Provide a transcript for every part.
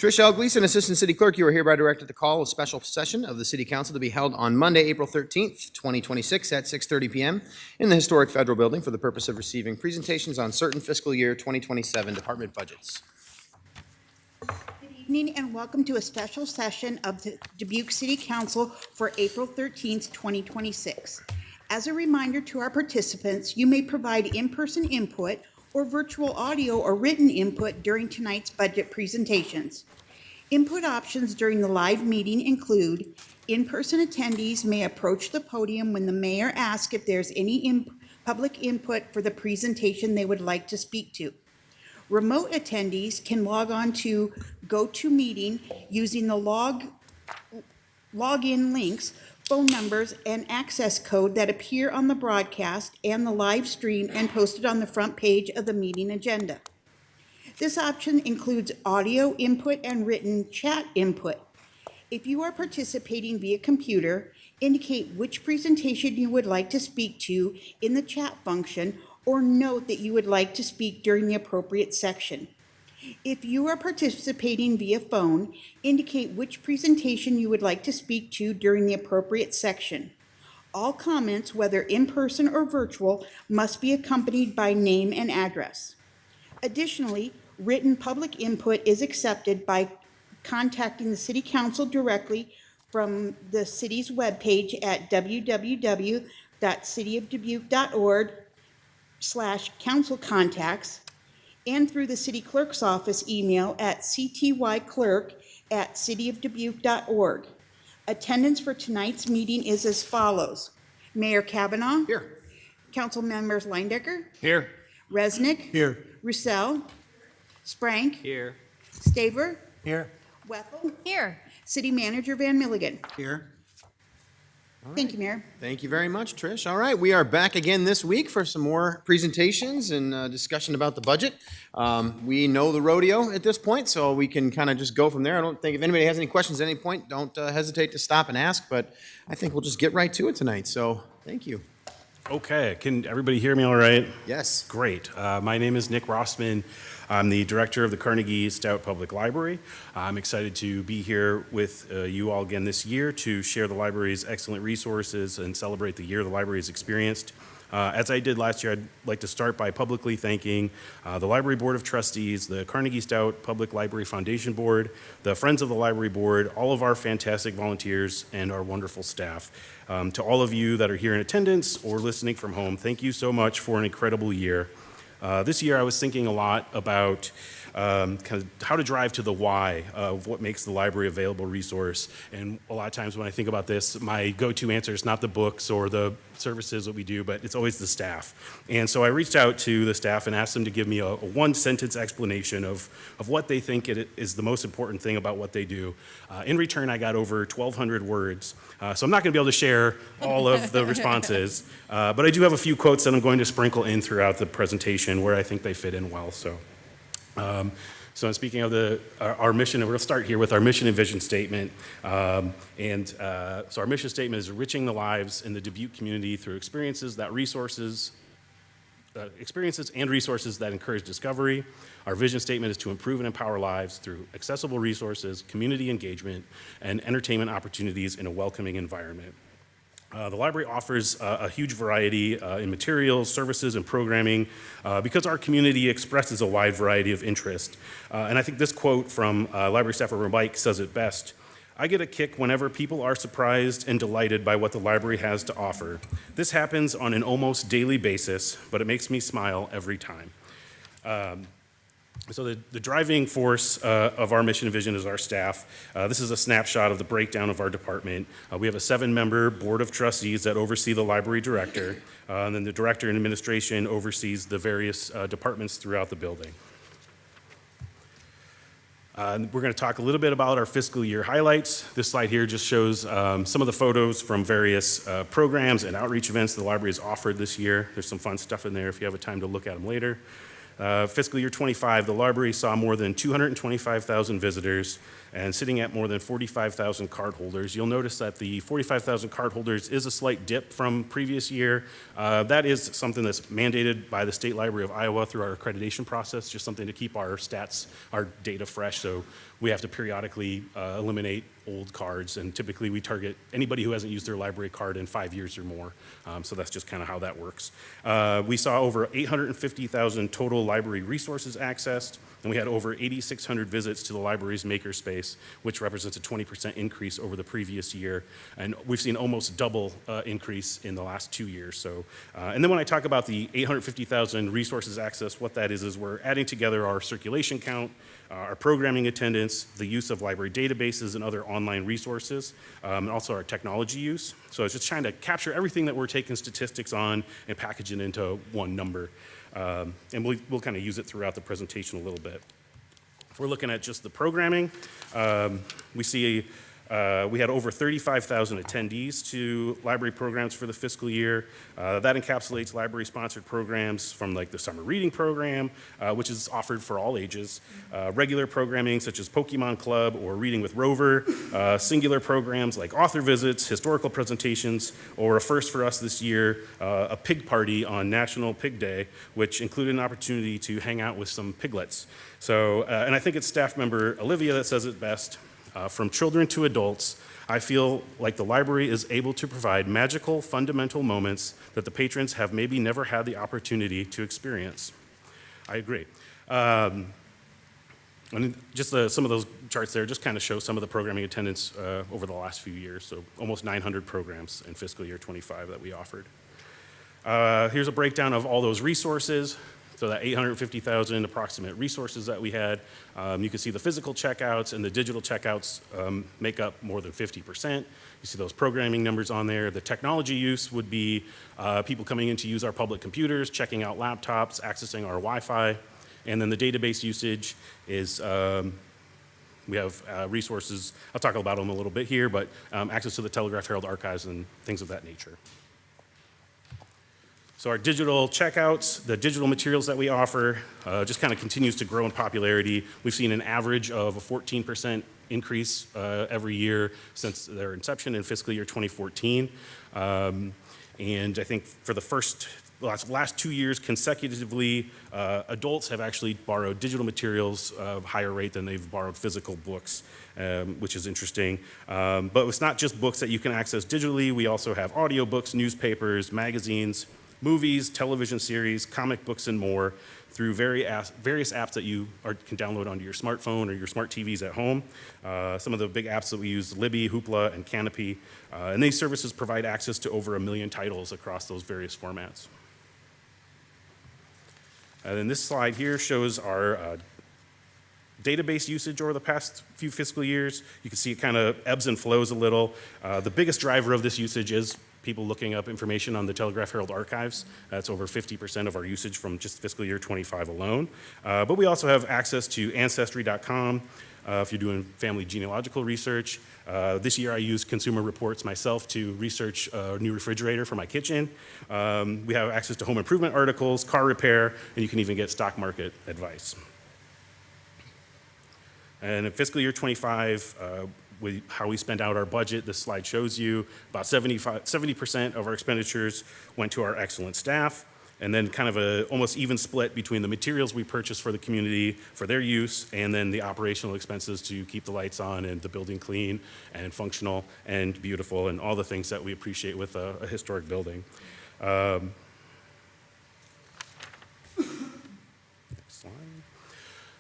Trish L. Gleason, Assistant City Clerk, you are hereby directed to call a special session of the City Council to be held on Monday, April 13th, 2026 at 6:30 p.m. in the historic Federal Building for the purpose of receiving presentations on certain fiscal year 2027 department budgets. Good evening and welcome to a special session of the Dubuque City Council for April 13th, 2026. As a reminder to our participants, you may provide in-person input or virtual audio or written input during tonight's budget presentations. Input options during the live meeting include in-person attendees may approach the podium when the mayor asks if there's any public input for the presentation they would like to speak to. Remote attendees can log on to GoToMeeting using the login links, phone numbers, and access code that appear on the broadcast and the live stream and posted on the front page of the meeting agenda. This option includes audio input and written chat input. If you are participating via computer, indicate which presentation you would like to speak to in the chat function or note that you would like to speak during the appropriate section. If you are participating via phone, indicate which presentation you would like to speak to during the appropriate section. All comments, whether in person or virtual, must be accompanied by name and address. Additionally, written public input is accepted by contacting the City Council directly from the city's webpage at www.cityofdubuque.org/council-contacts and through the City Clerk's office email at ctyclerk@cityofdubuque.org. Attendance for tonight's meeting is as follows. Mayor Kavanaugh. Here. Council members Leindecker. Here. Resnick. Here. Roussel. Sprank. Here. Staver. Here. Wethel. Here. City Manager Van Milligan. Here. Thank you, Mayor. Thank you very much, Trish. All right, we are back again this week for some more presentations and discussion about the budget. We know the rodeo at this point, so we can kind of just go from there. I don't think if anybody has any questions at any point, don't hesitate to stop and ask, but I think we'll just get right to it tonight. So thank you. Okay, can everybody hear me all right? Yes. Great. My name is Nick Rossman. I'm the director of the Carnegie Stout Public Library. I'm excited to be here with you all again this year to share the library's excellent resources and celebrate the year the library has experienced. As I did last year, I'd like to start by publicly thanking the Library Board of Trustees, the Carnegie Stout Public Library Foundation Board, the Friends of the Library Board, all of our fantastic volunteers, and our wonderful staff. To all of you that are here in attendance or listening from home, thank you so much for an incredible year. This year I was thinking a lot about kind of how to drive to the why of what makes the library a valuable resource. And a lot of times when I think about this, my go-to answer is not the books or the services that we do, but it's always the staff. And so I reached out to the staff and asked them to give me a one-sentence explanation of what they think it is the most important thing about what they do. In return, I got over 1,200 words. So I'm not going to be able to share all of the responses, but I do have a few quotes that I'm going to sprinkle in throughout the presentation where I think they fit in well. So I'm speaking of our mission, and we're going to start here with our mission and vision statement. So our mission statement is enriching the lives in the Dubuque community through experiences and resources that encourage discovery. Our vision statement is to improve and empower lives through accessible resources, community engagement, and entertainment opportunities in a welcoming environment. The library offers a huge variety in materials, services, and programming because our community expresses a wide variety of interest. And I think this quote from library staffer Mike says it best. I get a kick whenever people are surprised and delighted by what the library has to offer. This happens on an almost daily basis, but it makes me smile every time. So the driving force of our mission and vision is our staff. This is a snapshot of the breakdown of our department. We have a 7-member board of trustees that oversee the library director, and then the director and administration oversees the various departments throughout the building. We're going to talk a little bit about our fiscal year highlights. This slide here just shows some of the photos from various programs and outreach events the library has offered this year. There's some fun stuff in there if you have a time to look at them later. Fiscal year 25, the library saw more than 225,000 visitors and sitting at more than 45,000 cardholders. You'll notice that the 45,000 cardholders is a slight dip from previous year. That is something that's mandated by the State Library of Iowa through our accreditation process, just something to keep our stats, our data fresh. So we have to periodically eliminate old cards, and typically we target anybody who hasn't used their library card in 5 years or more. So that's just kind of how that works. We saw over 850,000 total library resources accessed, and we had over 8,600 visits to the library's makerspace, which represents a 20% increase over the previous year. And we've seen almost double increase in the last 2 years. So, and then when I talk about the 850,000 resources accessed, what that is we're adding together our circulation count, our programming attendance, the use of library databases and other online resources, and also our technology use. So it's just trying to capture everything that we're taking statistics on and package it into one number. And we'll kind of use it throughout the presentation a little bit. If we're looking at just the programming, we see we had over 35,000 attendees to library programs for the fiscal year. That encapsulates library-sponsored programs from like the summer reading program, which is offered for all ages, regular programming such as Pokemon Club or Reading with Rover, singular programs like author visits, historical presentations, or a first for us this year, a pig party on National Pig Day, which included an opportunity to hang out with some piglets. So, and I think it's staff member Olivia that says it best. From children to adults, I feel like the library is able to provide magical, fundamental moments that the patrons have maybe never had the opportunity to experience. I agree. And just some of those charts there just kind of show some of the programming attendance over the last few years, so almost 900 programs in fiscal year 25 that we offered. Here's a breakdown of all those resources. So that 850,000 approximate resources that we had, you can see the physical checkouts and the digital checkouts make up more than 50%. You see those programming numbers on there. The technology use would be people coming in to use our public computers, checking out laptops, accessing our Wi-Fi. And then the database usage is, we have resources, I'll talk about them a little bit here, but access to the Telegraph Herald archives and things of that nature. So our digital checkouts, the digital materials that we offer, just kind of continues to grow in popularity. We've seen an average of a 14% increase every year since their inception in fiscal year 2014. And I think for the last 2 years consecutively, adults have actually borrowed digital materials at a higher rate than they've borrowed physical books, which is interesting. But it's not just books that you can access digitally. We also have audiobooks, newspapers, magazines, movies, television series, comic books, and more through various apps that you can download onto your smartphone or your smart TVs at home. Some of the big apps that we use, Libby, Hoopla, and Canopy. And these services provide access to over 1 million titles across those various formats. And then this slide here shows our database usage over the past few fiscal years. You can see it kind of ebbs and flows a little. The biggest driver of this usage is people looking up information on the Telegraph Herald archives. That's over 50% of our usage from just fiscal year 25 alone. But we also have access to Ancestry.com if you're doing family genealogical research. This year I used Consumer Reports myself to research a new refrigerator for my kitchen. We have access to home improvement articles, car repair, and you can even get stock market advice. And in fiscal year 25, how we spend out our budget, this slide shows you about 70% of our expenditures went to our excellent staff, and then kind of a almost even split between the materials we purchase for the community for their use, and then the operational expenses to keep the lights on and the building clean and functional and beautiful and all the things that we appreciate with a historic building. Next slide.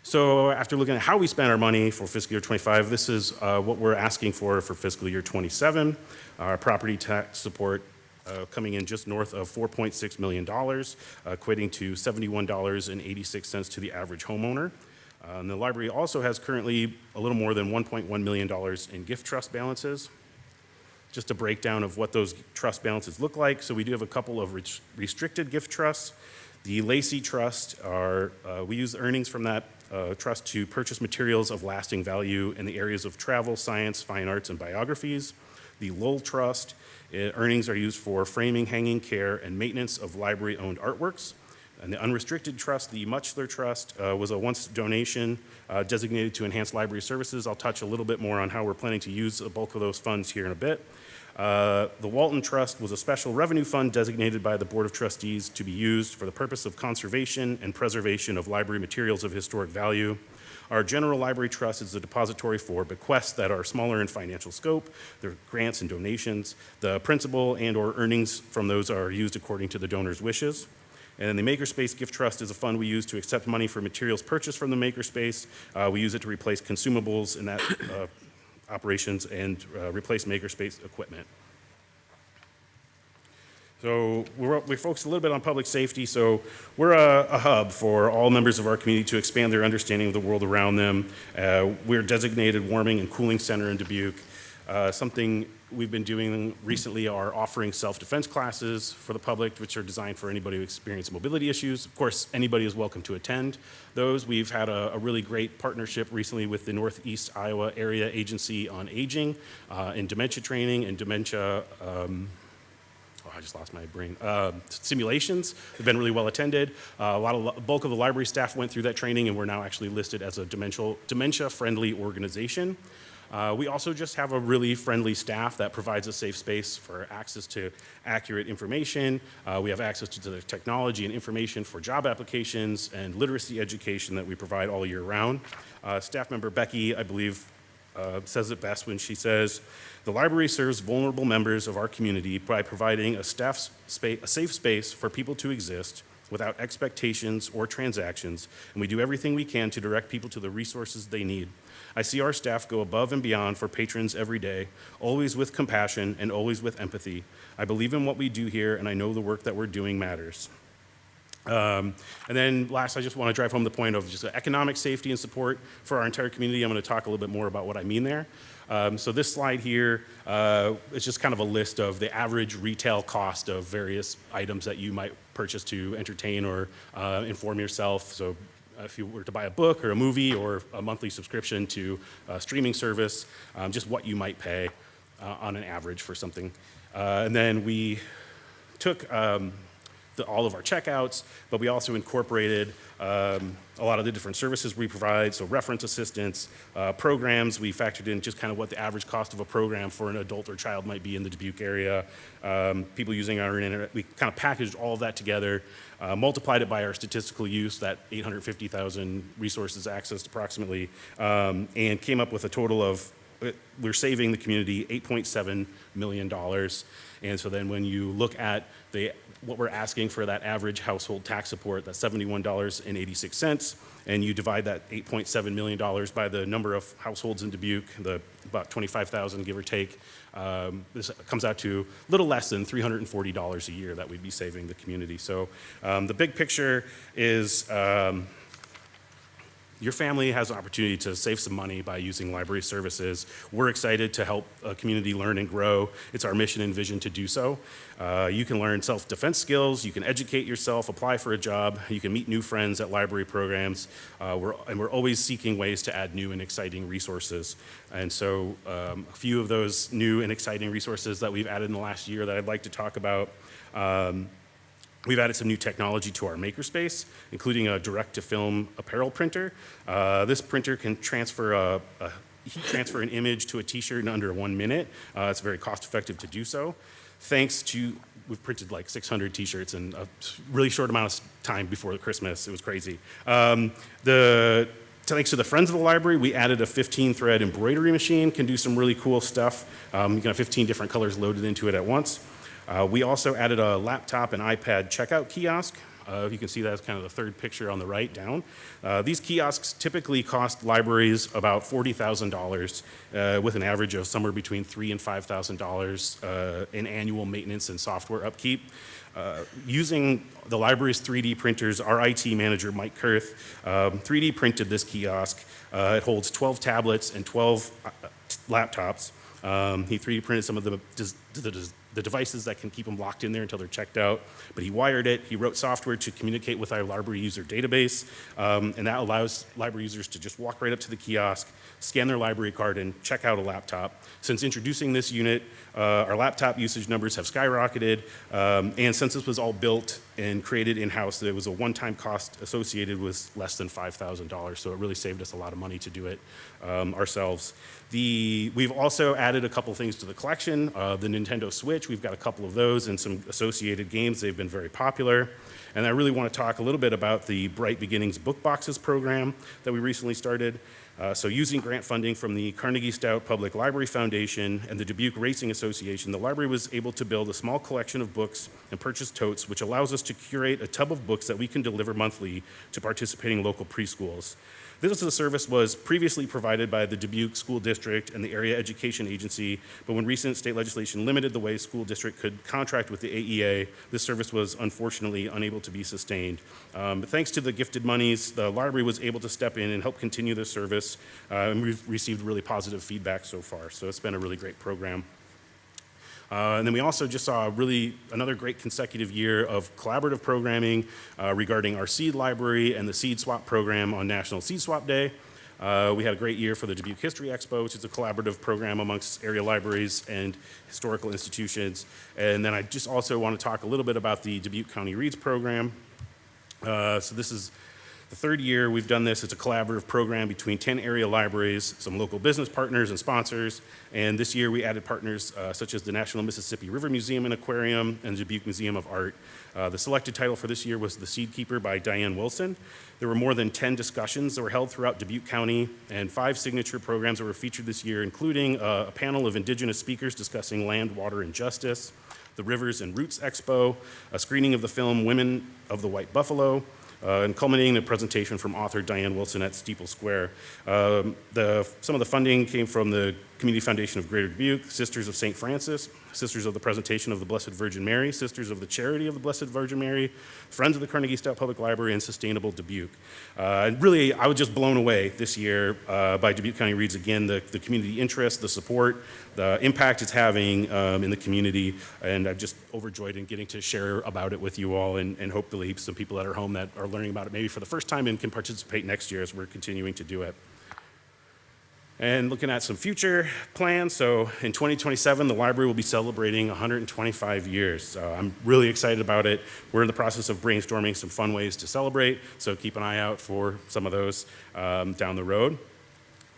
So after looking at how we spend our money for fiscal year 25, this is what we're asking for fiscal year 27. Our property tax support coming in just north of $4.6 million, equating to $71.86 to the average homeowner. And the library also has currently a little more than $1.1 million in gift trust balances. Just a breakdown of what those trust balances look like. So we do have a couple of restricted gift trusts. The Lacey Trust, we use earnings from that trust to purchase materials of lasting value in the areas of travel, science, fine arts, and biographies. The Lowell Trust, earnings are used for framing, hanging, care, and maintenance of library-owned artworks. And the unrestricted trust, the Muchler Trust, was a once donation designated to enhance library services. I'll touch a little bit more on how we're planning to use a bulk of those funds here in a bit. The Walton Trust was a special revenue fund designated by the Board of Trustees to be used for the purpose of conservation and preservation of library materials of historic value. Our General Library Trust is a depository for bequests that are smaller in financial scope. They're grants and donations. The principal and/or earnings from those are used according to the donor's wishes. And then the Makerspace Gift Trust is a fund we use to accept money for materials purchased from the Makerspace. We use it to replace consumables in that operations and replace Makerspace equipment. So we focus a little bit on public safety. So we're a hub for all members of our community to expand their understanding of the world around them. We're a designated warming and cooling center in Dubuque. Something we've been doing recently are offering self-defense classes for the public, which are designed for anybody who experiences mobility issues. Of course, anybody is welcome to attend those. We've had a really great partnership recently with the Northeast Iowa Area Agency on Aging in dementia training and dementia I just lost my brain. Simulations have been really well attended. Bulk of the library staff went through that training, and we're now actually listed as a dementia-friendly organization. We also just have a really friendly staff that provides a safe space for access to accurate information. We have access to the technology and information for job applications and literacy education that we provide all year round. Staff member Becky, I believe, says it best when she says, "The library serves vulnerable members of our community by providing a safe space for people to exist without expectations or transactions, and we do everything we can to direct people to the resources they need. I see our staff go above and beyond for patrons every day, always with compassion and always with empathy. I believe in what we do here, and I know the work that we're doing matters." And then last, I just want to drive home the point of just economic safety and support for our entire community. I'm going to talk a little bit more about what I mean there. So this slide here is just kind of a list of the average retail cost of various items that you might purchase to entertain or inform yourself. So if you were to buy a book or a movie or a monthly subscription to a streaming service, just what you might pay on an average for something. And then we took all of our checkouts, but we also incorporated a lot of the different services we provide, so reference assistance, programs. We factored in just kind of what the average cost of a program for an adult or child might be in the Dubuque area, people using our internet. We kind of packaged all of that together, multiplied it by our statistical use, that 850,000 resources accessed approximately, and came up with a total of, we're saving the community $8.7 million. And so then when you look at what we're asking for that average household tax support, that's $71.86, and you divide that $8.7 million by the number of households in Dubuque, about 25,000 give or take, this comes out to a little less than $340 a year that we'd be saving the community. So the big picture is your family has an opportunity to save some money by using library services. We're excited to help a community learn and grow. It's our mission and vision to do so. You can learn self-defense skills, you can educate yourself, apply for a job, you can meet new friends at library programs, we're always seeking ways to add new and exciting resources. And so a few of those new and exciting resources that we've added in the last year that I'd like to talk about. We've added some new technology to our makerspace, including a direct-to-film apparel printer. This printer can transfer transfer an image to a t-shirt in under 1 minute. It's very cost-effective to do so. We've printed like 600 t-shirts in a really short amount of time before Christmas. It was crazy. Thanks to the Friends of the Library, we added a 15-thread embroidery machine, can do some really cool stuff. You can have 15 different colors loaded into it at once. We also added a laptop and iPad checkout kiosk. You can see that's kind of the third picture on the right down. These kiosks typically cost libraries about $40,000 with an average of somewhere between $3,000 and $5,000 in annual maintenance and software upkeep. Using the library's 3D printers, our IT manager, Mike Kurth, 3D printed this kiosk. It holds 12 tablets and 12 laptops. He 3D printed some of the devices that can keep them locked in there until they're checked out. But he wired it. He wrote software to communicate with our library user database. And that allows library users to just walk right up to the kiosk, scan their library card, and check out a laptop. Since introducing this unit, our laptop usage numbers have skyrocketed. And since this was all built and created in-house. There was a one-time cost associated with less than $5,000, so it really saved us a lot of money to do it ourselves. We've also added a couple things to the collection. The Nintendo Switch, we've got a couple of those and some associated games. They've been very popular. And I really want to talk a little bit about the Bright Beginnings Book Boxes program that we recently started. So using grant funding from the Carnegie Stout Public Library Foundation and the Dubuque Racing Association, the library was able to build a small collection of books and purchase totes, which allows us to curate a tub of books that we can deliver monthly to participating local preschools. This service was previously provided by the Dubuque School District and the Area Education Agency, but when recent state legislation limited the way school district could contract with the AEA, this service was unfortunately unable to be sustained. But thanks to the gifted monies, the library was able to step in and help continue this service, and we've received really positive feedback so far, so it's been a really great program. And then we also just saw another great consecutive year of collaborative programming regarding our seed library and the seed swap program on National Seed Swap Day. We had a great year for the Dubuque History Expo, which is a collaborative program amongst area libraries and historical institutions. And then I just also want to talk a little bit about the Dubuque County Reads program. So this is the third year we've done this. It's a collaborative program between 10 area libraries, some local business partners and sponsors, and this year we added partners such as the National Mississippi River Museum and Aquarium and Dubuque Museum of Art. The selected title for this year was The Seed Keeper by Diane Wilson. There were more than 10 discussions that were held throughout Dubuque County and 5 signature programs that were featured this year, including a panel of indigenous speakers discussing land, water, and justice, the Rivers and Roots Expo, a screening of the film Women of the White Buffalo, and culminating in a presentation from author Diane Wilson at Steeple Square. Some of the funding came from the Community Foundation of Greater Dubuque, Sisters of St. Francis, Sisters of the Presentation of the Blessed Virgin Mary, Sisters of the Charity of the Blessed Virgin Mary, Friends of the Carnegie Stout Public Library, and Sustainable Dubuque. Really, I was just blown away this year by Dubuque County Reads. Again, the community interest, the support, the impact it's having in the community, and I'm just overjoyed in getting to share about it with you all, and hopefully some people that are home that are learning about it maybe for the first time and can participate next year as we're continuing to do it. And looking at some future plans, so in 2027, the library will be celebrating 125 years. I'm really excited about it. We're in the process of brainstorming some fun ways to celebrate, so keep an eye out for some of those down the road.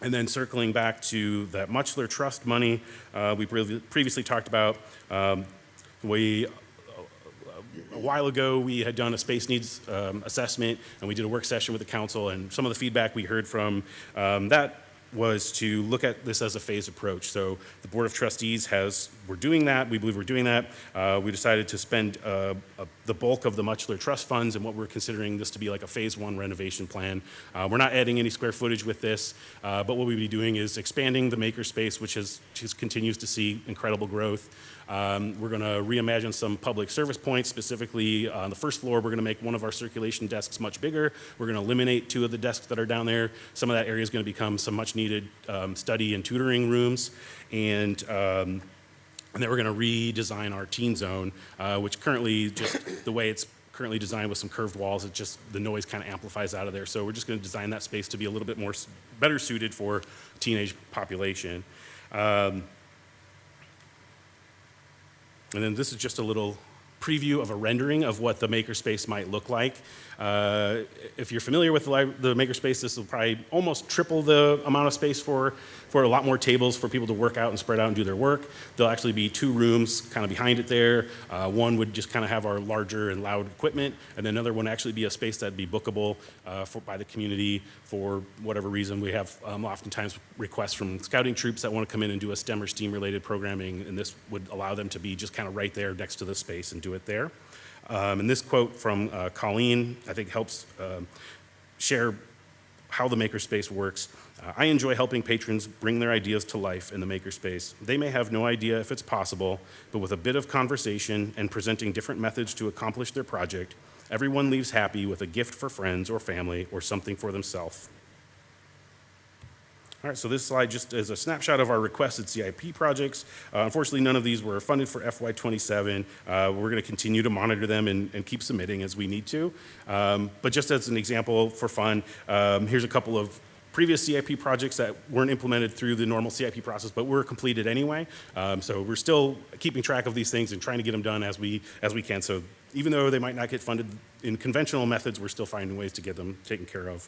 And then circling back to that Muchler Trust money we previously talked about, a while ago, we had done a space needs assessment, and we did a work session with the council, and some of the feedback we heard from that was to look at this as a phased approach. So the Board of Trustees we're doing that. We believe we're doing that. We decided to spend the bulk of the Muchler Trust funds, and what we're considering this to be like a phase 1 renovation plan. We're not adding any square footage with this, but what we'll be doing is expanding the makerspace, which just continues to see incredible growth. We're going to reimagine some public service points. Specifically, on the first floor, we're going to make one of our circulation desks much bigger. We're going to eliminate 2 of the desks that are down there. Some of that area is going to become some much needed study and tutoring rooms. And then we're going to redesign our teen zone, which currently, just the way it's currently designed with some curved walls, the noise kind of amplifies out of there. So we're just going to design that space to be a little bit more better suited for teenage population. And then this is just a little preview of a rendering of what the makerspace might look like. If you're familiar with the makerspace, this will probably almost triple the amount of space for a lot more tables for people to work out and spread out and do their work. There'll actually be 2 rooms kind of behind it there. One would just kind of have our larger and loud equipment, and then another one actually be a space that'd be bookable by the community for whatever reason. We have oftentimes requests from scouting troops that want to come in and do a STEM or STEAM related programming, and this would allow them to be just kind of right there next to the space and do it there. And this quote from Colleen, I think, helps share how the makerspace works. I enjoy helping patrons bring their ideas to life in the makerspace. They may have no idea if it's possible, but with a bit of conversation and presenting different methods to accomplish their project, everyone leaves happy with a gift for friends or family or something for themselves. All right, so this slide just is a snapshot of our requested CIP projects. Unfortunately, none of these were funded for FY27. We're going to continue to monitor them and keep submitting as we need to. But just as an example for fun, here's a couple of previous CIP projects that weren't implemented through the normal CIP process, but were completed anyway. So we're still keeping track of these things and trying to get them done as we can. So even though they might not get funded in conventional methods, we're still finding ways to get them taken care of.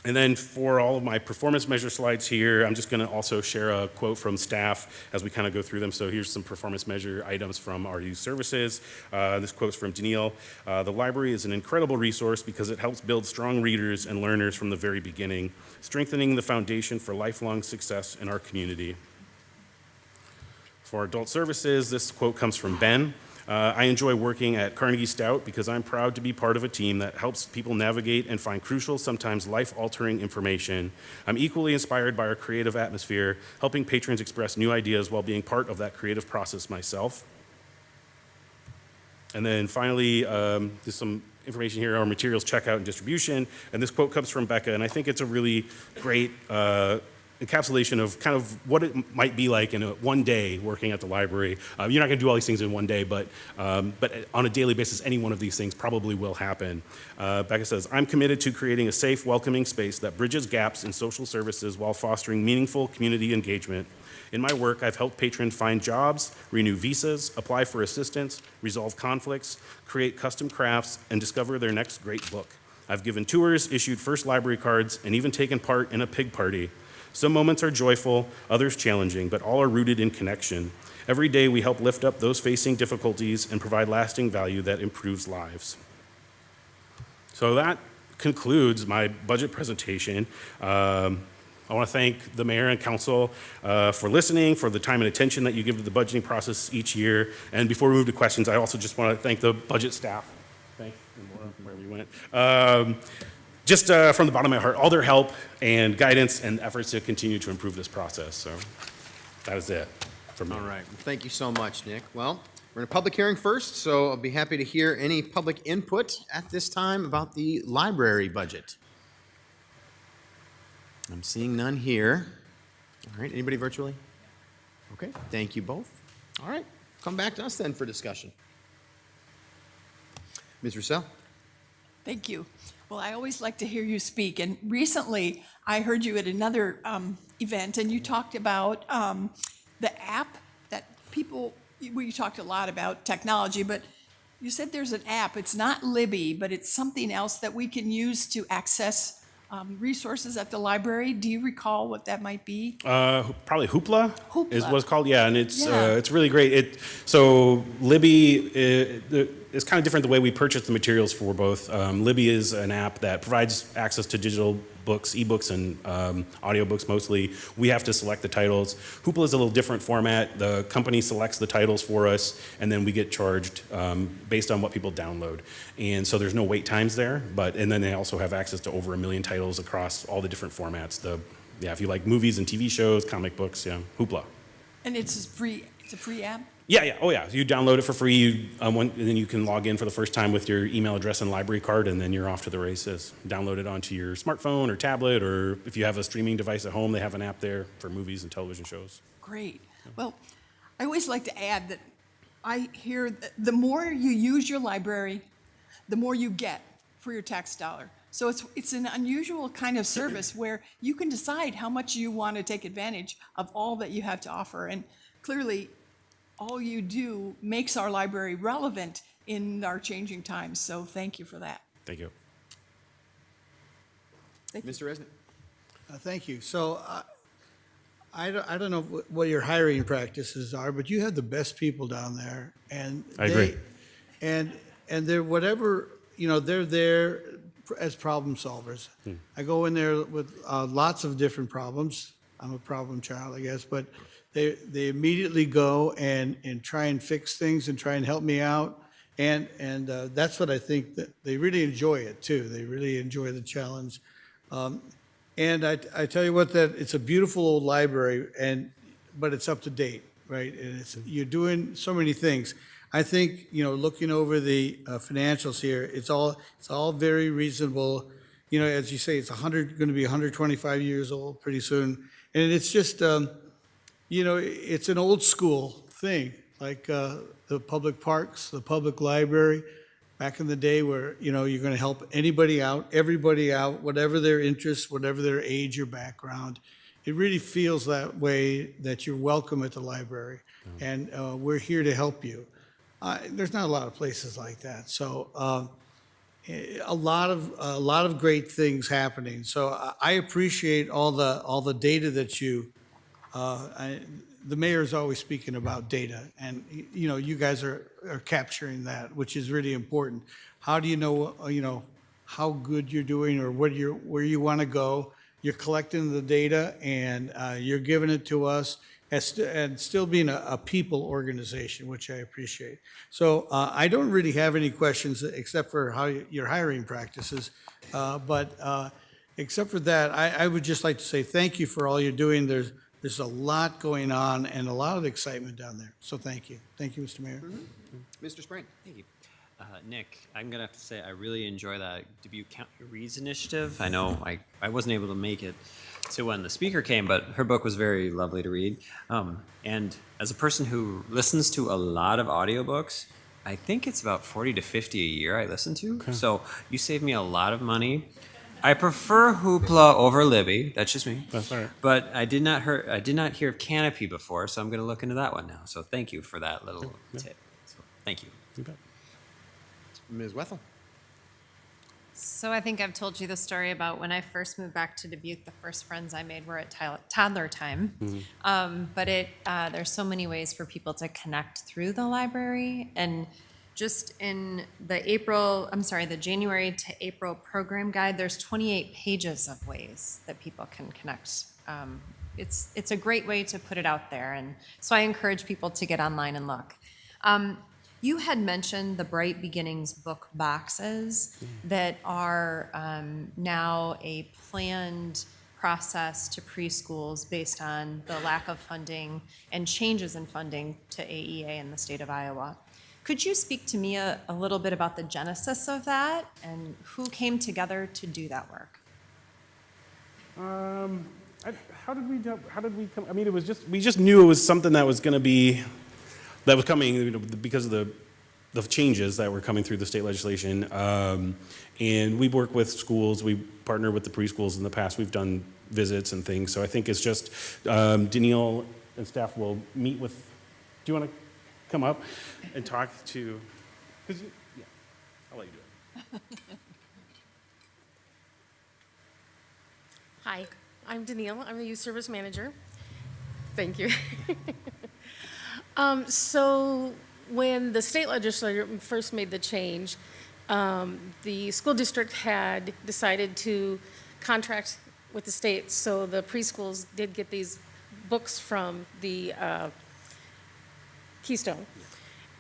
And then for all of my performance measure slides here, I'm just going to also share a quote from staff as we kind of go through them. So here's some performance measure items from our youth services. This quote's from Daniil. The library is an incredible resource because it helps build strong readers and learners from the very beginning, strengthening the foundation for lifelong success in our community. For adult services, this quote comes from Ben. I enjoy working at Carnegie Stout because I'm proud to be part of a team that helps people navigate and find crucial, sometimes life-altering information. I'm equally inspired by our creative atmosphere, helping patrons express new ideas while being part of that creative process myself. And then finally, there's some information here, our materials checkout and distribution. And this quote comes from Becca, and I think it's a really great encapsulation of kind of what it might be like in one day working at the library. You're not going to do all these things in one day, but on a daily basis, any one of these things probably will happen. Becca says, I'm committed to creating a safe, welcoming space that bridges gaps in social services while fostering meaningful community engagement. In my work, I've helped patrons find jobs, renew visas, apply for assistance, resolve conflicts, create custom crafts, and discover their next great book. I've given tours, issued first library cards, and even taken part in a pig party. Some moments are joyful, others challenging, but all are rooted in connection. Every day we help lift up those facing difficulties and provide lasting value that improves lives. So that concludes my budget presentation. I want to thank the mayor and council for listening, for the time and attention that you give to the budgeting process each year. And before we move to questions, I also just want to thank the budget staff. Thanks, Laura, wherever you went. Just from the bottom of my heart, all their help and guidance and efforts to continue to improve this process. So that is it for me. All right. Well, thank you so much, Nick. Well, we're in a public hearing first, so I'll be happy to hear any public input at this time about the library budget. I'm seeing none here. All right. Anybody virtually? Okay. Thank you both. All right. Come back to us then for discussion. Ms. Roussel? Thank you. Well, I always like to hear you speak, and recently I heard you at another event, and you talked about the app that people, we talked a lot about technology, but you said there's an app. It's not Libby, but it's something else that we can use to access resources at the library. Do you recall what that might be? Probably Hoopla, is Hoopla. what it's called. Yeah, and it's Yeah. really great. So Libby is kind of different the way we purchase the materials for both. Libby is an app that provides access to digital books, ebooks, and audiobooks mostly. We have to select the titles. Hoopla is a little different format. The company selects the titles for us, and then we get charged based on what people download. And so there's no wait times there, and then they also have access to over 1 million titles across all the different formats. If you like movies and TV shows, comic books, Hoopla. And it's free. It's a free app? Yeah. Oh, yeah. You download it for free, and then you can log in for the first time with your email address and library card, and then you're off to the races. Download it onto your smartphone or tablet, or if you have a streaming device at home, they have an app there for movies and television shows. Great. Well, I always like to add that I hear that the more you use your library, the more you get for your tax dollar. So it's an unusual kind of service where you can decide how much you want to take advantage of all that you have to offer. And clearly, all you do makes our library relevant in our changing times. So thank you for that. Thank you. Mr. Resnick? Thank you. So I don't know what your hiring practices are, but you have the best people down there, and I agree. And they're whatever, they're there as problem solvers. I go in there with lots of different problems. I'm a problem child, I guess, but they immediately go and try and fix things and try and help me out. And that's what I think, that they really enjoy it too. They really enjoy the challenge. And I tell you what, that it's a beautiful old library, but it's up to date, right? And you're doing so many things. I think, looking over the financials here, it's all very reasonable. As you say, it's going to be 125 years old pretty soon. And it's just, it's an old school thing, like the public parks, the public library. back in the day where, you know, you're going to help anybody out, everybody out, whatever their interests, whatever their age or background. It really feels that way, that you're welcome at the library, and we're here to help you. There's not a lot of places like that, so a lot of great things happening. So I appreciate all the data that you. The mayor is always speaking about data, and you know, you guys are capturing that, which is really important. How do you know how good you're doing, or where you want to go? You're collecting the data, and you're giving it to us, and still being a people organization, which I appreciate. So I don't really have any questions except for how your hiring practices, but except for that, I would just like to say thank you for all you're doing. There's a lot going on and a lot of excitement down there. So thank you. Thank you, Mr. Mayor. Mr. Sprain? Thank you. Nick, I'm going to have to say I really enjoy that Dubuque County Reads initiative. I know I wasn't able to make it to when the speaker came, but her book was very lovely to read. And as a person who listens to a lot of audiobooks, I think it's about 40 to 50 a year I listen to. Okay. So you save me a lot of money. I prefer Hoopla over Libby. That's just me. That's all right. But I did not hear of Canopy before, so I'm going to look into that one now. So thank you for that little tip. So thank you. You bet. Ms. Wethel? So I think I've told you the story about when I first moved back to Dubuque, the first friends I made were at toddler time. But there's so many ways for people to connect through the library. And just in the January to April program guide, there's 28 pages of ways that people can connect. It's a great way to put it out there. And so I encourage people to get online and look. You had mentioned the Bright Beginnings book boxes that are now a planned process to preschools based on the lack of funding and changes in funding to AEA in the state of Iowa. Could you speak to me a little bit about the genesis of that and who came together to do that work? How did we come? I mean, we just knew it was something that was coming, you know, because of the changes that were coming through the state legislation. And we work with schools. We partner with the preschools in the past. We've done visits and things. So I think it's just Danielle and staff will meet with. Do you want to come up and talk to? Yeah, I'll let you do it. Hi, I'm Danielle. I'm the youth service manager. Thank you. So when the state legislature first made the change, the school district had decided to contract with the state, so the preschools did get these books from the Keystone.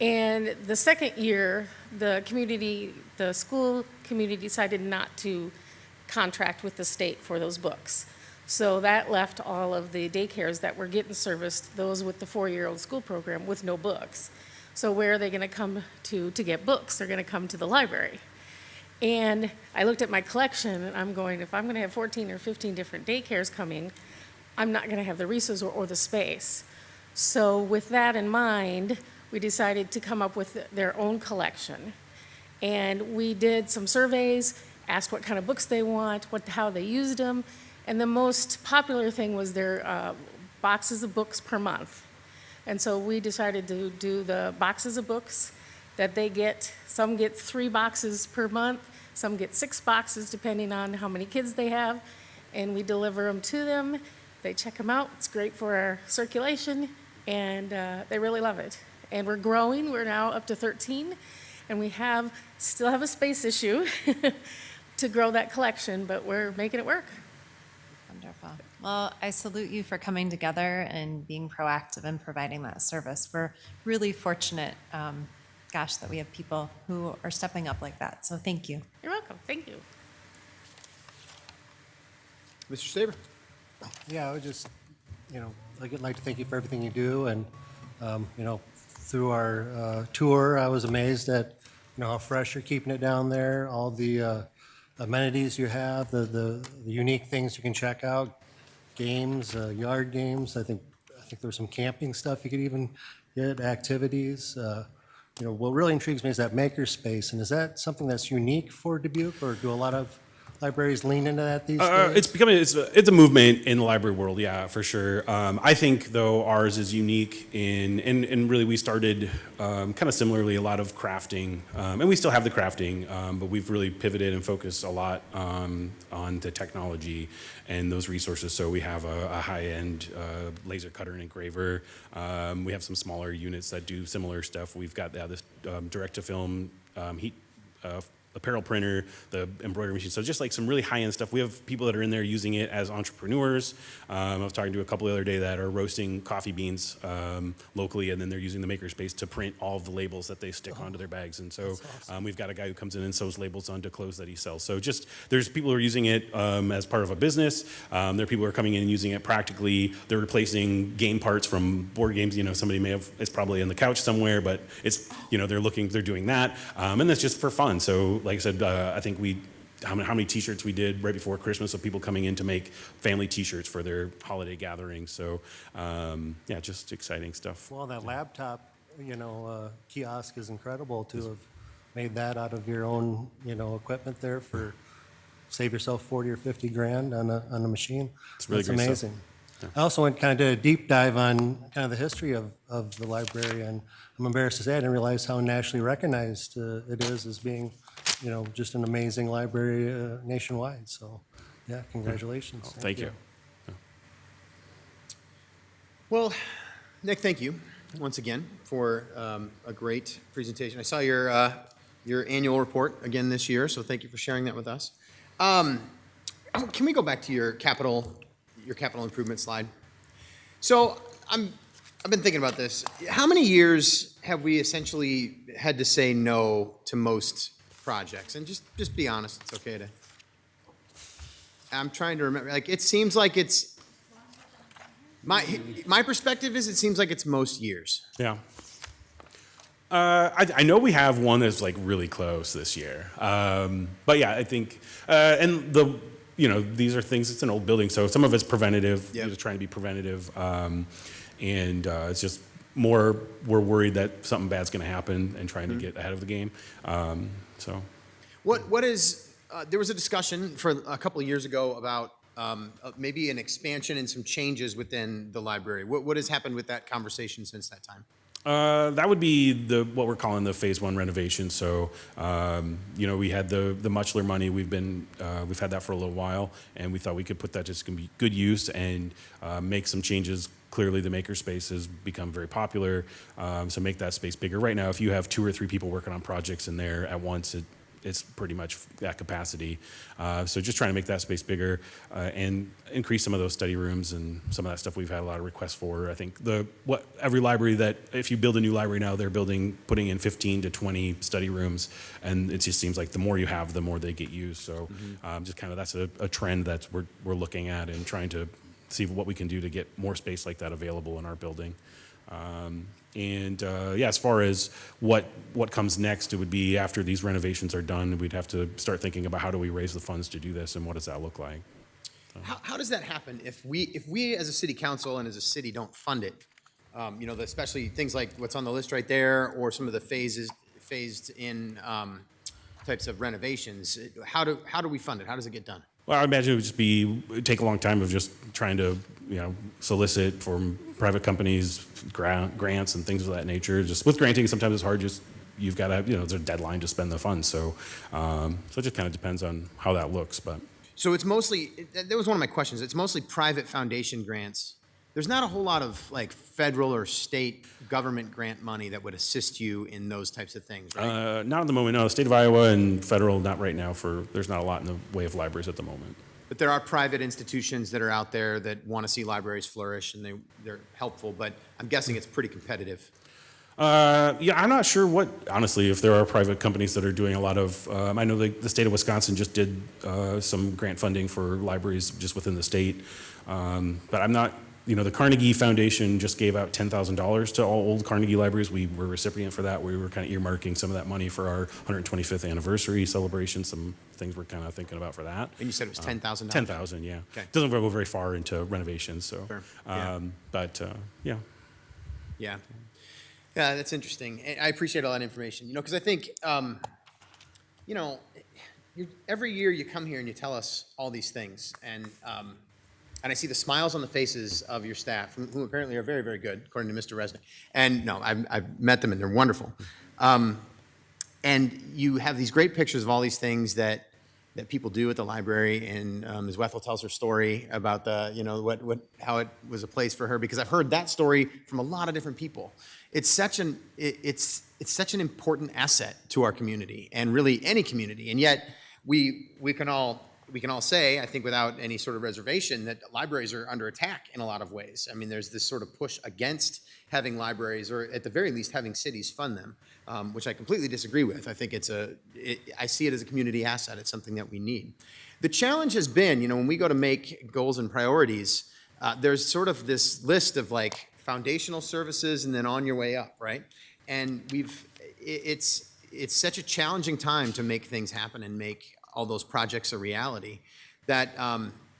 And the second year, the school community decided not to contract with the state for those books. So that left all of the daycares that were getting serviced, those with the 4-year-old school program, with no books. So where are they going to come to get books? They're going to come to the library. And I looked at my collection, and I'm going, if I'm going to have 14 or 15 different daycares coming, I'm not going to have the resources or the space. So with that in mind, we decided to come up with their own collection. And we did some surveys, asked what kind of books they want, how they used them. And the most popular thing was their boxes of books per month. And so we decided to do the boxes of books that they get. Some get 3 boxes per month, some get 6 boxes depending on how many kids they have. And we deliver them to them. They check them out. It's great for our circulation, and they really love it. And we're growing. We're now up to 13, and we still have a space issue to grow that collection, but we're making it work. Wonderful. Well, I salute you for coming together and being proactive in providing that service. We're really fortunate, that we have people who are stepping up like that. So thank you. You're welcome. Thank you. Mr. Saber? Yeah, I would just, I'd like to thank you for everything you do. And, through our tour, I was amazed at, how fresh you're keeping it down there, all the amenities you have, the unique things you can check out, games, yard games. I think there's some camping stuff you could even get, activities. what really intrigues me is that makerspace. And is that something that's unique for Dubuque, or do a lot of libraries lean into that these days? It's a movement in the library world, yeah, for sure. I think though ours is unique and really we started kind of similarly, a lot of crafting, and we still have the crafting, but we've really pivoted and focused a lot on the technology and those resources. So we have a high-end laser cutter and engraver. We have some smaller units that do similar stuff. We've got this direct-to-film heat apparel printer, the embroidery machine. So just like some really high-end stuff. We have people that are in there using it as entrepreneurs. I was talking to a couple the other day that are roasting coffee beans locally, and then they're using the makerspace to print all of the labels that they stick onto their bags. And so we've got a guy who comes in and sews labels onto clothes that he sells. So just there's people who are using it as part of a business. There are people who are coming in and using it practically. They're replacing game parts from board games. Somebody may have, it's probably in the couch somewhere, but it's, they're doing that. And that's just for fun. So like I said, I think how many T-shirts we did right before Christmas of people coming in to make family T-shirts for their holiday gatherings. So yeah, just exciting stuff. Well, that laptop, kiosk is incredible to have made that out of your own, equipment there for save yourself 40 or 50 grand on a machine. It's really That's great amazing. stuff. Yeah. I also went kind of did a deep dive on kind of the history of the library, and I'm embarrassed to say I didn't realize how nationally recognized it is as being, just an amazing library nationwide. So, yeah, congratulations. Thank you. Well, Nick, thank you once again for a great presentation. I saw your annual report again this year, so thank you for sharing that with us. Can we go back to your capital improvement slide? So I've been thinking about this. How many years have we essentially had to say no to most projects? And just be honest, it's okay to. I'm trying to remember. Like, it seems like it's my perspective is it seems like it's most years. Yeah. I know we have one that's like really close this year. But yeah, I think, and these are things, it's an old building, so some of it's preventative, Yep. trying to be preventative. And it's just more, we're worried that something bad's going to happen and trying to get ahead of the game. So. What is, there was a discussion for a couple of years ago about maybe an expansion and some changes within the library. What has happened with that conversation since that time? That would be what we're calling the phase one renovation. So, we had the Muchler money. We've had that for a little while, and we thought we could put that just going to be good use and make some changes. Clearly, the makerspace has become very popular, so make that space bigger. Right now, if you have 2 or 3 people working on projects in there at once, it's pretty much at capacity. So just trying to make that space bigger and increase some of those study rooms and some of that stuff we've had a lot of requests for. I think every library if you build a new library now, they're putting in 15 to 20 study rooms, and it just seems like the more you have, the more they get used. So just kind of that's a trend that we're looking at and trying to see what we can do to get more space like that available in our building. As far as what comes next, it would be after these renovations are done, we'd have to start thinking about how do we raise the funds to do this and what does that look like. How does that happen if we as a city council and as a city don't fund it? Especially things like what's on the list right there, or some of the phased in types of renovations. How do we fund it? How does it get done? Well, I imagine it would take a long time of just trying to, solicit from private companies, grants and things of that nature. Just with granting, sometimes it's hard. Just you've got to, there's a deadline to spend the funds. So, it just kind of depends on how that looks. But so it's mostly. That was one of my questions. It's mostly private foundation grants. There's not a whole lot of like federal or state government grant money that would assist you in those types of things, right? Not at the moment. No, the state of Iowa and federal, not right now. There's not a lot in the way of libraries at the moment. But there are private institutions that are out there that want to see libraries flourish, and they're helpful. But I'm guessing it's pretty competitive. I'm not sure honestly, if there are private companies that are doing a lot of, I know the state of Wisconsin just did some grant funding for libraries just within the state. But I'm not, the Carnegie Foundation just gave out $10,000 to all old Carnegie libraries. We were a recipient for that. We were kind of earmarking some of that money for our 125th anniversary celebration, some things we're kind of thinking about for that. And you said it was $10,000? $10,000, yeah. Okay. Doesn't go very far into renovations, so. Sure. Yeah. Yeah. Yeah. Yeah, that's interesting. And I appreciate all that information, because I think, every year you come here and you tell us all these things, and I see the smiles on the faces of your staff, who apparently are very, very good, according to Mr. Resnick. And no, I've met them and they're wonderful. And you have these great pictures of all these things that people do at the library, and Ms. Wethel tells her story about how it was a place for her, because I've heard that story from a lot of different people. It's such an important asset to our community, and really any community, and yet we can all say, I think without any sort of reservation, that libraries are under attack in a lot of ways. I mean, there's this sort of push against having libraries, or at the very least having cities fund them, which I completely disagree with. I think I see it as a community asset. It's something that we need. The challenge has been, when we go to make goals and priorities, there's sort of this list of like foundational services and then on your way up, right? And it's such a challenging time to make things happen and make all those projects a reality, that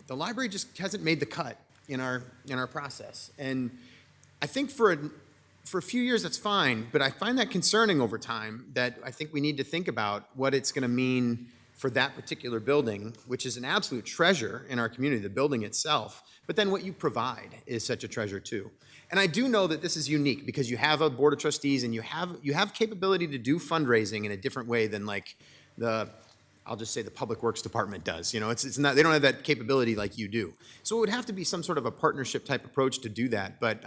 the library just hasn't made the cut in our process. And I think for a few years that's fine, but I find that concerning over time, that I think we need to think about what it's going to mean for that particular building, which is an absolute treasure in our community, the building itself, but then what you provide is such a treasure too. And I do know that this is unique because you have a board of trustees and you have capability to do fundraising in a different way than like I'll just say the Public Works Department does. It's not, they don't have that capability like you do. So it would have to be some sort of a partnership type approach to do that. But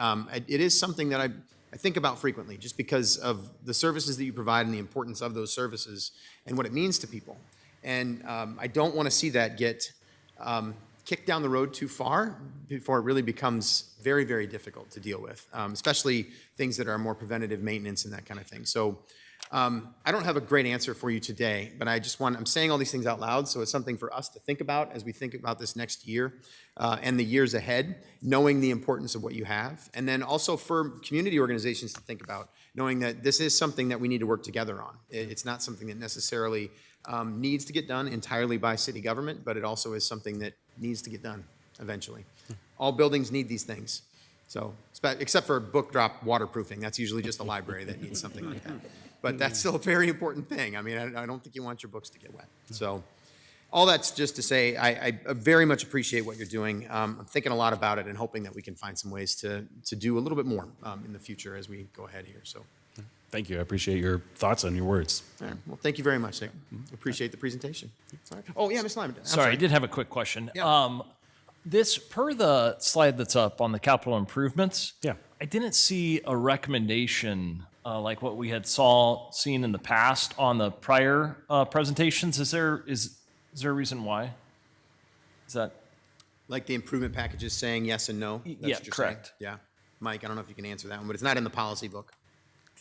it is something that I think about frequently, just because of the services that you provide and the importance of those services and what it means to people. And I don't want to see that get kicked down the road too far before it really becomes very, very difficult to deal with, especially things that are more preventative maintenance and that kind of thing. So I don't have a great answer for you today, but I'm saying all these things out loud, so it's something for us to think about as we think about this next year and the years ahead, knowing the importance of what you have. And then also for community organizations to think about, knowing that this is something that we need to work together on. It's not something that necessarily needs to get done entirely by city government, but it also is something that needs to get done eventually. All buildings need these things. So, except for book drop waterproofing, that's usually just a library that needs something like that. But that's still a very important thing. I mean, I don't think you want your books to get wet. So all that's just to say, I very much appreciate what you're doing. I'm thinking a lot about it and hoping that we can find some ways to do a little bit more in the future as we go ahead here. So Thank you. I appreciate your thoughts and your words. all right. Well, thank you very much, Nick. Appreciate the presentation. Sorry. Oh, yeah, Ms. Lyman. I'm Sorry, I did have a quick question. Yeah. This, per the slide that's up on the capital improvements. Yeah. I didn't see a recommendation like what we had seen in the past on the prior presentations. Is there a reason why? Is that? Like the improvement packages saying yes and no? That's Yeah, what you're saying? correct. Yeah. Mike, I don't know if you can answer that one, but it's not in the policy book.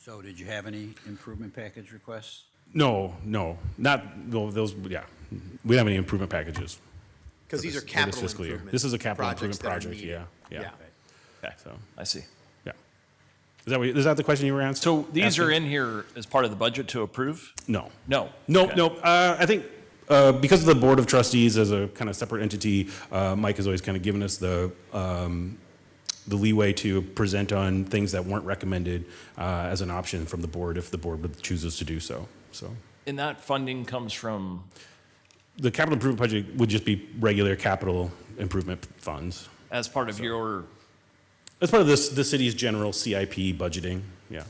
So did you have any improvement package requests? No, not those. Yeah, we don't have any improvement packages. Because these are for this capital fiscal year. improvement This is a capital projects improvement that are project. needed. Yeah. Okay, So I see. yeah, is that the question you were answering? So these are in here as part of the budget to approve? No. No. Nope. Okay. Nope. I think because of the Board of Trustees as a kind of separate entity, Mike has always kind of given us the leeway to present on things that weren't recommended as an option from the board if the board chooses to do so. So And that funding comes from, the capital improvement project would just be regular capital improvement funds. as part of your, As part of the city's general CIP budgeting, yeah.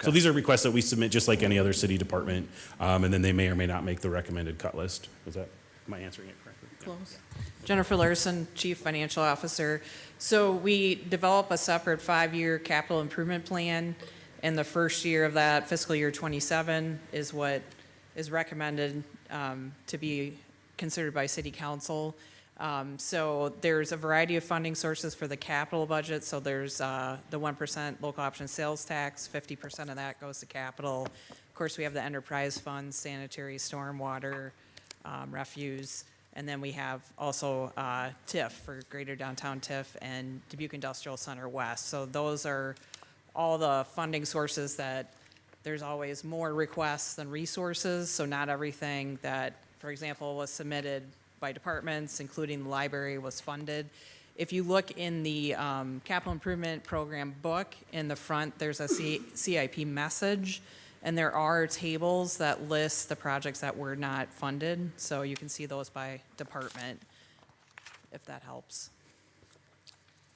So these are requests that we submit just like any other city department, and then they may or may not make the recommended cut list. Am I answering it correctly? Close. Jennifer Larson, Chief Financial Officer. So we develop a separate 5-year capital improvement plan, and the first year of that, fiscal year 27, is what is recommended to be considered by City Council. So there's a variety of funding sources for the capital budget. So there's the 1% local option sales tax, 50% of that goes to capital. Of course, we have the enterprise funds, sanitary, stormwater, refuse. And then we have also TIF for Greater Downtown TIF and Dubuque Industrial Center West. So those are all the funding sources that there's always more requests than resources. So not everything that, for example, was submitted by departments, including the library, was funded. If you look in the capital improvement program book, in the front, there's a CIP message, and there are tables that list the projects that were not funded, so you can see those by department, if that helps.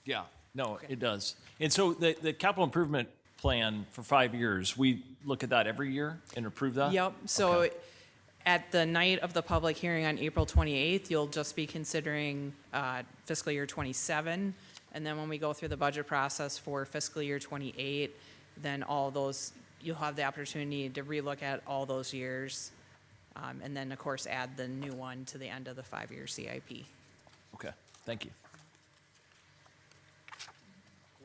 Yeah, no, it does. And so the capital improvement plan for 5 years, we look at that every year and approve that? Yep, so Okay. at the night of the public hearing on April 28th, you'll just be considering fiscal year 27. And then when we go through the budget process for fiscal year 28, then all those, you'll have the opportunity to relook at all those years. And then, of course, add the new one to the end of the 5-year CIP. Okay, thank you.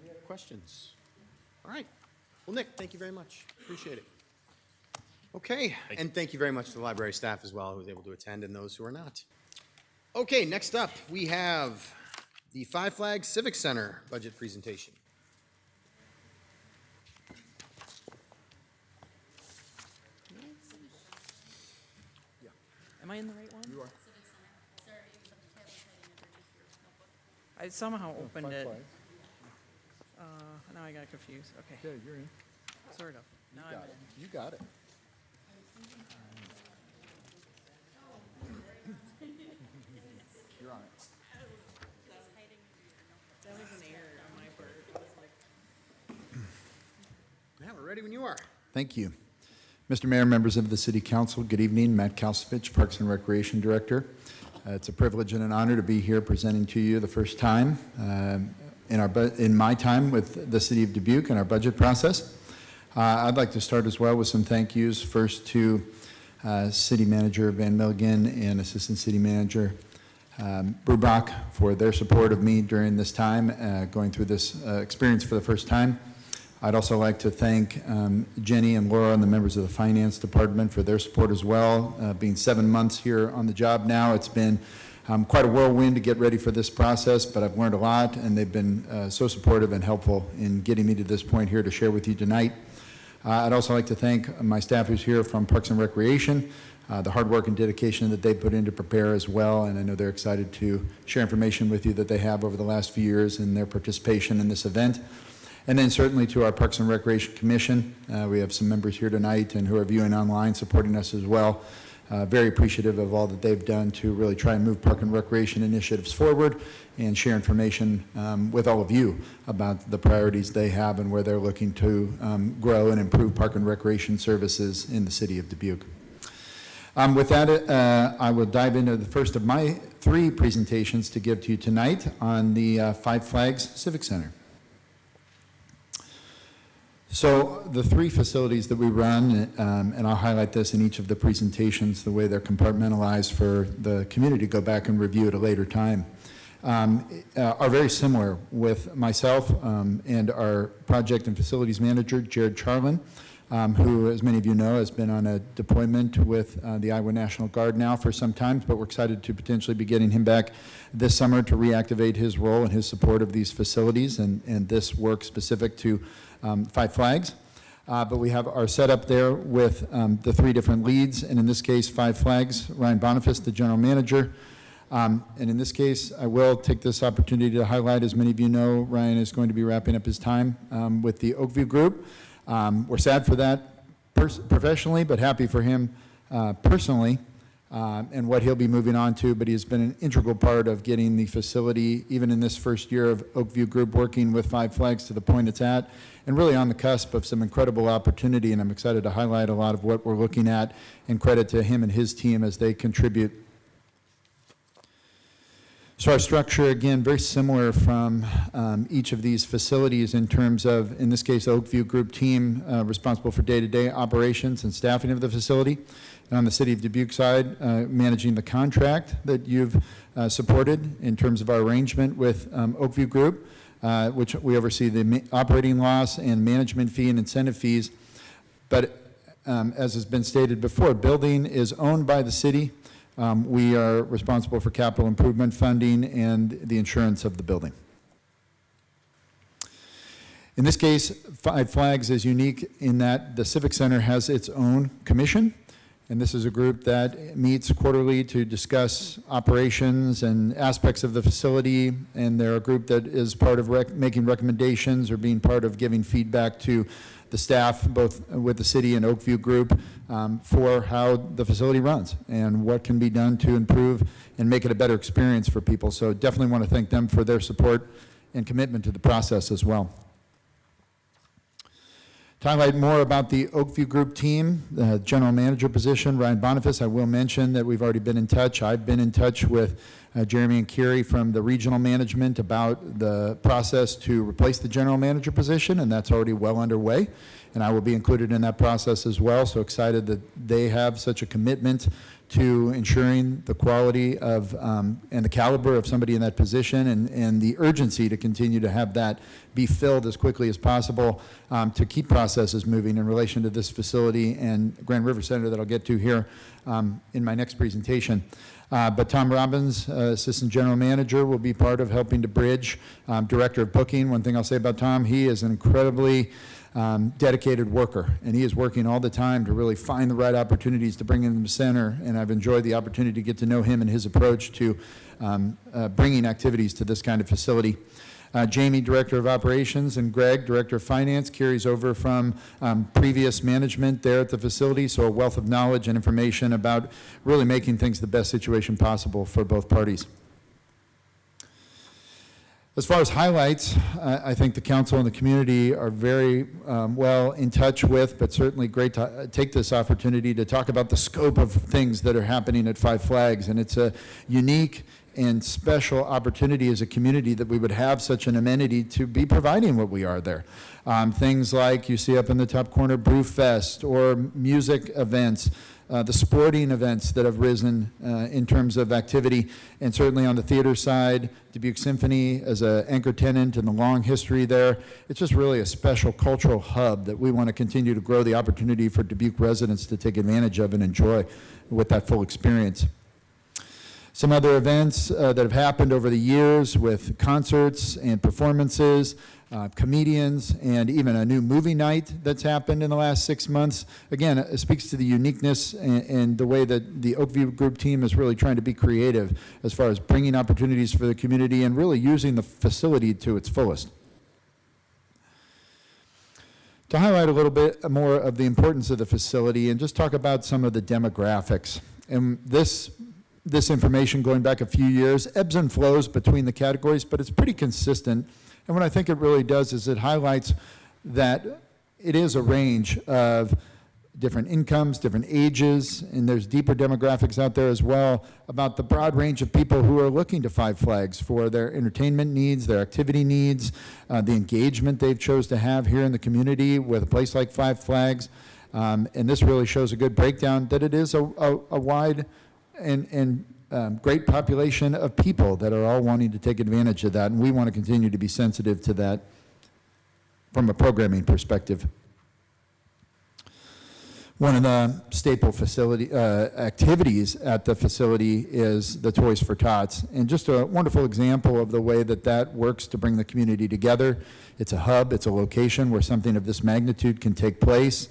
Any other questions? All right. Well, Nick, thank you very much. Appreciate it. Okay, and thank you very much to the library staff as well who was able to attend and those who are not. Okay, next up, we have the Flags Civic Center budget presentation. Am I in the right one? You are. I somehow opened it. Now I got confused. Okay. Yeah, you're in. Sort of. Now I'm in. You got it. You're on it. That was an error on my part. I was like, Yeah, we're ready when you are. Thank you. Mr. Mayor, members of the City Council, good evening. Matt Kalsovich, Parks and Recreation Director. It's a privilege and an honor to be here presenting to you the first time in my time with the City of Dubuque and our budget process. I'd like to start as well with some thank yous. First to City Manager Van Milligan and Assistant City Manager Brubach for their support of me during this time, going through this experience for the first time. I'd also like to thank Jenny and Laura and the members of the Finance Department for their support as well. Being 7 months here on the job now, it's been quite a whirlwind to get ready for this process, but I've learned a lot, and they've been so supportive and helpful in getting me to this point here to share with you tonight. I'd also like to thank my staff who's here from Parks and Recreation, the hard work and dedication that they put in to prepare as well, and I know they're excited to share information with you that they have over the last few years in their participation in this event. And then certainly to our Parks and Recreation Commission. We have some members here tonight and who are viewing online supporting us as well. Very appreciative of all that they've done to really try and move park and recreation initiatives forward and share information with all of you about the priorities they have and where they're looking to grow and improve park and recreation services in the city of Dubuque. With that, I will dive into the first of my 3 presentations to give to you tonight on the Five Flags Civic Center. So the 3 facilities that we run, and I'll highlight this in each of the presentations, the way they're compartmentalized for the community to go back and review at a later time, are very similar with myself and our project and facilities manager, Jared Charlin, who, as many of you know, has been on a deployment with the Iowa National Guard now for some time, but we're excited to potentially be getting him back this summer to reactivate his role and his support of these facilities and this work specific to Five Flags. But we have our setup there with the 3 different leads, and in this case, Five Flags, Ryan Boniface, the general manager. And in this case, I will take this opportunity to highlight, as many of you know, Ryan is going to be wrapping up his time with the Oakview Group. We're sad for that professionally, but happy for him personally and what he'll be moving on to. But he has been an integral part of getting the facility, even in this first year of Oakview Group, working with Five Flags to the point it's at, and really on the cusp of some incredible opportunity. And I'm excited to highlight a lot of what we're looking at, and credit to him and his team as they contribute. So our structure, again, very similar from each of these facilities in terms of, in this case, the Oakview Group team responsible for day-to-day operations and staffing of the facility. And on the City of Dubuque side, managing the contract that you've supported in terms of our arrangement with Oakview Group, which we oversee the operating loss and management fee and incentive fees. But as has been stated before, building is owned by the city. We are responsible for capital improvement funding and the insurance of the building. In this case, Five Flags is unique in that the Civic Center has its own commission, And this is a group that meets quarterly to discuss operations and aspects of the facility. And they're a group that is part of making recommendations or being part of giving feedback to the staff, both with the city and Oakview Group, for how the facility runs and what can be done to improve and make it a better experience for people. So definitely want to thank them for their support and commitment to the process as well. To highlight more about the Oakview Group team, the general manager position, Ryan Boniface, I will mention that we've already been in touch. I've been in touch with Jeremy and Kerry from the regional management about the process to replace the general manager position, and that's already well underway. And I will be included in that process as well. So excited that they have such a commitment to ensuring the quality of and the caliber of somebody in that position, and the urgency to continue to have that be filled as quickly as possible to keep processes moving in relation to this facility and Grand River Center that I'll get to here in my next presentation. But Tom Robbins, Assistant General Manager, will be part of helping to bridge. Director of Booking, one thing I'll say about Tom, he is an incredibly dedicated worker, and he is working all the time to really find the right opportunities to bring in the center, and I've enjoyed the opportunity to get to know him and his approach to bringing activities to this kind of facility. Jamie, Director of Operations, and Greg, Director of Finance, carries over from previous management there at the facility, so a wealth of knowledge and information about really making things the best situation possible for both parties. As far as highlights, I think the council and the community are very well in touch with, but certainly great to take this opportunity to talk about the scope of things that are happening at Five Flags. And it's a unique and special opportunity as a community that we would have such an amenity to be providing what we are there. Things like you see up in the top corner, Brew Fest, or music events, the sporting events that have risen in terms of activity, and certainly on the theater side, Dubuque Symphony as an anchor tenant and the long history there. It's just really a special cultural hub that we want to continue to grow the opportunity for Dubuque residents to take advantage of and enjoy with that full experience. Some other events that have happened over the years with concerts and performances, comedians, and even a new movie night that's happened in the last 6 months. Again, it speaks to the uniqueness and the way that the Oakview Group team is really trying to be creative as far as bringing opportunities for the community and really using the facility to its fullest. To highlight a little bit more of the importance of the facility and just talk about some of the demographics. And this information going back a few years ebbs and flows between the categories, but it's pretty consistent. And what I think it really does is it highlights that it is a range of different incomes, different ages, and there's deeper demographics out there as well about the broad range of people who are looking to Five Flags for their entertainment needs, their activity needs, the engagement they've chose to have here in the community with a place like Five Flags. And this really shows a good breakdown that it is a wide and great population of people that are all wanting to take advantage of that, and we want to continue to be sensitive to that from a programming perspective. One of the staple facility activities at the facility is the Toys for Tots, and just a wonderful example of the way that that works to bring the community together. It's a hub, it's a location where something of this magnitude can take place.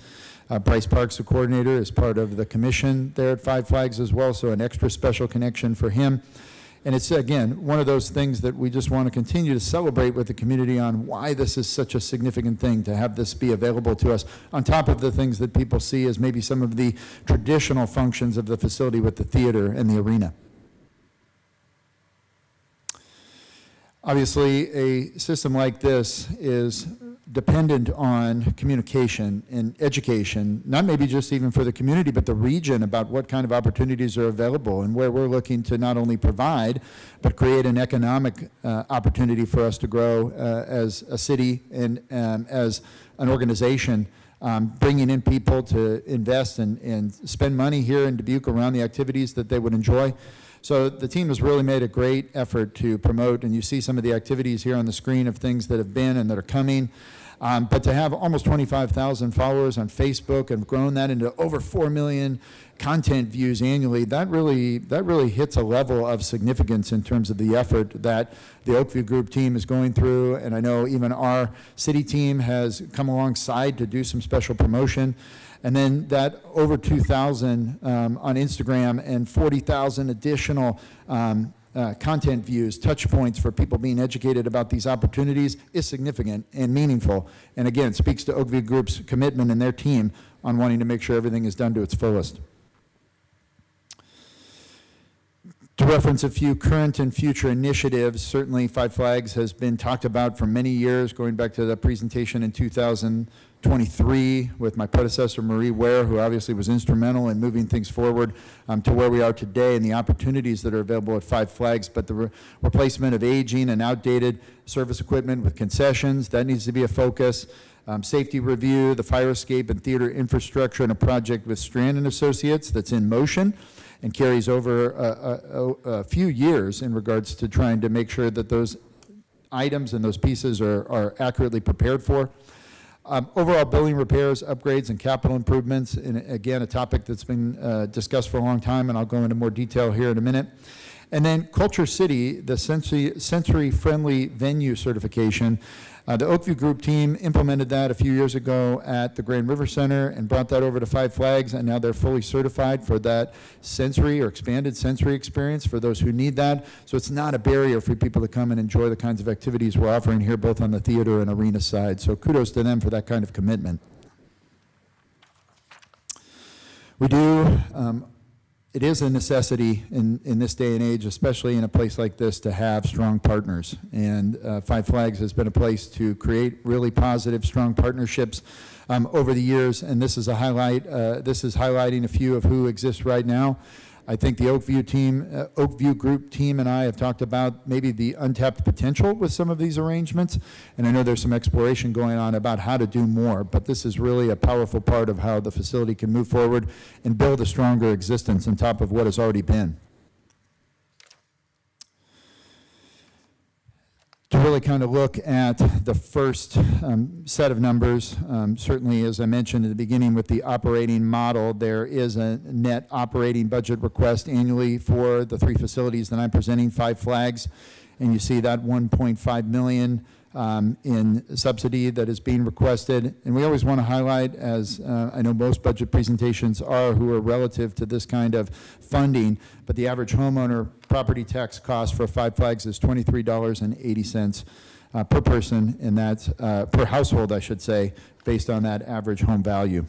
Bryce Parks, the coordinator, is part of the commission there at Five Flags as well, so an extra special connection for him. And it's, again, one of those things that we just want to continue to celebrate with the community on why this is such a significant thing to have this be available to us, on top of the things that people see as maybe some of the traditional functions of the facility with the theater and the arena. Obviously, a system like this is dependent on communication and education, not maybe just even for the community, but the region about what kind of opportunities are available and where we're looking to not only provide, but create an economic opportunity for us to grow as a city and as an organization, bringing in people to invest and spend money here in Dubuque around the activities that they would enjoy. So the team has really made a great effort to promote, and you see some of the activities here on the screen of things that have been and that are coming. But to have almost 25,000 followers on Facebook and grown that into over 4 million content views annually, that really hits a level of significance in terms of the effort that the Oakview Group team is going through. And I know even our city team has come alongside to do some special promotion. And then that over 2,000 on Instagram and 40,000 additional content views, touch points for people being educated about these opportunities is significant and meaningful. And again, speaks to Oakview Group's commitment and their team on wanting to make sure everything is done to its fullest. To reference a few current and future initiatives, certainly Five Flags has been talked about for many years, going back to the presentation in 2023 with my predecessor, Marie Ware, who obviously was instrumental in moving things forward to where we are today and the opportunities that are available at Five Flags. But the replacement of aging and outdated service equipment with concessions, that needs to be a focus. Safety review, the fire escape and theater infrastructure, and a project with Strand and Associates that's in motion and carries over a few years in regards to trying to make sure that those items and those pieces are accurately prepared for. Overall building repairs, upgrades, and capital improvements, and again, a topic that's been discussed for a long time, and I'll go into more detail here in a minute. And then Culture City, the sensory-friendly venue certification. The Oakview Group team implemented that a few years ago at the Grand River Center and brought that over to Five Flags, and now they're fully certified for that sensory or expanded sensory experience for those who need that. So it's not a barrier for people to come and enjoy the kinds of activities we're offering here, both on the theater and arena side. So kudos to them for that kind of commitment. We do it is a necessity in this day and age, especially in a place like this, to have strong partners. And Five Flags has been a place to create really positive, strong partnerships over the years. And this is a highlight. This is highlighting a few of who exist right now. I think the Oakview Group team and I have talked about maybe the untapped potential with some of these arrangements. And I know there's some exploration going on about how to do more, but this is really a powerful part of how the facility can move forward and build a stronger existence on top of what has already been. To really kind of look at the first set of numbers, certainly as I mentioned at the beginning with the operating model, there is a net operating budget request annually for the three facilities that I'm presenting, Five Flags, and you see that $1.5 million in subsidy that is being requested. And we always want to highlight, as I know most budget presentations are, who are relative to this kind of funding, but the average homeowner property tax cost for Five Flags is $23.80 per person, and that's per household, I should say, based on that average home value.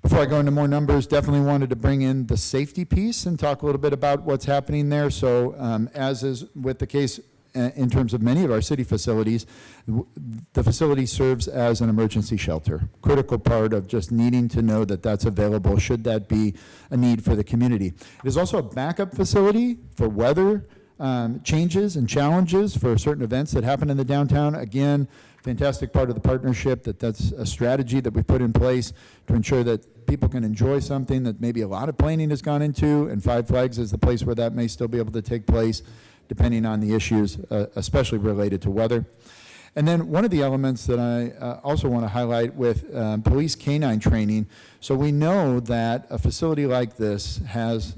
Before I go into more numbers, definitely wanted to bring in the safety piece and talk a little bit about what's happening there. So as is with the case in terms of many of our city facilities, the facility serves as an emergency shelter, critical part of just needing to know that that's available should that be a need for the community. It is also a backup facility for weather changes and challenges for certain events that happen in the downtown. Again, fantastic part of the partnership, that's a strategy that we put in place to ensure that people can enjoy something that maybe a lot of planning has gone into, and Five Flags is the place where that may still be able to take place, depending on the issues, especially related to weather. And then one of the elements that I also want to highlight with police canine training, so we know that a facility like this has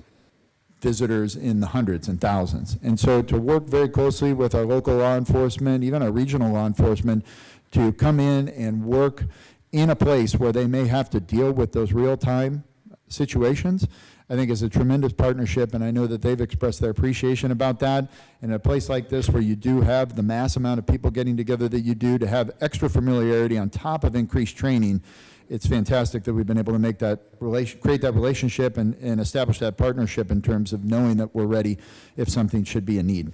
visitors in the hundreds and thousands. And so to work very closely with our local law enforcement, even our regional law enforcement, to come in and work in a place where they may have to deal with those real-time situations, I think is a tremendous partnership, and I know that they've expressed their appreciation about that. In a place like this where you do have the mass amount of people getting together that you do, to have extra familiarity on top of increased training, it's fantastic that we've been able to make that create that relationship and establish that partnership in terms of knowing that we're ready if something should be a need.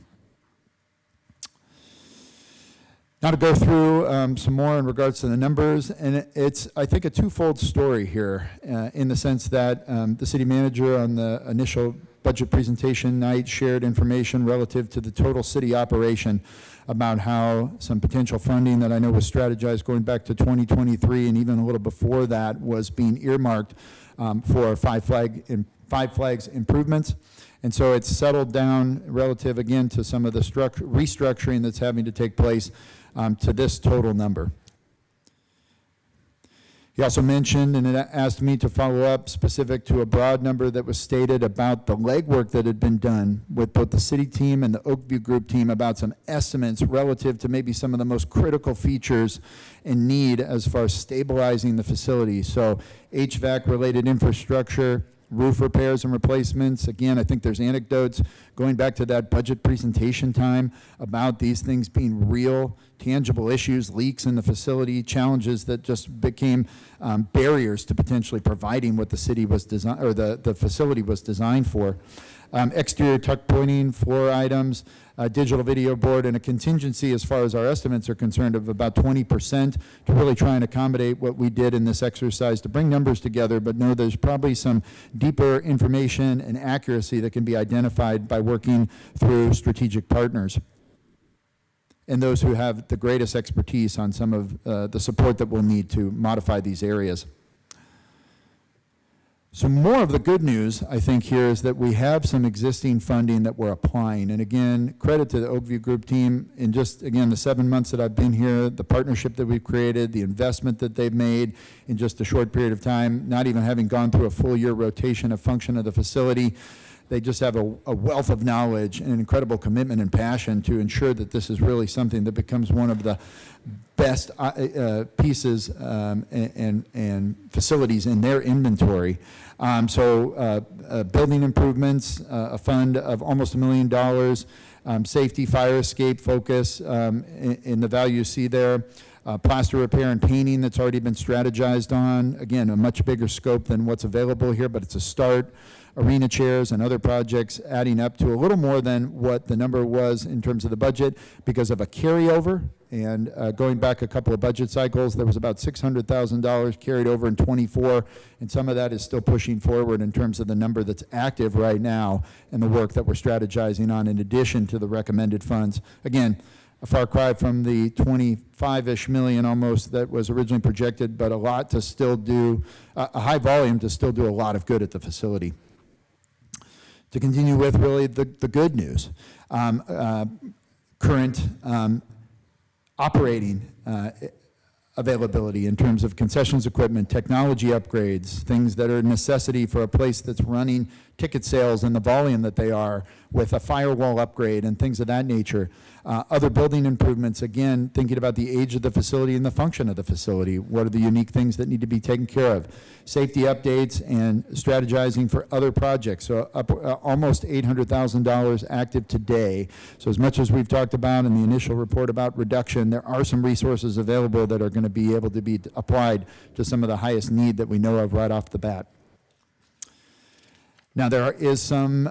Now to go through some more in regards to the numbers, and it's, I think, a twofold story here in the sense that the city manager on the initial budget presentation night shared information relative to the total city operation about how some potential funding that I know was strategized going back to 2023 and even a little before that was being earmarked for Five Flags improvements. And so it's settled down relative, again, to some of the restructuring that's having to take place to this total number. He also mentioned and it asked me to follow up specific to a broad number that was stated about the legwork that had been done with both the city team and the Oakview Group team about some estimates relative to maybe some of the most critical features in need as far as stabilizing the facility. So HVAC-related infrastructure, roof repairs and replacements. Again, I think there's anecdotes going back to that budget presentation time about these things being real, tangible issues, leaks in the facility, challenges that just became barriers to potentially providing what the city was designed, or the facility was designed for. Exterior tuck pointing, floor items, digital video board, and a contingency as far as our estimates are concerned of about 20% to really try and accommodate what we did in this exercise to bring numbers together, but know there's probably some deeper information and accuracy that can be identified by working through strategic partners and those who have the greatest expertise on some of the support that we'll need to modify these areas. So more of the good news, I think, here is that we have some existing funding that we're applying. And again, credit to the Oakview Group team in just, again, the 7 months that I've been here, the partnership that we've created, the investment that they've made in just a short period of time, not even having gone through a full year rotation of function of the facility. They just have a wealth of knowledge and an incredible commitment and passion to ensure that this is really something that becomes one of the best pieces and facilities in their inventory. Building improvements, a fund of almost $1 million, safety, fire escape focus in the value you see there. Plaster repair and painting that's already been strategized on. Again, a much bigger scope than what's available here, but it's a start. Arena chairs and other projects adding up to a little more than what the number was in terms of the budget because of a carryover. And going back a couple of budget cycles, there was about $600,000 carried over in '24, and some of that is still pushing forward in terms of the number that's active right now and the work that we're strategizing on in addition to the recommended funds. Again, a far cry from the 25-ish million almost that was originally projected, but a lot to still do, a high volume to still do a lot of good at the facility. To continue with really the good news, current operating availability in terms of concessions equipment, technology upgrades, things that are a necessity for a place that's running ticket sales and the volume that they are with a firewall upgrade and things of that nature. Other building improvements, again, thinking about the age of the facility and the function of the facility. What are the unique things that need to be taken care of? Safety updates and strategizing for other projects. So almost $800,000 active today. So as much as we've talked about in the initial report about reduction, there are some resources available that are going to be able to be applied to some of the highest need that we know of right off the bat. Now, there is some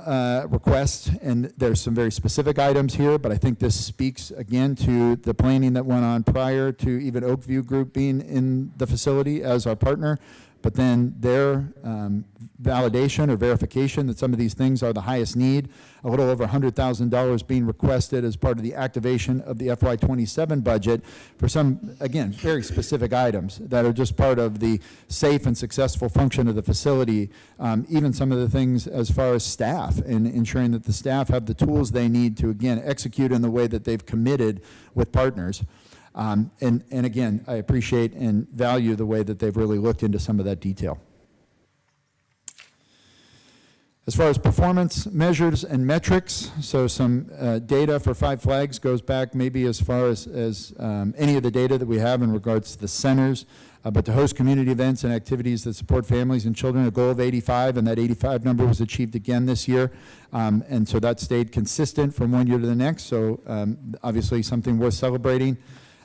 requests, and there's some very specific items here, but I think this speaks, again, to the planning that went on prior to even Oakview Group being in the facility as our partner, but then their validation or verification that some of these things are the highest need, a little over $100,000 being requested as part of the activation of the FY27 budget for some, again, very specific items that are just part of the safe and successful function of the facility, even some of the things as far as staff and ensuring that the staff have the tools they need to, again, execute in the way that they've committed with partners. And again, I appreciate and value the way that they've really looked into some of that detail. As far as performance measures and metrics, so some data for Five Flags goes back maybe as far as any of the data that we have in regards to the centers, but to host community events and activities that support families and children, a goal of 85, and that 85 number was achieved again this year. And so that stayed consistent from one year to the next, so obviously something worth celebrating.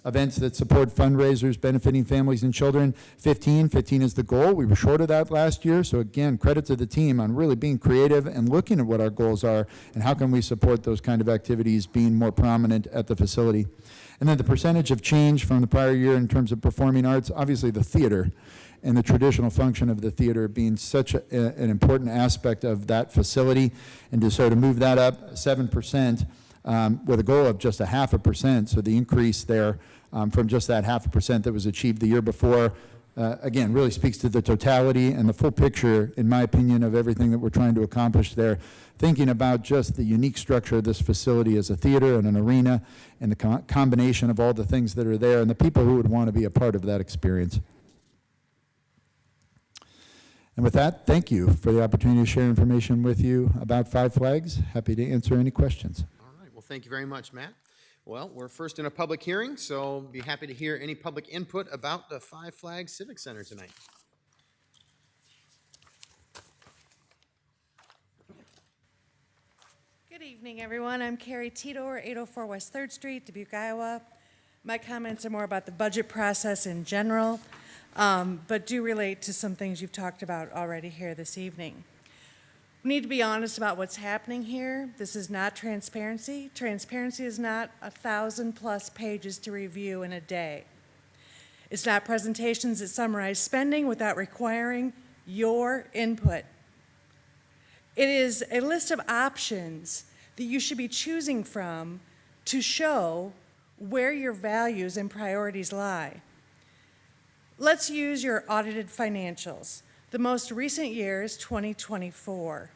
Events that support fundraisers benefiting families and children, 15 is the goal. We were short of that last year, so again, credit to the team on really being creative and looking at what our goals are and how can we support those kind of activities being more prominent at the facility. And then the percentage of change from the prior year in terms of performing arts, obviously the theater and the traditional function of the theater being such an important aspect of that facility, and to sort of move that up 7%, with a goal of just 0.5%, so the increase there from just that 0.5% that was achieved the year before again, really speaks to the totality and the full picture, in my opinion, of everything that we're trying to accomplish there. Thinking about just the unique structure of this facility as a theater and an arena, and the combination of all the things that are there, and the people who would want to be a part of that experience. And with that, thank you for the opportunity to share information with you about Five Flags. Happy to answer any questions. All right, well, thank you very much, Matt. Well, we're first in a public hearing, so be happy to hear any public input about the Five Flags Civic Center tonight. Good evening, everyone. I'm Carrie Tito, 804 West 3rd Street, Dubuque, Iowa. My comments are more about the budget process in general, but do relate to some things you've talked about already here this evening. We need to be honest about what's happening here. This is not transparency. Transparency is not 1,000+ pages to review in a day. It's not presentations that summarize spending without requiring your input. It is a list of options that you should be choosing from to show where your values and priorities lie. Let's use your audited financials. The most recent year is 2024.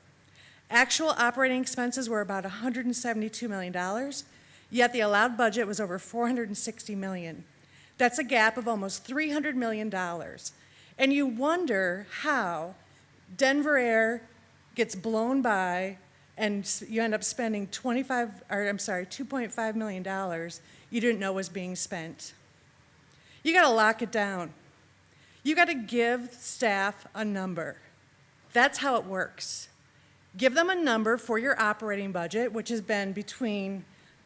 Actual operating expenses were about $172 million, yet the allowed budget was over $460 million. That's a gap of almost $300 million. And you wonder how Denver Air gets blown by and you end up spending $2.5 million you didn't know was being spent. You gotta lock it down. You gotta give staff a number. That's how it works. Give them a number for your operating budget, which has been between,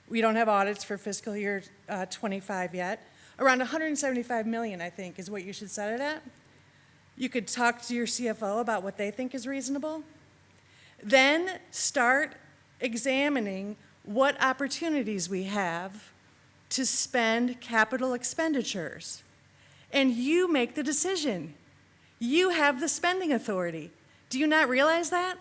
we don't have audits for fiscal year 25 yet, around $175 million, I think, is what you should set it at. You could talk to your CFO about what they think is reasonable. Then start examining what opportunities we have to spend capital expenditures. And you make the decision. You have the spending authority. Do you not realize that?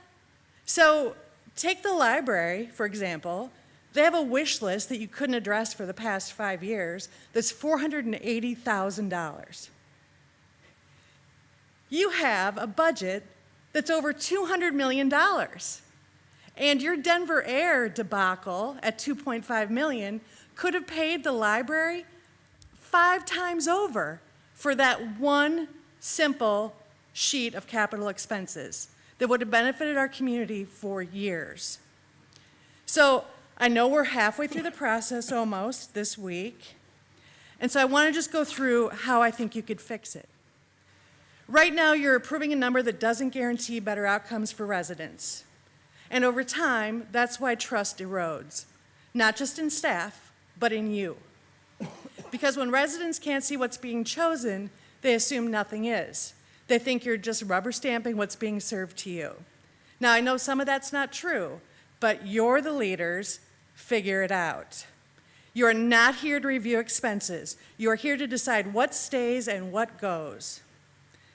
So take the library, for example. They have a wish list that you couldn't address for the past 5 years that's $480,000. You have a budget that's over $200 million. And your Denver Air debacle at $2.5 million could have paid the library 5 times over for that one simple sheet of capital expenses that would have benefited our community for years. So I know we're halfway through the process almost this week, and so I want to just go through how I think you could fix it. Right now, you're approving a number that doesn't guarantee better outcomes for residents. And over time, that's why trust erodes, not just in staff, but in you. Because when residents can't see what's being chosen, they assume nothing is. They think you're just rubber stamping what's being served to you. Now, I know some of that's not true, but you're the leaders, figure it out. You're not here to review expenses. You're here to decide what stays and what goes.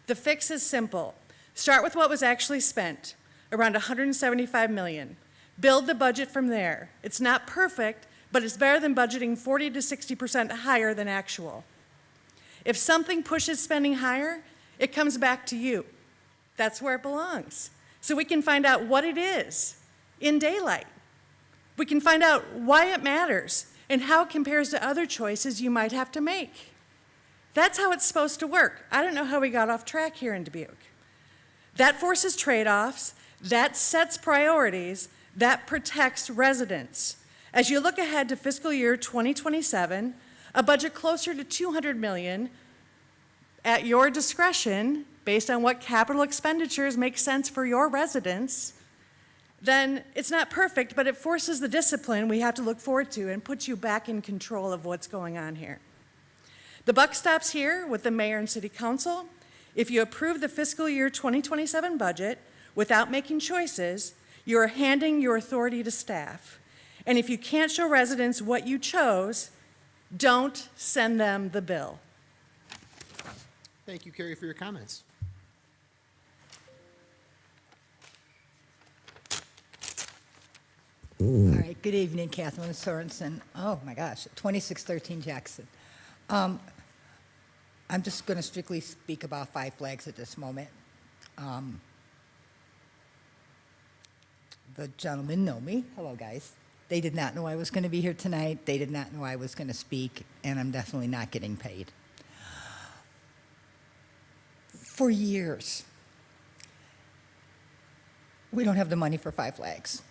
The fix is simple. Start with what was actually spent, around $175 million. Build the budget from there. It's not perfect, but it's better than budgeting 40 to 60% higher than actual. If something pushes spending higher, it comes back to you. That's where it belongs. So we can find out what it is in daylight. We can find out why it matters and how it compares to other choices you might have to make. That's how it's supposed to work. I don't know how we got off track here in Dubuque. That forces trade-offs, that sets priorities, that protects residents. As you look ahead to fiscal year 2027, a budget closer to $200 million at your discretion, based on what capital expenditures make sense for your residents, then it's not perfect, but it forces the discipline we have to look forward to and puts you back in control of what's going on here. The buck stops here with the mayor and city council. If you approve the fiscal year 2027 budget without making choices, you are handing your authority to staff. And if you can't show residents what you chose, don't send them the bill. Thank you, Carrie, for your comments. All right, good evening, Catherine Sorensen. Oh my gosh, 2613 Jackson. I'm just going to strictly speak about Five Flags at this moment. The gentlemen know me. Hello, guys. They did not know I was going to be here tonight. They did not know I was going to speak, and I'm definitely not getting paid. For years, we don't have the money for Five Flags.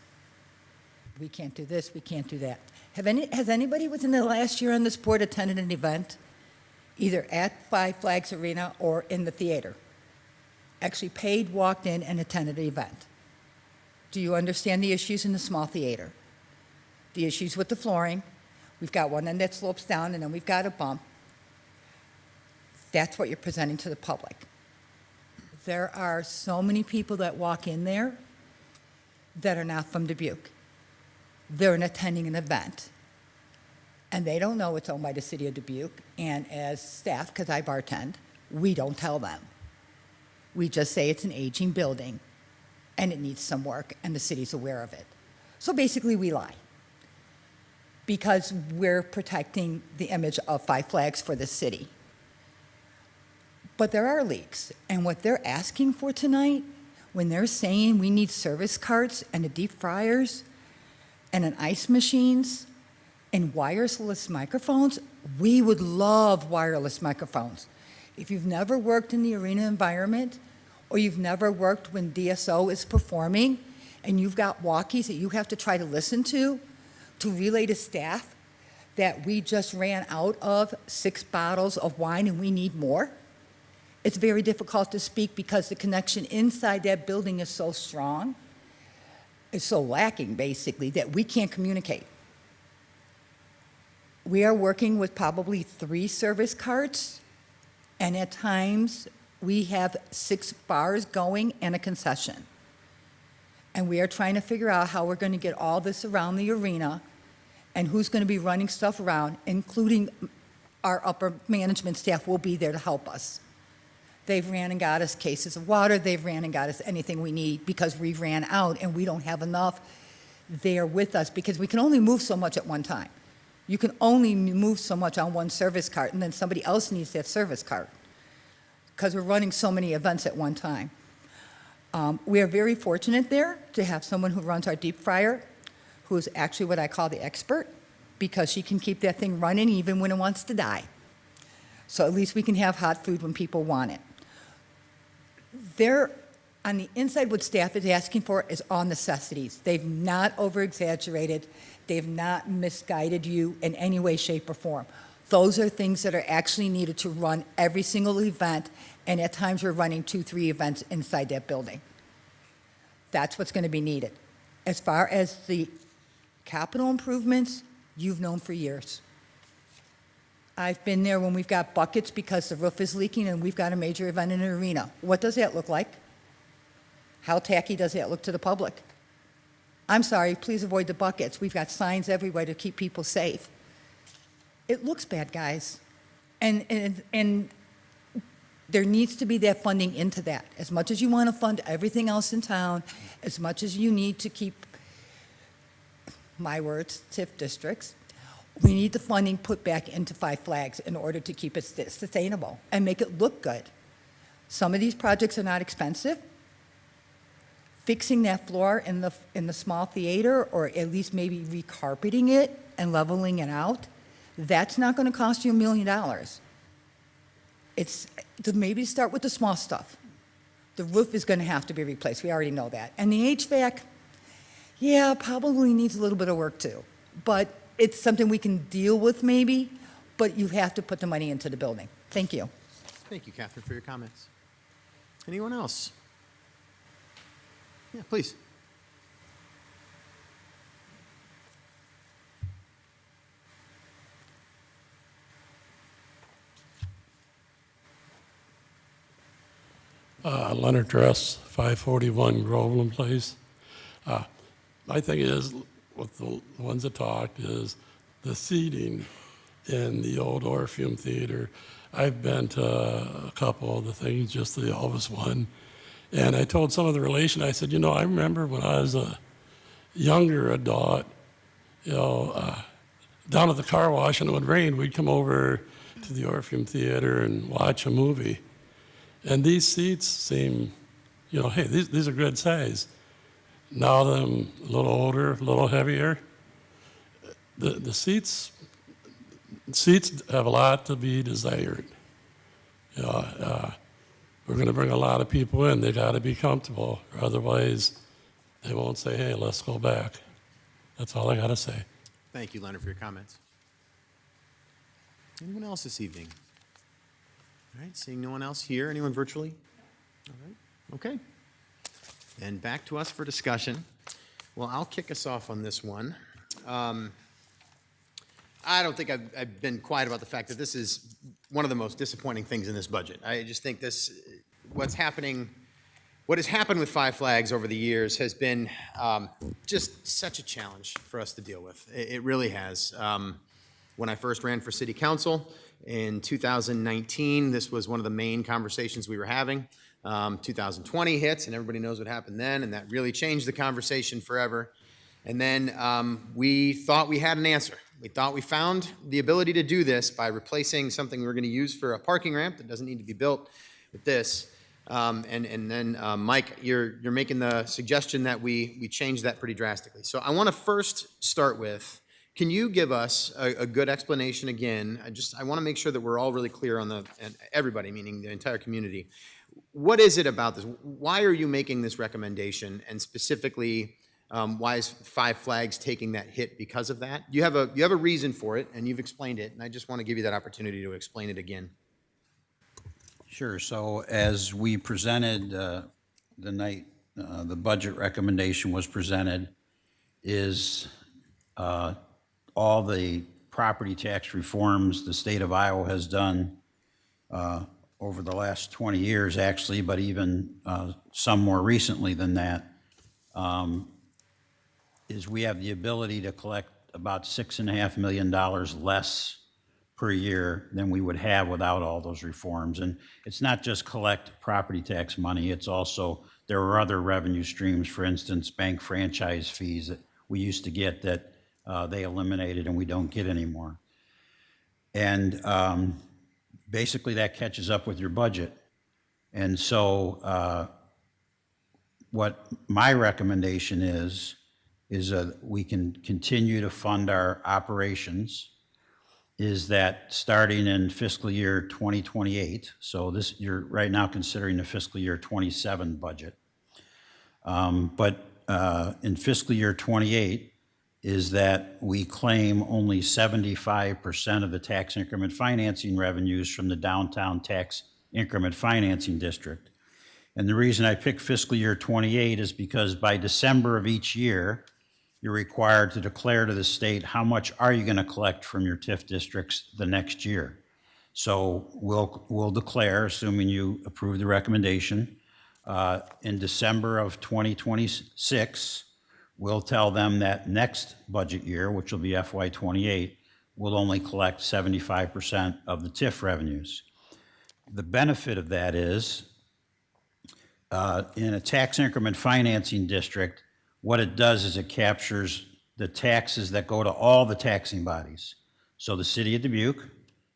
We can't do this, we can't do that. Has anybody within the last year on this board attended an event, either at Five Flags Arena or in the theater? Actually paid, walked in, and attended an event? Do you understand the issues in the small theater? The issues with the flooring. We've got one end that slopes down, and then we've got a bump. That's what you're presenting to the public. There are so many people that walk in there that are not from Dubuque. They're attending an event, and they don't know it's owned by the city of Dubuque, and as staff, because I bartend, we don't tell them. We just say it's an aging building, and it needs some work, and the city's aware of it. So basically, we lie, because we're protecting the image of Five Flags for the city. But there are leaks, and what they're asking for tonight, when they're saying we need service carts and the deep fryers and an ice machines and wireless microphones, we would love wireless microphones. If you've never worked in the arena environment, or you've never worked when DSO is performing, and you've got walkies that you have to try to listen to relay to staff that we just ran out of 6 bottles of wine and we need more, it's very difficult to speak because the connection inside that building is so strong, is so lacking, basically, that we can't communicate. We are working with probably 3 service carts, and at times we have 6 bars going and a concession. And we are trying to figure out how we're going to get all this around the arena and who's going to be running stuff around, including our upper management staff will be there to help us. They've ran and got us cases of water. They've ran and got us anything we need because we ran out and we don't have enough there with us because we can only move so much at one time. You can only move so much on one service cart, and then somebody else needs that service cart because we're running so many events at one time. We are very fortunate there to have someone who runs our deep fryer, who is actually what I call the expert, because she can keep that thing running even when it wants to die. So at least we can have hot food when people want it. There, on the inside, what staff is asking for is all necessities. They've not over-exaggerated. They've not misguided you in any way, shape, or form. Those are things that are actually needed to run every single event, and at times we're running 2, 3 events inside that building. That's what's going to be needed. As far as the capital improvements, you've known for years. I've been there when we've got buckets because the roof is leaking and we've got a major event in an arena. What does that look like? How tacky does that look to the public? I'm sorry, please avoid the buckets. We've got signs everywhere to keep people safe. It looks bad, guys. And there needs to be that funding into that. As much as you want to fund everything else in town, as much as you need to keep, my words, TIF districts, we need the funding put back into Five Flags in order to keep it sustainable and make it look good. Some of these projects are not expensive. Fixing that floor in the small theater, or at least maybe recarpeting it and leveling it out, that's not going to cost you $1 million. It's to maybe start with the small stuff. The roof is going to have to be replaced. We already know that. And the HVAC, yeah, probably needs a little bit of work too. But it's something we can deal with maybe, but you have to put the money into the building. Thank you. Thank you, Catherine, for your comments. Anyone else? Yeah, please. Leonard Dress, 541 Groveland Place. My thing is, with the ones that talked, is the seating in the old Orpheum Theater. I've been to a couple of the things, just the Elvis one, and I told some of the relation, I said, you know, I remember when I was a younger adult, you know, down at the car wash and it would rain, we'd come over to the Orpheum Theater and watch a movie. And these seats seem, hey, these are good size. Now them a little older, a little heavier. The seats have a lot to be desired. We're going to bring a lot of people in. They got to be comfortable, or otherwise they won't say, hey, let's go back. That's all I got to say. Thank you, Leonard, for your comments. Anyone else this evening? All right, seeing no one else here. Anyone virtually? All right, okay. And back to us for discussion. Well, I'll kick us off on this one. I don't think I've been quiet about the fact that this is one of the most disappointing things in this budget. I just think what has happened with Five Flags over the years has been just such a challenge for us to deal with. It really has. When I first ran for city council in 2019, this was one of the main conversations we were having. 2020 hits, and everybody knows what happened then, and that really changed the conversation forever. And then we thought we had an answer. We thought we found the ability to do this by replacing something we were going to use for a parking ramp that doesn't need to be built with this. And then, Mike, you're making the suggestion that we change that pretty drastically. So I want to first start with, can you give us a good explanation again? I want to make sure that we're all really clear on and everybody, meaning the entire community. What is it about this? Why are you making this recommendation? And specifically, why is Five Flags taking that hit because of that? You have a reason for it, and you've explained it, and I just want to give you that opportunity to explain it again. Sure. So as we presented the night the budget recommendation was presented, is all the property tax reforms the state of Iowa has done over the last 20 years, actually, but even some more recently than that, is we have the ability to collect about $6.5 million less per year than we would have without all those reforms. And it's not just collect property tax money, it's also, there are other revenue streams, for instance, bank franchise fees that we used to get that they eliminated and we don't get anymore. And basically that catches up with your budget. And so what my recommendation is we can continue to fund our operations, is that starting in fiscal year 2028, so this, you're right now considering the fiscal year 27 budget, but in fiscal year 28 is that we claim only 75% of the tax increment financing revenues from the downtown tax increment financing district. And the reason I picked fiscal year 28 is because by December of each year, you're required to declare to the state how much are you going to collect from your TIF districts the next year. So we'll declare, assuming you approve the recommendation, in December of 2026, we'll tell them that next budget year, which will be FY28, we'll only collect 75% of the TIF revenues. The benefit of that is, in a tax increment financing district, what it does is it captures the taxes that go to all the taxing bodies. So the city of Dubuque,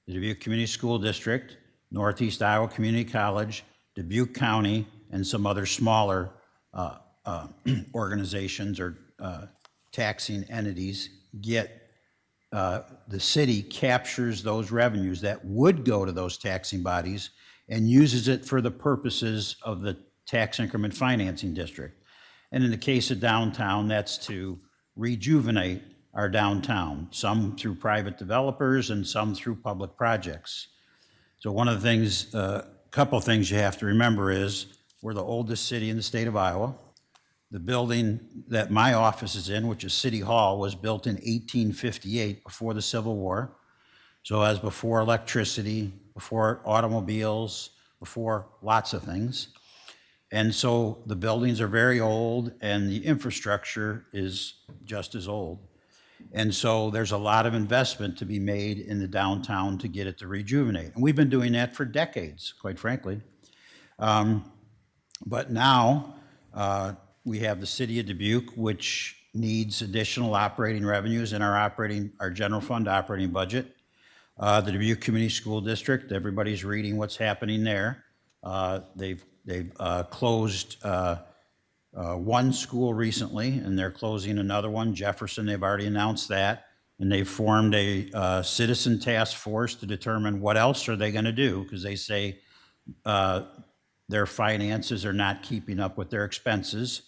the Dubuque Community School District, Northeast Iowa Community College, Dubuque County, and some other smaller organizations or taxing entities get, the city captures those revenues that would go to those taxing bodies and uses it for the purposes of the tax increment financing district. And in the case of downtown, that's to rejuvenate our downtown, some through private developers and some through public projects. So one of the things, a couple of things you have to remember is we're the oldest city in the state of Iowa. The building that my office is in, which is City Hall, was built in 1858 before the Civil War. So as before electricity, before automobiles, before lots of things. And so the buildings are very old and the infrastructure is just as old. And so there's a lot of investment to be made in the downtown to get it to rejuvenate. And we've been doing that for decades, quite frankly. But now we have the city of Dubuque, which needs additional operating revenues in our general fund operating budget. The Dubuque Community School District, everybody's reading what's happening there. They've closed one school recently, and they're closing another one, Jefferson. They've already announced that, and they've formed a citizen task force to determine what else are they going to do, because they say their finances are not keeping up with their expenses.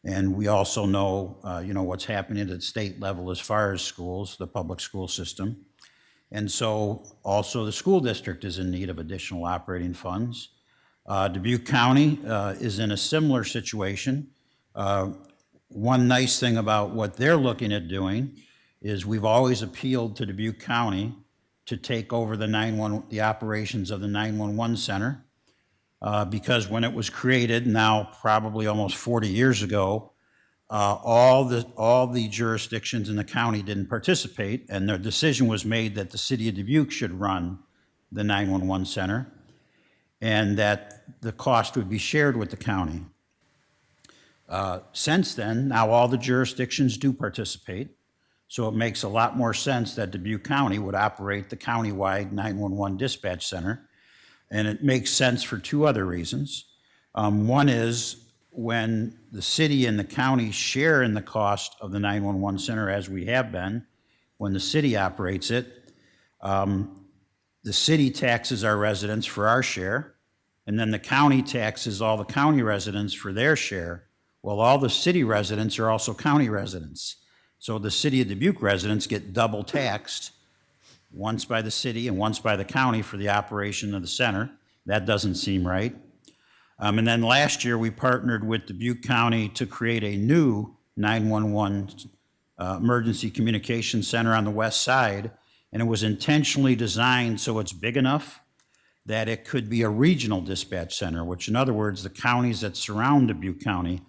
And we also know, what's happening at the state level as far as schools, the public school system. And so also the school district is in need of additional operating funds. Dubuque County is in a similar situation. One nice thing about what they're looking at doing is we've always appealed to Dubuque County to take over the operations of the 911 center. Because when it was created, now probably almost 40 years ago, all the jurisdictions in the county didn't participate, and the decision was made that the city of Dubuque should run the 911 center, and that the cost would be shared with the county. Since then, now all the jurisdictions do participate, so it makes a lot more sense that Dubuque County would operate the countywide 911 dispatch center. And it makes sense for two other reasons. One is when the city and the county share in the cost of the 911 center, as we have been, when the city operates it, the city taxes our residents for our share, and then the county taxes all the county residents for their share. Well, all the city residents are also county residents. So the city of Dubuque residents get double taxed, once by the city and once by the county for the operation of the center. That doesn't seem right. And then last year, we partnered with Dubuque County to create a new 911 emergency communication center on the west side, and it was intentionally designed so it's big enough that it could be a regional dispatch center, which in other words, the counties that surround Dubuque County,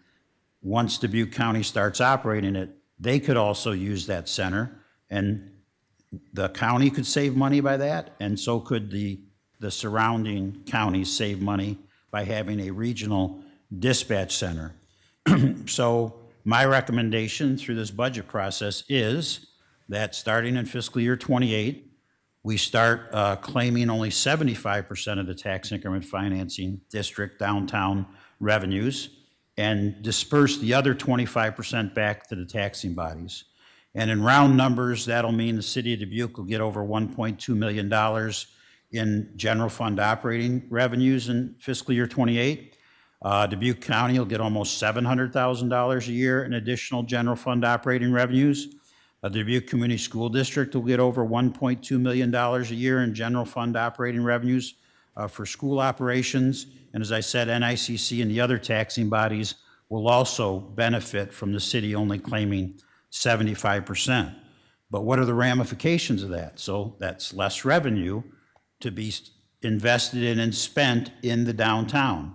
once Dubuque County starts operating it, they could also use that center, and the county could save money by that, and so could the surrounding counties save money by having a regional dispatch center. So my recommendation through this budget process is that starting in fiscal year 28, we start claiming only 75% of the tax increment financing district downtown revenues and disperse the other 25% back to the taxing bodies. And in round numbers, that'll mean the city of Dubuque will get over $1.2 million in general fund operating revenues in fiscal year 28. Dubuque County will get almost $700,000 a year in additional general fund operating revenues. The Dubuque Community School District will get over $1.2 million a year in general fund operating revenues for school operations. And as I said, NICC and the other taxing bodies will also benefit from the city only claiming 75%. But what are the ramifications of that? So that's less revenue to be invested in and spent in the downtown.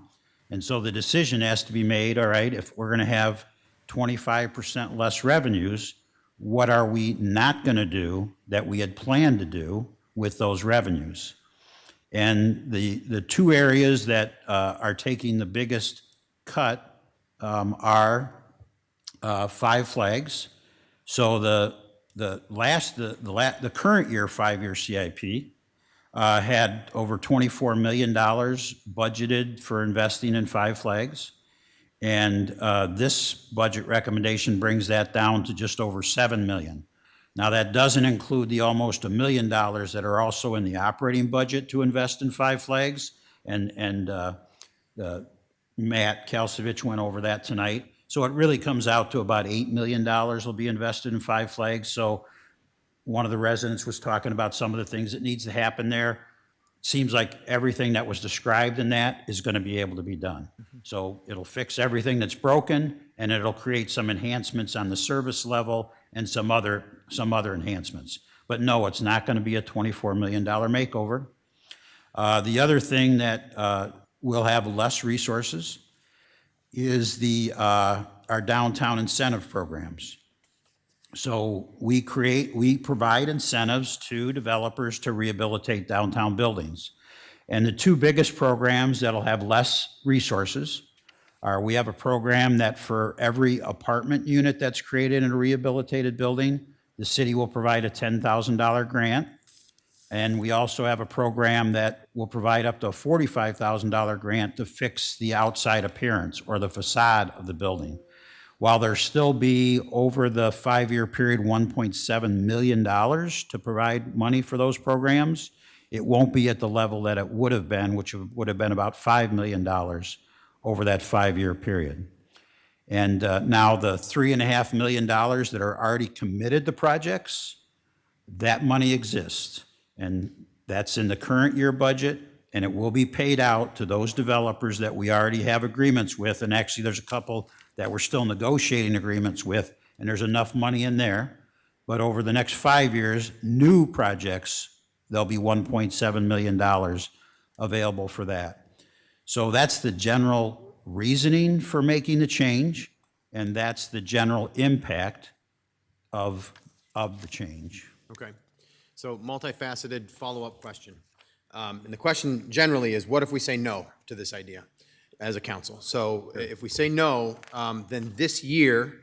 And so the decision has to be made, all right, if we're going to have 25% less revenues, what are we not going to do that we had planned to do with those revenues? And the two areas that are taking the biggest cut are Five Flags. So the current year 5-year CIP had over $24 million budgeted for investing in Five Flags. And this budget recommendation brings that down to just over $7 million. Now, that doesn't include the almost $1 million that are also in the operating budget to invest in Five Flags. And Matt Kalsevich went over that tonight. So it really comes out to about $8 million will be invested in Five Flags. So one of the residents was talking about some of the things that needs to happen there. Seems like everything that was described in that is going to be able to be done. So it'll fix everything that's broken, and it'll create some enhancements on the service level and some other enhancements. But no, it's not going to be a $24 million makeover. The other thing that will have less resources is our downtown incentive programs. So we provide incentives to developers to rehabilitate downtown buildings. And the two biggest programs that'll have less resources are, we have a program that for every apartment unit that's created in a rehabilitated building, the city will provide a $10,000 grant. And we also have a program that will provide up to a $45,000 grant to fix the outside appearance or the facade of the building. While there still be, over the 5-year period, $1.7 million to provide money for those programs, it won't be at the level that it would have been, which would have been about $5 million over that 5-year period. And now the $3.5 million that are already committed to projects, that money exists. And that's in the current year budget, and it will be paid out to those developers that we already have agreements with. And actually, there's a couple that we're still negotiating agreements with, and there's enough money in there. But over the next 5 years, new projects, there'll be $1.7 million available for that. So that's the general reasoning for making the change, and that's the general impact of the change. Okay. So multifaceted follow-up question. And the question generally is, what if we say no to this idea as a council? So if we say no, then this year,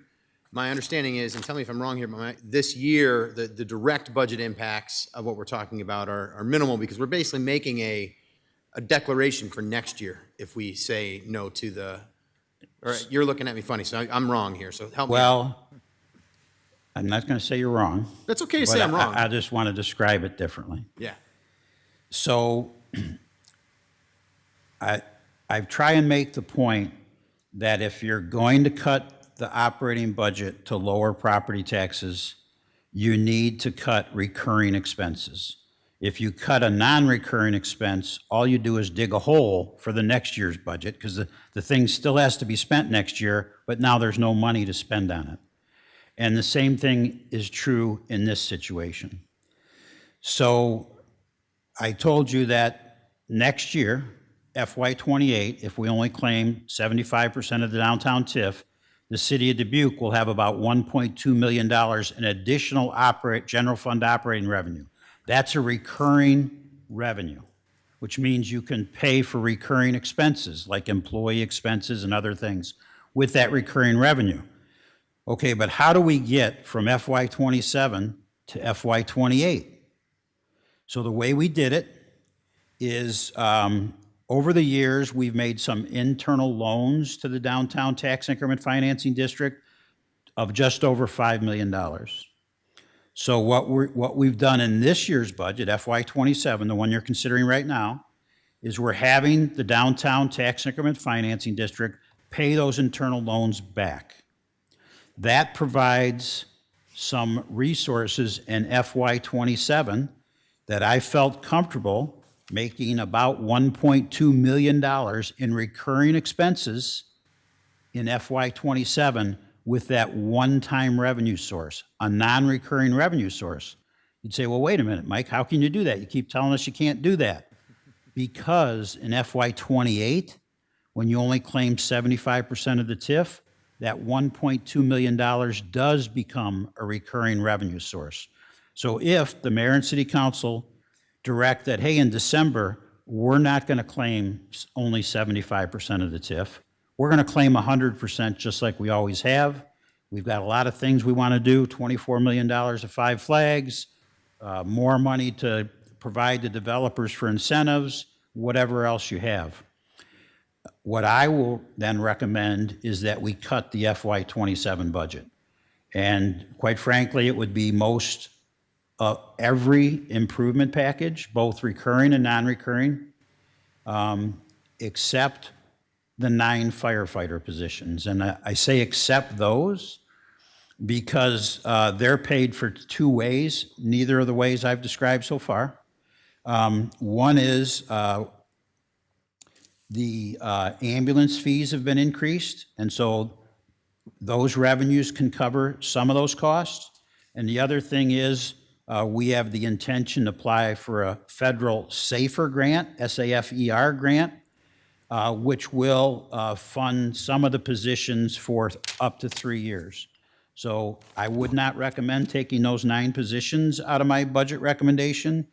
my understanding is, and tell me if I'm wrong here, but this year, the direct budget impacts of what we're talking about are minimal, because we're basically making a declaration for next year if we say no to the, or you're looking at me funny, so I'm wrong here, so help me out. Well, I'm not going to say you're wrong. That's okay to say I'm wrong. I just want to describe it differently. Yeah. So I try and make the point that if you're going to cut the operating budget to lower property taxes, you need to cut recurring expenses. If you cut a non-recurring expense, all you do is dig a hole for the next year's budget, because the thing still has to be spent next year, but now there's no money to spend on it. And the same thing is true in this situation. So I told you that next year, FY28, if we only claim 75% of the downtown TIF, the city of Dubuque will have about $1.2 million in additional general fund operating revenue. That's a recurring revenue, which means you can pay for recurring expenses like employee expenses and other things with that recurring revenue. Okay, but how do we get from FY27 to FY28? So the way we did it is over the years, we've made some internal loans to the Downtown Tax Increment Financing District of just over $5 million. So what we've done in this year's budget, FY27, the one you're considering right now, is we're having the Downtown Tax Increment Financing District pay those internal loans back. That provides some resources in FY27 that I felt comfortable making about $1.2 million in recurring expenses in FY27 with that one-time revenue source, a non-recurring revenue source. You'd say, well, wait a minute, Mike, how can you do that? You keep telling us you can't do that. Because in FY28, when you only claim 75% of the TIF, that $1.2 million does become a recurring revenue source. So if the mayor and city council direct that, hey, in December, we're not going to claim only 75% of the TIF, we're going to claim 100% just like we always have. We've got a lot of things we want to do, $24 million of 5 flags, more money to provide to developers for incentives, whatever else you have. What I will then recommend is that we cut the FY27 budget. And quite frankly, it would be most every improvement package, both recurring and non-recurring, except the 9 firefighter positions. And I say except those because they're paid for 2 ways, neither of the ways I've described so far. One is the ambulance fees have been increased, and so those revenues can cover some of those costs. And the other thing is we have the intention to apply for a federal SAFER grant, S-A-F-E-R grant, which will fund some of the positions for up to 3 years. So I would not recommend taking those 9 positions out of my budget recommendation,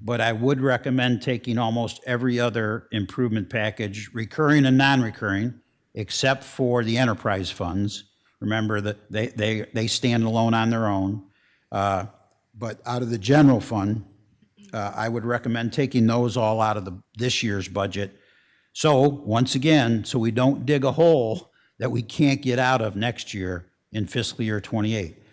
but I would recommend taking almost every other improvement package, recurring and non-recurring, except for the enterprise funds. Remember that they stand alone on their own. But out of the general fund, I would recommend taking those all out of this year's budget. So, once again, so we don't dig a hole that we can't get out of next year in fiscal year '28.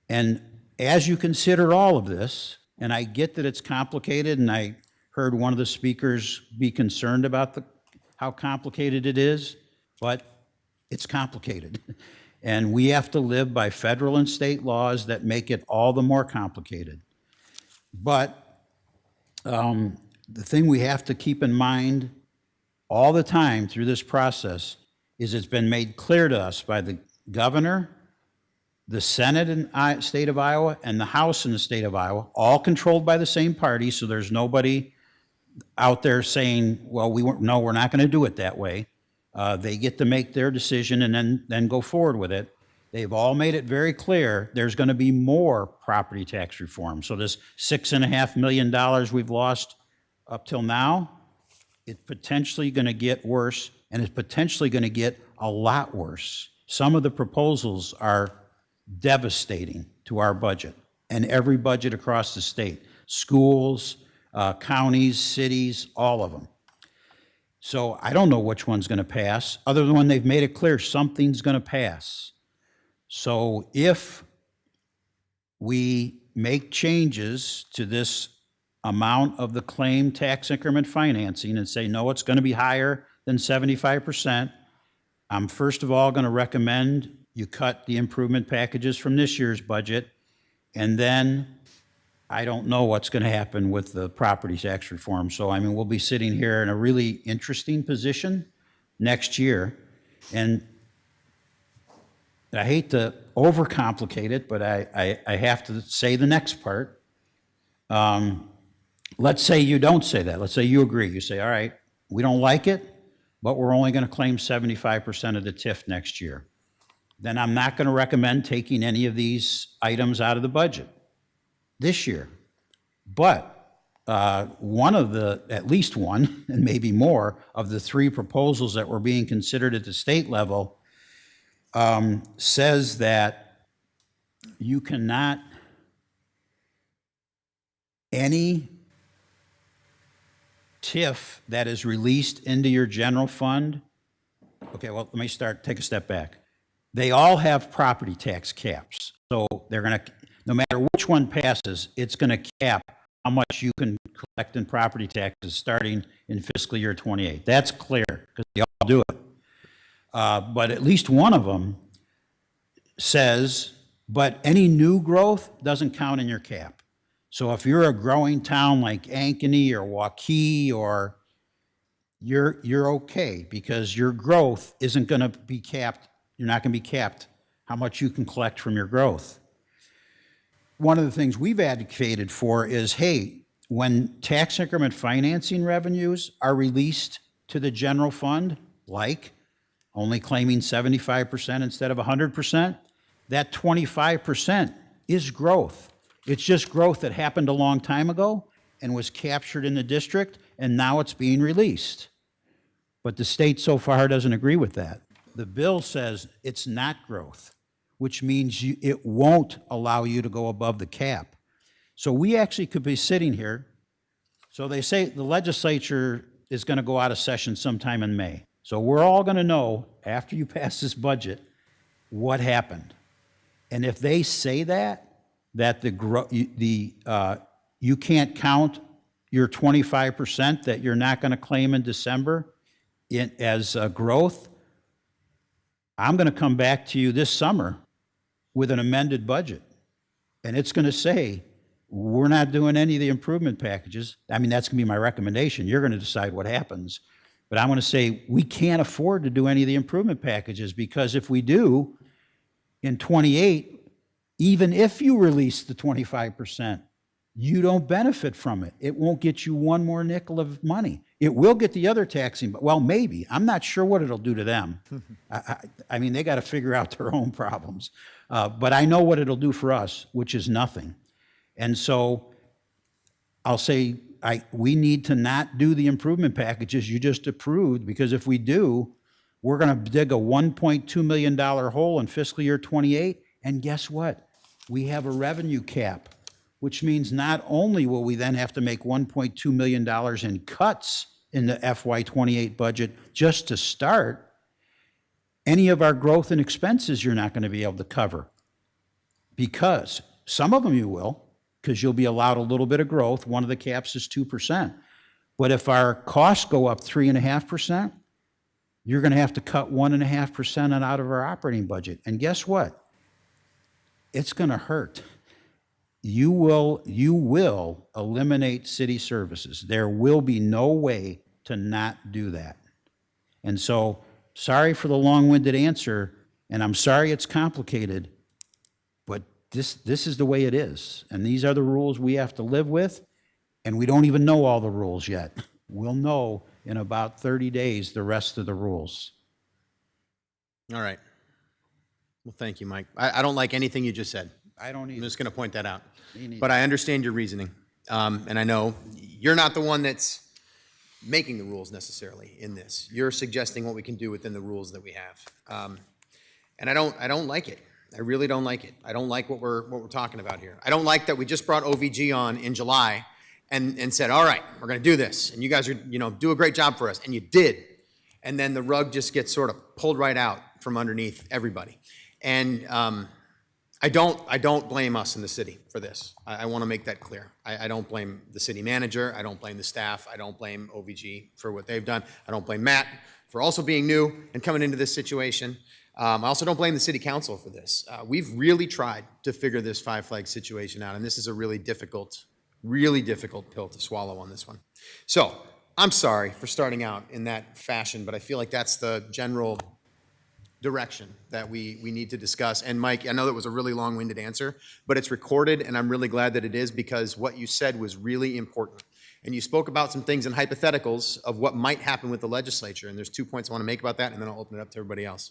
And as you consider all of this, and I get that it's complicated, and I heard one of the speakers be concerned about how complicated it is, but it's complicated. And we have to live by federal and state laws that make it all the more complicated. But the thing we have to keep in mind all the time through this process is it's been made clear to us by the governor, the Senate in the state of Iowa, and the House in the state of Iowa, all controlled by the same party, so there's nobody out there saying, well, no, we're not going to do it that way. They get to make their decision and then go forward with it. They've all made it very clear there's going to be more property tax reform. So this $6.5 million we've lost up till now, it's potentially going to get worse, and it's potentially going to get a lot worse. Some of the proposals are devastating to our budget and every budget across the state. Schools, counties, cities, all of them. So I don't know which one's going to pass, other than when they've made it clear something's going to pass. So if we make changes to this amount of the claim tax increment financing and say, no, it's going to be higher than 75%, I'm first of all going to recommend you cut the improvement packages from this year's budget, and then I don't know what's going to happen with the property tax reform. So, I mean, we'll be sitting here in a really interesting position next year. And I hate to overcomplicate it, but I have to say the next part. Let's say you don't say that. Let's say you agree. You say, all right, we don't like it, but we're only going to claim 75% of the TIF next year. Then I'm not going to recommend taking any of these items out of the budget this year. But at least one, and maybe more, of the three proposals that were being considered at the state level says that you cannot, any TIF that is released into your general fund, okay, well, let me take a step back. They all have property tax caps. So they're going to, no matter which one passes, it's going to cap how much you can collect in property taxes starting in fiscal year '28. That's clear, because they all do it. But at least one of them says, but any new growth doesn't count in your cap. So if you're a growing town like Ankeny or Waukee, or you're okay, because your growth isn't going to be capped. You're not going to be capped how much you can collect from your growth. One of the things we've advocated for is, hey, when tax increment financing revenues are released to the general fund, like only claiming 75% instead of 100%, that 25% is growth. It's just growth that happened a long time ago and was captured in the district, and now it's being released. But the state so far doesn't agree with that. The bill says it's not growth, which means it won't allow you to go above the cap. So we actually could be sitting here. So they say the legislature is going to go out of session sometime in May. So we're all going to know, after you pass this budget, what happened. And if they say that you can't count your 25% that you're not going to claim in December as growth, I'm going to come back to you this summer with an amended budget. And it's going to say, we're not doing any of the improvement packages. I mean, that's going to be my recommendation. You're going to decide what happens. But I'm going to say, we can't afford to do any of the improvement packages, because if we do, in '28, even if you release the 25%, you don't benefit from it. It won't get you one more nickel of money. It will get the other taxing, but well, maybe. I'm not sure what it'll do to them. I mean, they got to figure out their own problems. But I know what it'll do for us, which is nothing. And so I'll say we need to not do the improvement packages you just approved, because if we do, we're going to dig a $1.2 million hole in fiscal year '28. And guess what? We have a revenue cap, which means not only will we then have to make $1.2 million in cuts in the FY28 budget just to start, any of our growth and expenses you're not going to be able to cover. Because some of them you will, because you'll be allowed a little bit of growth. One of the caps is 2%. But if our costs go up 3.5%, you're going to have to cut 1.5% out of our operating budget. And guess what? It's going to hurt. You will eliminate city services. There will be no way to not do that. And so, sorry for the long-winded answer, and I'm sorry it's complicated, but this is the way it is. And these are the rules we have to live with, and we don't even know all the rules yet. We'll know in about 30 days the rest of the rules. All right. Well, thank you, Mike. I don't like anything you just said. I don't either. I'm just going to point that out. Me neither. But I understand your reasoning. And I know you're not the one that's making the rules necessarily in this. You're suggesting what we can do within the rules that we have. And I don't like it. I really don't like it. I don't like what we're talking about here. I don't like that we just brought OVG on in July and said, all right, we're going to do this. And you guys are, do a great job for us. And you did. And then the rug just gets sort of pulled right out from underneath everybody. And I don't blame us in the city for this. I want to make that clear. I don't blame the city manager. I don't blame the staff. I don't blame OVG for what they've done. I don't blame Matt for also being new and coming into this situation. I also don't blame the city council for this. We've really tried to figure this Five Flags situation out, and this is a really difficult pill to swallow on this one. So I'm sorry for starting out in that fashion, but I feel like that's the general direction that we need to discuss. And Mike, I know that was a really long-winded answer, but it's recorded, and I'm really glad that it is, because what you said was really important. And you spoke about some things in hypotheticals of what might happen with the legislature, and there's 2 points I want to make about that, and then I'll open it up to everybody else.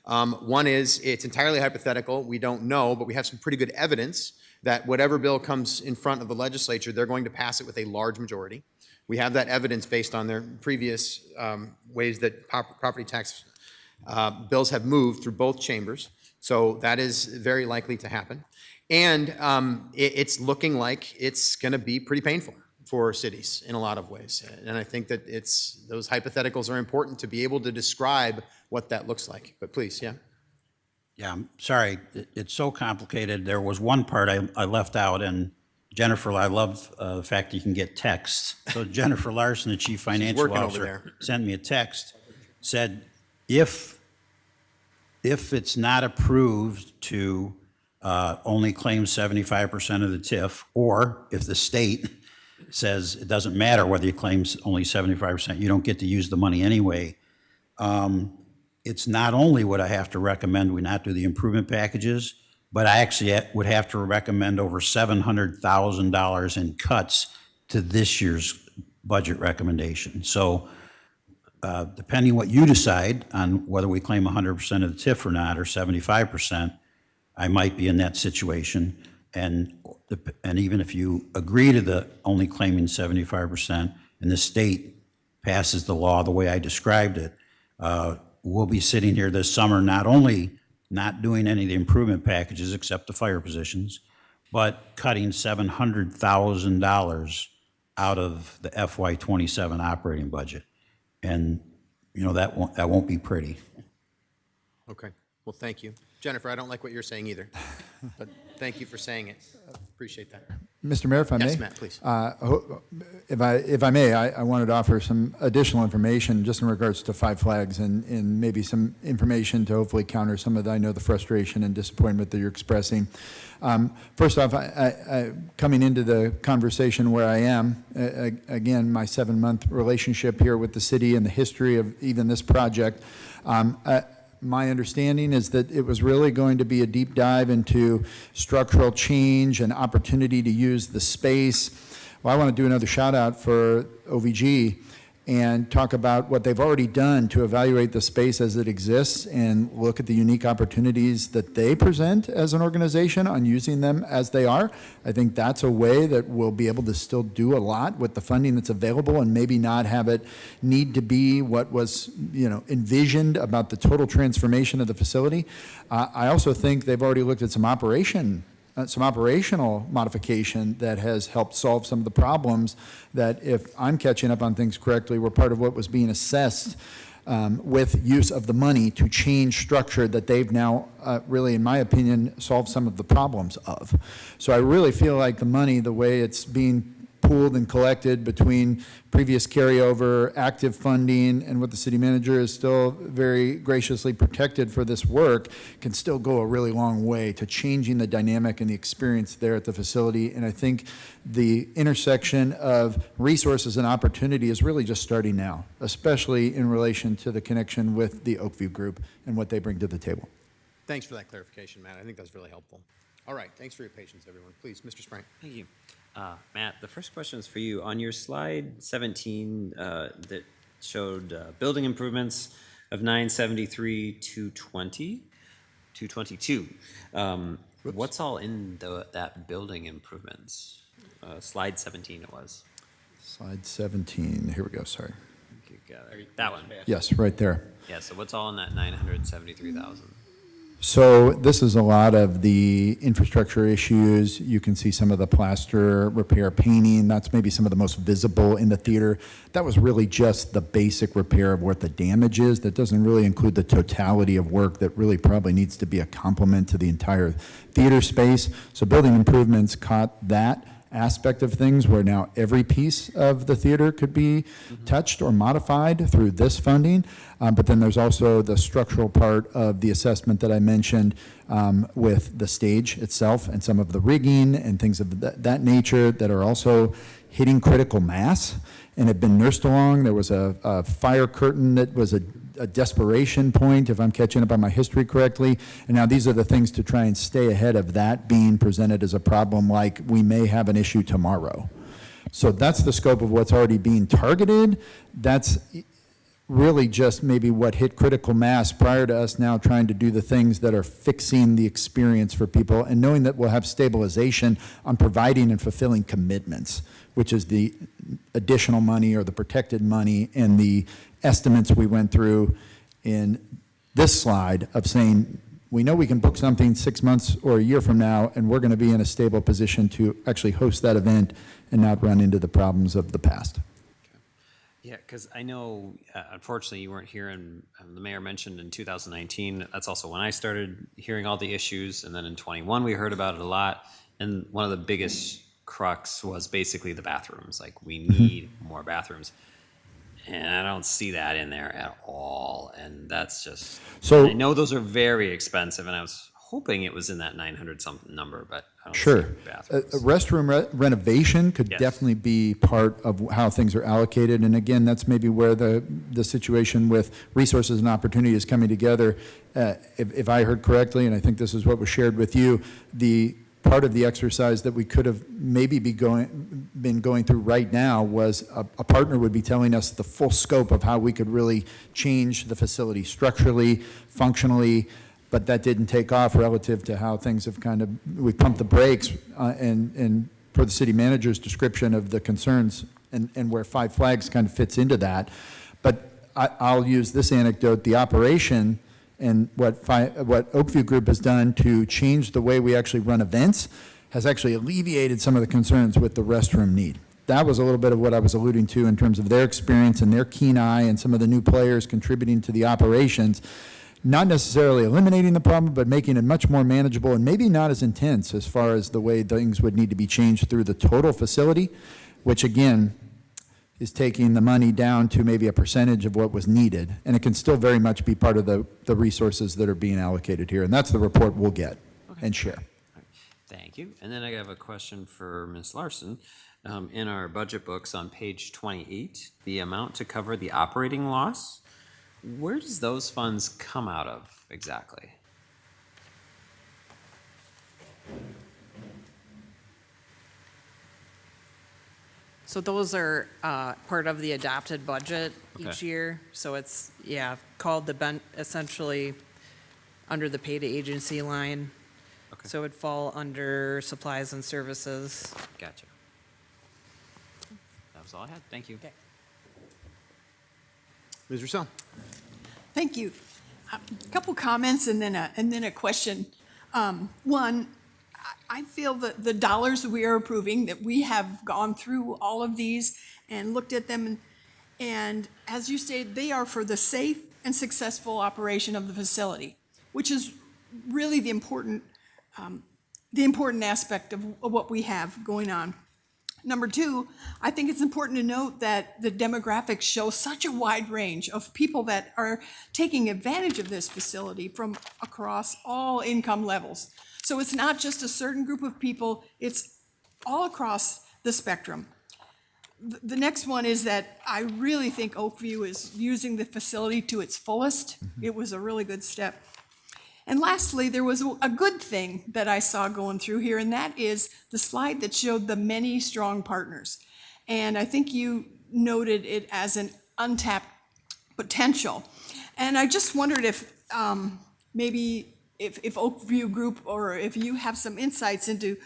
One is, it's entirely hypothetical. We don't know, but we have some pretty good evidence that whatever bill comes in front of the legislature, they're going to pass it with a large majority. We have that evidence based on their previous ways that property tax bills have moved through both chambers. So that is very likely to happen. And it's looking like it's going to be pretty painful for cities in a lot of ways. And I think that those hypotheticals are important to be able to describe what that looks like. But please, yeah. Yeah, I'm sorry. It's so complicated. There was one part I left out, and Jennifer, I love the fact that you can get texts. So Jennifer Larson, the Chief Financial Officer, sent me a text, said, if it's not approved to only claim 75% of the TIF, or if the state says it doesn't matter whether you claim only 75%, you don't get to use the money anyway, it's not only would I have to recommend we not do the improvement packages, but I actually would have to recommend over $700,000 in cuts to this year's budget recommendation. So depending what you decide on whether we claim 100% of the TIF or not, or 75%, I might be in that situation. And even if you agree to the only claiming 75% and the state passes the law the way I described it, we'll be sitting here this summer not only not doing any of the improvement packages except the fire positions, but cutting $700,000 out of the FY27 operating budget. And, that won't be pretty. Okay. Well, thank you. Jennifer, I don't like what you're saying either, but thank you for saying it. Appreciate that. Mr. Mayor, if I may? Yes, Matt, please. If I may, I wanted to offer some additional information just in regards to Five Flags and maybe some information to hopefully counter some of the frustration and disappointment that you're expressing. First off, I coming into the conversation where I am, again, my 7-month relationship here with the city and the history of even this project, my understanding is that it was really going to be a deep dive into structural change and opportunity to use the space. Well, I want to do another shout out for OVG and talk about what they've already done to evaluate the space as it exists and look at the unique opportunities that they present as an organization on using them as they are. I think that's a way that we'll be able to still do a lot with the funding that's available and maybe not have it need to be what was envisioned about the total transformation of the facility. I also think they've already looked at some operation some operational modification that has helped solve some of the problems that, if I'm catching up on things correctly, were part of what was being assessed with use of the money to change structure that they've now really, in my opinion, solved some of the problems of. So I really feel like the money, the way it's being pooled and collected between previous carryover, active funding, and what the city manager is still very graciously protected for this work, can still go a really long way to changing the dynamic and the experience there at the facility. And I think the intersection of resources and opportunity is really just starting now, especially in relation to the connection with the Oakview Group and what they bring to the table. Thanks for that clarification, Matt. I think that's really helpful. All right, thanks for your patience, everyone. Please, Mr. Sprang. Thank you. Matt, the first question is for you. On your slide 17 that showed building improvements of 973, 222. What's all in that building improvements? Slide 17 it was. Slide 17, here we go, sorry. You got it. That one. Yes, right there. Yeah, so what's all in that 973,000? So this is a lot of the infrastructure issues. You can see some of the plaster repair, painting. That's maybe some of the most visible in the theater. That was really just the basic repair of what the damage is. That doesn't really include the totality of work that really probably needs to be a complement to the entire theater space. So building improvements caught that aspect of things, where now every piece of the theater could be touched or modified through this funding. But then there's also the structural part of the assessment that I mentioned with the stage itself and some of the rigging and things of that nature that are also hitting critical mass and have been nursed along. There was a fire curtain that was a desperation point, if I'm catching up on my history correctly. And now these are the things to try and stay ahead of that being presented as a problem, like we may have an issue tomorrow. So that's the scope of what's already being targeted. That's really just maybe what hit critical mass prior to us now trying to do the things that are fixing the experience for people, and knowing that we'll have stabilization on providing and fulfilling commitments, which is the additional money or the protected money and the estimates we went through in this slide of saying, we know we can book something 6 months or a year from now, and we're going to be in a stable position to actually host that event and not run into the problems of the past. Yeah, because I know, unfortunately, you weren't here, and the mayor mentioned in 2019, that's also when I started hearing all the issues, and then in 21, we heard about it a lot, and one of the biggest crux was basically the bathrooms. Like, we need more bathrooms. And I don't see that in there at all. And that's just, So I know those are very expensive, and I was hoping it was in that 900 something number, but I don't Sure. see bathrooms. Restroom renovation could Yes. definitely be part of how things are allocated. And again, that's maybe where the situation with resources and opportunity is coming together. If I heard correctly, and I think this is what was shared with you, the part of the exercise that we could have maybe been going through right now was a partner would be telling us the full scope of how we could really change the facility structurally, functionally, but that didn't take off relative to how things have we pumped the brakes and per the city manager's description of the concerns and where Five Flags kind of fits into that. But I'll use this anecdote, the operation and what Oakview Group has done to change the way we actually run events has actually alleviated some of the concerns with the restroom need. That was a little bit of what I was alluding to in terms of their experience and their keen eye and some of the new players contributing to the operations, not necessarily eliminating the problem, but making it much more manageable and maybe not as intense as far as the way things would need to be changed through the total facility, which again, is taking the money down to maybe a percentage of what was needed. And it can still very much be part of the resources that are being allocated here. And that's the report we'll get and share. Thank you. And then I have a question for Ms. Larson. In our budget books on page 28, the amount to cover the operating loss, where does those funds come out of exactly? So those are part of the adopted budget each Okay. year. So it's, called essentially under the pay to agency line. Okay. So it would fall under supplies and services. Gotcha. That was all I had. Thank you. Ms. Rousseau. Thank you. A couple comments and then a question. One, I feel that the dollars we are approving, that we have gone through all of these and looked at them, and as you stated, they are for the safe and successful operation of the facility, which is really the important aspect of what we have going on. Number two, I think it's important to note that the demographics show such a wide range of people that are taking advantage of this facility from across all income levels. So it's not just a certain group of people, it's all across the spectrum. The next one is that I really think Oakview is using the facility to its fullest. It was a really good step. And lastly, there was a good thing that I saw going through here, and that is the slide that showed the many strong partners. And I think you noted it as an untapped potential. And I just wondered if maybe if Oakview Group, or if you have some insights into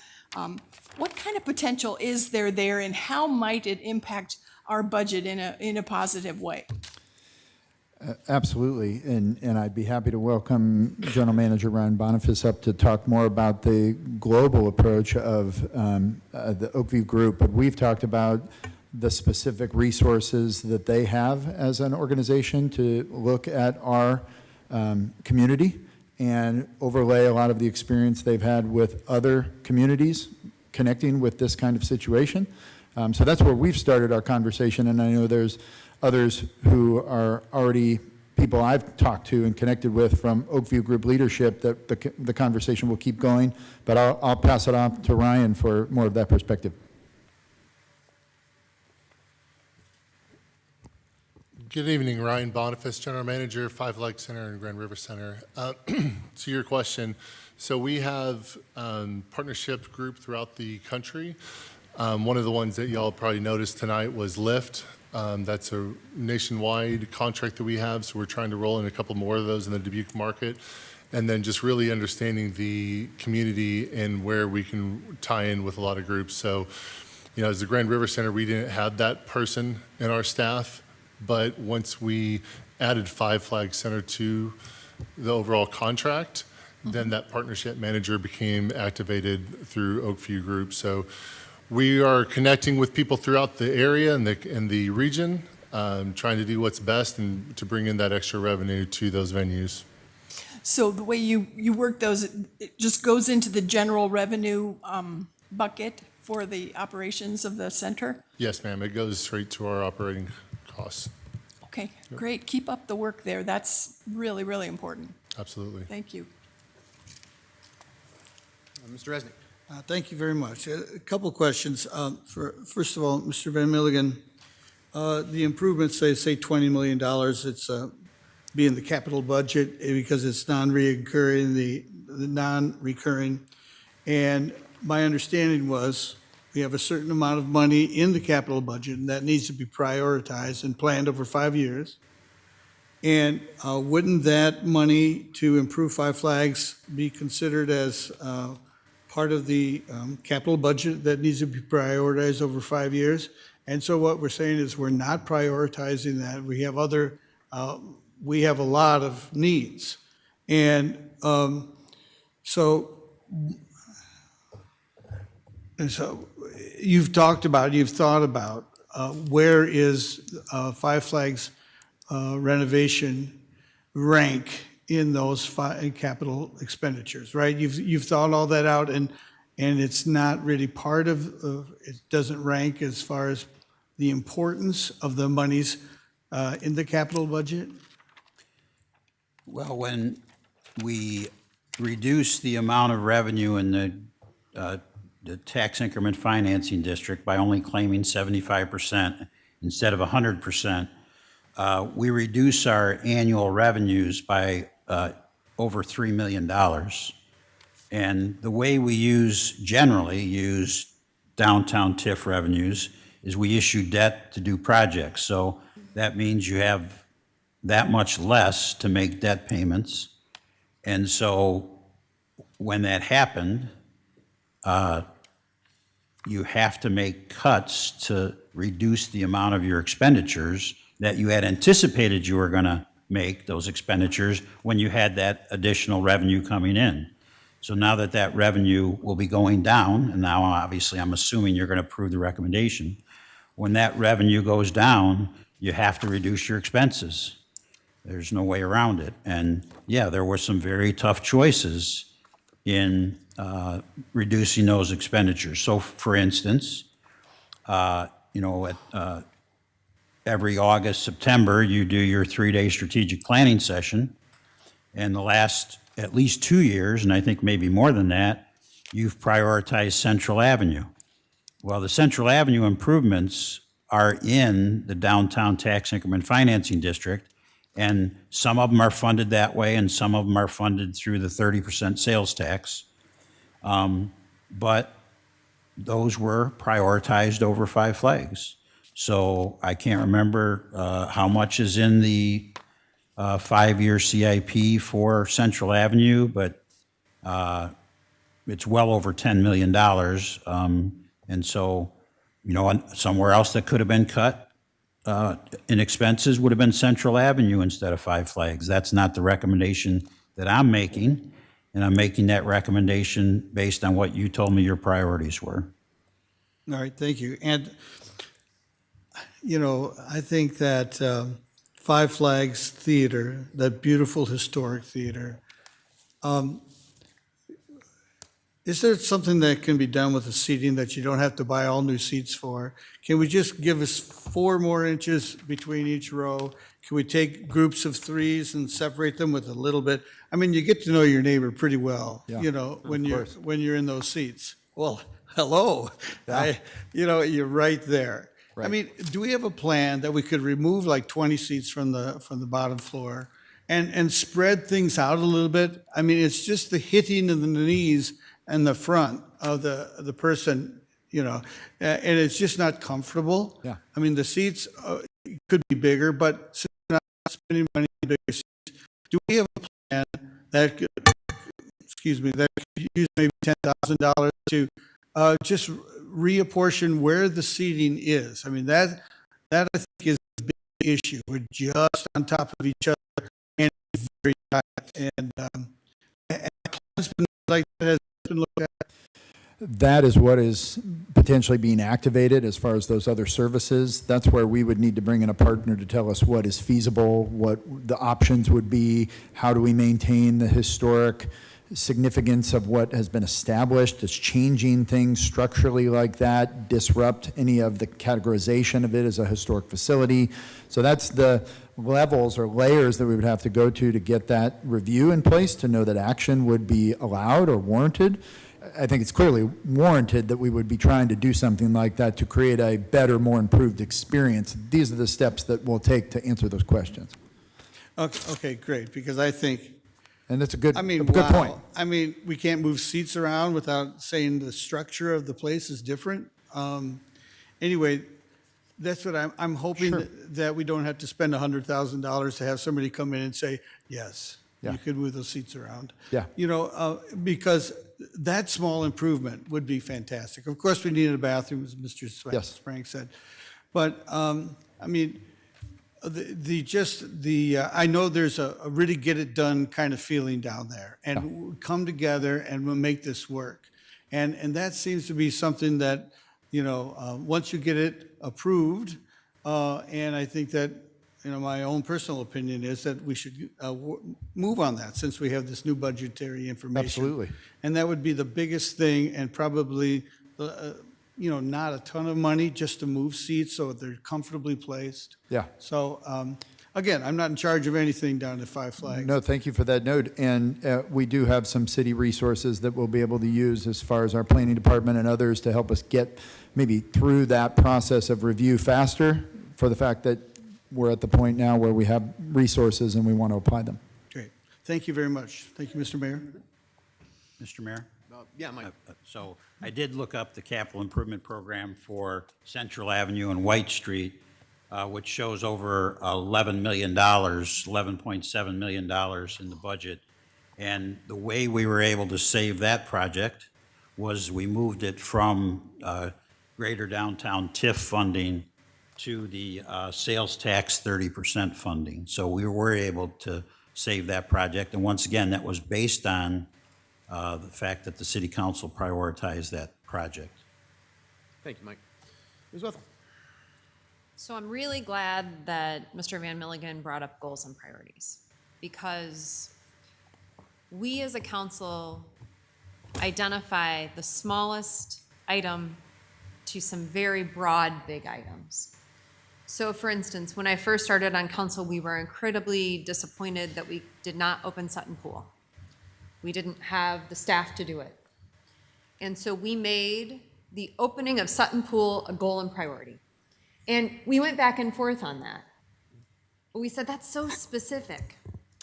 what kind of potential is there and how might it impact our budget in a positive way? Absolutely, and I'd be happy to welcome General Manager Ryan Boniface up to talk more about the global approach of the Oakview Group. But we've talked about the specific resources that they have as an organization to look at our community and overlay a lot of the experience they've had with other communities connecting with this kind of situation. So that's where we've started our conversation, and I know there's others who are already people I've talked to and connected with from Oakview Group leadership that the conversation will keep going, but I'll pass it on to Ryan for more of that perspective. Good evening, Ryan Boniface, General Manager, Flags Center and Grand River Center. To your question, so we have partnership group throughout the country. One of the ones that y'all probably noticed tonight was Lyft. That's a nationwide contract that we have, so we're trying to roll in a couple more of those in the Dubuque market. And then just really understanding the community and where we can tie in with a lot of groups. So, you know, as the Grand River Center, we didn't have that person in our staff, but once we added Flags Center to the overall contract, then that partnership manager became activated through Oakview Group. So we are connecting with people throughout the area and the region, trying to do what's best and to bring in that extra revenue to those venues. So the way you work those, it just goes into the general revenue bucket for the operations of the center? Yes, ma'am. It goes straight to our operating costs. Okay, great. Keep up the work there. That's really, really important. Absolutely. Thank you. Mr. Resnick. Thank you very much. A couple of questions. First of all, Mr. Van Milligan, the improvements, say $20 million, it's be in the capital budget because it's non-recurring, the non-recurring. And my understanding was we have a certain amount of money in the capital budget, and that needs to be prioritized and planned over 5 years. And wouldn't that money to improve Five Flags be considered as part of the capital budget that needs to be prioritized over 5 years? And so what we're saying is we're not prioritizing that. We have other, we have a lot of needs. And so you've talked about, you've thought about where is Five Flags renovation rank in those capital expenditures, right? You've thought all that out, and it's not really part of, it doesn't rank as far as the importance of the monies in the capital budget? Well, when we reduce the amount of revenue in the tax increment financing district by only claiming 75% instead of 100%, we reduce our annual revenues by over $3 million. And the way we generally use downtown TIF revenues is we issue debt to do projects. So that means you have that much less to make debt payments. And so when that happened, you have to make cuts to reduce the amount of your expenditures that you had anticipated you were going to make, those expenditures, when you had that additional revenue coming in. So now that that revenue will be going down, and now obviously I'm assuming you're going to approve the recommendation, when that revenue goes down, you have to reduce your expenses. There's no way around it. And yeah, there were some very tough choices in reducing those expenditures. So for instance, every August, September, you do your 3-day strategic planning session. And the last at least 2 years, and I think maybe more than that, you've prioritized Central Avenue. Well, the Central Avenue improvements are in the downtown tax increment financing district, and some of them are funded that way, and some of them are funded through the 30% sales tax. But those were prioritized over Five Flags. So I can't remember how much is in the 5-year CIP for Central Avenue, but it's well over $10 million. And so, somewhere else that could have been cut in expenses would have been Central Avenue instead of Five Flags. That's not the recommendation that I'm making, and I'm making that recommendation based on what you told me your priorities were. All right, thank you. And, I think that Five Flags Theater, that beautiful historic theater, is there something that can be done with the seating that you don't have to buy all new seats for? Can we just give us 4 more inches between each row? Can we take groups of 3s and separate them with a little bit? I mean, you get to know your neighbor pretty well, when you're in those seats. Well, hello, Yeah. You're right there. Right. I mean, do we have a plan that we could remove like 20 seats from the bottom floor and spread things out a little bit? I mean, it's just the hitting of the knees and the front of the person, and it's just not comfortable. Yeah. I mean, the seats could be bigger, but since we're not spending money on bigger seats, do we have a plan that could, that could use maybe $10,000 to just reapportion where the seating is? I mean, that I think is a big issue. We're just on top of each other and very tight. And plans been like that has been looked at. That is what is potentially being activated as far as those other services. That's where we would need to bring in a partner to tell us what is feasible, what the options would be, how do we maintain the historic significance of what has been established. Does changing things structurally like that disrupt any of the categorization of it as a historic facility? So that's the levels or layers that we would have to go to get that review in place to know that action would be allowed or warranted. I think it's clearly warranted that we would be trying to do something like that to create a better, more improved experience. These are the steps that we'll take to answer those questions. Okay, great, because I think, And that's a good, good good point. I mean, we can't move seats around without saying the structure of the place is different. Anyway, that's what I'm hoping that we don't have to spend $100,000 to have somebody come in and say, yes, Yeah. you could move those seats around. Yeah. Because that small improvement would be fantastic. Of course, we needed a bathroom, as Mr. Yes. Sprang said. But, I mean, I know there's a really get it done kind of feeling down there, and we'll come together and we'll make this work. And that seems to be something that, once you get it approved, and I think that, my own personal opinion is that we should move on that since we have this new budgetary information. Absolutely. And that would be the biggest thing, and probably, not a ton of money just to move seats so they're comfortably placed. Yeah. So, again, I'm not in charge of anything down at Five Flags. No, thank you for that note. And we do have some city resources that we'll be able to use as far as our planning department and others to help us get maybe through that process of review faster, for the fact that we're at the point now where we have resources and we want to apply them. Great. Thank you very much. Thank you, Mr. Mayor. Mr. Mayor? Yeah, Mike. So I did look up the capital improvement program for Central Avenue and White Street, which shows over $11 million, $11.7 million in the budget. And the way we were able to save that project was we moved it from Greater Downtown TIF funding to the sales tax 30% funding. So we were able to save that project. And once again, that was based on the fact that the city council prioritized that project. Thank you, Mike. Ms. Wethel? So I'm really glad that Mr. Van Milligan brought up goals and priorities, because we as a council identify the smallest item to some very broad, big items. So for instance, when I first started on council, we were incredibly disappointed that we did not open Sutton Pool. We didn't have the staff to do it. And so we made the opening of Sutton Pool a goal and priority. And we went back and forth on that. But we said, that's so specific.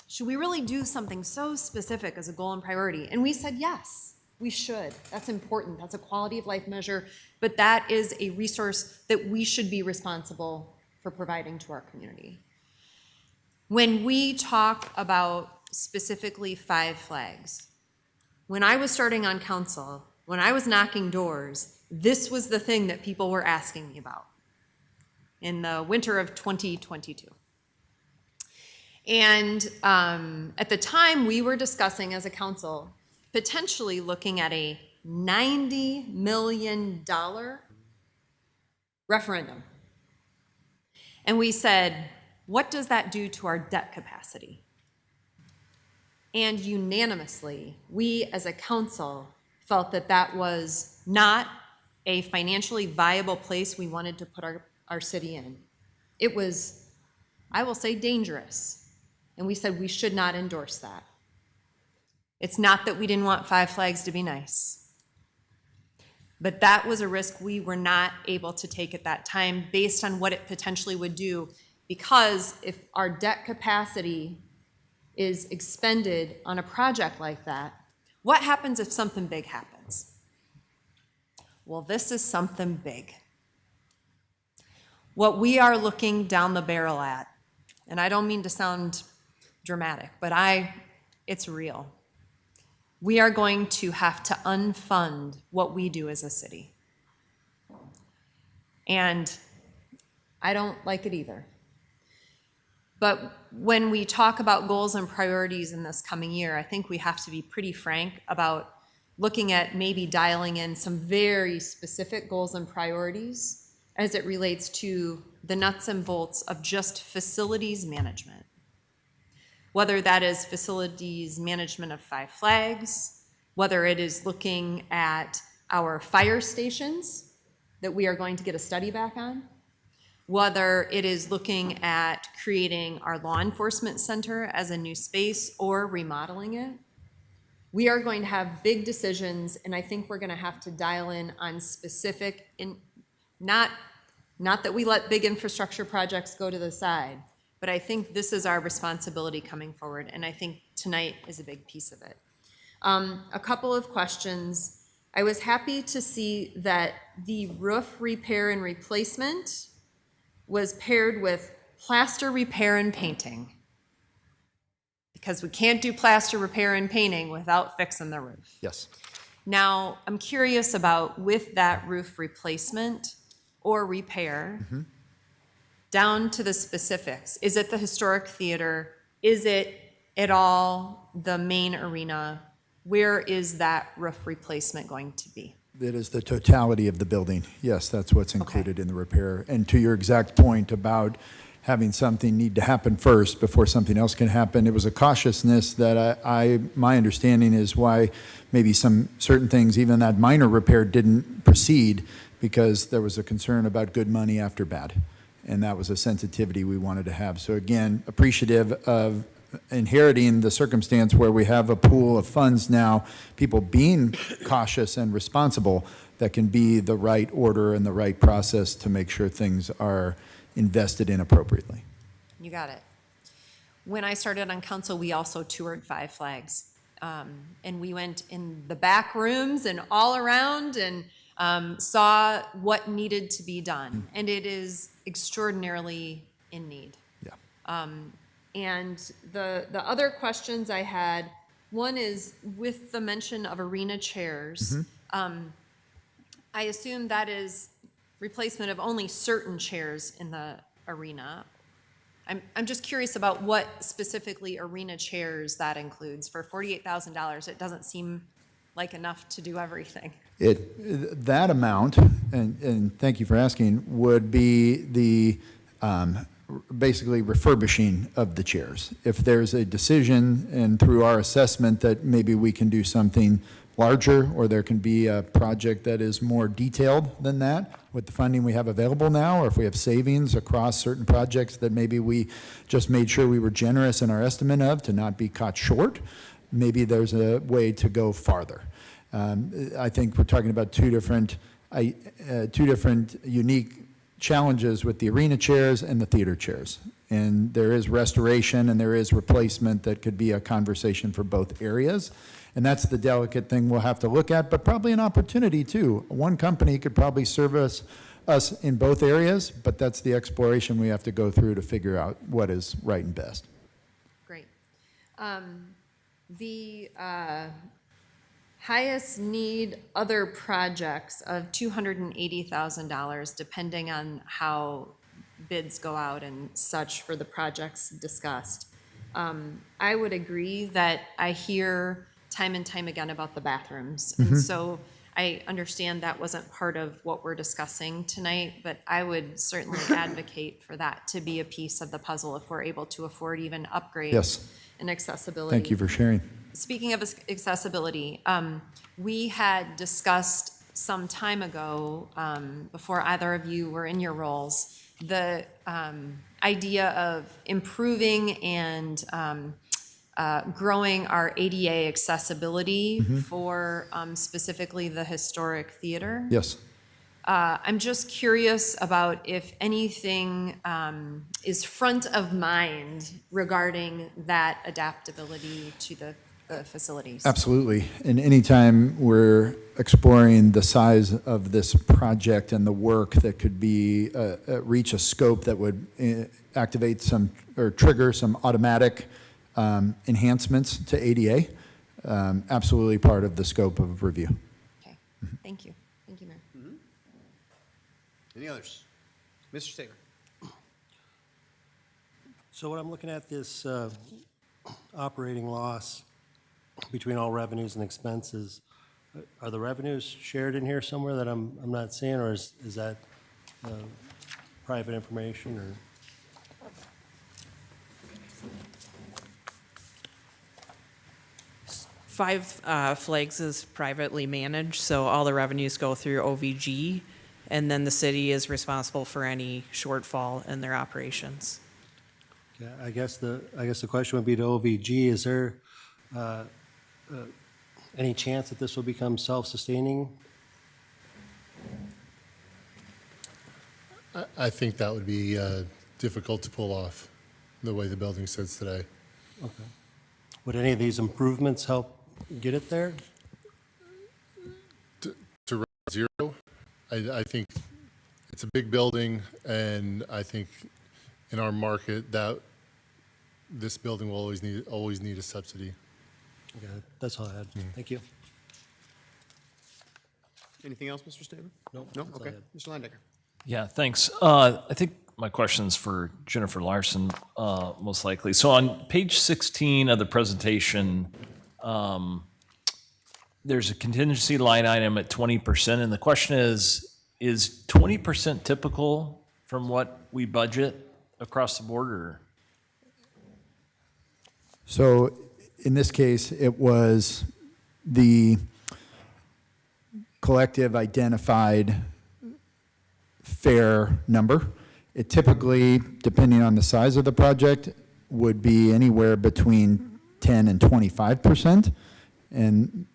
Should we really do something so specific as a goal and priority? And we said, yes, we should. That's important. That's a quality of life measure. But that is a resource that we should be responsible for providing to our community. When we talk about specifically 5 flags, when I was starting on council, when I was knocking doors, this was the thing that people were asking me about in the winter of 2022. And at the time, we were discussing as a council potentially looking at a $90 million referendum. And we said, what does that do to our debt capacity? And unanimously, we as a council felt that that was not a financially viable place we wanted to put our city in. It was, I will say, dangerous. And we said we should not endorse that. It's not that we didn't want 5 flags to be nice, but that was a risk we were not able to take at that time based on what it potentially would do, because if our debt capacity is expended on a project like that, what happens if something big happens? Well, this is something big. What we are looking down the barrel at, and I don't mean to sound dramatic, but it's real. We are going to have to unfund what we do as a city. And I don't like it either. But when we talk about goals and priorities in this coming year, I think we have to be pretty frank about looking at maybe dialing in some very specific goals and priorities as it relates to the nuts and bolts of just facilities management. Whether that is facilities management of 5 flags, whether it is looking at our fire stations that we are going to get a study back on, whether it is looking at creating our law enforcement center as a new space or remodeling it. We are going to have big decisions, and I think we're going to have to dial in on specific, not that we let big infrastructure projects go to the side, but I think this is our responsibility coming forward, and I think tonight is a big piece of it. A couple of questions. I was happy to see that the roof repair and replacement was paired with plaster repair and painting, because we can't do plaster repair and painting without fixing the roof. Yes. Now, I'm curious about, with that roof replacement or repair, down to the specifics. Is it the historic theater? Is it at all the main arena? Where is that roof replacement going to be? It is the totality of the building. Yes, that's what's included in the repair. And to your exact point about having something need to happen first before something else can happen, it was a cautiousness that my understanding is why maybe some certain things, even that minor repair, didn't proceed, because there was a concern about good money after bad. And that was a sensitivity we wanted to have. So again, appreciative of inheriting the circumstance where we have a pool of funds now, people being cautious and responsible, that can be the right order and the right process to make sure things are invested in appropriately. You got it. When I started on council, we also toured 5 flags. And we went in the back rooms and all around and saw what needed to be done. And it is extraordinarily in need. Yeah. And the other questions I had, one is with the mention of arena chairs. I assume that is replacement of only certain chairs in the arena. I'm just curious about what specifically arena chairs that includes. For $48,000, it doesn't seem like enough to do everything. That amount, and thank you for asking, would be the basically refurbishing of the chairs. If there's a decision and through our assessment that maybe we can do something larger, or there can be a project that is more detailed than that with the funding we have available now, or if we have savings across certain projects that maybe we just made sure we were generous in our estimate of to not be caught short, maybe there's a way to go farther. I think we're talking about two different unique challenges with the arena chairs and the theater chairs. And there is restoration and there is replacement that could be a conversation for both areas. And that's the delicate thing we'll have to look at, but probably an opportunity too. One company could probably service us in both areas, but that's the exploration we have to go through to figure out what is right and best. Great. The highest need other projects of $280,000, depending on how bids go out and such for the projects discussed. I would agree that I hear time and time again about the bathrooms. And so I understand that wasn't part of what we're discussing tonight, but I would certainly advocate for that to be a piece of the puzzle if we're able to afford even upgrades Yes. and accessibility. Thank you for sharing. Speaking of accessibility, we had discussed some time ago, before either of you were in your roles, the idea of improving and growing our ADA accessibility for specifically the historic theater. Yes. I'm just curious about if anything is front of mind regarding that adaptability to the facilities. Absolutely. And anytime we're exploring the size of this project and the work that could be, reach a scope that would activate some, or trigger some automatic enhancements to ADA, absolutely part of the scope of review. Okay, thank you. Thank you, Mayor. Any others? Mr. Staver. So when I'm looking at this operating loss between all revenues and expenses, are the revenues shared in here somewhere that I'm not seeing, or is that private information, or? Flags is privately managed, so all the revenues go through OVG, and then the city is responsible for any shortfall in their operations. Yeah, I guess the question would be to OVG, is there any chance that this will become self-sustaining? I think that would be difficult to pull off, the way the building sits today. Okay. Would any of these improvements help get it there? To zero, I think it's a big building, and I think in our market that this building will always need a subsidy. Okay, that's all I had. Thank you. Anything else, Mr. Staver? No. No? that's all I Okay. had. Mr. Landecker. Yeah, thanks. I think my question's for Jennifer Larson, most likely. So on page 16 of the presentation, there's a contingency line item at 20%, and the question is 20% typical from what we budget across the board, or? So in this case, it was the collective identified fair number. It typically, depending on the size of the project, would be anywhere between 10 and 25%. And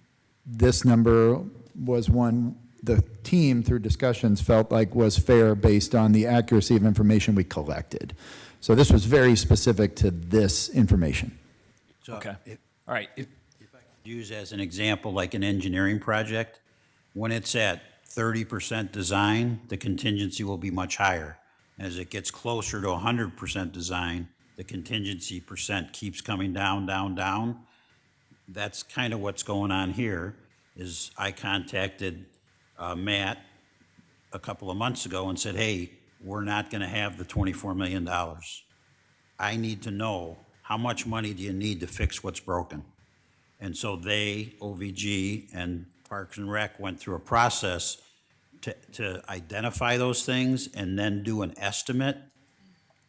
this number was one the team, through discussions, felt like was fair based on the accuracy of information we collected. So this was very specific to this information. So Okay. if All right. I could use as an example, like an engineering project, when it's at 30% design, the contingency will be much higher. As it gets closer to 100% design, the contingency percent keeps coming down, down, down. That's kind of what's going on here, is I contacted Matt a couple of months ago and said, hey, we're not going to have the $24 million. I need to know, how much money do you need to fix what's broken? And so they, OVG and Parks and Rec, went through a process to identify those things and then do an estimate,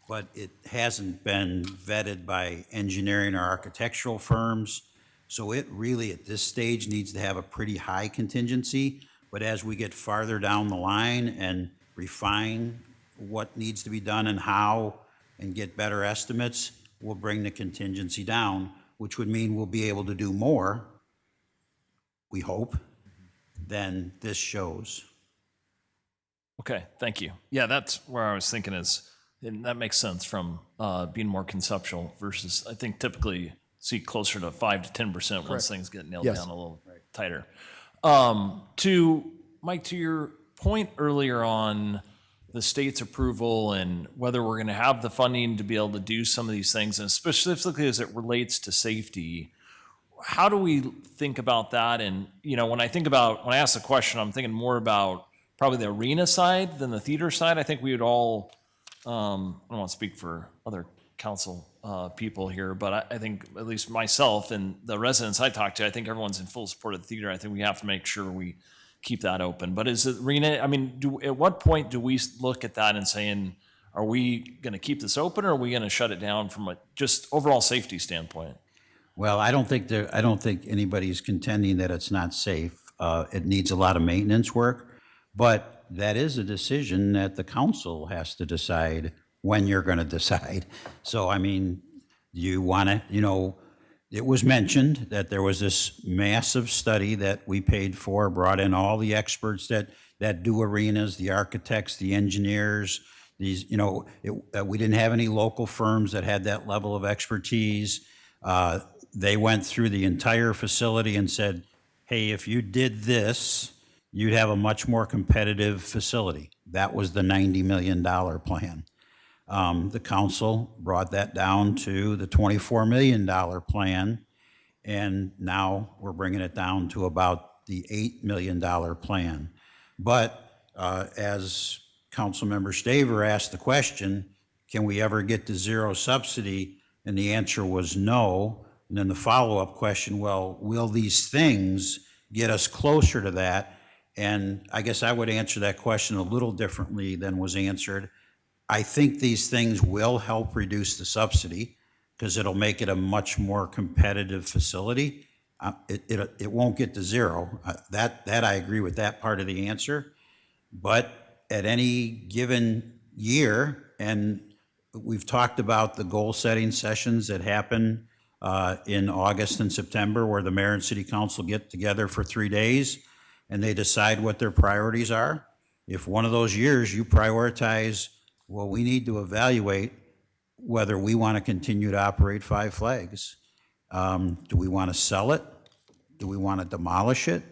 but it hasn't been vetted by engineering or architectural firms. So it really, at this stage, needs to have a pretty high contingency. But as we get farther down the line and refine what needs to be done and how, and get better estimates, we'll bring the contingency down, which would mean we'll be able to do more, we hope, than this shows. Okay, thank you. Yeah, that's where I was thinking is, and that makes sense from being more conceptual versus, I think typically see closer to 5 to 10% once things get nailed Yes. down a little tighter. To Mike, to your point earlier on the state's approval and whether we're going to have the funding to be able to do some of these things, and specifically as it relates to safety, how do we think about that? And, you know, when I ask the question, I'm thinking more about probably the arena side than the theater side. I think we would all, I don't want to speak for other council people here, but I think at least myself and the residents I talk to, I think everyone's in full support of the theater. I think we have to make sure we keep that open. But is it arena, I mean, at what point do we look at that and saying, are we going to keep this open or are we going to shut it down from a just overall safety standpoint? Well, I don't think anybody's contending that it's not safe. It needs a lot of maintenance work, but that is a decision that the council has to decide when you're going to decide. So, I mean, you want to, you know, it was mentioned that there was this massive study that we paid for, brought in all the experts that do arenas, the architects, the engineers, these, you know, we didn't have any local firms that had that level of expertise. They went through the entire facility and said, hey, if you did this, you'd have a much more competitive facility. That was the $90 million plan. The council brought that down to the $24 million plan, and now we're bringing it down to about the $8 million plan. But as Councilmember Staver asked the question, can we ever get to zero subsidy? And the answer was no. And then the follow-up question, well, will these things get us closer to that? And I guess I would answer that question a little differently than was answered. I think these things will help reduce the subsidy because it'll make it a much more competitive facility. It won't get to zero. That I agree with that part of the answer. But at any given year, and we've talked about the goal-setting sessions that happen in August and September where the mayor and city council get together for 3 days and they decide what their priorities are. If one of those years you prioritize, well, we need to evaluate whether we want to continue to operate Five Flags. Do we want to sell it? Do we want to demolish it?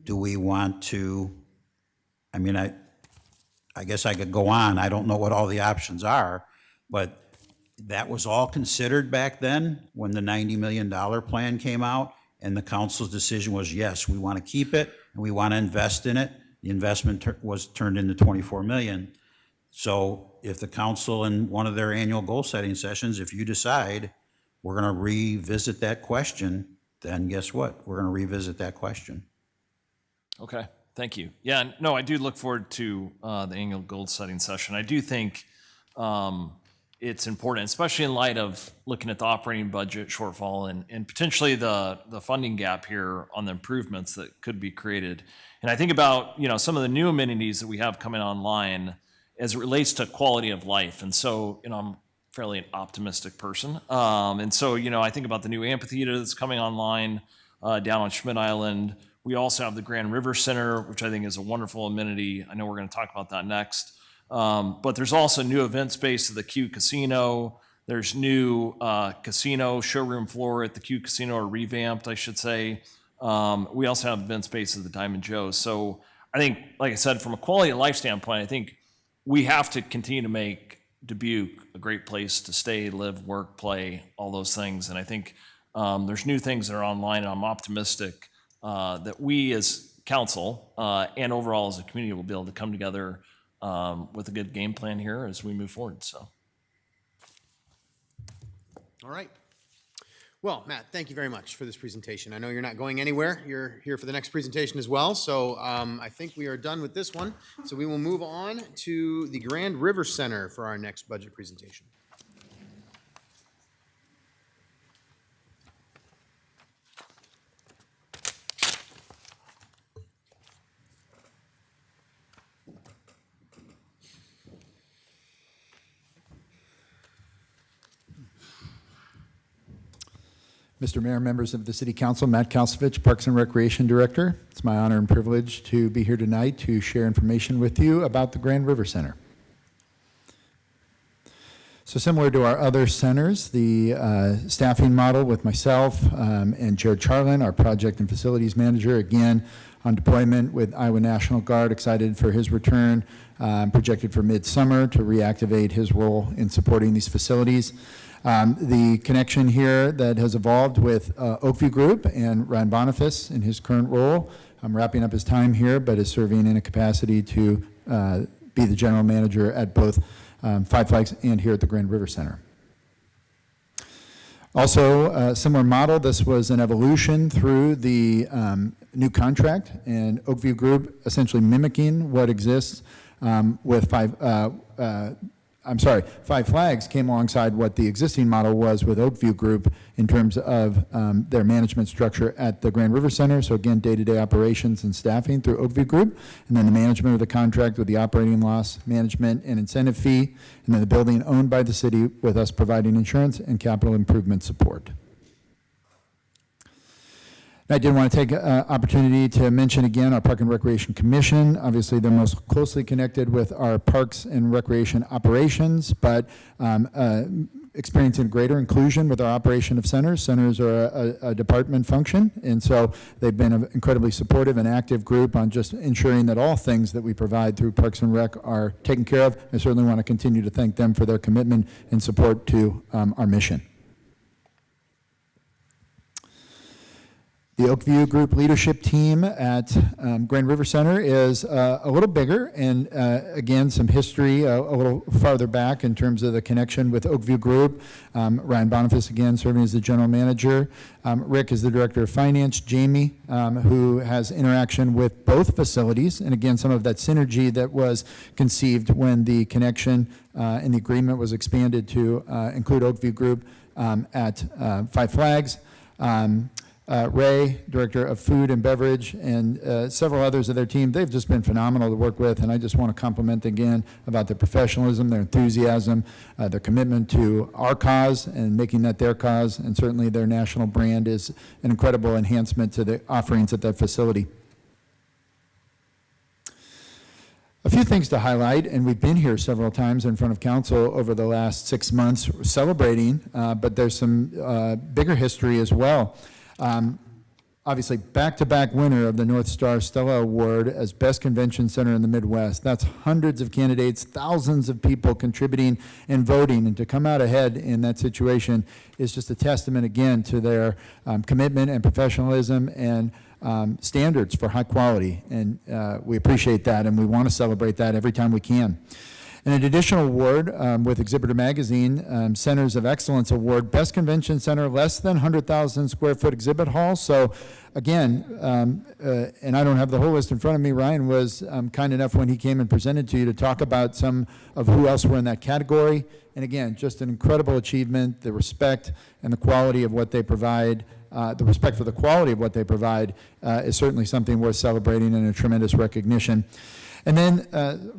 Do we want to, I mean, I guess I could go on. I don't know what all the options are, but that was all considered back then when the $90 million plan came out, and the council's decision was, yes, we want to keep it and we want to invest in it. The investment was turned into $24 million. So if the council in one of their annual goal-setting sessions, if you decide we're going to revisit that question, then guess what? We're going to revisit that question. Okay, thank you. Yeah, no, I do look forward to the annual goal-setting session. I do think it's important, especially in light of looking at the operating budget shortfall and potentially the funding gap here on the improvements that could be created. And I think about, you know, some of the new amenities that we have coming online as it relates to quality of life. And so, you know, I'm fairly an optimistic person. And so, you know, I think about the new amphitheater that's coming online down on Schmidt Island. We also have the Grand River Center, which I think is a wonderful amenity. I know we're going to talk about that next. But there's also new event space at the Q Casino. There's new casino showroom floor at the Q Casino, or revamped, I should say. We also have event space at the Diamond Joe. So I think, like I said, from a quality of life standpoint, I think we have to continue to make Dubuque a great place to stay, live, work, play, all those things. And I think there's new things that are online, and I'm optimistic that we as council and overall as a community will be able to come together with a good game plan here as we move forward. So, all right. Well, Matt, thank you very much for this presentation. I know you're not going anywhere. You're here for the next presentation as well. So I think we are done with this one. So we will move on to the Grand River Center for our next budget presentation. Mr. Mayor, members of the City Council, Matt Kalsovich, Parks and Recreation Director. It's my honor and privilege to be here tonight to share information with you about the Grand River Center. So similar to our other centers, the staffing model with myself and Jared Charlin, our project and facilities manager, again on deployment with Iowa National Guard, excited for his return, projected for midsummer to reactivate his role in supporting these facilities. The connection here that has evolved with Oakview Group and Ryan Boniface in his current role. I'm wrapping up his time here, but is serving in a capacity to be the general manager at both Five Flags and here at the Grand River Center. Also, a similar model, this was an evolution through the new contract, and Oakview Group essentially mimicking what exists with Five Flags came alongside what the existing model was with Oakview Group in terms of their management structure at the Grand River Center. So again, day-to-day operations and staffing through Oakview Group, and then the management of the contract with the operating loss management and incentive fee, and then the building owned by the city with us providing insurance and capital improvement support. I did want to take an opportunity to mention again our Park and Recreation Commission. Obviously, they're most closely connected with our Parks and Recreation operations, but experiencing greater inclusion with our operation of centers. Centers are a department function, and so they've been an incredibly supportive and active group on just ensuring that all things that we provide through Parks and Rec are taken care of. I certainly want to continue to thank them for their commitment and support to our mission. The Oakview Group leadership team at Grand River Center is a little bigger, and again, some history a little farther back in terms of the connection with Oakview Group. Ryan Boniface, again, serving as the general manager. Rick is the director of finance. Jamie, who has interaction with both facilities, and again, some of that synergy that was conceived when the connection and the agreement was expanded to include Oakview Group at Five Flags. Ray, Director of Food and Beverage, and several others of their team. They've just been phenomenal to work with, and I just want to compliment again about their professionalism, their enthusiasm, their commitment to our cause and making that their cause, and certainly their national brand is an incredible enhancement to the offerings at that facility. A few things to highlight, and we've been here several times in front of council over the last 6 months celebrating, but there's some bigger history as well. Obviously, back-to-back winner of the North Star Stella Award as Best Convention Center in the Midwest. That's hundreds of candidates, thousands of people contributing and voting, and to come out ahead in that situation is just a testament, again, to their commitment and professionalism and standards for high quality, and we appreciate that, and we want to celebrate that every time we can. And an additional award with Exhibitor Magazine, Centers of Excellence Award, Best Convention Center, less than 100,000 square foot exhibit hall. So again, and I don't have the whole list in front of me, Ryan was kind enough when he came and presented to you to talk about some of who else were in that category. And again, just an incredible achievement, the respect and the quality of what they provide. The respect for the quality of what they provide is certainly something worth celebrating and a tremendous recognition. And then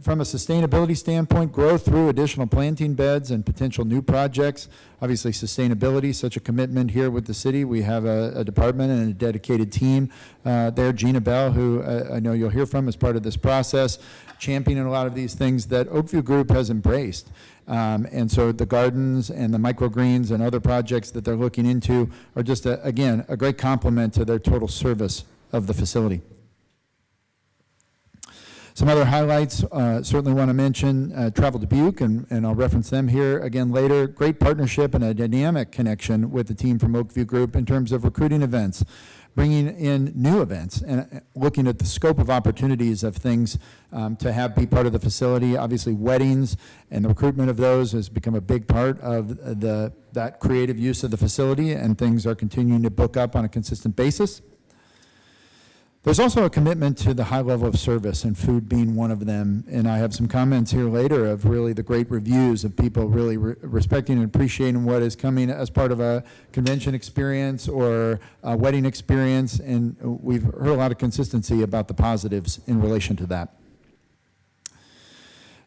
from a sustainability standpoint, growth through additional planting beds and potential new projects. Obviously, sustainability, such a commitment here with the city. We have a department and a dedicated team there. Gina Bell, who I know you'll hear from as part of this process, championing a lot of these things that Oakview Group has embraced. And so the gardens and the microgreens and other projects that they're looking into are just, again, a great complement to their total service of the facility. Some other highlights, certainly want to mention Travel Dubuque, and I'll reference them here again later. Great partnership and a dynamic connection with the team from Oakview Group in terms of recruiting events, bringing in new events, and looking at the scope of opportunities of things to have be part of the facility. Obviously, weddings and the recruitment of those has become a big part of that creative use of the facility, and things are continuing to book up on a consistent basis. There's also a commitment to the high level of service, and food being one of them. And I have some comments here later of really the great reviews of people really respecting and appreciating what is coming as part of a convention experience or a wedding experience. And we've heard a lot of consistency about the positives in relation to that.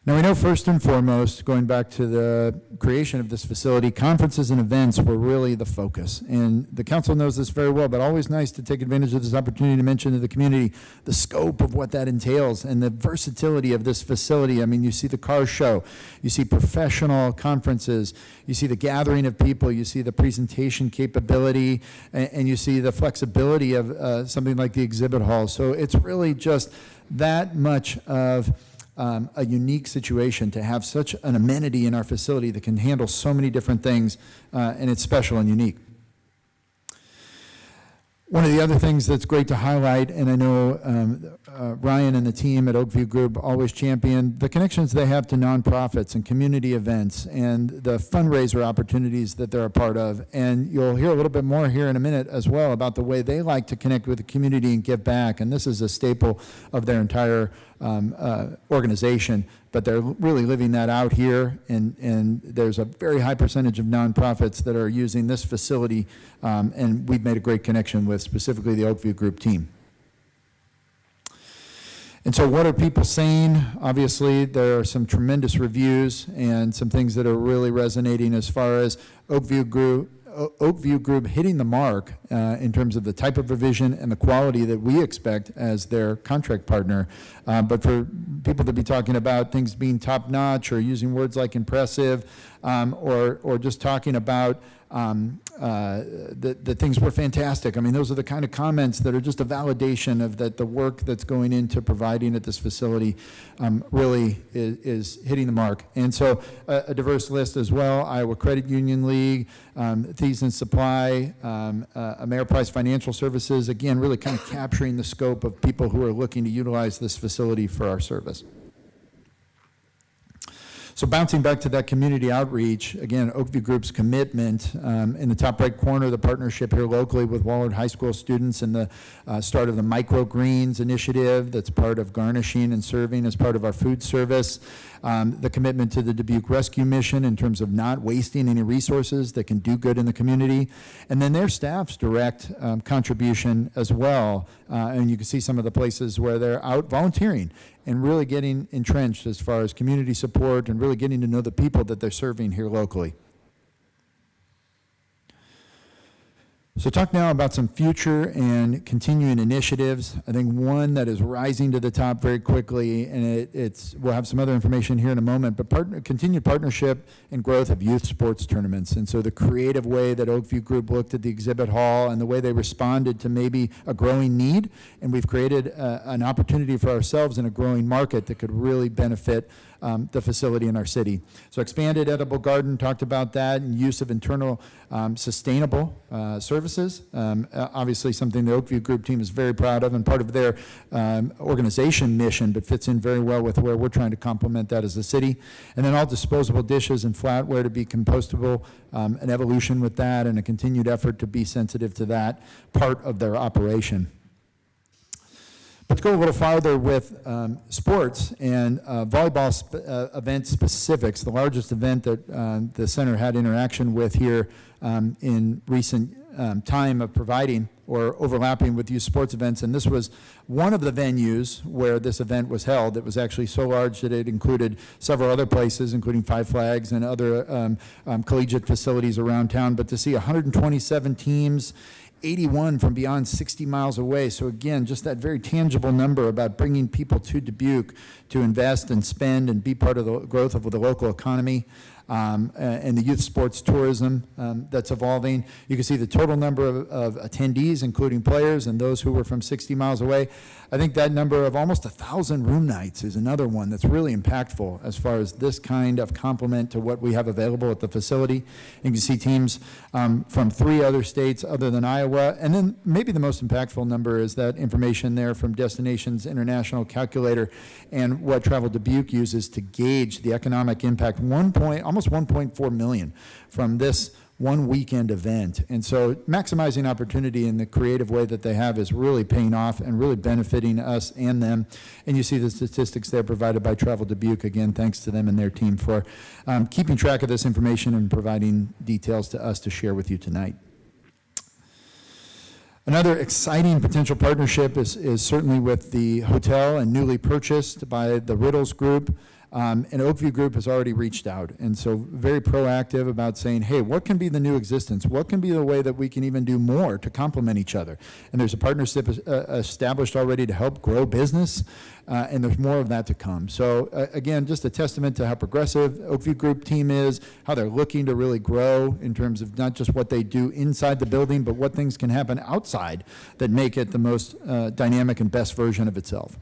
Now, we know first and foremost, going back to the creation of this facility, conferences and events were really the focus. And the council knows this very well, but always nice to take advantage of this opportunity to mention to the community the scope of what that entails and the versatility of this facility. I mean, you see the car show, you see professional conferences, you see the gathering of people, you see the presentation capability, and you see the flexibility of something like the exhibit hall. So it's really just that much of a unique situation to have such an amenity in our facility that can handle so many different things, and it's special and unique. One of the other things that's great to highlight, and I know Ryan and the team at Oakview Group always champion the connections they have to nonprofits and community events and the fundraiser opportunities that they're a part of. And you'll hear a little bit more here in a minute as well about the way they like to connect with the community and give back. And this is a staple of their entire organization, but they're really living that out here, and there's a very high percentage of nonprofits that are using this facility, and we've made a great connection with specifically the Oakview Group team. And so what are people saying? Obviously, there are some tremendous reviews and some things that are really resonating as far as Oakview Group hitting the mark in terms of the type of revision and the quality that we expect as their contract partner. But for people to be talking about things being top-notch or using words like impressive, or just talking about that things were fantastic. I mean, those are the kind of comments that are just a validation of that the work that's going into providing at this facility really is hitting the mark. And so a diverse list as well: Iowa Credit Union League, Thieves and Supply, Ameriprise Financial Services, again, really kind of capturing the scope of people who are looking to utilize this facility for our service. So bouncing back to that community outreach, again, Oakview Group's commitment in the top right corner, the partnership here locally with Wahlert High School students and the start of the Microgreens initiative that's part of garnishing and serving as part of our food service. The commitment to the Dubuque Rescue Mission in terms of not wasting any resources that can do good in the community. And then their staff's direct contribution as well. And you can see some of the places where they're out volunteering and really getting entrenched as far as community support and really getting to know the people that they're serving here locally. So talk now about some future and continuing initiatives. I think one that is rising to the top very quickly, and we'll have some other information here in a moment, but continued partnership and growth of youth sports tournaments. And so the creative way that Oakview Group looked at the exhibit hall and the way they responded to maybe a growing need, and we've created an opportunity for ourselves in a growing market that could really benefit the facility in our city. So expanded edible garden, talked about that, and use of internal sustainable services. Obviously something the Oakview Group team is very proud of and part of their organization mission, but fits in very well with where we're trying to complement that as a city. And then all disposable dishes and flatware to be compostable, an evolution with that, and a continued effort to be sensitive to that part of their operation. But to go a little farther with sports and volleyball event specifics, the largest event that the center had interaction with here in recent time of providing or overlapping with youth sports events, and this was one of the venues where this event was held. It was actually so large that it included several other places, including Five Flags and other collegiate facilities around town, but to see 127 teams, 81 from beyond 60 miles away. So again, just that very tangible number about bringing people to Dubuque to invest and spend and be part of the growth of the local economy. and the youth sports tourism that's evolving. You can see the total number of attendees, including players and those who were from 60 miles away. I think that number of almost 1,000 room nights is another one that's really impactful as far as this kind of complement to what we have available at the facility. You can see teams from 3 other states other than Iowa. And then maybe the most impactful number is that information there from Destinations International Calculator and what Travel Dubuque uses to gauge the economic impact, almost 1.4 million from this one weekend event. And so maximizing opportunity in the creative way that they have is really paying off and really benefiting us and them. And you see the statistics there provided by Travel Dubuque. Again, thanks to them and their team for keeping track of this information and providing details to us to share with you tonight. Another exciting potential partnership is certainly with the hotel and newly purchased by the Riddles Group. And Oakview Group has already reached out, and so very proactive about saying, hey, what can be the new existence? What can be the way that we can even do more to complement each other? And there's a partnership established already to help grow business, and there's more of that to come. So again, just a testament to how progressive Oakview Group team is, how they're looking to really grow in terms of not just what they do inside the building, but what things can happen outside that make it the most dynamic and best version of itself.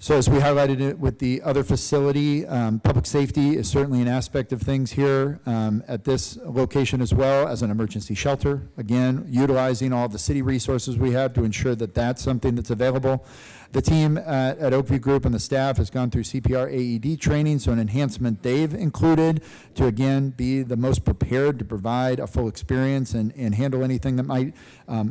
So as we highlighted it with the other facility, public safety is certainly an aspect of things here at this location as well as an emergency shelter. Again, utilizing all the city resources we have to ensure that that's something that's available. The team at Oakview Group and the staff has gone through CPR AED training, so an enhancement they've included to, again, be the most prepared to provide a full experience and handle anything that might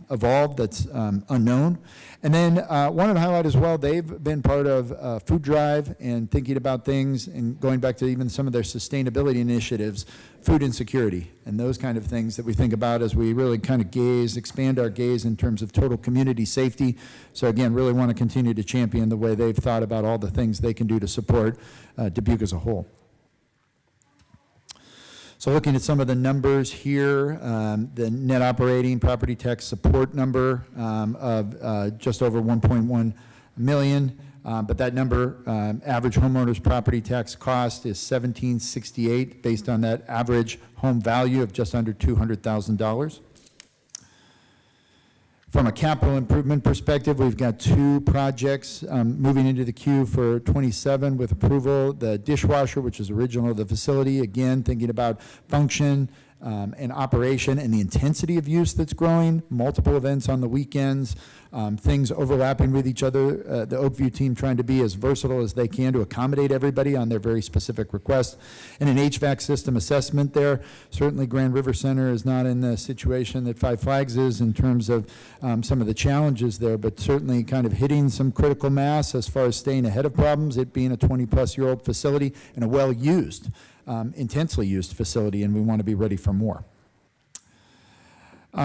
evolve that's unknown. And then wanted to highlight as well, they've been part of Food Drive and thinking about things and going back to even some of their sustainability initiatives, food insecurity, and those kind of things that we think about as we really kind of expand our gaze in terms of total community safety. So again, really want to continue to champion the way they've thought about all the things they can do to support Dubuque as a whole. So looking at some of the numbers here, the net operating property tax support number of just over 1.1 million. But that number, average homeowners property tax cost is $1,768 based on that average home value of just under $200,000. From a capital improvement perspective, we've got 2 projects moving into the queue for 27 with approval. The dishwasher, which is original to the facility, again, thinking about function and operation and the intensity of use that's growing, multiple events on the weekends, things overlapping with each other, the Oakview team trying to be as versatile as they can to accommodate everybody on their very specific requests. And an HVAC system assessment there. Certainly Grand River Center is not in the situation that Five Flags is in terms of some of the challenges there, but certainly kind of hitting some critical mass as far as staying ahead of problems, it being a 20-plus-year-old facility and a well-used, intensely used facility, and we want to be ready for more.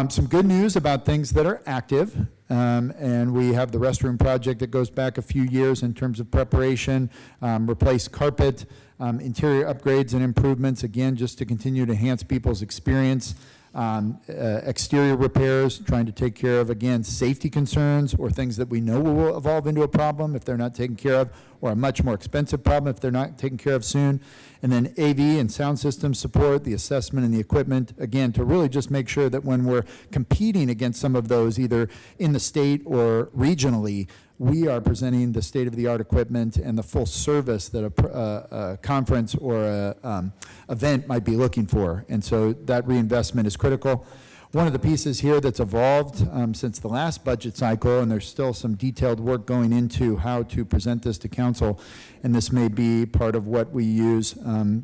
Some good news about things that are active, and we have the restroom project that goes back a few years in terms of preparation, replace carpet, interior upgrades and improvements, again, just to continue to enhance people's experience. Exterior repairs, trying to take care of, again, safety concerns or things that we know will evolve into a problem if they're not taken care of, or a much more expensive problem if they're not taken care of soon. And then AV and sound system support, the assessment and the equipment, again, to really just make sure that when we're competing against some of those, either in the state or regionally, we are presenting the state-of-the-art equipment and the full service that a conference or a event might be looking for. And so that reinvestment is critical. One of the pieces here that's evolved since the last budget cycle, and there's still some detailed work going into how to present this to council, and this may be part of what we use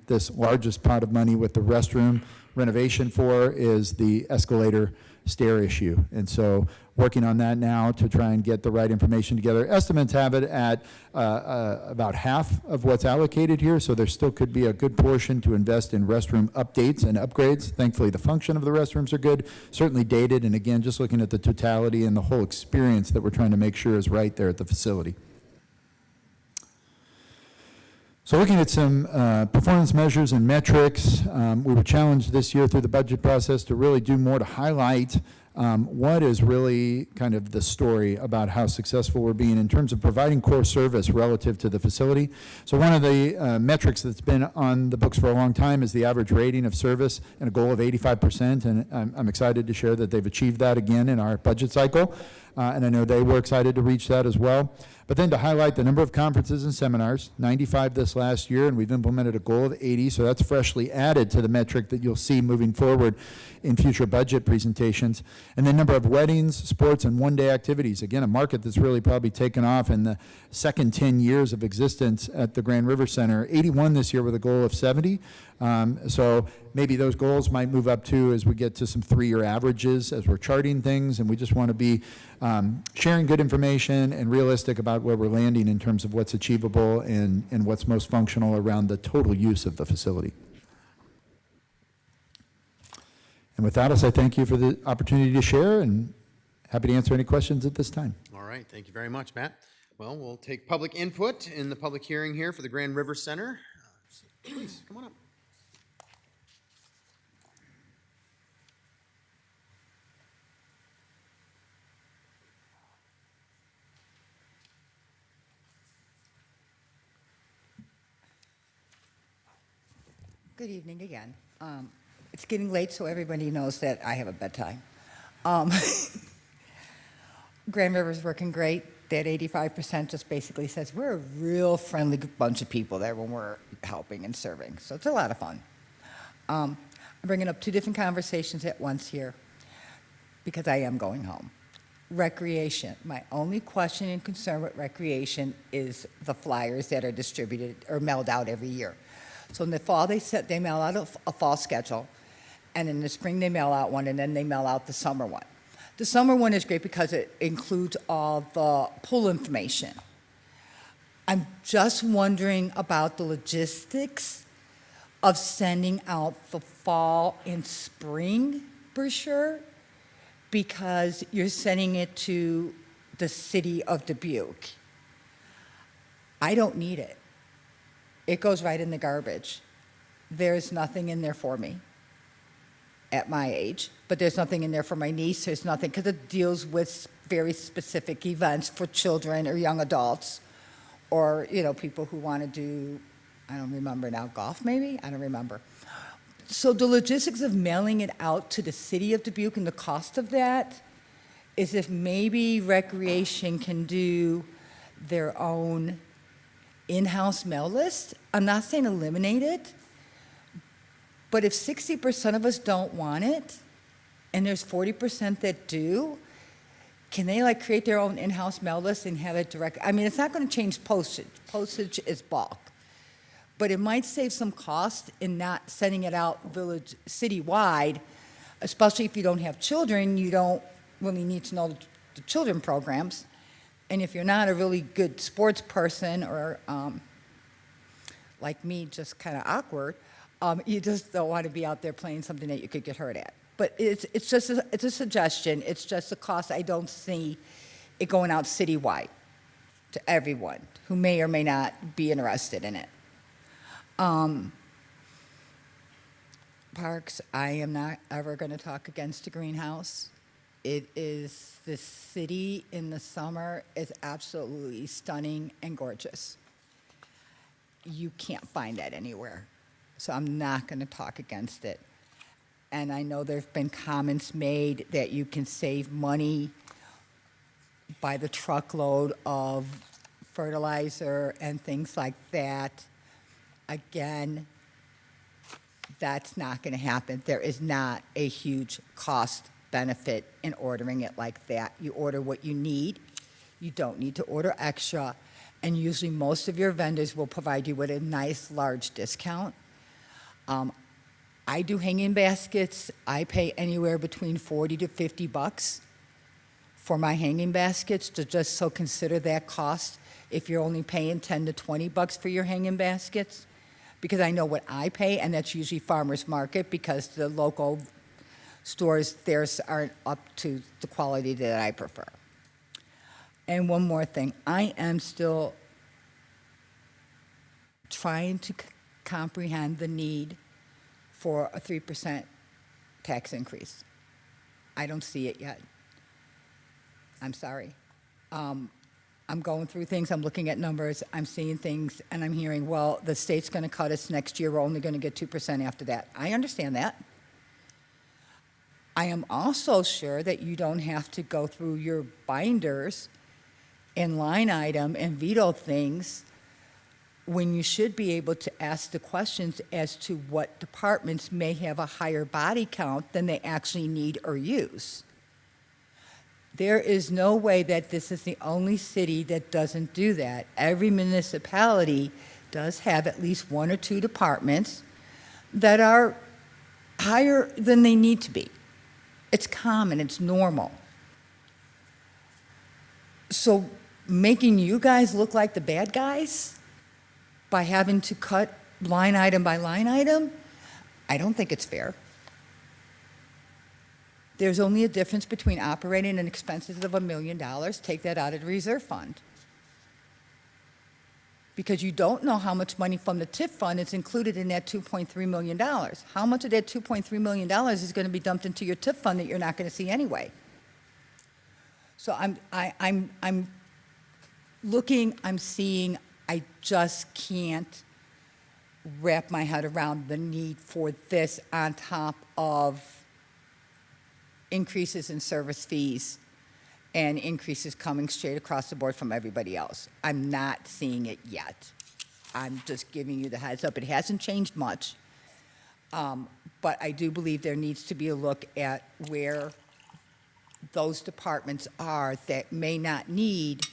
this largest pot of money with the restroom renovation for, is the escalator stair issue. And so working on that now to try and get the right information together. Estimates have it at about half of what's allocated here, so there still could be a good portion to invest in restroom updates and upgrades. Thankfully, the function of the restrooms are good, certainly dated, and again, just looking at the totality and the whole experience that we're trying to make sure is right there at the facility. So looking at some performance measures and metrics, we were challenged this year through the budget process to really do more to highlight what is really kind of the story about how successful we're being in terms of providing core service relative to the facility. So one of the metrics that's been on the books for a long time is the average rating of service and a goal of 85%, and I'm excited to share that they've achieved that again in our budget cycle, and I know they were excited to reach that as well. But then to highlight the number of conferences and seminars, 95 this last year, and we've implemented a goal of 80, so that's freshly added to the metric that you'll see moving forward in future budget presentations. And then number of weddings, sports, and one-day activities. Again, a market that's really probably taken off in the second 10 years of existence at the Grand River Center. 81 this year with a goal of 70. So maybe those goals might move up too as we get to some 3-year averages as we're charting things, and we just want to be sharing good information and realistic about where we're landing in terms of what's achievable and what's most functional around the total use of the facility. And with that, I'll say thank you for the opportunity to share, and happy to answer any questions at this time. All right, thank you very much, Matt. Well, we'll take public input in the public hearing here for the Grand River Center. Please, come on up. Good evening again. It's getting late, so everybody knows that I have a bedtime. Grand River's working great. That 85% just basically says we're a real friendly bunch of people there when we're helping and serving. So it's a lot of fun. I'm bringing up 2 different conversations at once here because I am going home. Recreation. My only question and concern with recreation is the flyers that are distributed or mailed out every year. So in the fall, they mail out a fall schedule, and in the spring, they mail out one, and then they mail out the summer one. The summer one is great because it includes all the pool information. I'm just wondering about the logistics of sending out the fall and spring brochure, because you're sending it to the city of Dubuque. I don't need it. It goes right in the garbage. There's nothing in there for me at my age, but there's nothing in there for my niece. There's nothing, because it deals with very specific events for children or young adults, or, you know, people who want to do, I don't remember now, golf maybe? I don't remember. So the logistics of mailing it out to the city of Dubuque and the cost of that is if maybe recreation can do their own in-house mail list. I'm not saying eliminate it, but if 60% of us don't want it, and there's 40% that do, can they like create their own in-house mail list and have it direct? I mean, it's not going to change postage. Postage is bulk, but it might save some cost in not sending it out citywide, especially if you don't have children. You don't really need to know the children programs. And if you're not a really good sports person, or like me, just kind of awkward, you just don't want to be out there playing something that you could get hurt at. But it's a suggestion. It's just a cost. I don't see it going out citywide to everyone who may or may not be interested in it. Parks, I am not ever going to talk against a greenhouse. It is, the city in the summer is absolutely stunning and gorgeous. You can't find that anywhere. So I'm not going to talk against it. And I know there have been comments made that you can save money by the truckload of fertilizer and things like that. Again, that's not going to happen. There is not a huge cost benefit in ordering it like that. You order what you need. You don't need to order extra. And usually most of your vendors will provide you with a nice large discount. I do hanging baskets. I pay anywhere between $40 to $50 for my hanging baskets, so consider that cost if you're only paying $10 to $20 for your hanging baskets, because I know what I pay, and that's usually farmers market, because the local stores, theirs aren't up to the quality that I prefer. And one more thing, I am still trying to comprehend the need for a 3% tax increase. I don't see it yet. I'm sorry. I'm going through things, I'm looking at numbers, I'm seeing things, and I'm hearing, well, the state's going to cut us next year, we're only going to get 2% after that. I understand that. I am also sure that you don't have to go through your binders and line item and veto things when you should be able to ask the questions as to what departments may have a higher body count than they actually need or use. There is no way that this is the only city that doesn't do that. Every municipality does have at least one or two departments that are higher than they need to be. It's common, it's normal. So making you guys look like the bad guys by having to cut line item by line item, I don't think it's fair. There's only a difference between operating and expenses of $1 million. Take that out of the reserve fund. Because you don't know how much money from the TIF fund is included in that $2.3 million. How much of that $2.3 million is going to be dumped into your TIF fund that you're not going to see anyway? So I'm looking, I'm seeing, I just can't wrap my head around the need for this on top of increases in service fees and increases coming straight across the board from everybody else. I'm not seeing it yet. I'm just giving you the heads up. It hasn't changed much, but I do believe there needs to be a look at where those departments are that may not need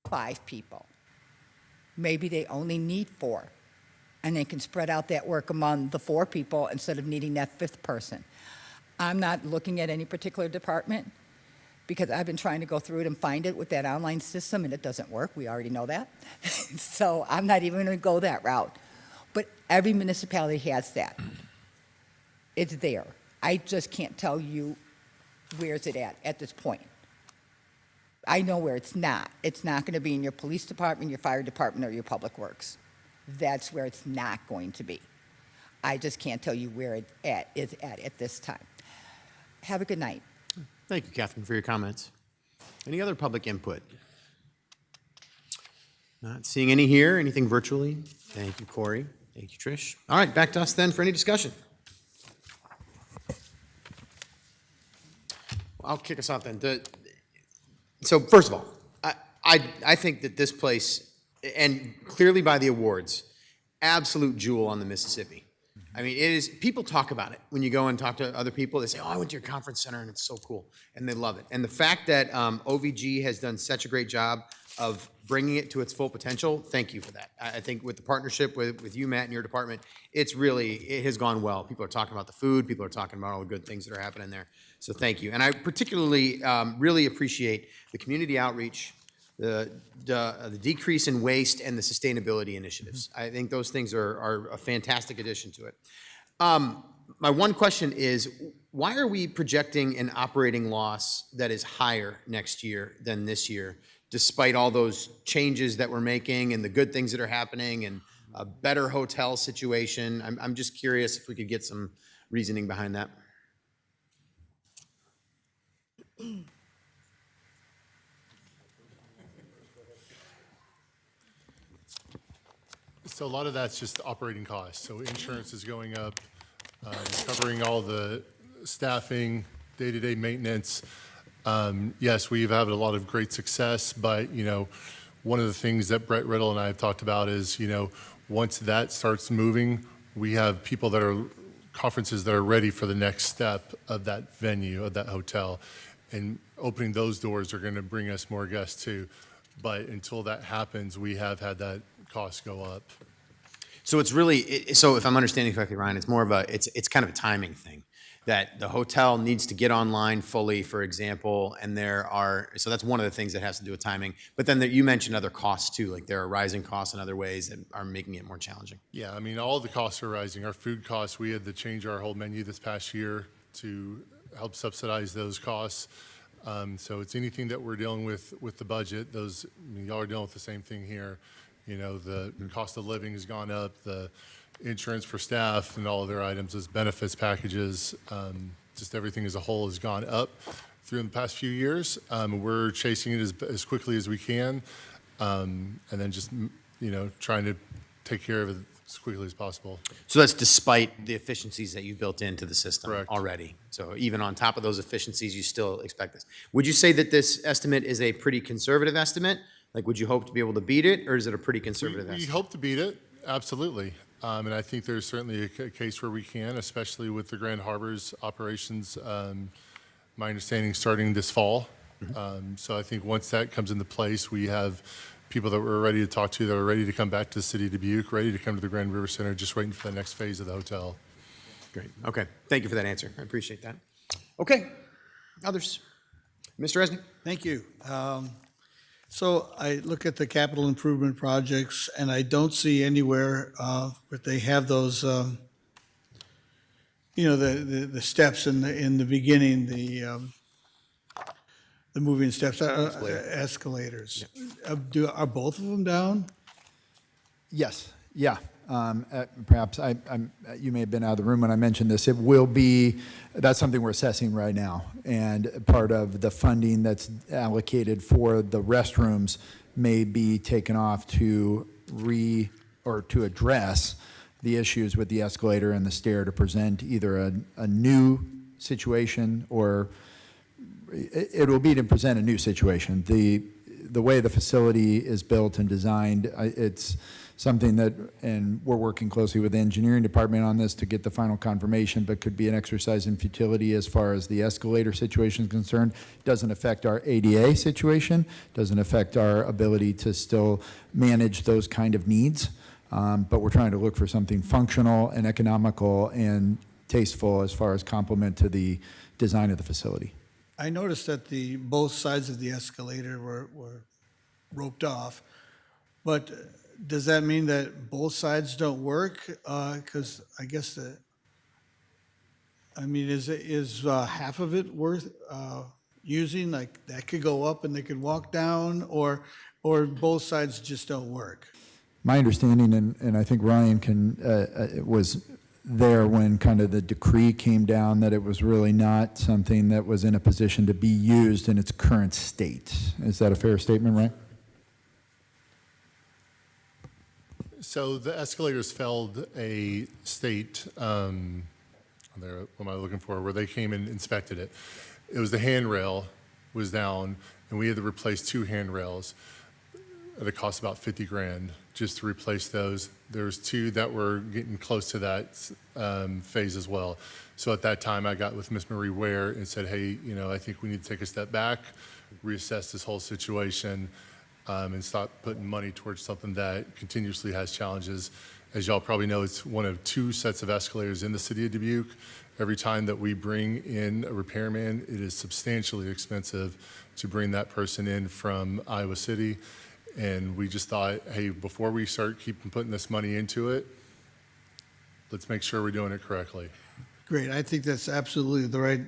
5 people. Maybe they only need 4, and they can spread out that work among the 4 people instead of needing that 5th person. I'm not looking at any particular department because I've been trying to go through it and find it with that online system, and it doesn't work. We already know that. So I'm not even going to go that route. But every municipality has that. It's there. I just can't tell you where's it at this point. I know where it's not. It's not going to be in your police department, your fire department, or your public works. That's where it's not going to be. I just can't tell you where it is at this time. Have a good night. Thank you, Catherine, for your comments. Any other public input? Not seeing any here. Anything virtually? Thank you, Corey. Thank you, Trish. All right, back to us then for any discussion. I'll kick us off then. So first of all, I think that this place, and clearly by the awards, absolute jewel on the Mississippi. I mean, it is, people talk about it. When you go and talk to other people, they say, oh, I went to your conference center and it's so cool. And they love it. And the fact that OVG has done such a great job of bringing it to its full potential, thank you for that. I think with the partnership with you, Matt, and your department, it has gone well. People are talking about the food. People are talking about all the good things that are happening there. So thank you. And I particularly really appreciate the community outreach, the decrease in waste, and the sustainability initiatives. I think those things are a fantastic addition to it. My one question is, why are we projecting an operating loss that is higher next year than this year, despite all those changes that we're making and the good things that are happening and a better hotel situation? I'm just curious if we could get some reasoning behind that. So a lot of that's just operating costs. So insurance is going up, covering all the staffing, day-to-day maintenance. Yes, we've had a lot of great success, but, one of the things that Brett Riddle and I have talked about is, once that starts moving, we have people that are, conferences that are ready for the next step of that venue, of that hotel. And opening those doors are going to bring us more guests too. But until that happens, we have had that cost go up. So it's really, so if I'm understanding correctly, Ryan, it's more of it's kind of a timing thing, that the hotel needs to get online fully, for example, and so that's one of the things that has to do with timing. But then you mentioned other costs too, like there are rising costs in other ways that are making it more challenging. Yeah, I mean, all the costs are rising. Our food costs, we had to change our whole menu this past year to help subsidize those costs. So it's anything that we're dealing with the budget. Y'all are dealing with the same thing here. The cost of living has gone up, the insurance for staff and all of their items as benefits packages. just everything as a whole has gone up through the past few years. We're chasing it as quickly as we can, and then just, trying to take care of it as quickly as possible. So that's despite the efficiencies that you built into the system Correct. already. So even on top of those efficiencies, you still expect this. Would you say that this estimate is a pretty conservative estimate? Like, would you hope to be able to beat it, or is it a pretty conservative We estimate? hope to beat it, absolutely. And I think there's certainly a case where we can, especially with the Grand Harbor's operations, my understanding, starting this fall. So I think once that comes into place, we have people that we're ready to talk to, that are ready to come back to the city of Dubuque, ready to come to the Grand River Center, just waiting for the next phase of the hotel. Great. Okay. Thank you for that answer. I appreciate that. Okay. Others? Mr. Resnick? Thank you. So I look at the capital improvement projects, and I don't see anywhere where they have those, the steps in the beginning, the moving steps, escalators. Are both of them down? Yes, yeah. Perhaps you may have been out of the room when I mentioned this. It will be, that's something we're assessing right now. And part of the funding that's allocated for the restrooms may be taken off to address the issues with the escalator and the stair, to present either a new situation, or it will be to present a new situation. The way the facility is built and designed, it's something that, and we're working closely with the engineering department on this to get the final confirmation, but could be an exercise in futility as far as the escalator situation is concerned. Doesn't affect our ADA situation, doesn't affect our ability to still manage those kind of needs, but we're trying to look for something functional and economical and tasteful as far as complement to the design of the facility. I noticed that both sides of the escalator were roped off, but does that mean that both sides don't work? Because I guess is half of it worth using? Like, that could go up and they could walk down, or both sides just don't work? My understanding, and I think Ryan was there when kind of the decree came down, that it was really not something that was in a position to be used in its current state. Is that a fair statement, Ryan? So the escalators failed a state, what am I looking for, where they came and inspected it. It was the handrail was down, and we had to replace 2 handrails at a cost about 50 grand just to replace those. There was 2 that were getting close to that phase as well. So at that time, I got with Miss Marie Ware and said, hey, I think we need to take a step back, reassess this whole situation, and stop putting money towards something that continuously has challenges. As y'all probably know, it's one of 2 sets of escalators in the city of Dubuque. Every time that we bring in a repairman, it is substantially expensive to bring that person in from Iowa City. And we just thought, hey, before we start putting this money into it, let's make sure we're doing it correctly. Great, I think that's absolutely the right.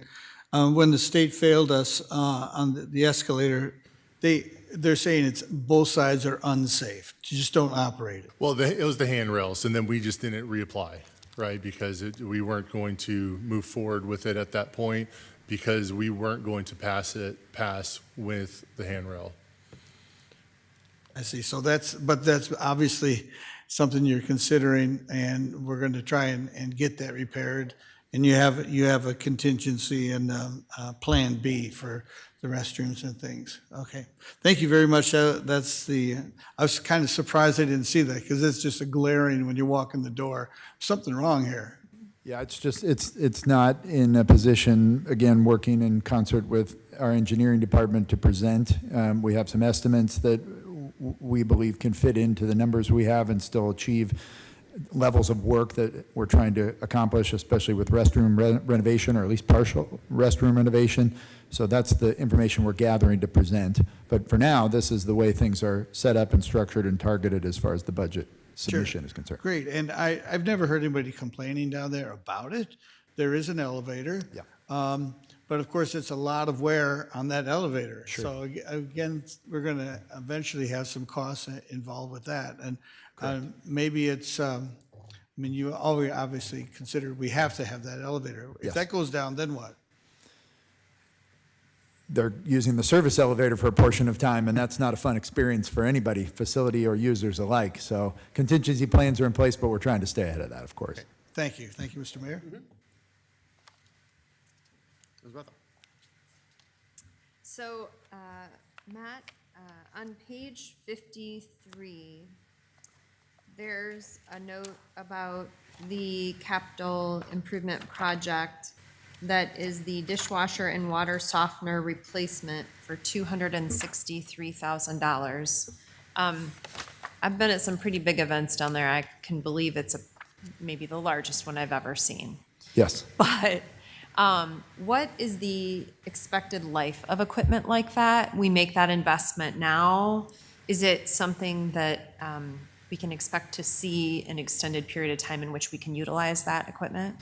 When the state failed us on the escalator, they're saying it's both sides are unsafe. You just don't operate it. Well, it was the handrails, and then we just didn't reapply, right? Because we weren't going to move forward with it at that point, because we weren't going to pass with the handrail. I see. So that's obviously something you're considering, and we're going to try and get that repaired. And you have a contingency and plan B for the restrooms and things. Okay. Thank you very much. I was kind of surprised I didn't see that, because it's just a glaring when you walk in the door. Something wrong here. Yeah, it's not in a position, again, working in concert with our engineering department to present. We have some estimates that we believe can fit into the numbers we have and still achieve levels of work that we're trying to accomplish, especially with restroom renovation, or at least partial restroom renovation. So that's the information we're gathering to present. But for now, this is the way things are set up and structured and targeted as far as the budget submission is concerned. Great. And I've never heard anybody complaining down there about it. There is an elevator. Yeah. But of course, it's a lot of wear on that elevator. Sure. So again, we're going to eventually have some costs involved with that. And maybe it's, you always obviously consider we have to have that elevator. If Yes. that goes down, then what? they're using the service elevator for a portion of time, and that's not a fun experience for anybody, facility or users alike. So contingency plans are in place, but we're trying to stay ahead of that, of course. Thank you. Thank you, Mr. Mayor. So, Matt, on page 53, there's a note about the capital improvement project that is the dishwasher and water softener replacement for $263,000. I've been at some pretty big events down there. I can believe it's maybe the largest one I've ever seen. Yes. But what is the expected life of equipment like that? We make that investment now. Is it something that we can expect to see an extended period of time in which we can utilize that equipment?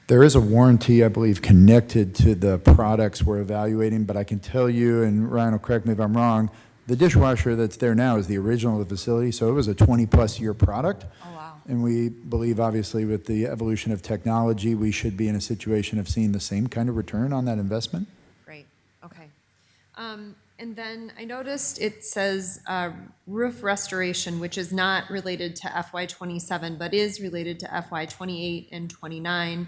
There is a warranty, I believe, connected to the products we're evaluating, but I can tell you, and Ryan will correct me if I'm wrong, the dishwasher that's there now is the original of the facility, so it was a 20-plus year product. Oh, wow. And we believe, obviously, with the evolution of technology, we should be in a situation of seeing the same kind of return on that investment. Great, okay. And then I noticed it says roof restoration, which is not related to FY27, but is related to FY28 and 29.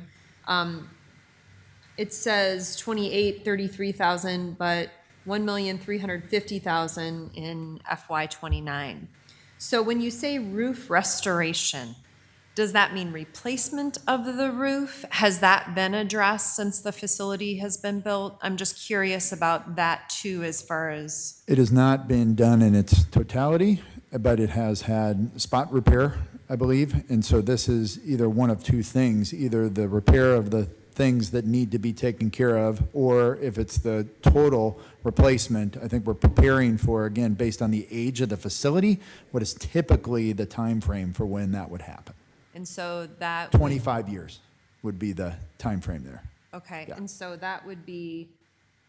It says 28, 33,000, but 1,350,000 in FY29. So when you say roof restoration, does that mean replacement of the roof? Has that been addressed since the facility has been built? I'm just curious about that too, as far as. It has not been done in its totality, but it has had spot repair, I believe. And so this is either one of two things, either the repair of the things that need to be taken care of, or if it's the total replacement, I think we're preparing for, again, based on the age of the facility, what is typically the time frame for when that would happen. And so that. 25 years would be the time frame there. Okay, Yeah. and so that would be,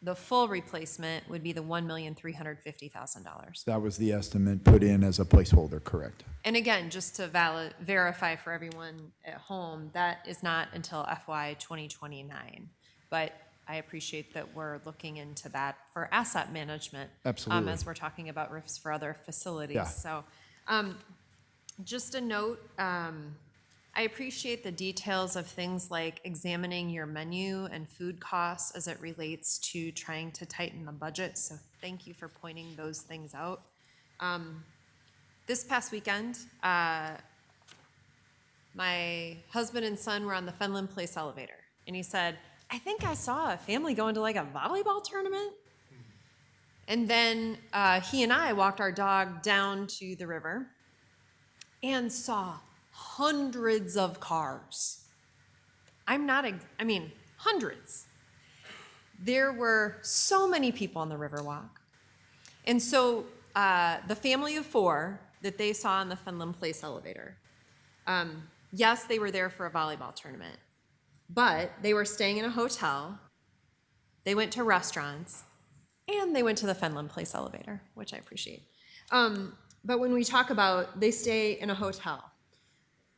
the full replacement would be the $1,350,000. That was the estimate put in as a placeholder, correct? And again, just to verify for everyone at home, that is not until FY 2029. But I appreciate that we're looking into that for asset management. Absolutely. As we're talking about roofs for other facilities. Yeah. So just a note, I appreciate the details of things like examining your menu and food costs as it relates to trying to tighten the budget. So thank you for pointing those things out. This past weekend, my husband and son were on the Fenland Place elevator, and he said, I think I saw a family going to like a volleyball tournament. And then he and I walked our dog down to the river and saw hundreds of cars. Hundreds. There were so many people on the Riverwalk. And so the family of four that they saw on the Fenland Place elevator, yes, they were there for a volleyball tournament, but they were staying in a hotel, they went to restaurants, and they went to the Fenland Place elevator, which I appreciate. But when we talk about they stay in a hotel,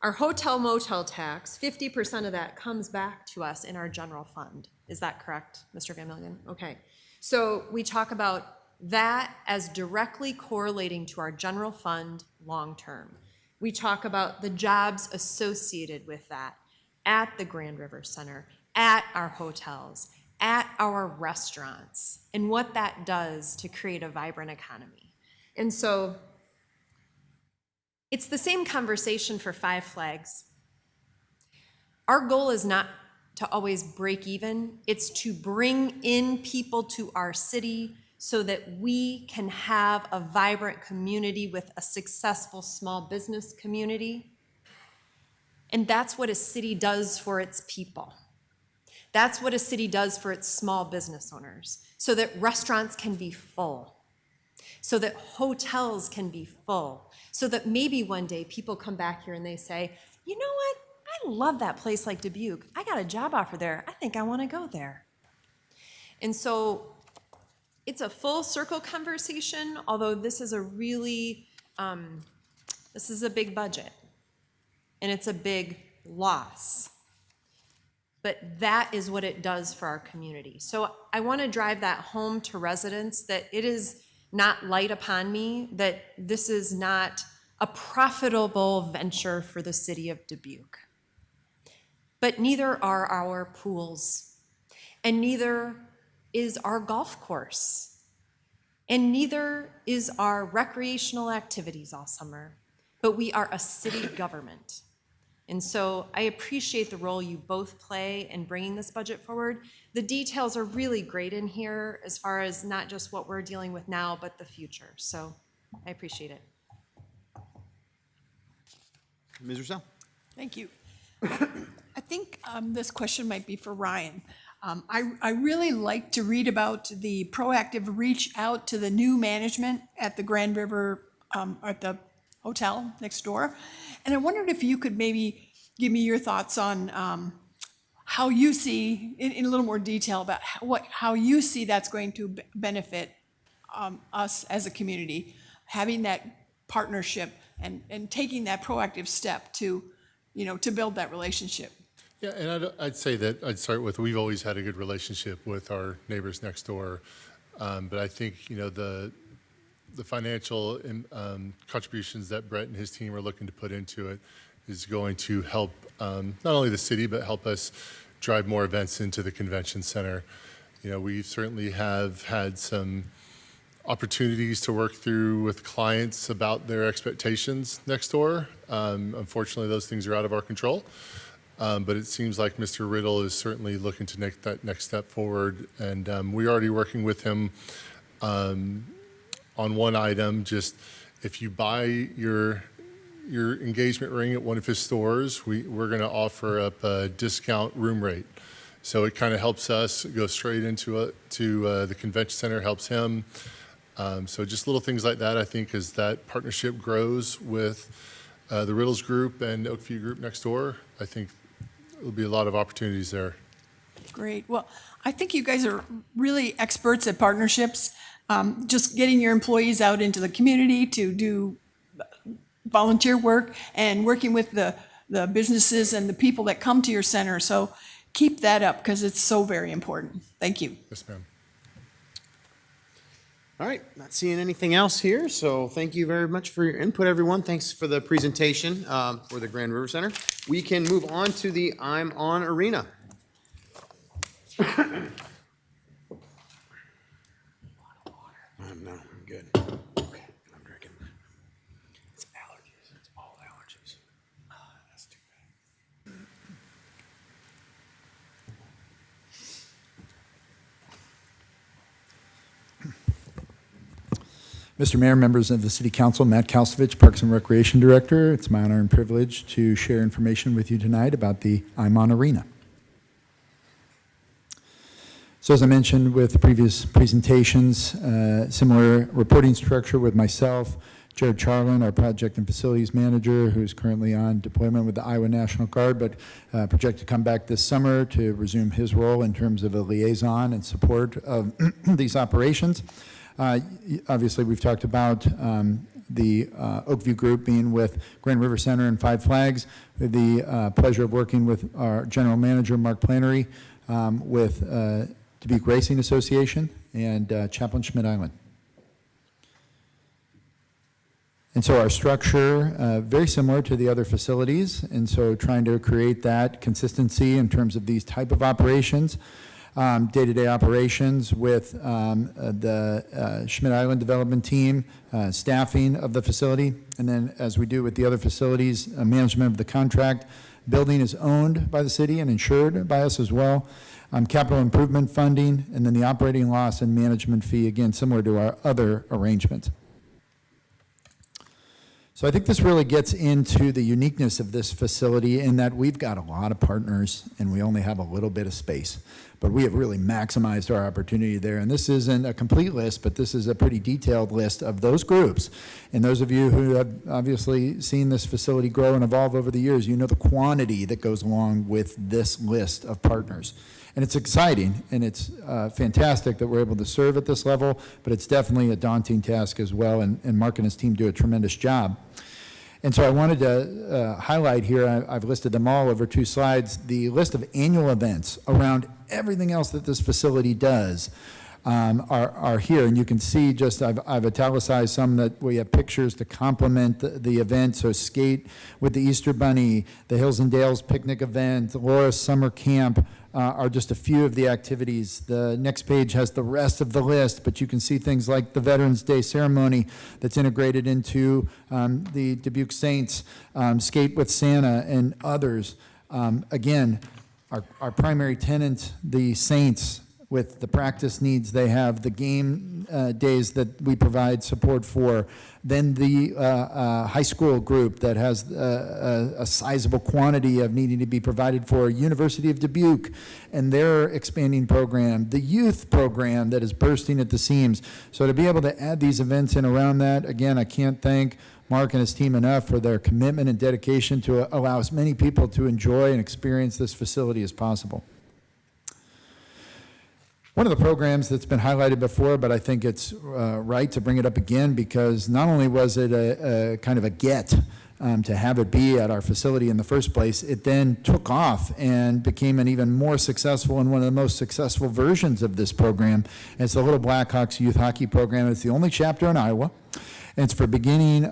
our hotel motel tax, 50% of that comes back to us in our general fund. Is that correct, Mr. Van Milligan? Okay. So we talk about that as directly correlating to our general fund long-term. We talk about the jobs associated with that at the Grand River Center, at our hotels, at our restaurants, and what that does to create a vibrant economy. And so it's the same conversation for Five Flags. Our goal is not to always break even. It's to bring in people to our city so that we can have a vibrant community with a successful small business community. And that's what a city does for its people. That's what a city does for its small business owners, so that restaurants can be full, so that hotels can be full, so that maybe one day people come back here and they say, you know what? I love that place like Dubuque. I got a job offer there. I think I want to go there. And so it's a full circle conversation, although this is a really, this is a big budget and it's a big loss. but that is what it does for our community. So I want to drive that home to residents, that it is not light upon me that this is not a profitable venture for the city of Dubuque. But neither are our pools, and neither is our golf course, and neither is our recreational activities all summer. But we are a city government. And so I appreciate the role you both play in bringing this budget forward. The details are really great in here as far as not just what we're dealing with now, but the future. So I appreciate it. Ms. Russell? Thank you. I think this question might be for Ryan. I really like to read about the proactive reach out to the new management at the Grand River, at the hotel next door. And I wondered if you could maybe give me your thoughts on how you see, in a little more detail, about how you see that's going to benefit us as a community, having that partnership and taking that proactive step to, to build that relationship. Yeah, and I'd say that I'd start with, we've always had a good relationship with our neighbors next door. But I think, the financial contributions that Brett and his team are looking to put into it is going to help not only the city, but help us drive more events into the convention center. We certainly have had some opportunities to work through with clients about their expectations next door. Unfortunately, those things are out of our control. But it seems like Mr. Riddle is certainly looking to make that next step forward. And we're already working with him on one item. Just if you buy your engagement ring at one of his stores, we're going to offer up a discount room rate. So it kind of helps us go straight into the convention center, helps him. So just little things like that, I think, as that partnership grows with the Riddles Group and Oakview Group next door, I think there'll be a lot of opportunities there. Great. Well, I think you guys are really experts at partnerships. Just getting your employees out into the community to do volunteer work and working with the businesses and the people that come to your center. So keep that up because it's so very important. Thank you. Yes, ma'am. All right, not seeing anything else here, so thank you very much for your input, everyone. Thanks for the presentation for the Grand River Center. We can move on to the ImOn Arena. No, I'm good. Okay, I'm drinking. It's allergies. It's all allergies. That's too bad. Mr. Mayor, members of the City Council, Matt Kalsovich, Parks and Recreation Director. It's my honor and privilege to share information with you tonight about the ImOn Arena. So as I mentioned with previous presentations, similar reporting structure with myself, Jared Charlin, our Project and Facilities Manager, who's currently on deployment with the Iowa National Guard, but project to come back this summer to resume his role in terms of a liaison and support of these operations. Obviously, we've talked about the Oakview Group being with Grand River Center and Five Flags. We have the pleasure of working with our General Manager, Mark Plannery, with Dubuque Racing Association and Chaplain Schmidt Island. And so our structure, very similar to the other facilities, and so trying to create that consistency in terms of these type of operations. Day-to-day operations with the Schmidt Island development team, staffing of the facility, and then as we do with the other facilities, management of the contract. Building is owned by the city and insured by us as well. Capital improvement funding, and then the operating loss and management fee, again, similar to our other arrangements. So I think this really gets into the uniqueness of this facility in that we've got a lot of partners and we only have a little bit of space. But we have really maximized our opportunity there. And this isn't a complete list, but this is a pretty detailed list of those groups. And those of you who have obviously seen this facility grow and evolve over the years, you know the quantity that goes along with this list of partners. And it's exciting, and it's fantastic that we're able to serve at this level, but it's definitely a daunting task as well, and Mark and his team do a tremendous job. And so I wanted to highlight here, I've listed them all over 2 slides, the list of annual events around everything else that this facility does are here. And you can see just, I've italicized some that we have pictures to complement the event. So skate with the Easter Bunny, the Hills and Dales picnic event, Laura's summer camp, are just a few of the activities. The next page has the rest of the list, but you can see things like the Veterans Day ceremony that's integrated into the Dubuque Saints, Skate with Santa, and others. Again, our primary tenant, the Saints, with the practice needs they have, the game days that we provide support for, then the high school group that has a sizable quantity of needing to be provided for, University of Dubuque and their expanding program, the youth program that is bursting at the seams. So to be able to add these events in around that, again, I can't thank Mark and his team enough for their commitment and dedication to allow as many people to enjoy and experience this facility as possible. One of the programs that's been highlighted before, but I think it's right to bring it up again, because not only was it a kind of a get to have it be at our facility in the first place, it then took off and became an even more successful and one of the most successful versions of this program. And it's the Little Blackhawks Youth Hockey Program. It's the only chapter in Iowa. And it's for beginner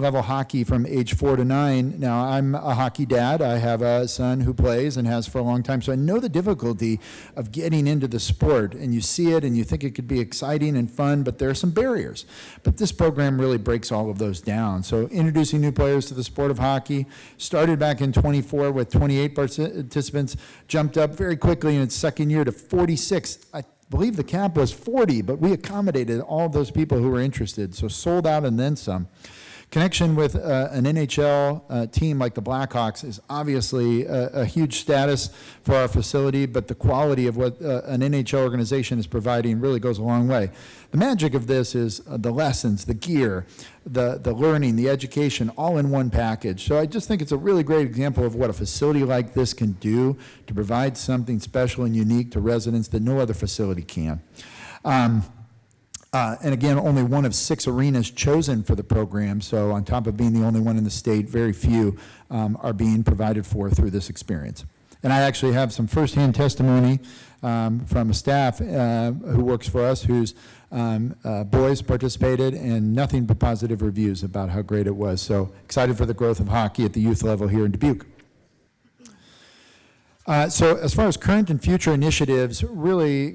level hockey from age 4 to 9. Now, I'm a hockey dad. I have a son who plays and has for a long time, so I know the difficulty of getting into the sport. And you see it and you think it could be exciting and fun, but there are some barriers. But this program really breaks all of those down. So introducing new players to the sport of hockey, started back in 24 with 28 participants, jumped up very quickly in its second year to 46. I believe the cap was 40, but we accommodated all those people who were interested, so sold out and then some. Connection with an NHL team like the Blackhawks is obviously a huge status for our facility, but the quality of what an NHL organization is providing really goes a long way. The magic of this is the lessons, the gear, the learning, the education, all in one package. So I just think it's a really great example of what a facility like this can do to provide something special and unique to residents that no other facility can. And again, only one of 6 arenas chosen for the program, so on top of being the only one in the state, very few are being provided for through this experience. And I actually have some firsthand testimony from a staff who works for us, whose boys participated, and nothing but positive reviews about how great it was. So excited for the growth of hockey at the youth level here in Dubuque. So as far as current and future initiatives, really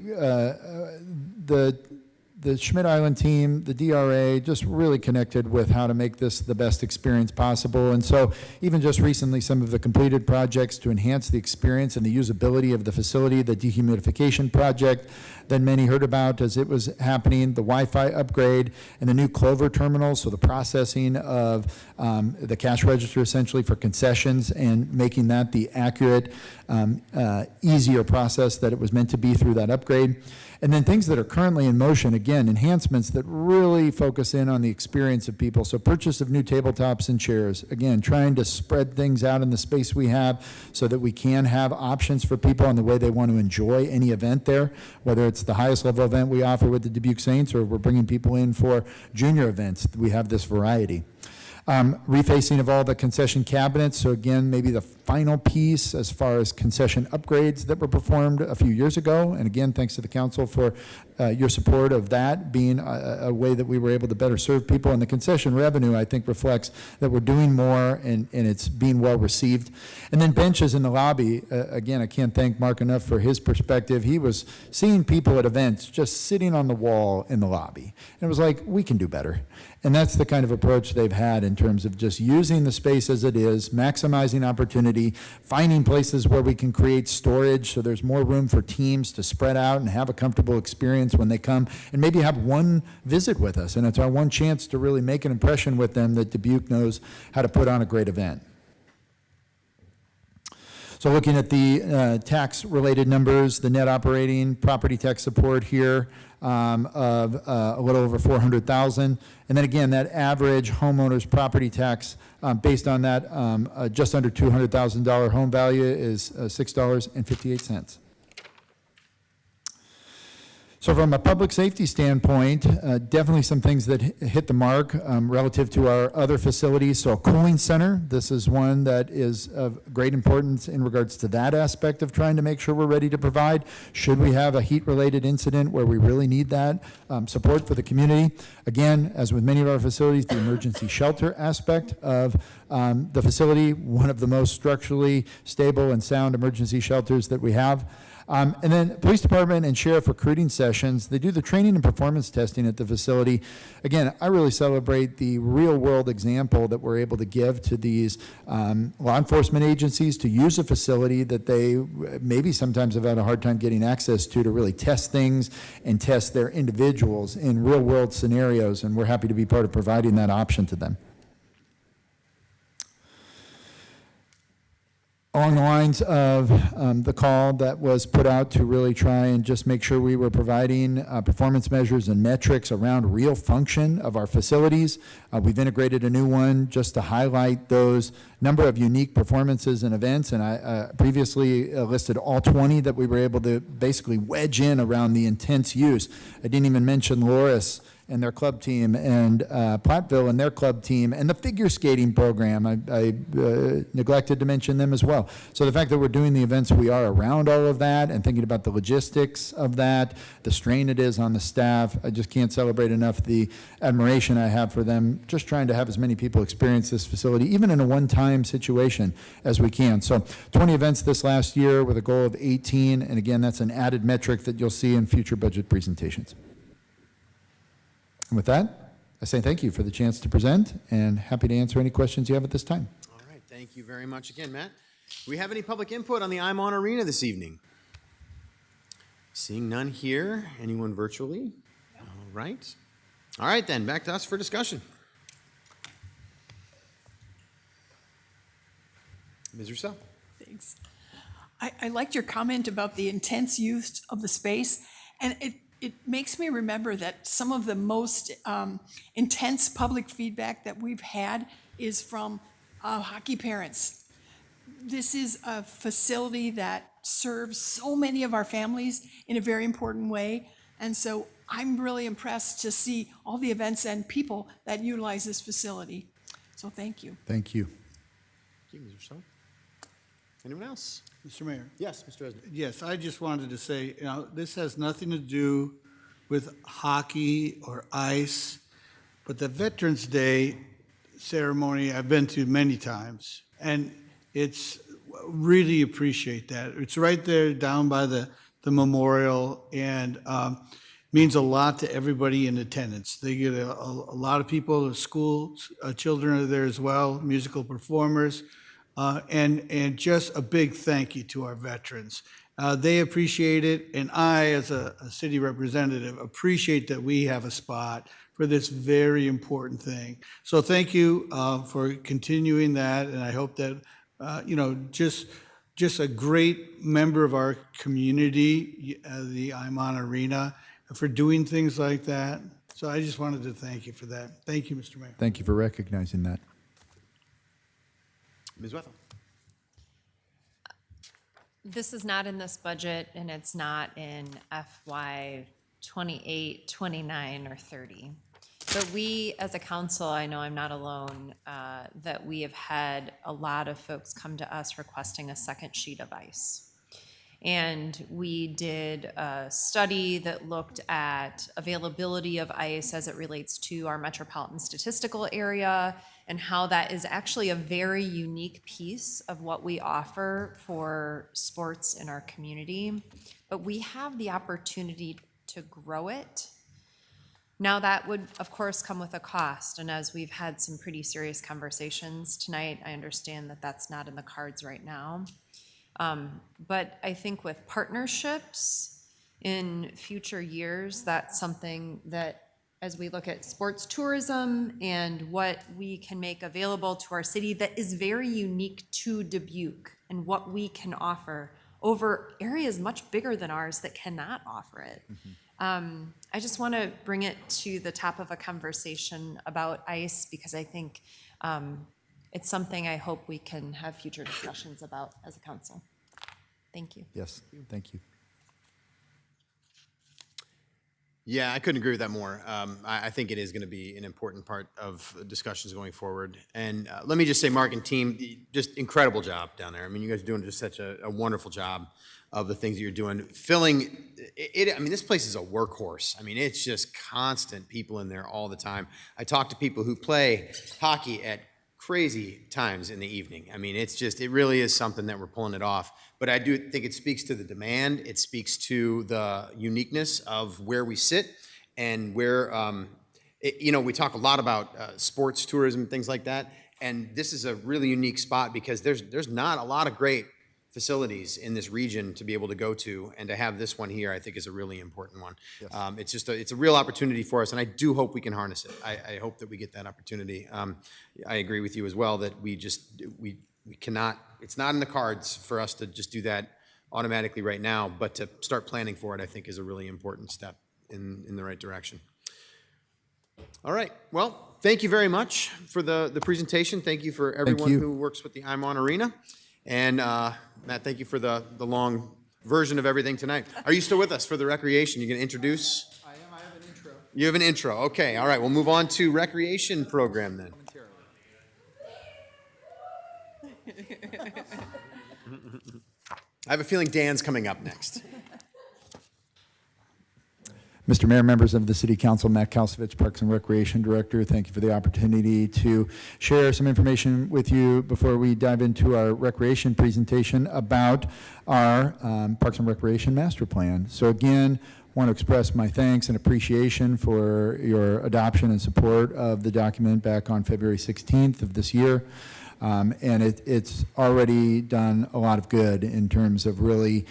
the Schmidt Island team, the DRA, just really connected with how to make this the best experience possible. And so even just recently, some of the completed projects to enhance the experience and the usability of the facility, the dehumidification project that many heard about as it was happening, the Wi-Fi upgrade, and the new Clover terminal, so the processing of the cash register essentially for concessions and making that the accurate, easier process that it was meant to be through that upgrade. And then things that are currently in motion, again, enhancements that really focus in on the experience of people. So purchase of new tabletops and chairs. Again, trying to spread things out in the space we have so that we can have options for people on the way they want to enjoy any event there, whether it's the highest level event we offer with the Dubuque Saints or we're bringing people in for junior events. We have this variety. Refacing of all the concession cabinets. So again, maybe the final piece as far as concession upgrades that were performed a few years ago. And again, thanks to the council for your support of that being a way that we were able to better serve people. And the concession revenue, I think, reflects that we're doing more and it's being well received. And then benches in the lobby. Again, I can't thank Mark enough for his perspective. He was seeing people at events just sitting on the wall in the lobby. And it was like, we can do better. And that's the kind of approach they've had in terms of just using the space as it is, maximizing opportunity, finding places where we can create storage so there's more room for teams to spread out and have a comfortable experience when they come, and maybe have one visit with us. And it's our one chance to really make an impression with them that Dubuque knows how to put on a great event. So looking at the tax-related numbers, the net operating property tax support here of a little over $400,000. And then again, that average homeowner's property tax based on that just under $200,000 home value is $6.58. So So from a public safety standpoint, definitely some things that hit the mark relative to our other facilities. So a cooling center, this is one that is of great importance in regards to that aspect of trying to make sure we're ready to provide. Should we have a heat-related incident where we really need that support for the community? Again, as with many of our facilities, the emergency shelter aspect of the facility, one of the most structurally stable and sound emergency shelters that we have. And then police department and sheriff recruiting sessions, they do the training and performance testing at the facility. Again, I really celebrate the real world example that we're able to give to these law enforcement agencies to use a facility that they maybe sometimes have had a hard time getting access to really test things and test their individuals in real world scenarios. And we're happy to be part of providing that option to them. Along the lines of the call that was put out to really try and just make sure we were providing performance measures and metrics around real function of our facilities. We've integrated a new one just to highlight those number of unique performances and events, and I previously listed all 20 that we were able to basically wedge in around the intense use. I didn't even mention Loris and their club team, and Platteville and their club team, and the figure skating program. I neglected to mention them as well. So the fact that we're doing the events we are around all of that and thinking about the logistics of that, the strain it is on the staff, I just can't celebrate enough the admiration I have for them, just trying to have as many people experience this facility, even in a one-time situation as we can. So 20 events this last year with a goal of 18, and again, that's an added metric that you'll see in future budget presentations. And with that, I say thank you for the chance to present and happy to answer any questions you have at this time. All right, thank you very much again, Matt. Do we have any public input on the ImOn Arena this evening? Seeing none here. Anyone virtually? All right. All right then, back to us for discussion. Ms. Rousseau. Thanks. I liked your comment about the intense use of the space, and it makes me remember that some of the most intense public feedback that we've had is from hockey parents. This is a facility that serves so many of our families in a very important way, and so I'm really impressed to see all the events and people that utilize this facility. So thank you. Thank you. Thank you, Ms. Rousseau. Anyone else? Mr. Mayor. Yes, Mr. Resnick. Yes, I just wanted to say, this has nothing to do with hockey or ice, but the Veterans Day ceremony I've been to many times, and it's really appreciate that. It's right there down by the memorial, and means a lot to everybody in attendance. They get a lot of people, the school children are there as well, musical performers, and just a big thank you to our veterans. They appreciate it, and I, as a city representative, appreciate that we have a spot for this very important thing. So thank you for continuing that, and I hope that, just a great member of our community, the ImOn Arena, for doing things like that. So I just wanted to thank you for that. Thank you, Mr. Mayor. Thank you for recognizing that. Ms. Wethel. This is not in this budget, and it's not in FY28, 29, or 30. But we, as a council, I know I'm not alone, that we have had a lot of folks come to us requesting a second sheet of ice. And we did a study that looked at availability of ice as it relates to our metropolitan statistical area and how that is actually a very unique piece of what we offer for sports in our community. But we have the opportunity to grow it. Now that would, of course, come with a cost. And as we've had some pretty serious conversations tonight, I understand that that's not in the cards right now. But I think with partnerships in future years, that's something that as we look at sports tourism and what we can make available to our city that is very unique to Dubuque and what we can offer over areas much bigger than ours that cannot offer it. Mm-hmm. I just want to bring it to the top of a conversation about ice because I think it's something I hope we can have future discussions about as a council. Thank you. Yes, thank you. Yeah, I couldn't agree with that more. I think it is going to be an important part of discussions going forward. And let me just say, Mark and team, just incredible job down there. I mean, you guys are doing just such a wonderful job of the things that you're doing. Filling it, I mean, this place is a workhorse. I mean, it's just constant people in there all the time. I talk to people who play hockey at crazy times in the evening. I mean, it's just, it really is something that we're pulling it off. But I do think it speaks to the demand. It speaks to the uniqueness of where we sit and where, you know, we talk a lot about sports tourism and things like that. And this is a really unique spot because there's not a lot of great facilities in this region to be able to go to, and to have this one here, I think, is a really important one. Yes. It's just it's a real opportunity for us, and I do hope we can harness it. I hope that we get that opportunity. I agree with you as well that we cannot. It's not in the cards for us to just do that automatically right now, but to start planning for it, I think, is a really important step in the right direction. All right. Well, thank you very much for the presentation. Thank you for everyone who works with the ImOn Arena. And Matt, thank you for the long version of everything tonight. Are you still with us for the recreation? You're going to introduce? I am. I have an intro. You have an intro. Okay. All right. We'll move on to recreation program then. I have a feeling Dan's coming up next. Mr. Mayor, members of the City Council, Matt Kalsovich, Parks and Recreation Director, thank you for the opportunity to share some information with you before we dive into our recreation presentation about our Parks and Recreation Master Plan. So again, I want to express my thanks and appreciation for your adoption and support of the document back on February 16th of this year. And it's already done a lot of good in terms of really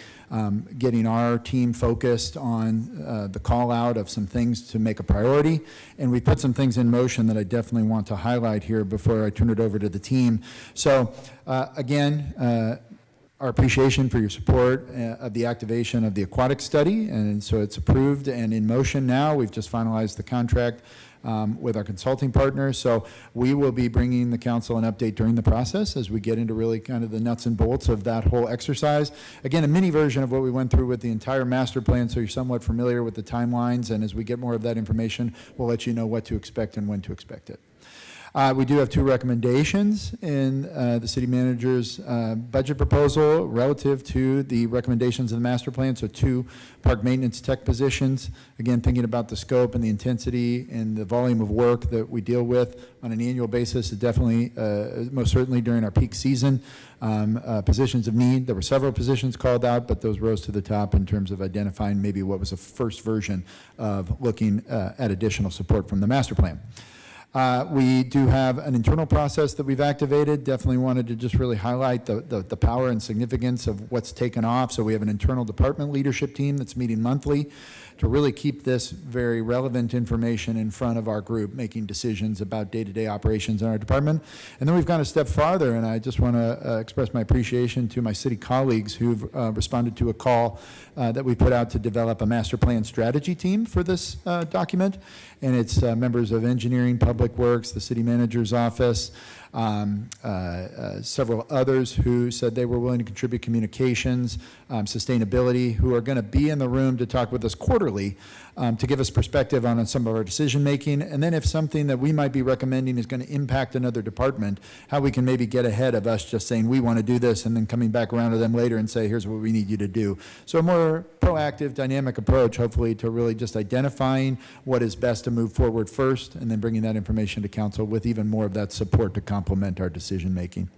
getting our team focused on the call out of some things to make a priority. And we put some things in motion that I definitely want to highlight here before I turn it over to the team. So again, our appreciation for your support of the activation of the aquatic study. And so it's approved and in motion now. We've just finalized the contract with our consulting partners. So we will be bringing the council an update during the process as we get into really kind of the nuts and bolts of that whole exercise. Again, a mini version of what we went through with the entire master plan, so you're somewhat familiar with the timelines. And as we get more of that information, we'll let you know what to expect and when to expect it. We do have two recommendations in the city manager's budget proposal relative to the recommendations of the master plan. So two park maintenance tech positions. Again, thinking about the scope and the intensity and the volume of work that we deal with on an annual basis is definitely, most certainly during our peak season, positions of need. There were several positions called out, but those rose to the top in terms of identifying maybe what was a first version of looking at additional support from the master plan. We do have an internal process that we've activated. Definitely wanted to just really highlight the power and significance of what's taken off. So we have an internal department leadership team that's meeting monthly to really keep this very relevant information in front of our group, making decisions about day-to-day operations in our department. And then we've gone a step farther, and I just want to express my appreciation to my city colleagues who've responded to a call that we put out to develop a master plan strategy team for this document. And it's members of engineering, public works, the city manager's office, several others who said they were willing to contribute communications, sustainability, who are going to be in the room to talk with us quarterly to give us perspective on some of our decision making. And then if something that we might be recommending is going to impact another department, how we can maybe get ahead of us just saying we want to do this and then coming back around to them later and say, here's what we need you to do. So a more proactive, dynamic approach, hopefully, to really just identifying what is best to move forward first and then bringing that information to council with even more of that support to complement our decision making.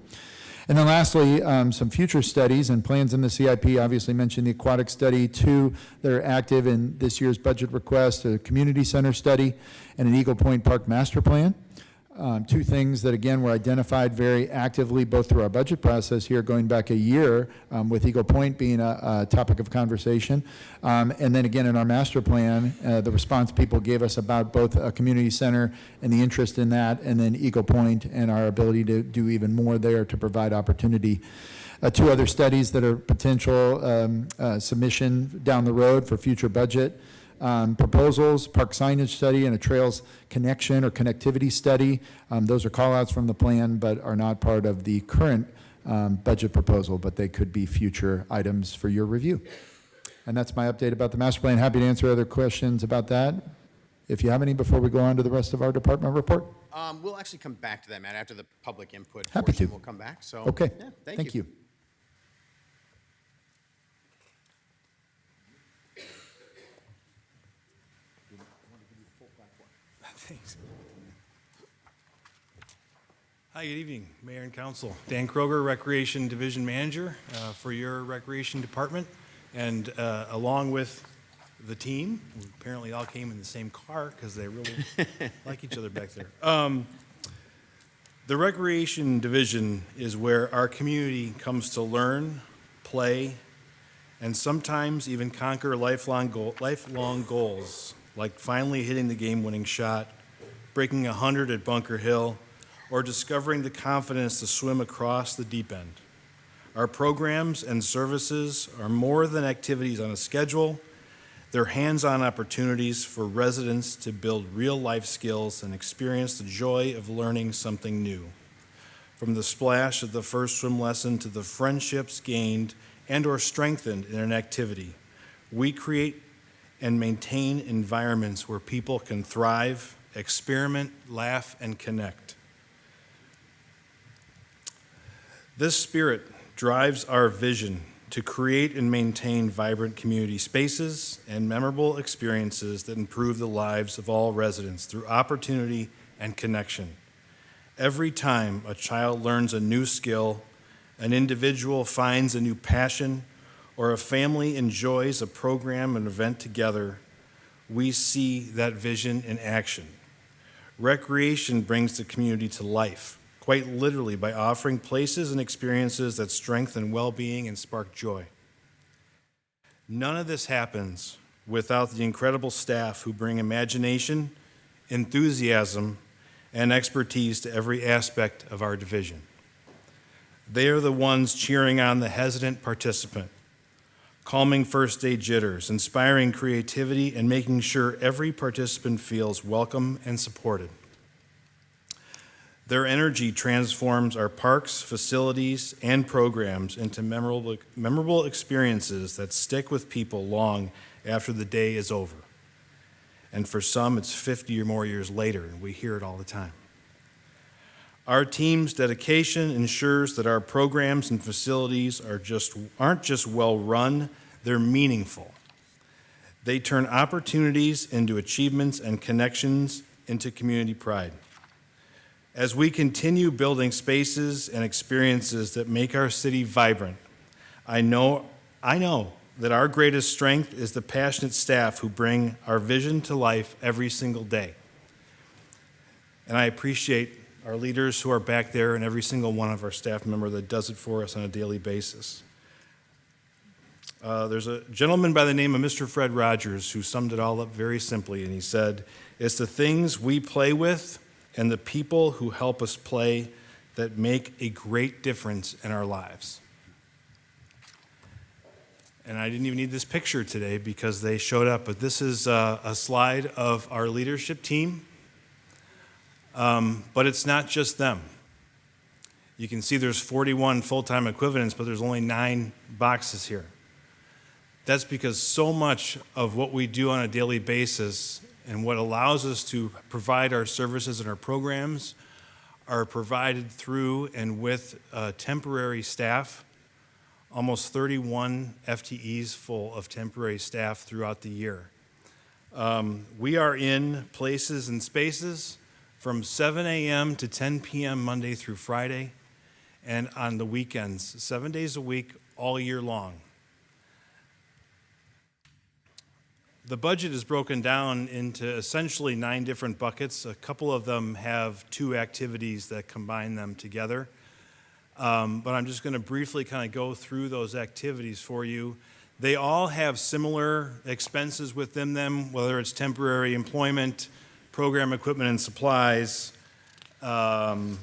And then lastly, some future studies and plans in the CIP. Obviously mentioned the aquatic study, two that are active in this year's budget request, a community center study and an Eagle Point Park master plan. Two things that, again, were identified very actively both through our budget process here going back a year, with Eagle Point being a topic of conversation. And then again in our master plan, the response people gave us about both a community center and the interest in that, and then Eagle Point and our ability to do even more there to provide opportunity. Two other studies that are potential submission down the road for future budget proposals, park signage study and a trails connection or connectivity study. Those are call-outs from the plan but are not part of the current budget proposal, but they could be future items for your review. And that's my update about the master plan. Happy to answer other questions about that, if you have any, before we go on to the rest of our department report. We'll actually come back to that, Matt, after the public input Happy portion. to. We'll come back, so. Okay, Yeah, thank you. Thanks. Hi, good evening, Mayor and Council. Dan Kroger, Recreation Division Manager for your Recreation Department. And along with the team, we apparently all came in the same car because they really like each other back there. The Recreation Division is where our community comes to learn, play, and sometimes even conquer lifelong goals, like finally hitting the game-winning shot, breaking 100 at Bunker Hill, or discovering the confidence to swim across the deep end. Our programs and services are more than activities on a schedule. They're hands-on opportunities for residents to build real-life skills and experience the joy of learning something new. From the splash of the first swim lesson to the friendships gained and or strengthened in an activity, we create and maintain environments where people can thrive, experiment, laugh, and connect. This spirit drives our vision to create and maintain vibrant community spaces and memorable experiences that improve the lives of all residents through opportunity and connection. Every time a child learns a new skill, an individual finds a new passion, or a family enjoys a program and event together, we see that vision in action. Recreation brings the community to life, quite literally by offering places and experiences that strengthen well-being and spark joy. None of this happens without the incredible staff who bring imagination, enthusiasm, and expertise to every aspect of our division. They are the ones cheering on the hesitant participant, calming first day jitters, inspiring creativity, and making sure every participant feels welcome and supported. Their energy transforms our parks, facilities, and programs into memorable experiences that stick with people long after the day is over. And for some, it's 50 or more years later, and we hear it all the time. Our team's dedication ensures that our programs and facilities aren't just well-run, they're meaningful. They turn opportunities into achievements and connections into community pride. As we continue building spaces and experiences that make our city vibrant, I know that our greatest strength is the passionate staff who bring our vision to life every single day. And I appreciate our leaders who are back there and every single one of our staff member that does it for us on a daily basis. There's a gentleman by the name of Mr. Fred Rogers who summed it all up very simply, and he said, "It's the things we play with and the people who help us play that make a great difference in our lives." And I didn't even need this picture today because they showed up, but this is a slide of our leadership team. But it's not just them. You can see there's 41 full-time equivalents, but there's only 9 boxes here. That's because so much of what we do on a daily basis and what allows us to provide our services and our programs are provided through and with temporary staff, almost 31 FTEs full of temporary staff throughout the year. We are in places and spaces from 7 a.m. to 10 p.m. Monday through Friday, and on the weekends, 7 days a week, all year long. The budget is broken down into essentially 9 different buckets. A couple of them have 2 activities that combine them together. But I'm just going to briefly kind of go through those activities for you. They all have similar expenses within them, whether it's temporary employment, program equipment and supplies, other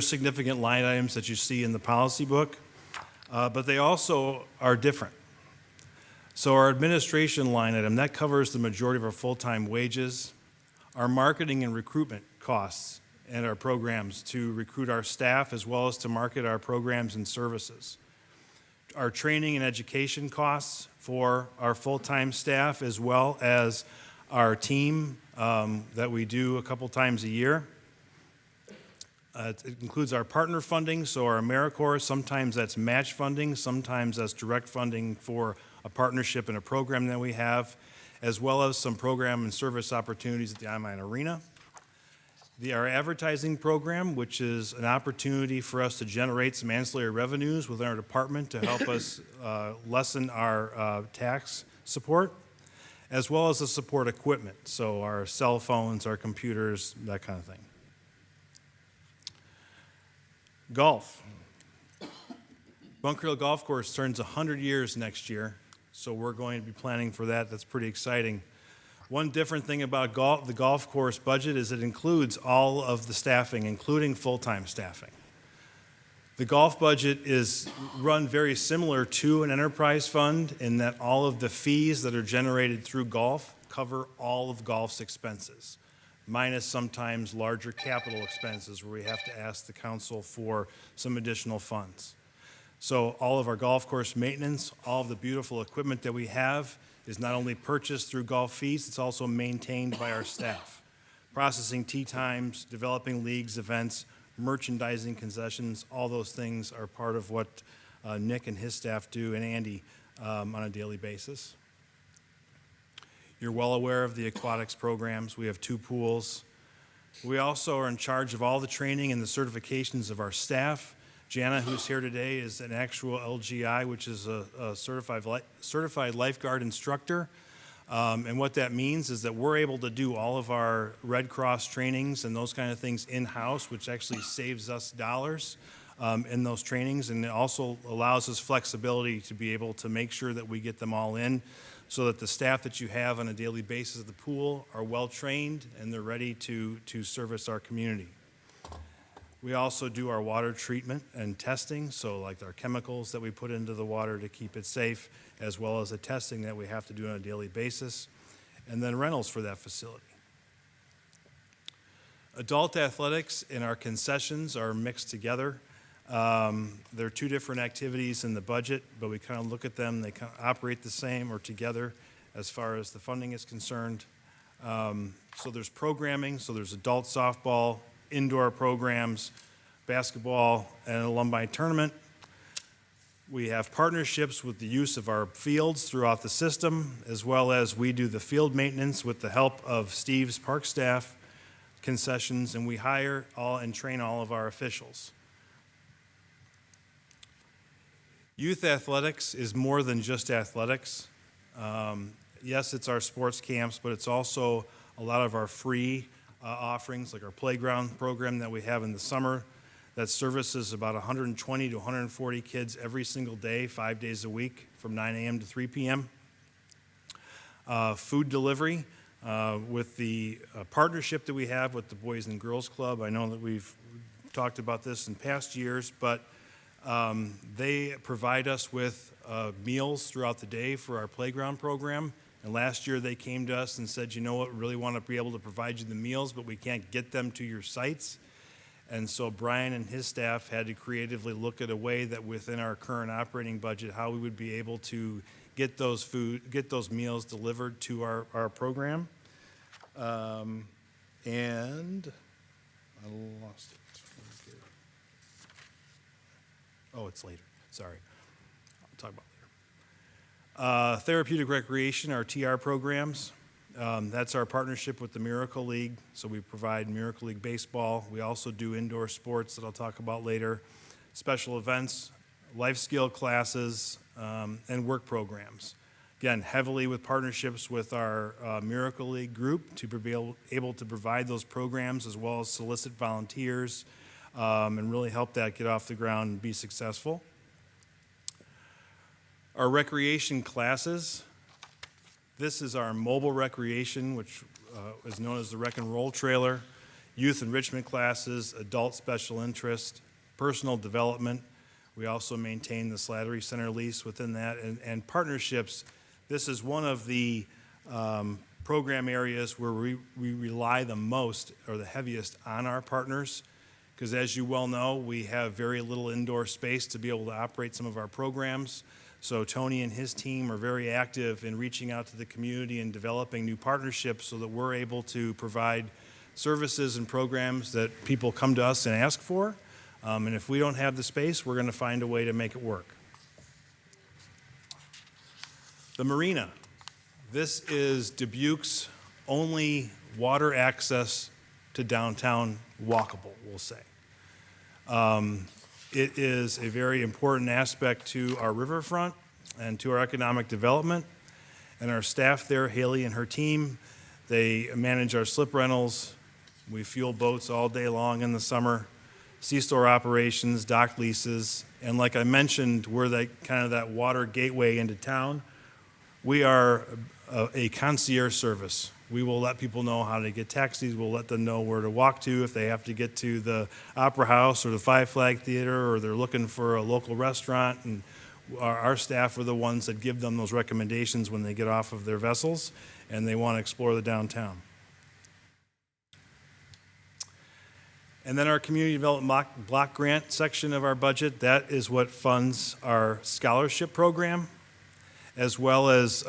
significant line items that you see in the policy book, but they also are different. So our administration line item, that covers the majority of our full-time wages, our marketing and recruitment costs, and our programs to recruit our staff as well as to market our programs and services. our training and education costs for our full-time staff, as well as our team that we do a couple times a year. It includes our partner funding, so our AmeriCorps, sometimes that's match funding, sometimes that's direct funding for a partnership and a program that we have, as well as some program and service opportunities at the ImOn Arena. Our advertising program, which is an opportunity for us to generate some ancillary revenues within our department to help us lessen our tax support, as well as the support equipment, so our cell phones, our computers, that kind of thing. Golf. Bunker Hill Golf Course turns 100 years next year, so we're going to be planning for that. That's pretty exciting. One different thing about the golf course budget is it includes all of the staffing, including full-time staffing. The golf budget is run very similar to an enterprise fund in that all of the fees that are generated through golf cover all of golf's expenses, minus sometimes larger capital expenses where we have to ask the council for some additional funds. So all of our golf course maintenance, all of the beautiful equipment that we have is not only purchased through golf fees, it's also maintained by our staff. Processing tee times, developing leagues, events, merchandising concessions, all those things are part of what Nick and his staff do, and Andy, on a daily basis. You're well aware of the aquatics programs. We have 2 pools. We also are in charge of all the training and the certifications of our staff. Jana, who's here today, is an actual LGI, which is a certified lifeguard instructor. And what that means is that we're able to do all of our Red Cross trainings and those kind of things in-house, which actually saves us dollars in those trainings. And it also allows us flexibility to be able to make sure that we get them all in so that the staff that you have on a daily basis at the pool are well-trained and they're ready to service our community. We also do our water treatment and testing, so like our chemicals that we put into the water to keep it safe, as well as the testing that we have to do on a daily basis, and then rentals for that facility. Adult athletics and our concessions are mixed together. There are 2 different activities in the budget, but we kind of look at them, they kind of operate the same or together as far as the funding is concerned. So there's programming, so there's adult softball, indoor programs, basketball, and an alumni tournament. We have partnerships with the use of our fields throughout the system, as well as we do the field maintenance with the help of Steve's park staff, concessions, and we hire all and train all of our officials. Youth athletics is more than just athletics. Yes, it's our sports camps, but it's also a lot of our free offerings, like our playground program that we have in the summer that services about 120 to 140 kids every single day, 5 days a week, from 9 a.m. to 3 p.m. Food delivery with the partnership that we have with the Boys and Girls Club. I know that we've talked about this in past years, but they provide us with meals throughout the day for our playground program. And last year they came to us and said, you know what, we really want to be able to provide you the meals, but we can't get them to your sites. And so Brian and his staff had to creatively look at a way that within our current operating budget, how we would be able to get those meals delivered to our program. And I lost it. Oh, it's later. Sorry. I'll talk about it later. Therapeutic recreation, our TR programs. That's our partnership with the Miracle League. So we provide Miracle League baseball. We also do indoor sports that I'll talk about later. Special events, life skill classes, and work programs. Again, heavily with partnerships with our Miracle League group to be able to provide those programs as well as solicit volunteers and really help that get off the ground and be successful. Our recreation classes. This is our mobile recreation, which is known as the Rec and Roll Trailer, youth enrichment classes, adult special interest, personal development. We also maintain the Slattery Center lease within that, and partnerships. This is one of the program areas where we rely the most or the heaviest on our partners. because as you well know, we have very little indoor space to be able to operate some of our programs. So Tony and his team are very active in reaching out to the community and developing new partnerships so that we're able to provide services and programs that people come to us and ask for. And if we don't have the space, we're going to find a way to make it work. The marina. This is Dubuque's only water access to downtown walkable, we'll say. It is a very important aspect to our riverfront and to our economic development. And our staff there, Haley and her team, they manage our slip rentals. We fuel boats all day long in the summer, C-store operations, dock leases, and like I mentioned, we're that water gateway into town. We are a concierge service. We will let people know how to get taxis. We'll let them know where to walk to if they have to get to the Opera House or the Five Flag Theater, or they're looking for a local restaurant. And our staff are the ones that give them those recommendations when they get off of their vessels and they want to explore the downtown. And then our community development block grant section of our budget, that is what funds our scholarship program, as well as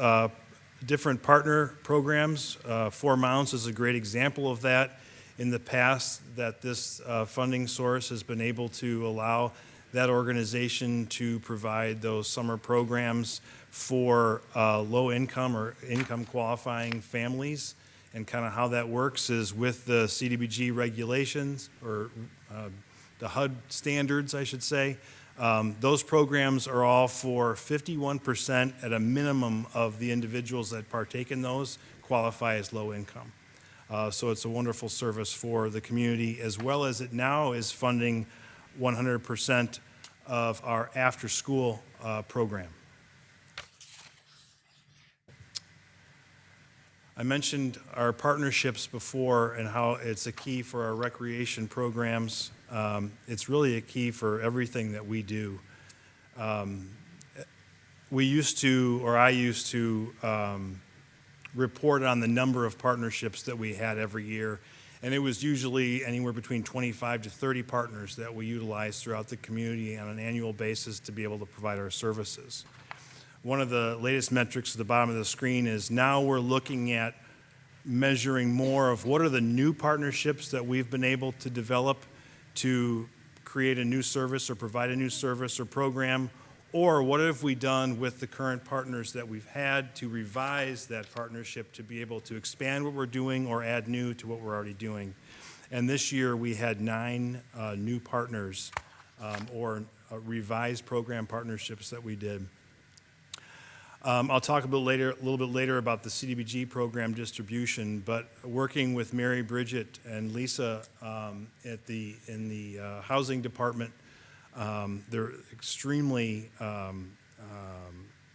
different partner programs. Four Mounts is a great example of that. In the past, that this funding source has been able to allow that organization to provide those summer programs for low income or income qualifying families. And kind of how that works is with the CDBG regulations, or the HUD standards, I should say. Those programs are all for 51% at a minimum of the individuals that partake in those qualify as low income. So it's a wonderful service for the community, as well as it now is funding 100% of our after-school program. I mentioned our partnerships before and how it's a key for our recreation programs. It's really a key for everything that we do. I used to report on the number of partnerships that we had every year, and it was usually anywhere between 25 to 30 partners that we utilized throughout the community on an annual basis to be able to provide our services. One of the latest metrics at the bottom of the screen is now we're looking at measuring more of what are the new partnerships that we've been able to develop to create a new service or provide a new service or program, or what have we done with the current partners that we've had to revise that partnership to be able to expand what we're doing or add new to what we're already doing. And this year we had 9 new partners or revised program partnerships that we did. I'll talk a little bit later about the CDBG program distribution, but working with Mary Bridget and Lisa in the housing department, they're extremely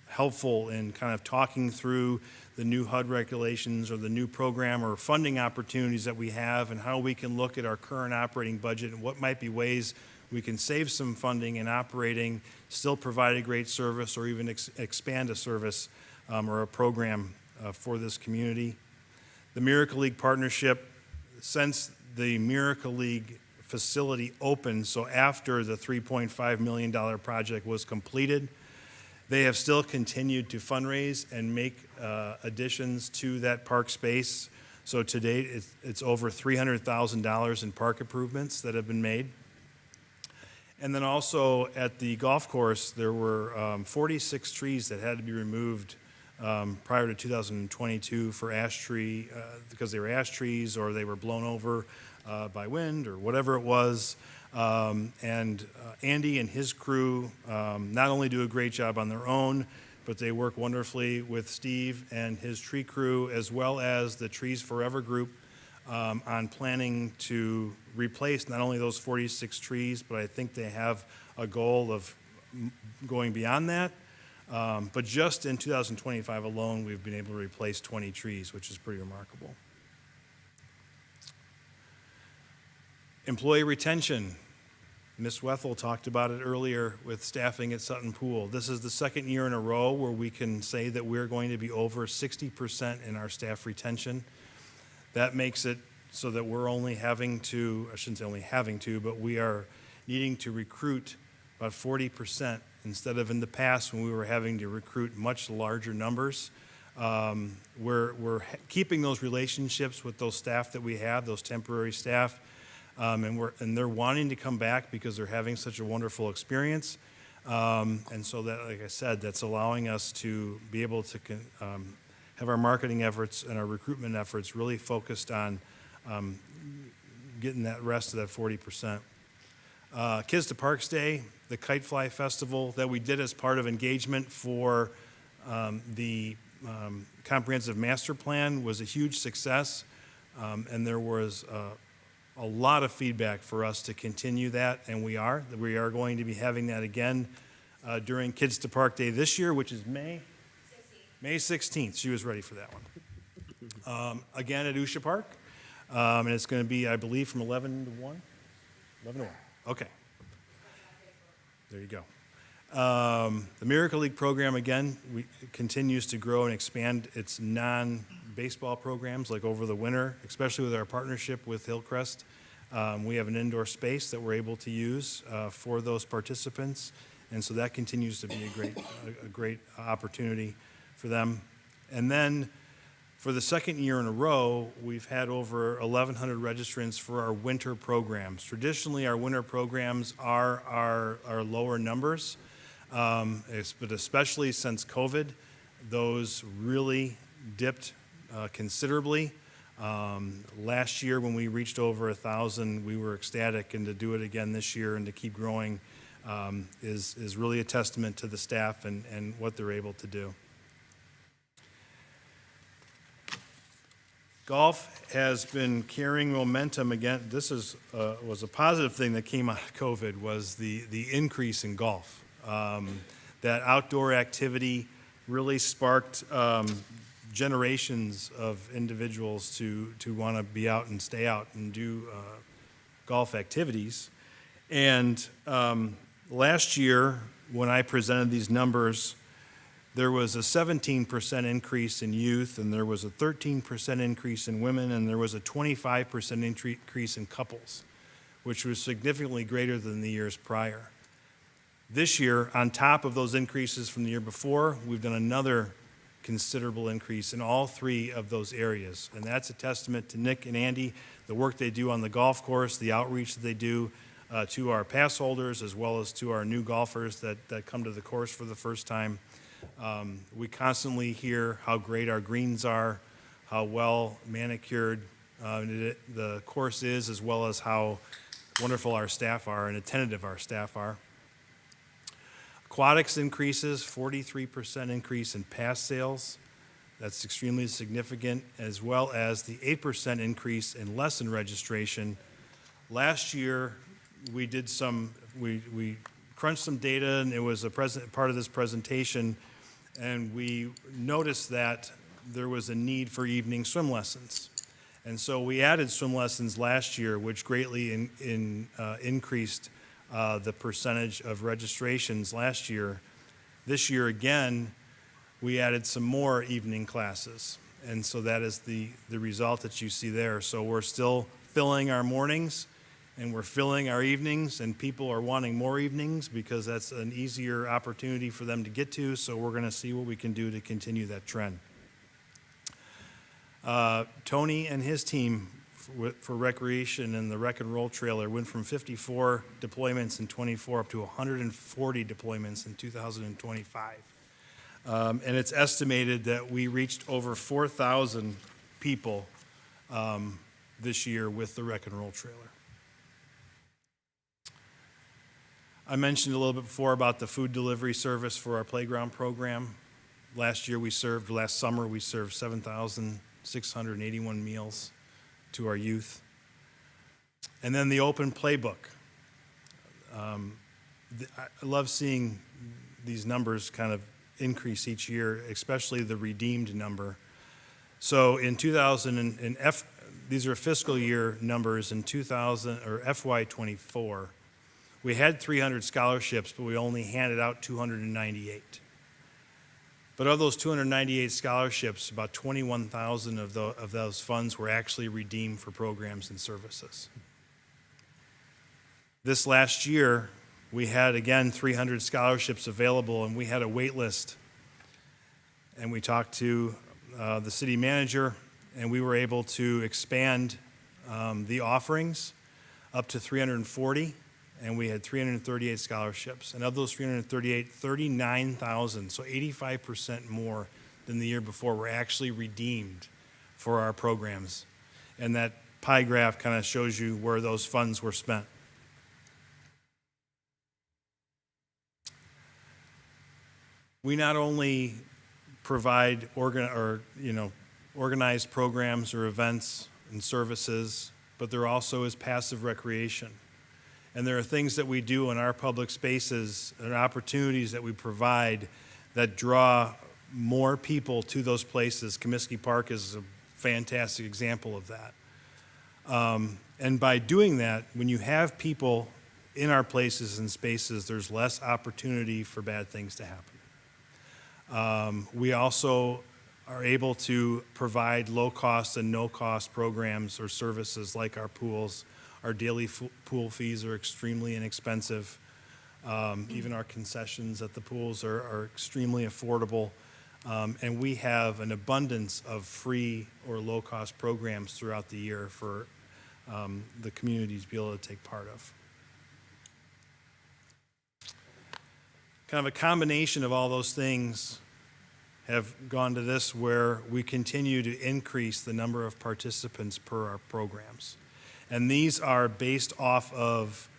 helpful in kind of talking through the new HUD regulations or the new program or funding opportunities that we have, and how we can look at our current operating budget and what might be ways we can save some funding in operating, still provide a great service, or even expand a service or a program for this community. The Miracle League partnership, since the Miracle League facility opened, so after the $3.5 million project was completed, they have still continued to fundraise and make additions to that park space. So to date, it's over $300,000 in park improvements that have been made. And then also at the golf course, there were 46 trees that had to be removed prior to 2022 for ash tree, because they were ash trees or they were blown over by wind or whatever it was. And Andy and his crew not only do a great job on their own, but they work wonderfully with Steve and his tree crew, as well as the Trees Forever group, on planning to replace not only those 46 trees, but I think they have a goal of going beyond that. But just in 2025 alone, we've been able to replace 20 trees, which is pretty remarkable. Employee retention. Ms. Wethel talked about it earlier with staffing at Sutton Pool. This is the second year in a row where we can say that we're going to be over 60% in our staff retention. That makes it so that we're only having to, I shouldn't say only having to, but we are needing to recruit about 40% instead of in the past when we were having to recruit much larger numbers. We're keeping those relationships with those staff that we have, those temporary staff, and they're wanting to come back because they're having such a wonderful experience. And so that, like I said, that's allowing us to be able to have our marketing efforts and our recruitment efforts really focused on getting that rest of that 40%. Kids to Parks Day, the Kite Fly Festival that we did as part of engagement for the comprehensive master plan was a huge success, and there was a lot of feedback for us to continue that, and we are going to be having that again during Kids to Park Day this year, which is May 16th. She was ready for that one. Again at Usha Park, and it's going to be, I believe, from 11 to 1? 11 to 1. Okay. There you go. The Miracle League program, again, continues to grow and expand its non-baseball programs like over the winter, especially with our partnership with Hillcrest. We have an indoor space that we're able to use for those participants, and so that continues to be a great opportunity for them. And then for the second year in a row, we've had over 1,100 registrants for our winter programs. Traditionally, our winter programs are our lower numbers, but especially since COVID, those really dipped considerably. Last year, when we reached over 1,000, we were ecstatic, and to do it again this year and to keep growing is really a testament to the staff and what they're able to do. Golf has been carrying momentum again. This was a positive thing that came out of COVID, was the increase in golf. That outdoor activity really sparked generations of individuals to want to be out and stay out and do golf activities. And last year, when I presented these numbers, there was a 17% increase in youth, and there was a 13% increase in women, and there was a 25% increase in couples, which was significantly greater than the years prior. This year, on top of those increases from the year before, we've done another considerable increase in all three of those areas. And that's a testament to Nick and Andy, the work they do on the golf course, the outreach that they do to our pass holders, as well as to our new golfers that come to the course for the first time. We constantly hear how great our greens are, how well manicured the course is, as well as how wonderful our staff are and attentive our staff are. Aquatics increases, 43% increase in pass sales. That's extremely significant, as well as the 8% increase in lesson registration. Last year, we crunched some data, and it was part of this presentation, and we noticed that there was a need for evening swim lessons. And so we added swim lessons last year, which greatly increased the percentage of registrations last year. This year, again, we added some more evening classes. And so that is the result that you see there. So we're still filling our mornings, and we're filling our evenings, and people are wanting more evenings because that's an easier opportunity for them to get to. So we're going to see what we can do to continue that trend. Tony and his team for recreation and the Rec and Roll trailer went from 54 deployments in 24 up to 140 deployments in 2025. And it's estimated that we reached over 4,000 people this year with the Rec and Roll trailer. I mentioned a little bit before about the food delivery service for our playground program. Last summer, we served 7,681 meals to our youth. And then the open playbook. I love seeing these numbers kind of increase each year, especially the redeemed number. So in 2000, these are fiscal year numbers in FY24. We had 300 scholarships, but we only handed out 298. But of those 298 scholarships, about 21,000 of those funds were actually redeemed for programs and services. This last year, we had, again, 300 scholarships available, and we had a wait list. And we talked to the city manager, and we were able to expand the offerings up to 340, and we had 338 scholarships. And of those 338, 39,000, so 85% more than the year before, were actually redeemed for our programs. And that pie graph kind of shows you where those funds were spent. We not only provide organized programs or events and services, but there also is passive recreation. And there are things that we do in our public spaces and opportunities that we provide that draw more people to those places. Comiskey Park is a fantastic example of that. And by doing that, when you have people in our places and spaces, there's less opportunity for bad things to happen. We also are able to provide low-cost and no-cost programs or services like our pools. Our daily pool fees are extremely inexpensive. Even our concessions at the pools are extremely affordable. And we have an abundance of free or low-cost programs throughout the year for the community to be able to take part of. Kind of a combination of all those things have gone to this, where we continue to increase the number of participants per our programs. And these are based off of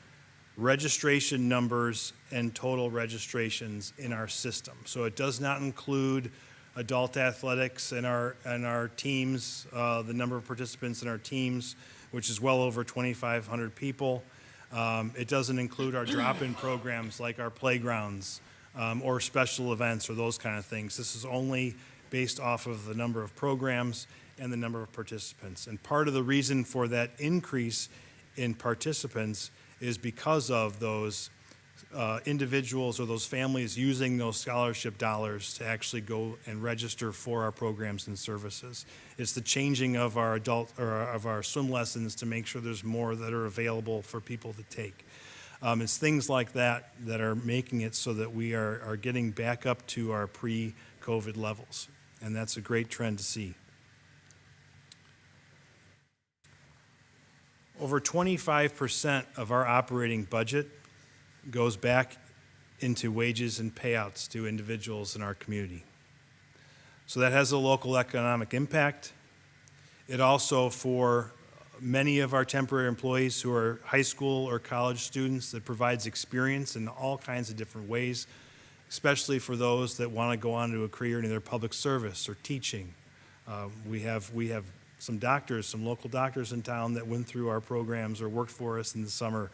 registration numbers and total registrations in our system. So it does not include adult athletics and our teams, the number of participants in our teams, which is well over 2,500 people. It doesn't include our drop-in programs like our playgrounds, or special events or those kind of things. This is only based off of the number of programs and the number of participants. And part of the reason for that increase in participants is because of those individuals or those families using those scholarship dollars to actually go and register for our programs and services. It's the changing of our of our swim lessons to make sure there's more that are available for people to take. It's things like that that are making it so that we are getting back up to our pre-COVID levels, and that's a great trend to see. Over 25% of our operating budget goes back into wages and payouts to individuals in our community. So that has a local economic impact. It also, for many of our temporary employees who are high school or college students, that provides experience in all kinds of different ways, especially for those that want to go on to a career in either public service or teaching. We have some doctors, some local doctors in town that went through our programs or worked for us in the summer,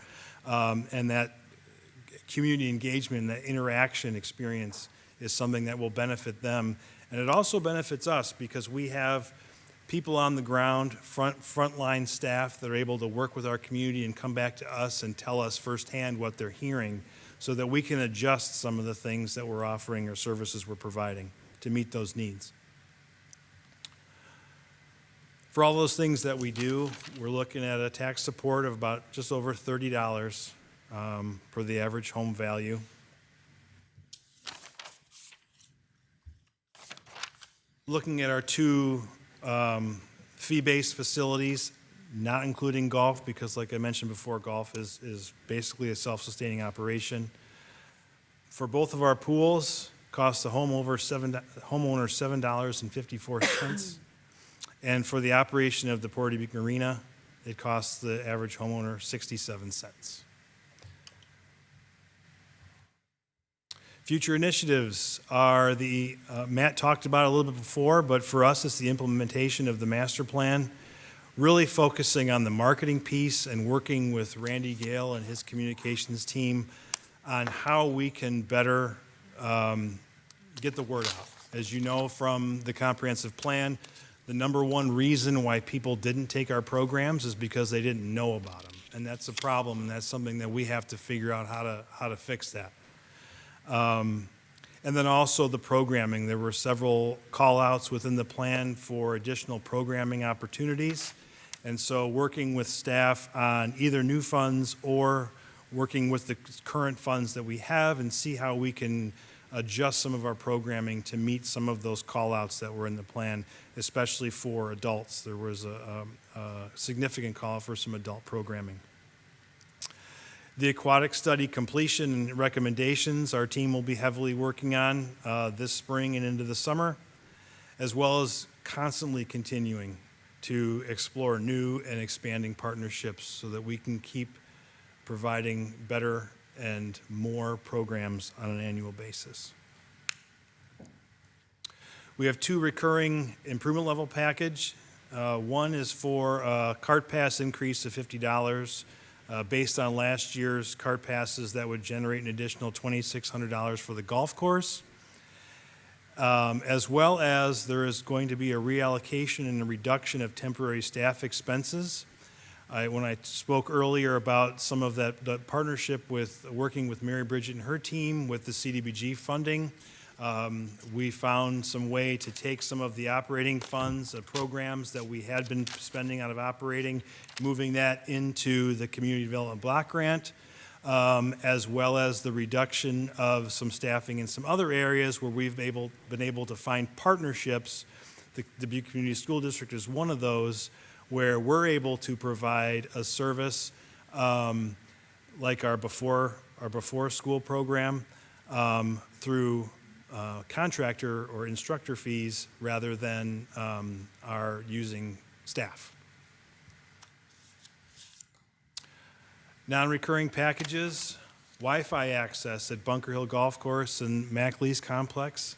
and that community engagement, that interaction experience is something that will benefit them. And it also benefits us because we have people on the ground, frontline staff that are able to work with our community and come back to us and tell us firsthand what they're hearing so that we can adjust some of the things that we're offering or services we're providing to meet those needs. For all those things that we do, we're looking at a tax support of about just over $30 per the average home value. Looking at our two fee-based facilities, not including golf, because like I mentioned before, golf is basically a self-sustaining operation. For both of our pools, costs the homeowner $7.54. And for the operation of the Dubuque Arena, it costs the average homeowner 67 cents. Future initiatives are Matt talked about it a little bit before, but for us it's the implementation of the master plan, really focusing on the marketing piece and working with Randy Gale and his communications team on how we can better get the word out. As you know from the comprehensive plan, the number one reason why people didn't take our programs is because they didn't know about them. And that's a problem, and that's something that we have to figure out how to fix that. And And then also the programming. There were several call-outs within the plan for additional programming opportunities. And so working with staff on either new funds or working with the current funds that we have and see how we can adjust some of our programming to meet some of those call-outs that were in the plan, especially for adults. There was a significant call for some adult programming. The aquatic study completion and recommendations our team will be heavily working on this spring and into the summer, as well as constantly continuing to explore new and expanding partnerships so that we can keep providing better and more programs on an annual basis. We have 2 recurring improvement level package. One is for a cart pass increase of $50 based on last year's cart passes that would generate an additional $2,600 for the golf course. As well as there is going to be a reallocation and a reduction of temporary staff expenses. When I spoke earlier about some of that partnership with working with Mary Bridget and her team with the CDBG funding, we found some way to take some of the operating funds, programs that we had been spending out of operating, moving that into the Community Development Block Grant, as well as the reduction of some staffing in some other areas where we've been able to find partnerships. The Dubuque Community School District is one of those where we're able to provide a service like our before school program through contractor or instructor fees rather than our using staff. Non-recurring packages, Wi-Fi access at Bunker Hill Golf Course and MacLeese Complex,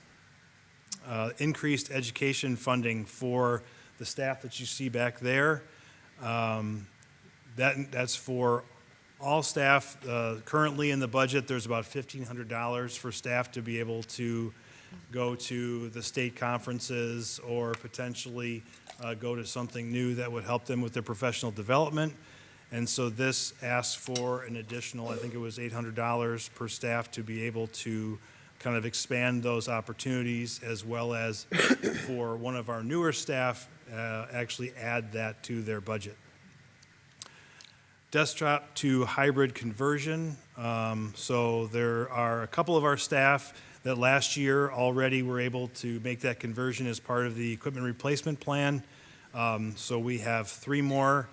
increased education funding for the staff that you see back there. That's for all staff. Currently in the budget, there's about $1,500 for staff to be able to go to the state conferences or potentially go to something new that would help them with their professional development. And so this asks for an additional, I think it was $800 per staff to be able to kind of expand those opportunities, as well as for one of our newer staff, actually add that to their budget. Desktop to hybrid conversion. So there are a couple of our staff that last year already were able to make that conversion as part of the equipment replacement plan. So we have 3 more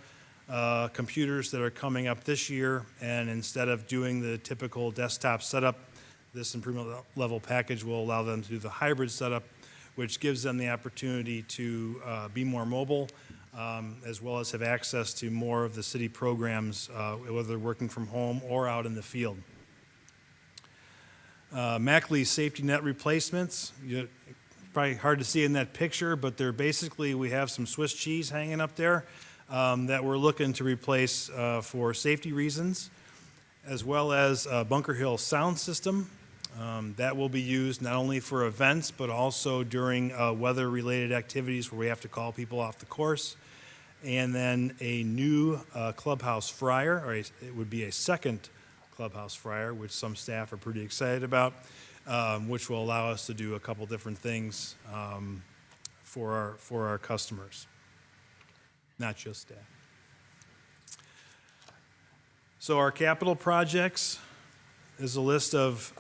computers that are coming up this year, and instead of doing the typical desktop setup, this improvement level package will allow them to do the hybrid setup, which gives them the opportunity to be more mobile, as well as have access to more of the city programs, whether they're working from home or out in the field. MacLeese safety net replacements, probably hard to see in that picture, but they're basically, we have some Swiss cheese hanging up there that we're looking to replace for safety reasons, as well as a Bunker Hill sound system. That will be used not only for events, but also during weather-related activities where we have to call people off the course. And then a new clubhouse fryer, or it would be a second clubhouse fryer, which some staff are pretty excited about, which will allow us to do a couple different things for our customers, not just staff. So our capital projects is a list of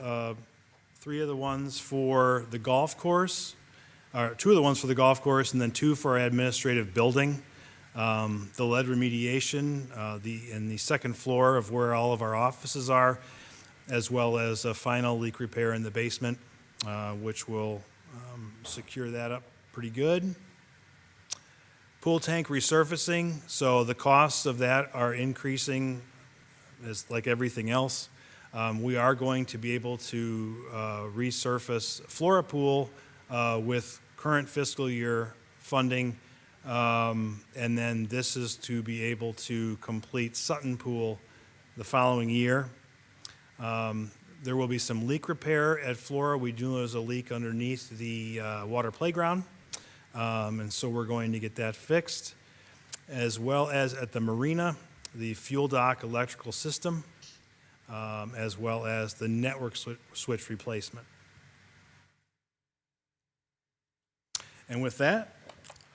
3 of the ones for the golf course, or 2 of the ones for the golf course, and then 2 for our administrative building. The lead remediation, in the second floor of where all of our offices are, as well as a final leak repair in the basement, which will secure that up pretty good. Pool tank resurfacing, so the costs of that are increasing as like everything else. We are going to be able to resurface Flora Pool with current fiscal year funding, and then this is to be able to complete Sutton Pool the following year. There will be some leak repair at Flora. We do know there's a leak underneath the water playground, and so we're going to get that fixed, as well as at the marina, the fuel dock electrical system, as well as the network switch replacement. And with that,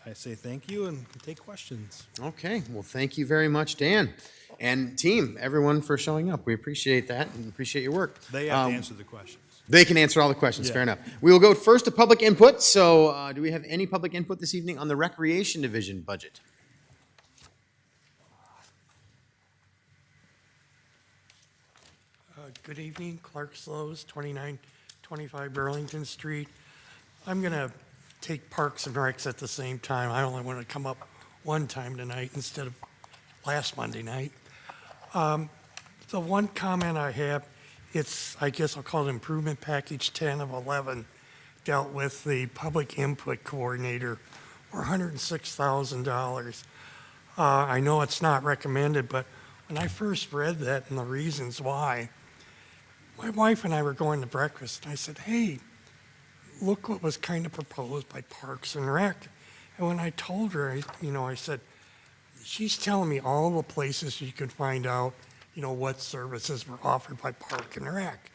I say thank you and take questions. Okay, well, thank you very much, Dan. And team, everyone for showing up. We appreciate that and appreciate your work. They have to answer the questions. They can answer all the questions, Yeah. fair enough. We will go first to public input. So do we have any public input this evening on the Recreation Division budget? Good evening, Clark Slows, 2925 Burlington Street. I'm going to take Parks and Recs at the same time. I only want to come up one time tonight instead of last Monday night. The one comment I have, I guess I'll call it Improvement Package 10 of 11, dealt with the Public Input Coordinator for $106,000. I know it's not recommended, but when I first read that and the reasons why, my wife and I were going to breakfast, and I said, hey, look what was kind of proposed by Parks and Rec. And when I told her, I said, she's telling me all the places you could find out, what services were offered by Park and Rec.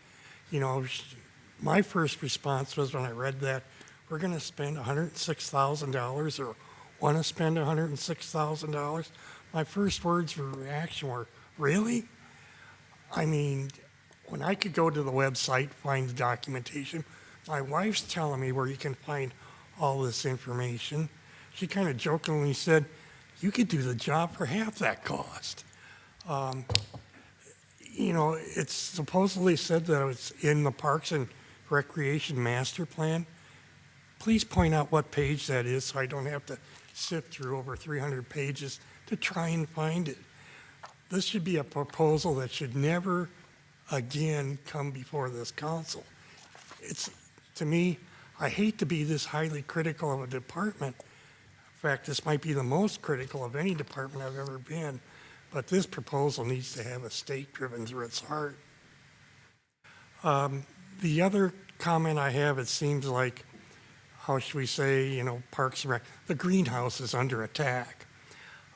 My first response was when I read that, we're going to spend $106,000 or want to spend $106,000. My first words for reaction were, really? I mean, when I could go to the website, find the documentation, my wife's telling me where you can find all this information. She kind of jokingly said, you could do the job for half that cost. It's supposedly said that it's in the Parks and Recreation Master Plan. Please point out what page that is so I don't have to sift through over 300 pages to try and find it. This should be a proposal that should never again come before this council. To me, I hate to be this highly critical of a department. In fact, this might be the most critical of any department I've ever been, but this proposal needs to have a stake driven through its heart. The other comment I have, it seems like, how should we say, Parks and Rec, the greenhouse is under attack.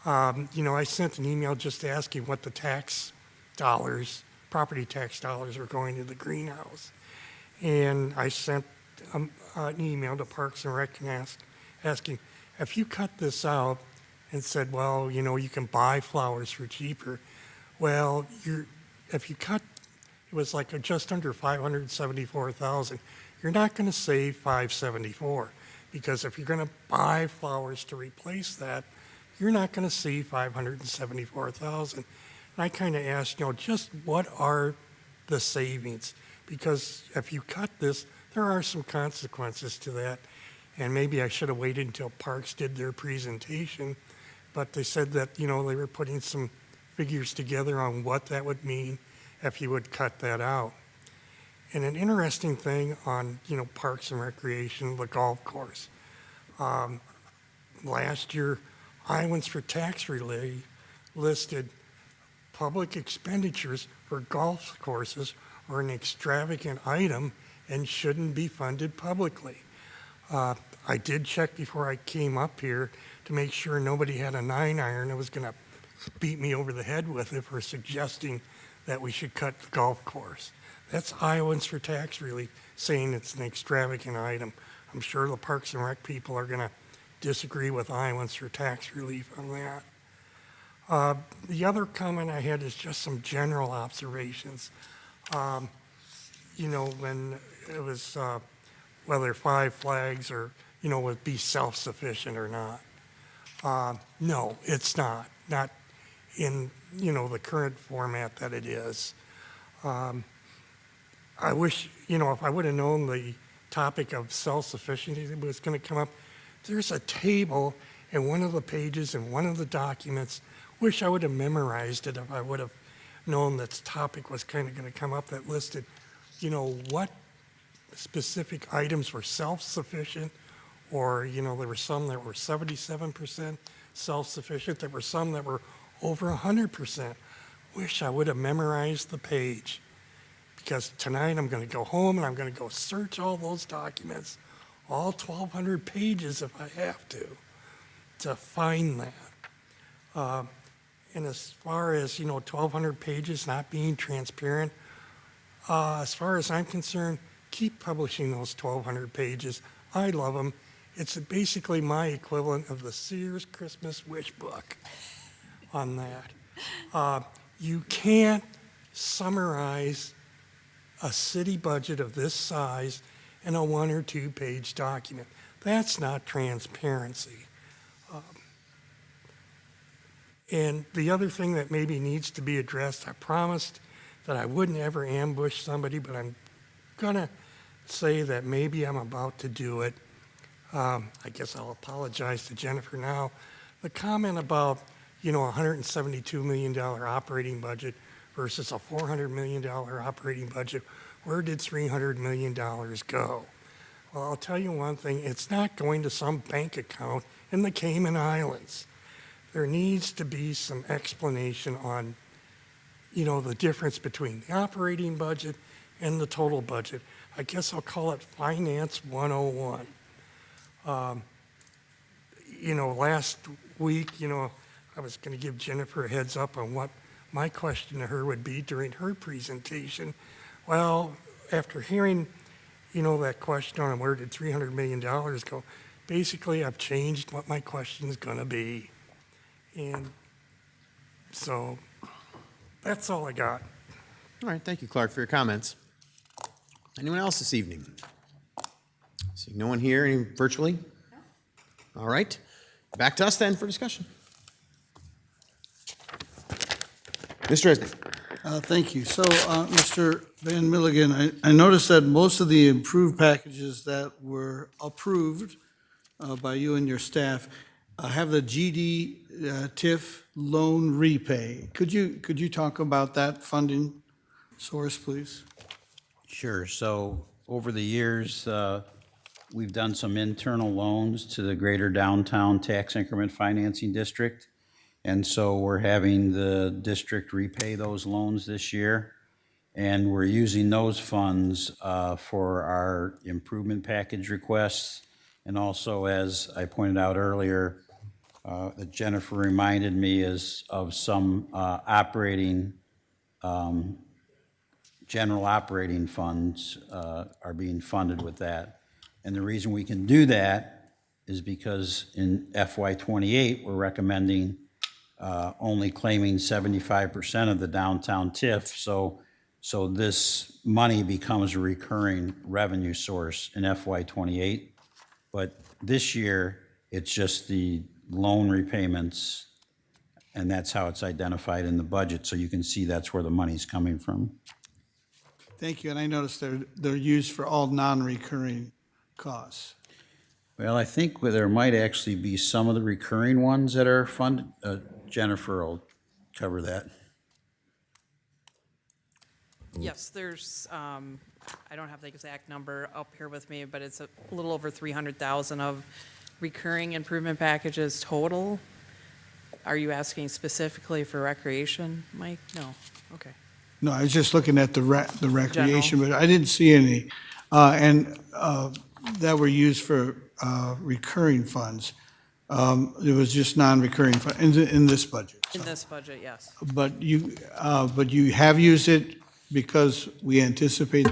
I sent an email just asking what the property tax dollars were going to the greenhouse. And I sent an email to Parks and Rec and asking, if you cut this out and said, well, you can buy flowers for cheaper, well, if you cut, it was like just under $574,000, you're not going to save $574, because if you're going to buy flowers to replace that, you're not going to see $574,000. And I kind of asked, just what are the savings? Because if you cut this, there are some consequences to that. And maybe I should have waited until Parks did their presentation, but they said that, they were putting some figures together on what that would mean if you would cut that out. And an interesting thing on, Parks and Recreation, the golf course. Last year, Iowans for Tax Relief listed public expenditures for golf courses are an extravagant item and shouldn't be funded publicly. I did check before I came up here to make sure nobody had a 9-iron that was going to beat me over the head with it for suggesting that we should cut the golf course. That's Iowans for Tax Relief saying it's an extravagant item. I'm sure the Parks and Rec people are going to disagree with Iowans for Tax Relief on that. The other comment I had is just some general observations. When it was whether Five Flags or, would be self-sufficient or not. No, it's not. Not in, the current format that it is. I wish, if I would have known the topic of self-sufficiency was going to come up, there's a table in one of the pages in one of the documents. Wish I would have memorized it if I would have known that topic was kind of going to come up that listed, what specific items were self-sufficient, or, there were some that were 77% self-sufficient. There were some that were over 100%. Wish I would have memorized the page, because tonight I'm going to go home and I'm going to go search all those documents, all 1,200 pages if I have to find that. And as far as, 1,200 pages not being transparent, as far as I'm concerned, keep publishing those 1,200 pages. I love them. It's basically my equivalent of the Sears Christmas wish book on that. You can't summarize a city budget of this size in a 1 or 2 page document. That's not transparency. And the other thing that maybe needs to be addressed, I promised that I wouldn't ever ambush somebody, but I'm gonna say that maybe I'm about to do it. I guess I'll apologize to Jennifer now. The comment about, you know, $172 million operating budget versus a $400 million operating budget, where did $300 million go? Well, I'll tell you one thing, it's not going to some bank account in the Cayman Islands. There needs to be some explanation on, you know, the difference between the operating budget and the total budget. I guess I'll call it Finance 101. You know, last week, you know, I was going to give Jennifer a heads up on what my question to her would be during her presentation. Well, after hearing, you know, that question on where did $300 million go, basically I've changed what my question is going to be. And so that's all I got. All right, thank you, Clark, for your comments. Anyone else this evening? See no one here, any virtually? All right, back to us then for discussion. Mr. Resnick. Thank you. So, Mr. Van Milligan, I noticed that most of the improved packages that were approved by you and your staff have the GD TIF loan repay. Could you talk about that funding source, please? Sure. So over the years, we've done some internal loans to the Greater Downtown Tax Increment Financing District. And so we're having the district repay those loans this year. And we're using those funds for our improvement package requests. And also, as I pointed out earlier, that Jennifer reminded me is of some general operating funds are being funded with that. And the reason we can do that is because in FY28, we're recommending only claiming 75% of the downtown TIF. So this money becomes a recurring revenue source in FY28. But this year, it's just the loan repayments, and that's how it's identified in the budget. So you can see that's where the money's coming from. Thank you. And I noticed they're used for all non-recurring costs. Well, I think there might actually be some of the recurring ones that are funded. Jennifer will cover that. Yes, there's, I don't have the exact number up here with me, but it's a little over 300,000 of recurring improvement packages total. Are you asking specifically for recreation, Mike? No, okay. No, I was just looking at the recreation, but I didn't see any. That were used for recurring funds. It was just non-recurring in this budget. In this budget, yes. But you have used it because we anticipate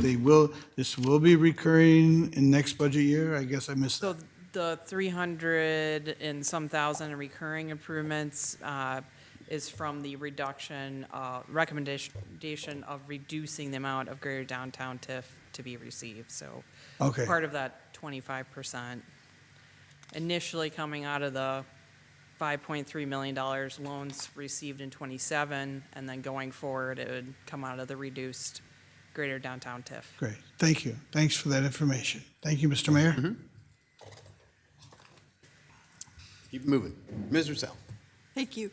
this will be recurring in next budget year? I guess I missed that. So the 300 and some thousand in recurring improvements is from the recommendation of reducing the amount of greater downtown TIF to be received. So Okay. part of that 25%, initially coming out of the $5.3 million loans received in '27, and then going forward, it would come out of the reduced greater downtown TIF. Great, thank you. Thanks for that information. Thank you, Mr. Mayor. Keep it moving. Ms. Russell. Thank you.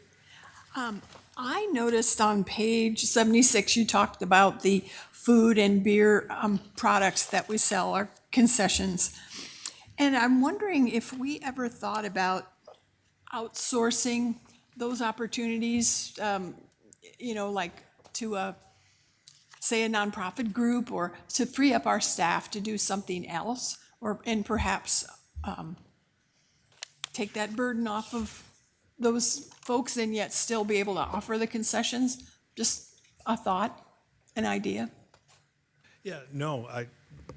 I noticed on page 76, you talked about the food and beer products that we sell, our concessions. And I'm wondering if we ever thought about outsourcing those opportunities, like to say a nonprofit group, or to free up our staff to do something else, and perhaps take that burden off of those folks and yet still be able to offer the concessions. Just a thought, an idea. Yeah, no,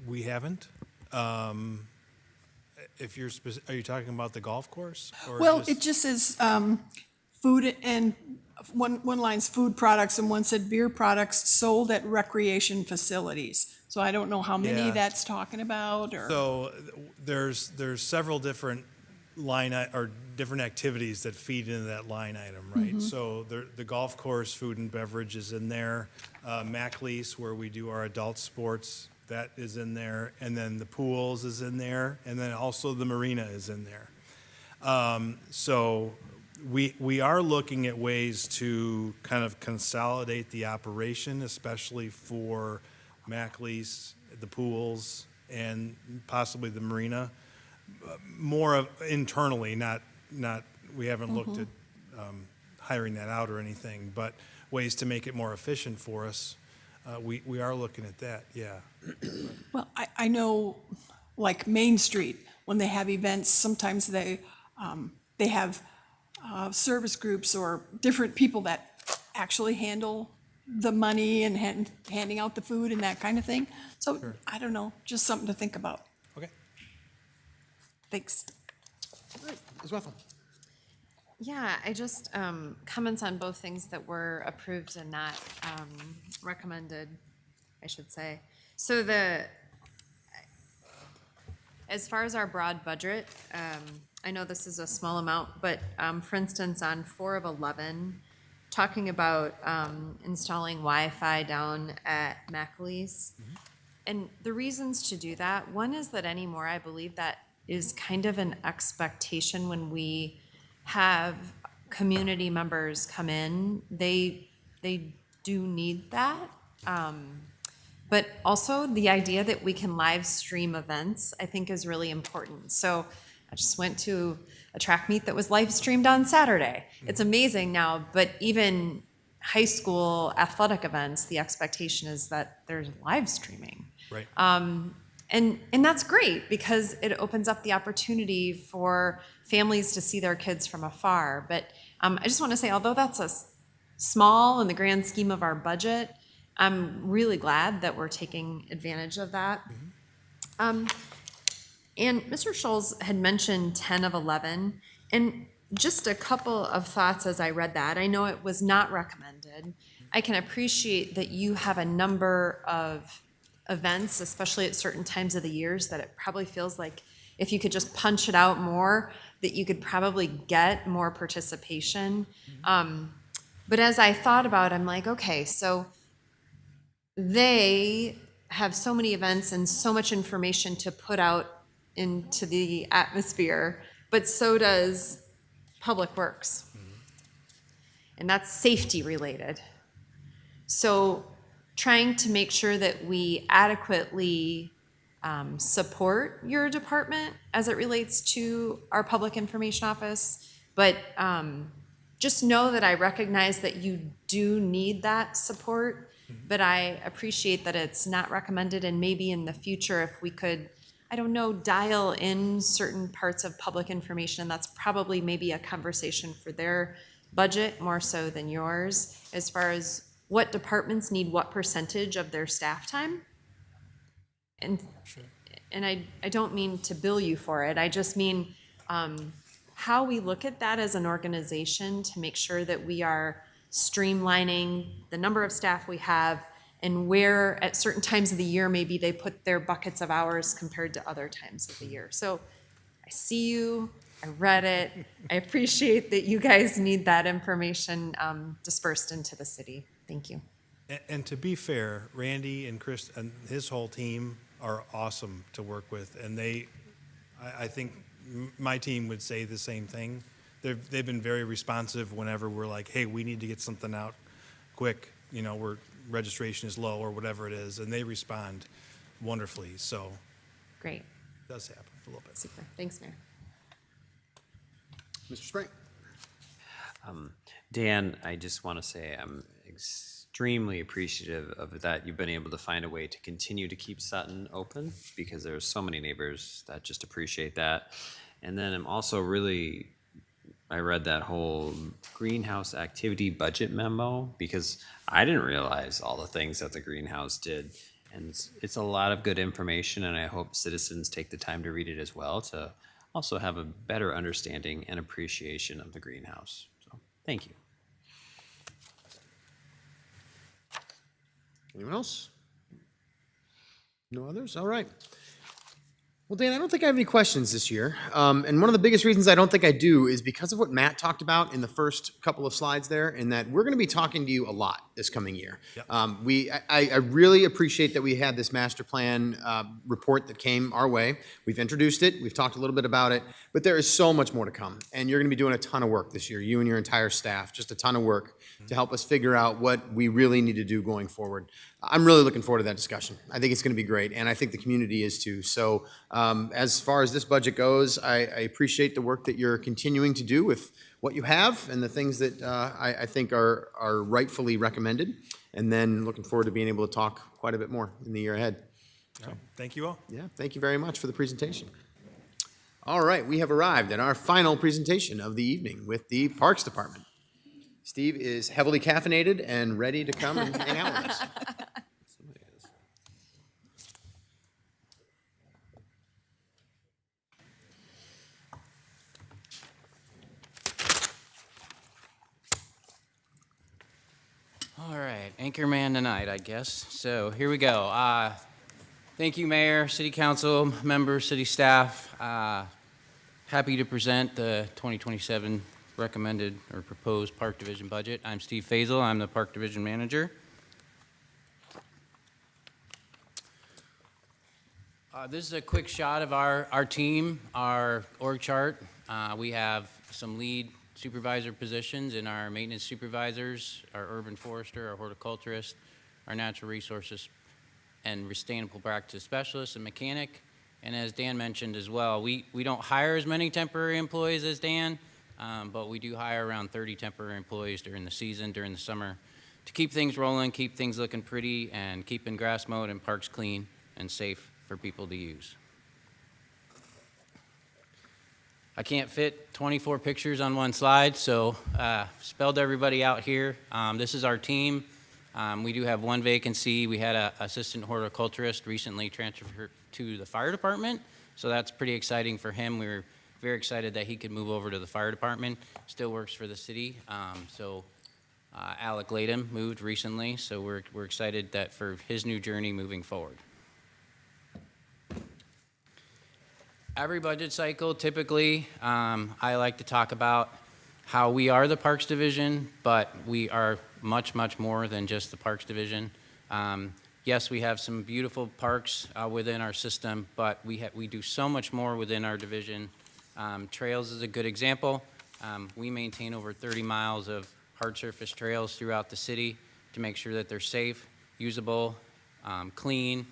we haven't. if you're, are you talking about the golf course? Or Well, it just says food and one line's food products and one said beer products sold at recreation facilities. So I don't know how many Yeah. that's talking about or. So there's several different or different activities that feed into that line item, right? So the golf course, food and beverage is in there. MacLease, where we do our adult sports, that is in there. And then the pools is in there. And then also the marina is in there. So we are looking at ways to kind of consolidate the operation, especially for MacLease, the pools, and possibly the marina. More of internally, not we haven't looked at hiring that out or anything, but ways to make it more efficient for us. We are looking at that, yeah. Well, I know, like Main Street, when they have events, sometimes they have service groups or different people that actually handle the money and handing out the food and that kind of thing. So, I don't know, just something to think about. Okay. Thanks. Ms. Wethel. Yeah, I just, comments on both things that were approved and not recommended, I should say. So as far as our broad budget, I know this is a small amount, but for instance, on 4 of 11, talking about installing Wi-Fi down at MacLease. And the reasons to do that, one is that anymore, I believe that is kind of an expectation when we have community members come in. They do need that. But also the idea that we can live stream events, I think is really important. So I just went to a track meet that was live streamed on Saturday. It's amazing now, but even high school athletic events, the expectation is that there's live streaming. Right. And that's great because it opens up the opportunity for families to see their kids from afar. But I just want to say, although that's a small in the grand scheme of our budget, I'm really glad that we're taking advantage of that. And Mr. Scholes had mentioned 10 of 11, and just a couple of thoughts as I read that. I know it was not recommended. I can appreciate that you have a number of events, especially at certain times of the years, that it probably feels like if you could just punch it out more, that you could probably get more participation. But as I thought about it, I'm like, okay, so they have so many events and so much information to put out into the atmosphere, but so does Public Works. And that's safety related. So trying to make sure that we adequately support your department as it relates to our public information office, but just know that I recognize that you do need that support, but I appreciate that it's not recommended, and maybe in the future if we could, I don't know, dial in certain parts of public information, and that's probably maybe a conversation for their budget more so than yours, as far as what departments need what percentage of their staff time. And I don't mean to bill you for it. I just mean how we look at that as an organization to make sure that we are streamlining the number of staff we have and where at certain times of the year maybe they put their buckets of hours compared to other times of the year. So I see you, I read it, I appreciate that you guys need that information dispersed into the city. Thank you. And to be fair, Randy and Chris and his whole team are awesome to work with, and I think my team would say the same thing. They've been very responsive whenever we're like, hey, we need to get something out quick, where registration is low or whatever it is, and they respond wonderfully, so. Great. It does happen a little bit. Super. Thanks, Mayor. Mr. Spring. Dan, I just want to say I'm extremely appreciative of that you've been able to find a way to continue to keep Sutton open, because there's so many neighbors that just appreciate that. And then I'm also I read that whole greenhouse activity budget memo, because I didn't realize all the things that the greenhouse did. And it's a lot of good information, and I hope citizens take the time to read it as well to also have a better understanding and appreciation of the greenhouse. So, thank you. Anyone else? No others? All right. Well, Dan, I don't think I have any questions this year. And one of the biggest reasons I don't think I do is because of what Matt talked about in the first couple of slides there, in that we're going to be talking to you a lot this coming year. Yep. I really appreciate that we had this master plan report that came our way. We've introduced it. We've talked a little bit about it. But there is so much more to come. And you're going to be doing a ton of work this year, you and your entire staff, just a ton of work to help us figure out what we really need to do going forward. I'm really looking forward to that discussion. I think it's going to be great, and I think the community is too. So as far as this budget goes, I appreciate the work that you're continuing to do with what you have and the things that I think are rightfully recommended, and then looking forward to being able to talk quite a bit more in the year ahead. So, thank you all. Yeah, thank you very much for the presentation. All right, we have arrived at our final presentation of the evening with the Parks Department. Steve is heavily caffeinated and ready to come and hang out with us. All right, anchorman tonight, I guess. So here we go. Thank you, Mayor, City Council members, city staff. Happy to present the 2027 recommended or proposed Park Division budget. I'm Steve Faisal. I'm the Park Division Manager. This is a quick shot of our team, our org chart. We have some lead supervisor positions in our maintenance supervisors, our urban forester, our horticulturist, our natural resources and sustainable practice specialist and mechanic. And as Dan mentioned as well, we don't hire as many temporary employees as Dan, but we do hire around 30 temporary employees during the season, during the summer, to keep things rolling, keep things looking pretty, and keeping grass mowed and parks clean and safe for people to use. I can't fit 24 pictures on one slide, so spelled everybody out here. This is our team. We do have one vacancy. We had an assistant horticulturist recently transferred to the fire department, so that's pretty exciting for him. We were very excited that he could move over to the fire department. Still works for the city. Alec Latham moved recently, so we're excited that for his new journey moving forward. Every budget cycle, typically, I like to talk about how we are the Parks Division, but we are much, much more than just the Parks Division. Yes, we have some beautiful parks within our system, but we do so much more within our division. Trails is a good example. We maintain over 30 miles of hard surface trails throughout the city to make sure that they're safe, usable, clean,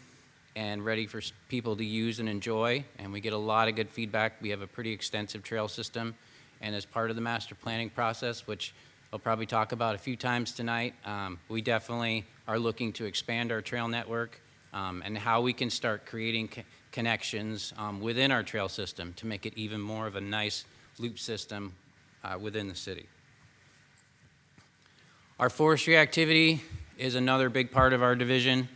and ready for people to use and enjoy, and we get a lot of good feedback. We have a pretty extensive trail system, and as part of the master planning process, which I'll probably talk about a few times tonight, we definitely are looking to expand our trail network and how we can start creating connections within our trail system to make it even more of a nice loop system within the city. Our forestry activity is another big part of our division.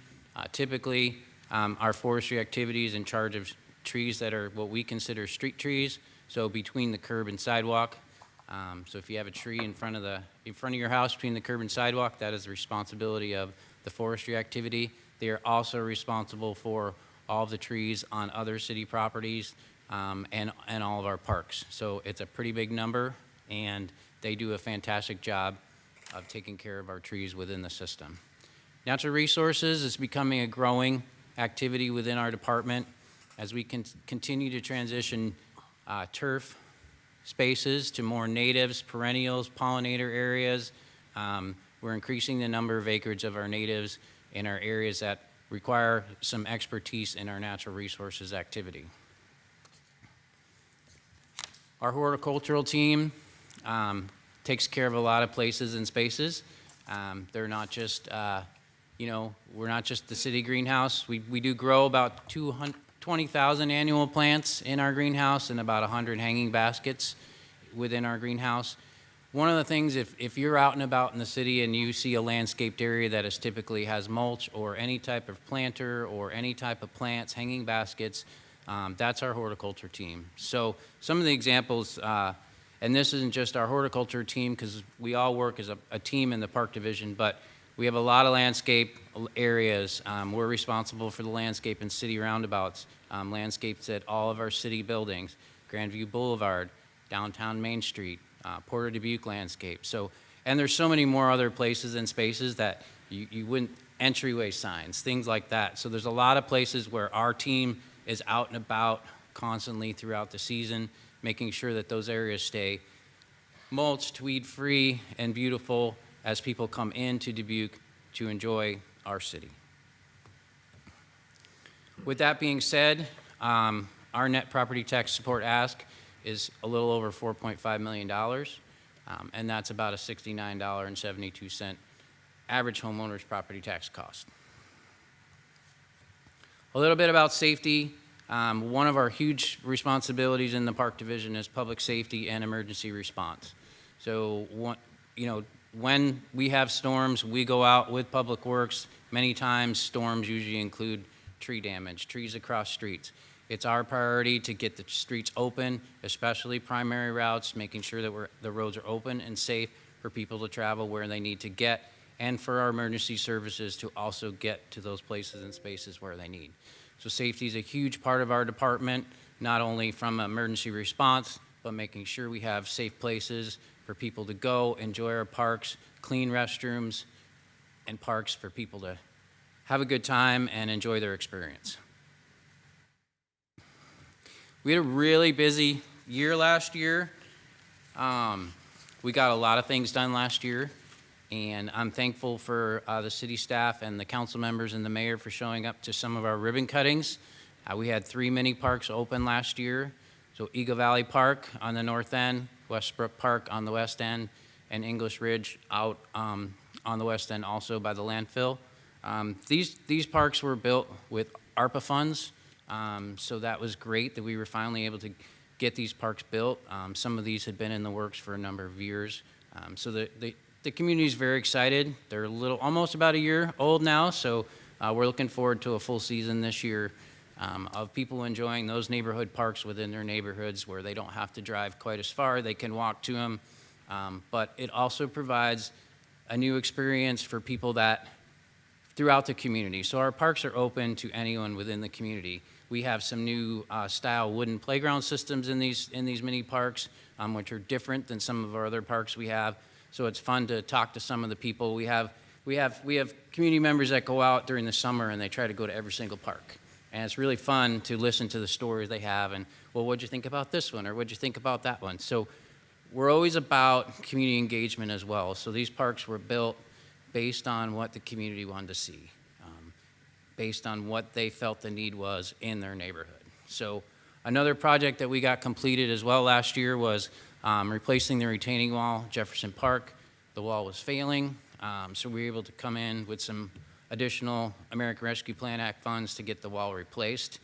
Typically, our forestry activity is in charge of trees that are what we consider street trees, so between the curb and sidewalk. So if you have a tree in front of your house between the curb and sidewalk, that is the responsibility of the forestry activity. They are also responsible for all of the trees on other city properties and all of our parks. So it's a pretty big number, and they do a fantastic job of taking care of our trees within the system. Natural resources is becoming a growing activity within our department as we continue to transition turf spaces to more natives, perennials, pollinator areas. We're increasing the number of acreage of our natives in our areas that require some expertise in our natural resources activity. Our horticultural team takes care of a lot of places and spaces. They're not just we're not just the city greenhouse. We do grow about 20,000 annual plants in our greenhouse and about 100 hanging baskets within our greenhouse. One of the things, if you're out and about in the city and you see a landscaped area that is typically has mulch or any type of planter or any type of plants, hanging baskets, that's our horticulture team. So some of the examples, and this isn't just our horticulture team because we all work as a team in the park division, but we have a lot of landscape areas. We're responsible for the landscape in city roundabouts, landscapes at all of our city buildings, Grandview Boulevard, downtown Main Street, Port of Dubuque landscape. So, and there's so many more other places and spaces that you wouldn't, entryway signs, things like that. So there's a lot of places where our team is out and about constantly throughout the season, making sure that those areas stay mulched, weed-free, and beautiful as people come into Dubuque to enjoy our city. With that being said, our net property tax support ask is a little over $4.5 million, and that's about a $69.72 average homeowner's property tax cost. A little bit about safety. One of our huge responsibilities in the park division is public safety and emergency response. So, when we have storms, we go out with Public Works. Many times, storms usually include tree damage, trees across streets. It's our priority to get the streets open, especially primary routes, making sure that the roads are open and safe for people to travel where they need to get, and for our emergency services to also get to those places and spaces where they need. So safety is a huge part of our department, not only from emergency response, but making sure we have safe places for people to go, enjoy our parks, clean restrooms, and parks for people to have a good time and enjoy their experience. We had a really busy year last year. We got a lot of things done last year, and I'm thankful for the city staff and the council members and the mayor for showing up to some of our ribbon cuttings. We had 3 mini parks open last year. So Eagle Valley Park on the north end, Westbrook Park on the west end, and English Ridge out on the west end also by the landfill. These parks were built with ARPA funds. So that was great that we were finally able to get these parks built. Some of these had been in the works for a number of years. So the community is very excited. They're almost about a year old now, so we're looking forward to a full season this year of people enjoying those neighborhood parks within their neighborhoods where they don't have to drive quite as far. They can walk to them, but it also provides a new experience for people that throughout the community. So our parks are open to anyone within the community. We have some new style wooden playground systems in these mini parks, which are different than some of our other parks we have. So it's fun to talk to some of the people. We have community members that go out during the summer and they try to go to every single park. And it's really fun to listen to the stories they have and, well, what'd you think about this one or what'd you think about that one? So we're always about community engagement as well. So these parks were built based on what the community wanted to see, based on what they felt the need was in their neighborhood. So another project that we got completed as well last year was replacing the retaining wall, Jefferson Park. The wall was failing, so we were able to come in with some additional American Rescue Plan Act funds to get the wall replaced.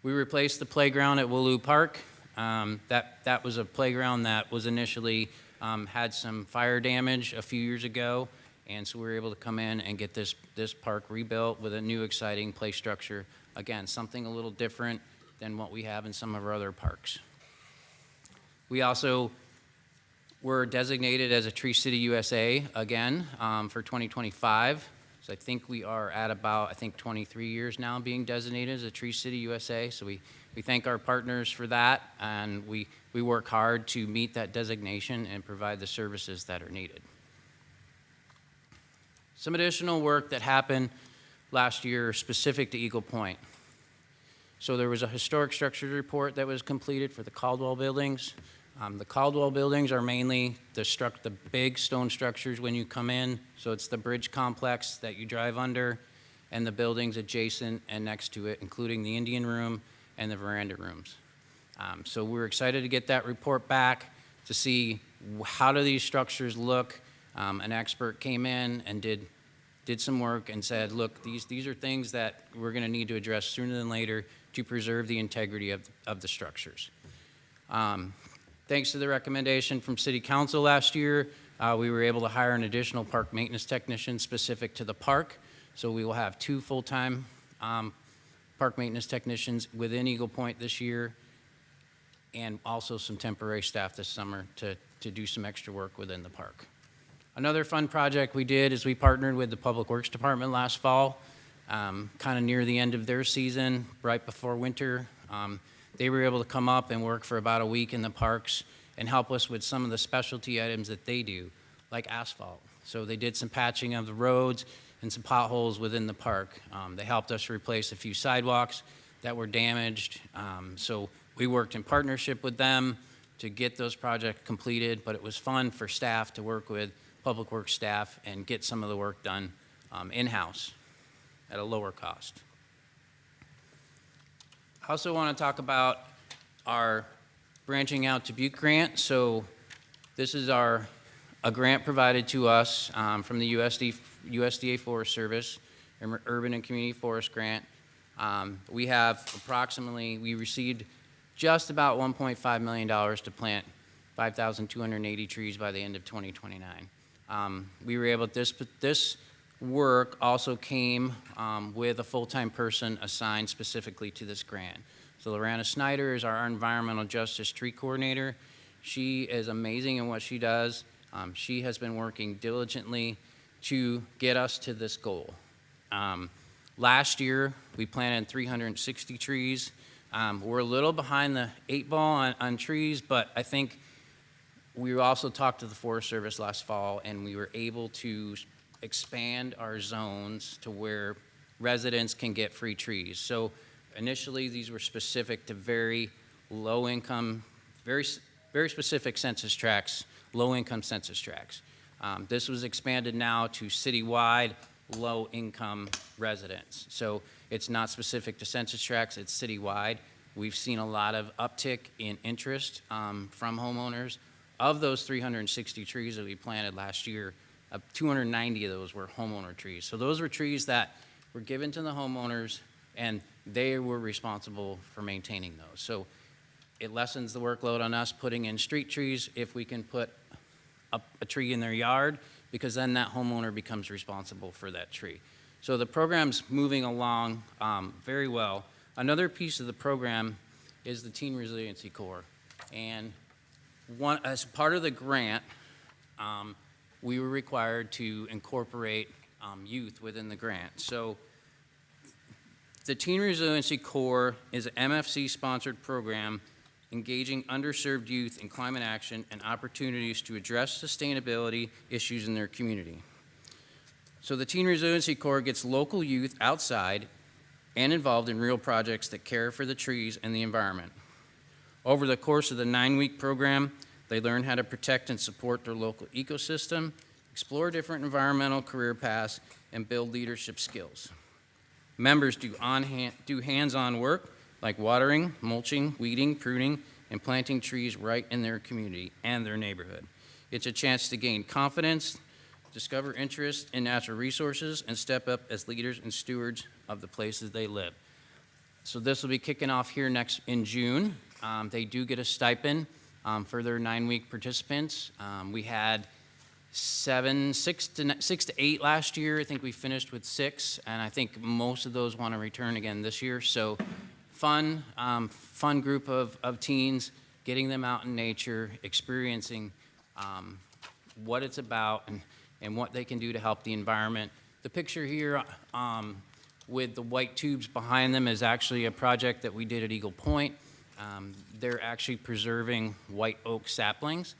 We replaced the playground at Wooloo Park. That was a playground that was initially had some fire damage a few years ago, and so we were able to come in and get this park rebuilt with a new exciting play structure. Again, something a little different than what we have in some of our other parks. We also were designated as a Tree City USA again for 2025. So I think we are at about, 23 years now being designated as a Tree City USA. So we thank our partners for that, and we work hard to meet that designation and provide the services that are needed. Some additional work that happened last year specific to Eagle Point. So there was a historic structures report that was completed for the Caldwell buildings. The Caldwell buildings are mainly the big stone structures when you come in. So it's the bridge complex that you drive under and the buildings adjacent and next to it, including the Indian Room and the veranda rooms. So we're excited to get that report back to see how do these structures look. An expert came in and did some work and said, look, these are things that we're going to need to address sooner than later to preserve the integrity of the structures. Thanks to the recommendation from City Council last year, we were able to hire an additional park maintenance technician specific to the park. So we will have 2 full-time park maintenance technicians within Eagle Point this year, and also some temporary staff this summer to do some extra work within the park. Another fun project we did is we partnered with the Public Works Department last fall, kind of near the end of their season, right before winter. They were able to come up and work for about a week in the parks and help us with some of the specialty items that they do, like asphalt. So they did some patching of the roads and some potholes within the park. They helped us replace a few sidewalks that were damaged. So we worked in partnership with them to get those projects completed, but it was fun for staff to work with Public Works staff and get some of the work done in-house at a lower cost. I also want to talk about our Branching Out Dubuque grant. So this is a grant provided to us from the USDA Forest Service, Urban and Community Forest Grant. We received just about $1.5 million to plant 5,280 trees by the end of 2029. We were able, this work also came with a full-time person assigned specifically to this grant. So Lorana Snyder is our environmental justice tree coordinator. She is amazing in what she does. She has been working diligently to get us to this goal. Last year, we planted 360 trees. We're a little behind the 8 ball on trees, but I think we also talked to the Forest Service last fall, and we were able to expand our zones to where residents can get free trees. So initially, these were specific to very low-income, very specific census tracts, low-income census tracts. This was expanded now to citywide low-income residents. So it's not specific to census tracts, it's citywide. We've seen a lot of uptick in interest from homeowners. Of those 360 trees that we planted last year, 290 of those were homeowner trees. So those were trees that were given to the homeowners, and they were responsible for maintaining those. So it lessens the workload on us putting in street trees if we can put a tree in their yard, because then that homeowner becomes responsible for that tree. So the program's moving along very well. Another piece of the program is the Teen Resiliency Corps. And as part of the grant, we were required to incorporate youth within the grant. So the Teen Resiliency Corps is an MFC-sponsored program engaging underserved youth in climate action and opportunities to address sustainability issues in their community. So the Teen Resiliency Corps gets local youth outside and involved in real projects that care for the trees and the environment. Over the course of the 9-week program, they learn how to protect and support their local ecosystem, explore different environmental career paths, and build leadership skills. Members do hands-on work like watering, mulching, weeding, pruning, and planting trees right in their community and their neighborhood. It's a chance to gain confidence, discover interest in natural resources, and step up as leaders and stewards of the places they live. So this will be kicking off here in June. They do get a stipend for their 9-week participants. We had 6 to 8 last year. I think we finished with 6, and I think most of those want to return again this year. So fun group of teens, getting them out in nature, experiencing what it's about and what they can do to help the environment. The picture here with the white tubes behind them is actually a project that we did at Eagle Point. They're actually preserving white oak saplings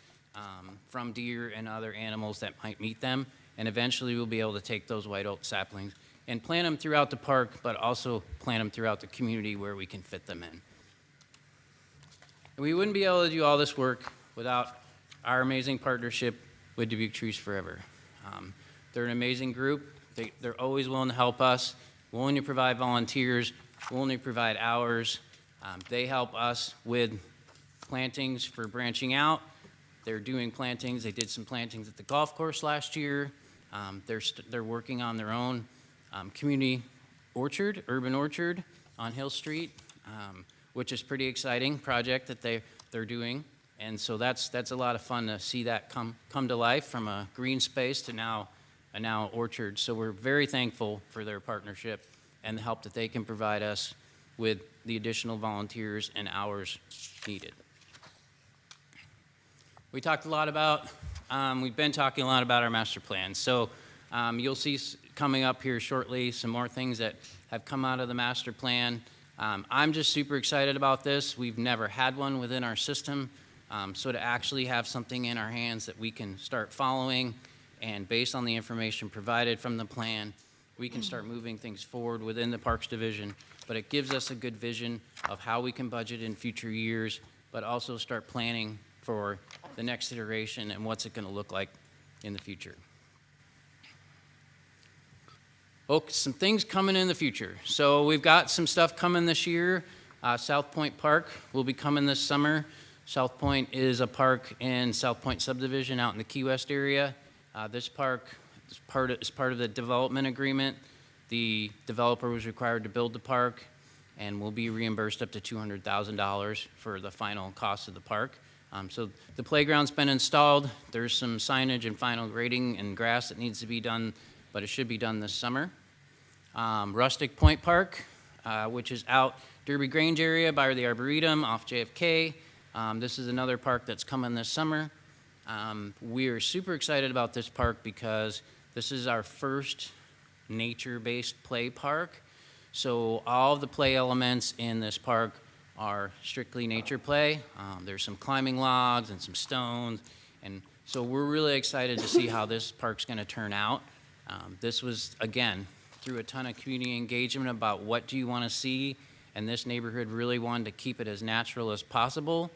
from deer and other animals that might meet them, and eventually we'll be able to take those white oak saplings and plant them throughout the park, but also plant them throughout the community where we can fit them in. And we wouldn't be able to do all this work without our amazing partnership with Dubuque Trees Forever. They're an amazing group. They're always willing to help us, willing to provide volunteers, willing to provide hours. They help us with plantings for branching out. They're doing plantings. They did some plantings at the golf course last year. They're working on their own community orchard, urban orchard on Hill Street, which is pretty exciting project that they're doing. And so that's a lot of fun to see that come to life from a green space to now orchard. So we're very thankful for their partnership and the help that they can provide us with the additional volunteers and hours needed. We talked a lot about, we've been talking a lot about our master plan. So you'll see coming up here shortly some more things that have come out of the master plan. I'm just super excited about this. We've never had one within our system. So to actually have something in our hands that we can start following, and based on the information provided from the plan, we can start moving things forward within the Parks Division. But it gives us a good vision of how we can budget in future years, but also start planning for the next iteration and what's it going to look like in the future. Okay, some things coming in the future. So we've got some stuff coming this year. South Point Park will be coming this summer. South Point is a park in South Point subdivision out in the Key West area. This park is part of the development agreement. The developer was required to build the park and will be reimbursed up to $200,000 for the final cost of the park. So the playground's been installed. There's some signage and final grading and grass that needs to be done, but it should be done this summer. Rustic Point Park, which is out Derby Grange area by the Arboretum off JFK. This is another park that's coming this summer. We are super excited about this park because this is our first nature-based play park. So all of the play elements in this park are strictly nature play. There's some climbing logs and some stones. And so we're really excited to see how this park's going to turn out. This was, again, through a ton of community engagement about what do you want to see. And this neighborhood really wanted to keep it as natural as possible.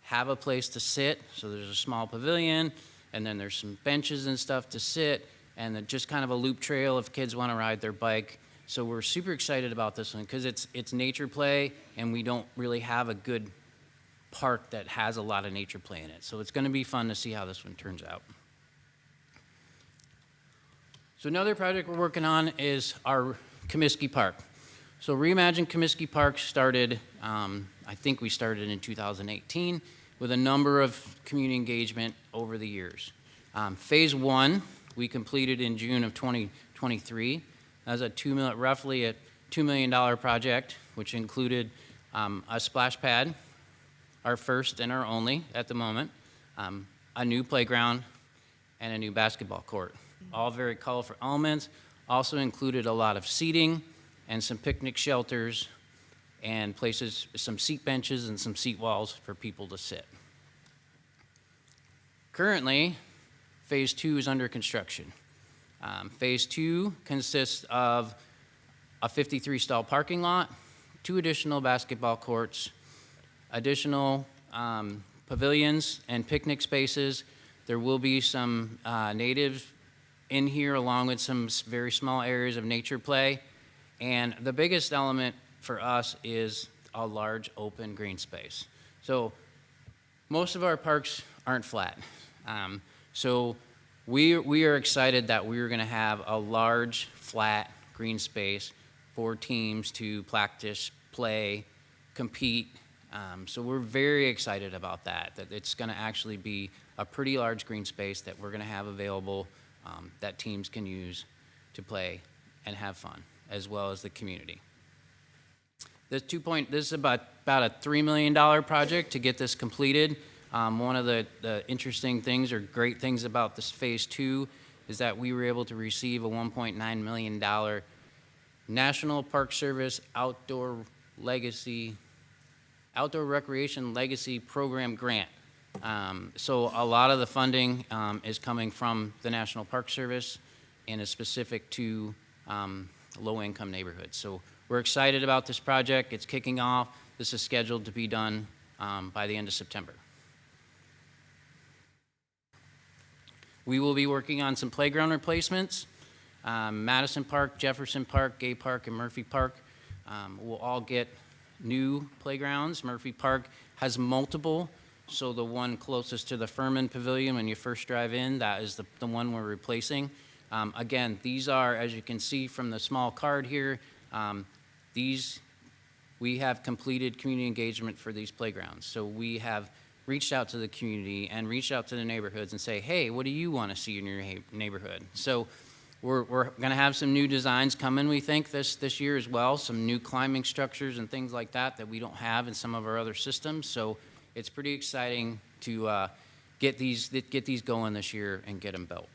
Have a place to sit. So there's a small pavilion, and then there's some benches and stuff to sit, and then just kind of a loop trail if kids want to ride their bike. So we're super excited about this one because it's nature play, and we don't really have a good park that has a lot of nature play in it. So it's going to be fun to see how this one turns out. So another project we're working on is our Comiskey Park. So Reimagine Comiskey Park started, I think we started in 2018 with a number of community engagement over the years. Phase 1 we completed in June of 2023. That was roughly a $2 million project, which included a splash pad, our first and our only at the moment, a new playground, and a new basketball court. All very colorful elements. Also included a lot of seating and some picnic shelters and places, some seat benches and some seat walls for people to sit. Currently, Phase 2 is under construction. Phase 2 consists of a 53-stall parking lot, 2 additional basketball courts, additional pavilions and picnic spaces. There will be some natives in here along with some very small areas of nature play. And the biggest element for us is a large open green space. So most of our parks aren't flat. So we are excited that we're going to have a large flat green space for teams to practice, play, compete. So we're very excited about that it's going to actually be a pretty large green space that we're going to have available that teams can use to play and have fun, as well as the community. This is about a $3 million project to get this completed. One of the interesting things or great things about this Phase 2 is that we were able to receive a $1.9 million National Park Service Outdoor Recreation Legacy Program grant. So a lot of the funding is coming from the National Park Service and is specific to low-income neighborhoods. So we're excited about this project. It's kicking off. This is scheduled to be done by the end of September. We will be working on some playground replacements. Madison Park, Jefferson Park, Gay Park, and Murphy Park will all get new playgrounds. Murphy Park has multiple. So the one closest to the Furman Pavilion when you first drive in, that is the one we're replacing. Again, these are, as you can see from the small card here, we have completed community engagement for these playgrounds. So we have reached out to the community and reached out to the neighborhoods and say, hey, what do you want to see in your neighborhood? So we're going to have some new designs coming, we think, this year as well, some new climbing structures and things like that we don't have in some of our other systems. So it's pretty exciting to get these going this year and get them built.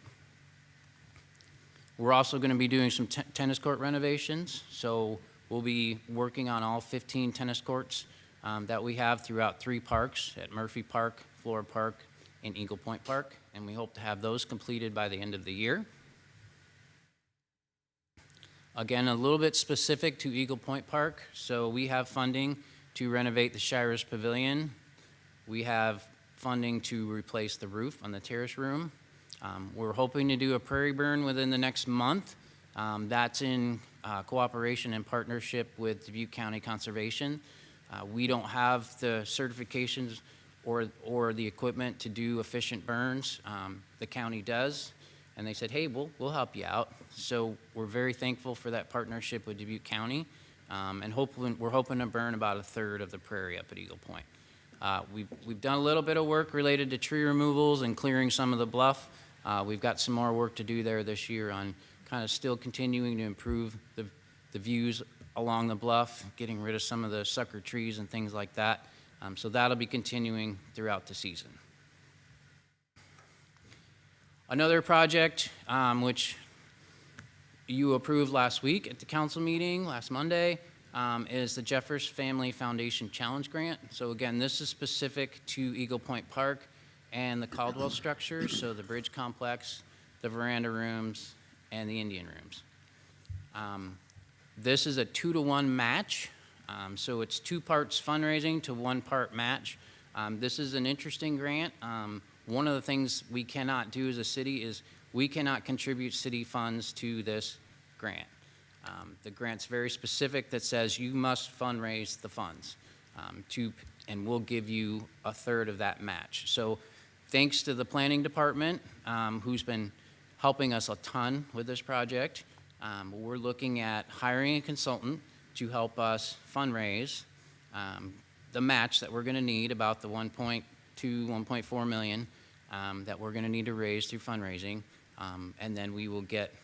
We're also going to be doing some tennis court renovations. So we'll be working on all 15 tennis courts that we have throughout 3 parks at Murphy Park, Flora Park, and Eagle Point Park. And we hope to have those completed by the end of the year. Again, a little bit specific to Eagle Point Park. So we have funding to renovate the Shiras Pavilion. We have funding to replace the roof on the terrace room. We're hoping to do a prairie burn within the next month. That's in cooperation and partnership with Dubuque County Conservation. We don't have the certifications or the equipment to do efficient burns. The county does. And they said, hey, we'll help you out. So we're very thankful for that partnership with Dubuque County. And we're hoping to burn about a third of the prairie up at Eagle Point. We've done a little bit of work related to tree removals and clearing some of the bluff. We've got some more work to do there this year on kind of still continuing to improve the views along the bluff, getting rid of some of the sucker trees and things like that. So that'll be continuing throughout the season. Another project which you approved last week at the council meeting last Monday is the Jeffers Family Foundation Challenge Grant. So again, this is specific to Eagle Point Park and the Caldwell structures, so the bridge complex, the veranda rooms, and the Indian rooms. This is a 2-to-1 match, so it's 2 parts fundraising to 1 part match. This is an interesting grant. One of the things we cannot do as a city is we cannot contribute city funds to this grant. The grant's very specific that says you must fundraise the funds and we'll give you a third of that match. So thanks to the planning department who's been helping us a ton with this project. We're looking at hiring a consultant to help us fundraise the match that we're going to need, about the 1.2, 1.4 million that we're going to need to raise through fundraising, and then we will get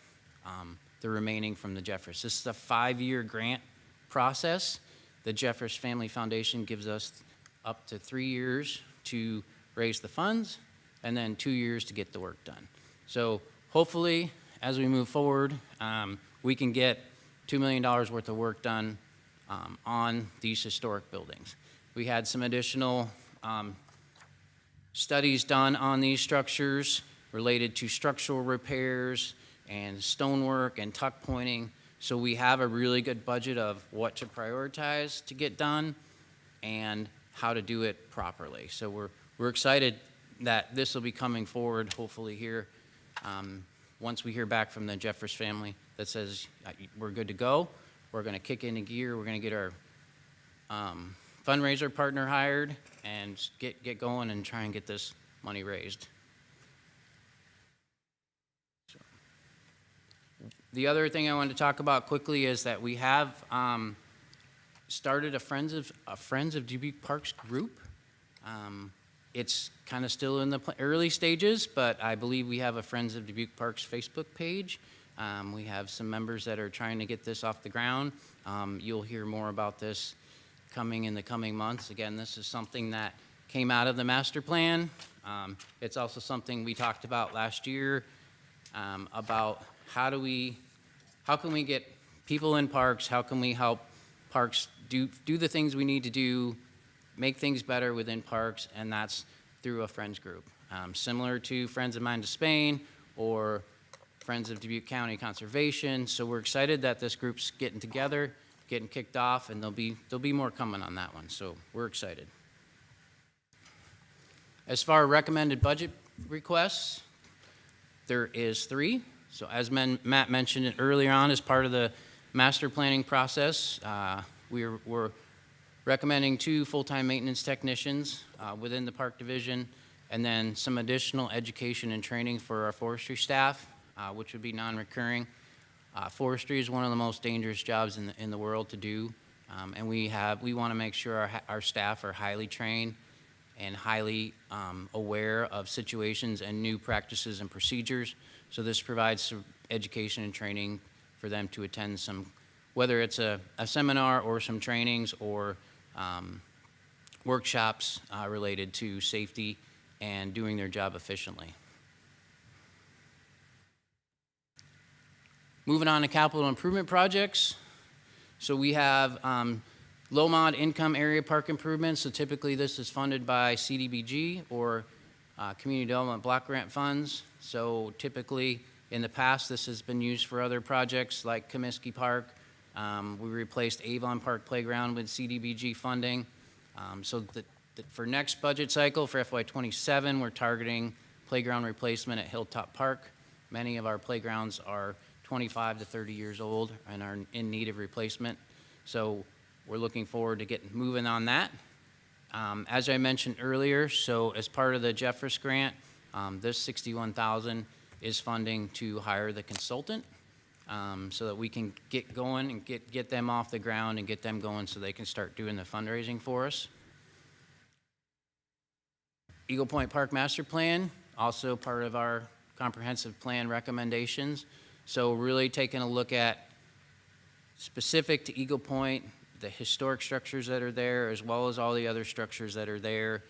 the remaining from the Jeffers. This is a 5-year grant process. The Jeffers Family Foundation gives us up to 3 years to raise the funds and then 2 years to get the work done. So hopefully, as we move forward, we can get $2 million worth of work done on these historic buildings. We had some additional studies done on these structures related to structural repairs and stonework and tuck pointing. So we have a really good budget of what to prioritize to get done and how to do it properly. So we're excited that this will be coming forward hopefully here once we hear back from the Jeffers family that says we're good to go. We're going to kick into gear. We're going to get our fundraiser partner hired and get going and try and get this money raised. So, the other thing I wanted to talk about quickly is that we have started a Friends of Dubuque Parks group. It's kind of still in the early stages, but I believe we have a Friends of Dubuque Parks Facebook page. We have some members that are trying to get this off the ground. You'll hear more about this coming in the coming months. Again, this is something that came out of the master plan. It's also something we talked about last year about how can we get people in parks, how can we help parks do the things we need to do, make things better within parks, and that's through a Friends group. Similar to Friends of Mine to Spain or Friends of Dubuque County Conservation. So we're excited that this group's getting together, getting kicked off, and there'll be more coming on that one. So we're excited. As far as recommended budget requests, there is 3. So as Matt mentioned it earlier on, as part of the master planning process, we're recommending 2 full-time maintenance technicians within the park division, and then some additional education and training for our forestry staff, which would be non-recurring. Forestry is one of the most dangerous jobs in the world to do, and we want to make sure our staff are highly trained and highly aware of situations and new practices and procedures. So this provides some education and training for them to attend some, whether it's a seminar or some trainings or workshops related to safety and doing their job efficiently. Moving on to capital improvement projects. So we have low mod income area park improvements. So typically this is funded by CDBG or Community Development Block Grant funds. So typically in the past this has been used for other projects like Comiskey Park. We replaced Avon Park Playground with CDBG funding. So for next budget cycle for FY27, we're targeting playground replacement at Hilltop Park. Many of our playgrounds are 25 to 30 years old and are in need of replacement. So we're looking forward to getting moving on that. As I mentioned earlier, so as part of the Jeffress grant, this $61,000 is funding to hire the consultant so that we can get going and get them off the ground and get them going so they can start doing the fundraising for us. Eagle Point Park Master Plan, also part of our comprehensive plan recommendations. So really taking a look at specific to Eagle Point, the historic structures that are there, as well as all the other structures that are there.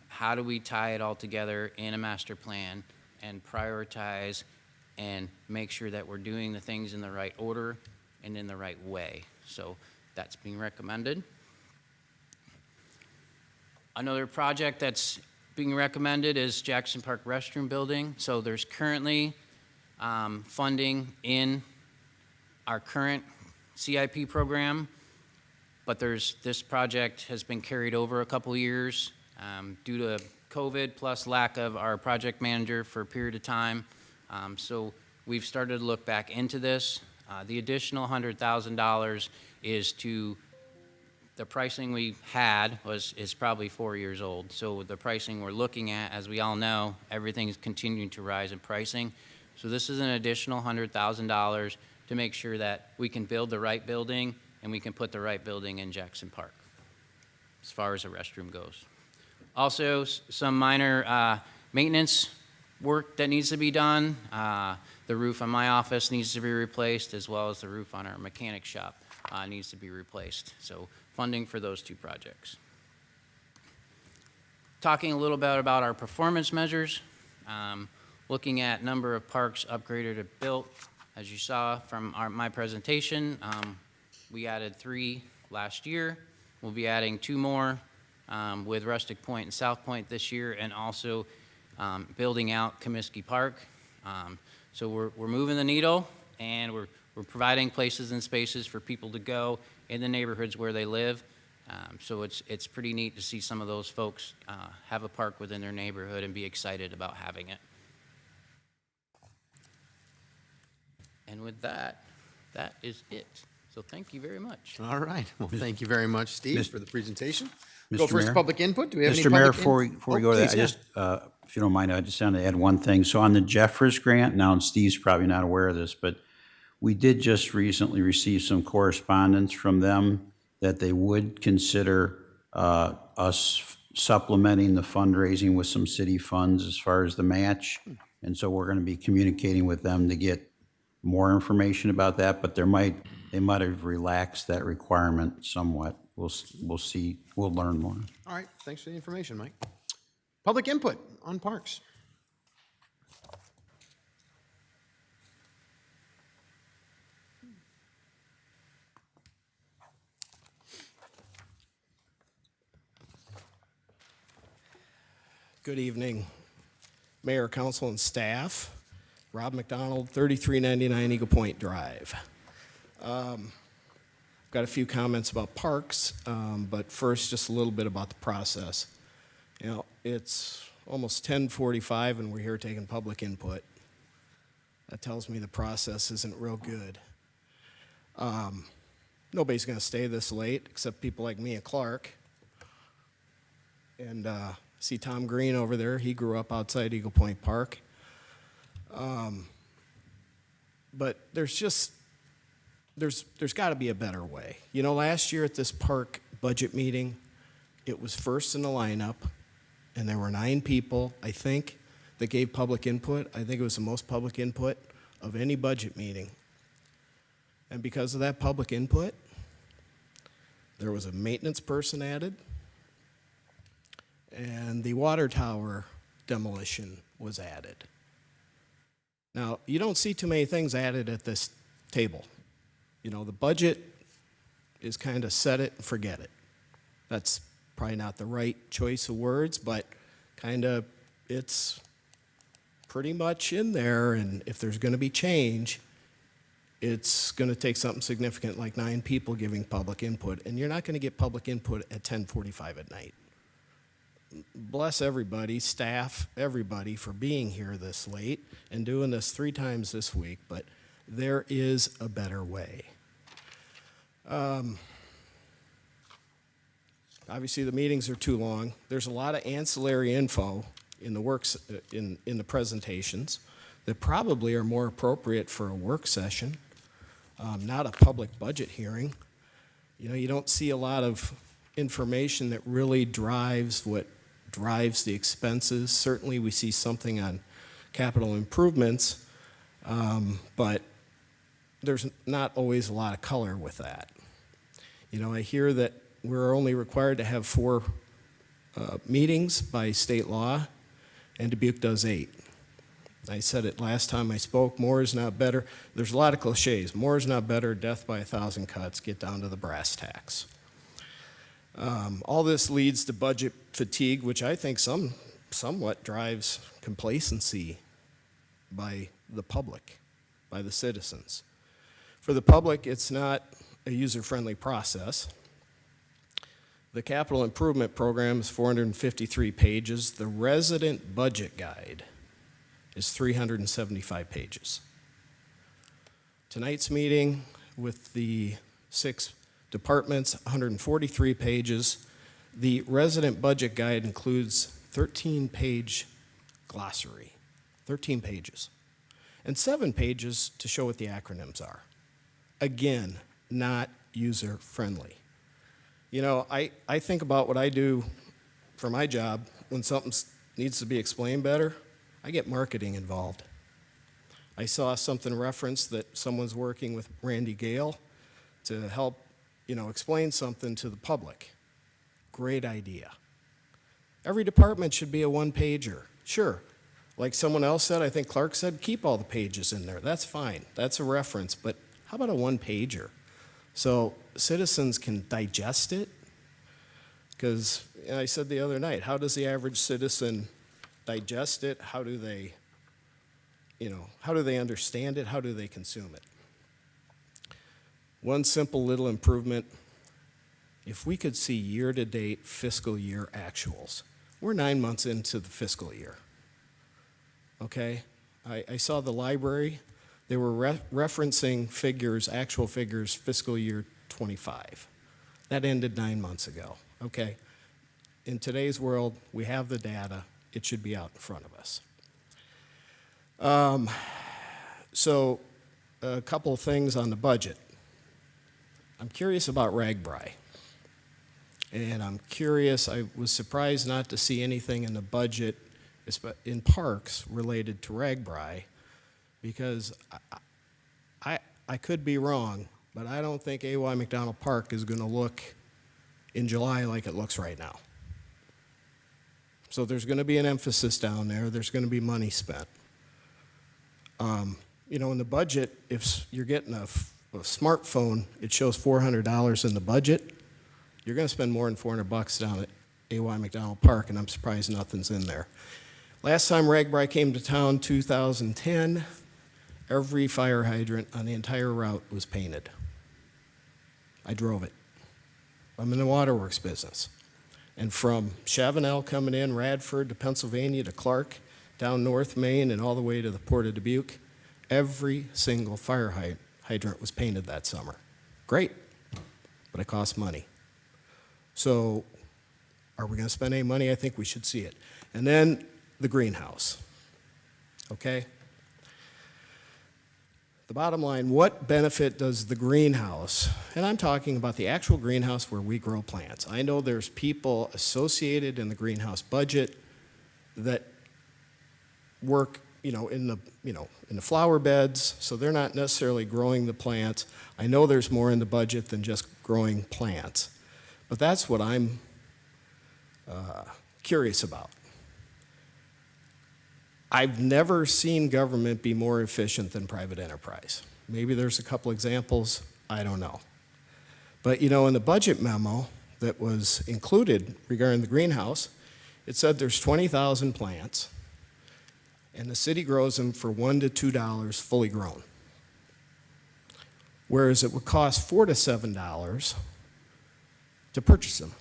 How do we tie it all together in a master plan and prioritize and make sure that we're doing the things in the right order and in the right way? So that's being recommended. Another project that's being recommended is Jackson Park Restroom Building. So there's currently funding in our current CIP program, but this project has been carried over a couple years due to COVID plus lack of our project manager for a period of time. So we've started to look back into this. The additional $100,000 is to the pricing we had is probably 4 years old. So the pricing we're looking at, as we all know, everything is continuing to rise in pricing. So this is an additional $100,000 to make sure that we can build the right building and we can put the right building in Jackson Park as far as the restroom goes. Also, some minor maintenance work that needs to be done. The roof on my office needs to be replaced, as well as the roof on our mechanic shop needs to be replaced. So funding for those two projects. Talking a little bit about our performance measures. Looking at number of parks upgraded or built. As you saw from my presentation, we added 3 last year. We'll be adding 2 more with Rustic Point and South Point this year, and also building out Comiskey Park. So we're moving the needle, and we're providing places and spaces for people to go in the neighborhoods where they live. So it's pretty neat to see some of those folks have a park within their neighborhood and be excited about having it. And with that, that is it. So thank you very much. All right. Well, thank you very much, Steve, for the presentation. Mr. Go first, Mayor? public input. Do we have any Mr. Mayor, public before we go to that, I just, if you don't mind, I just want to add one thing. So on the Jeffress grant, now and Steve's probably not aware of this, but we did just recently receive some correspondence from them that they would consider us supplementing the fundraising with some city funds as far as the match. And so we're going to be communicating with them to get more information about that, but they might have relaxed that requirement somewhat. We'll see, we'll learn more. All right, thanks for the information, Mike. Public input on parks. Good evening, Mayor, Council, and staff. Rob McDonald, 3399 Eagle Point Drive. I've got a few comments about parks, but first, just a little bit about the process. You know, it's almost 10:45 and we're here taking public input. That tells me the process isn't real good. Nobody's going to stay this late except people like me and Clark. And see Tom Green over there. He grew up outside Eagle Point Park. But there's got to be a better way. You know, last year at this park budget meeting, it was first in the lineup, and there were 9 people, I think, that gave public input. I think it was the most public input of any budget meeting. And because of that public input, there was a maintenance person added, and the water tower demolition was added. Now, you don't see too many things added at this table. You know, the budget is kind of set it and forget it. That's probably not the right choice of words, but kind of it's pretty much in there, and if there's going to be change, it's going to take something significant like 9 people giving public input, and you're not going to get public input at 10:45 at night. Bless everybody, staff, everybody, for being here this late and doing this 3 times this week, but there is a better way. Obviously, the meetings are too long. There's a lot of ancillary info in the works in the presentations that probably are more appropriate for a work session, not a public budget hearing. You know, you don't see a lot of information that really drives what drives the expenses. Certainly, we see something on capital improvements, but there's not always a lot of color with that. You know, I hear that we're only required to have 4 meetings by state law, and Dubuque does 8. I said it last time I spoke, more is not better. There's a lot of cliches. More is not better, death by 1,000 cuts, get down to the brass tacks. All this leads to budget fatigue, which I think somewhat drives complacency by the public, by the citizens. For the public, it's not a user-friendly process. The capital improvement program is 453 pages. The resident budget guide is 375 pages. Tonight's meeting with the 6 departments, 143 pages. The resident budget guide includes 13-page glossary, 13 pages, and 7 pages to show what the acronyms are. Again, not user-friendly. You know, I think about what I do for my job when something needs to be explained better. I get marketing involved. I saw something referenced that someone's working with Randy Gale to help, you know, explain something to the public. Great idea. Every department should be a 1-pager. Sure, like someone else said, I think Clark said, keep all the pages in there. That's fine. That's a reference. But how about a 1-pager? So citizens can digest it? Because I said the other night, how does the average citizen digest it? How do they, you know, how do they understand it? How do they consume it? One simple little improvement, if we could see year-to-date fiscal year actuals. We're 9 months into the fiscal year, okay? I saw the library, they were referencing figures, actual figures, fiscal year 25. That ended 9 months ago, okay? In today's world, we have the data. It should be out in front of us. So a couple of things on the budget. I'm curious about Ragbri. And I'm curious, I was surprised not to see anything in the budget in parks related to Ragbri, because I could be wrong, but I don't think A.Y. McDonald Park is going to look in July like it looks right now. So there's going to be an emphasis down there. There's going to be money spent. You know, in the budget, if you're getting a smartphone, it shows $400 in the budget. You're going to spend more than $400 down at A.Y. McDonald Park, and I'm surprised nothing's in there. Last time Ragbri came to town, 2010, every fire hydrant on the entire route was painted. I drove it. I'm in the waterworks business. And from Chavanel coming in, Radford to Pennsylvania to Clark, down North Main and all the way to the Port of Dubuque, every single fire hydrant was painted that summer. Great, but it costs money. So are we going to spend any money? I think we should see it. And then the greenhouse, okay? the bottom line, what benefit does the greenhouse, and I'm talking about the actual greenhouse where we grow plants. I know there's people associated in the greenhouse budget that work, in the flower beds, so they're not necessarily growing the plants. I know there's more in the budget than just growing plants, but that's what I'm curious about. I've never seen government be more efficient than private enterprise. Maybe there's a couple examples, I don't know. But in the budget memo that was included regarding the greenhouse, it said there's 20,000 plants, and the city grows them for $1 to $2 fully grown. Whereas it would cost $4 to $7 to purchase them.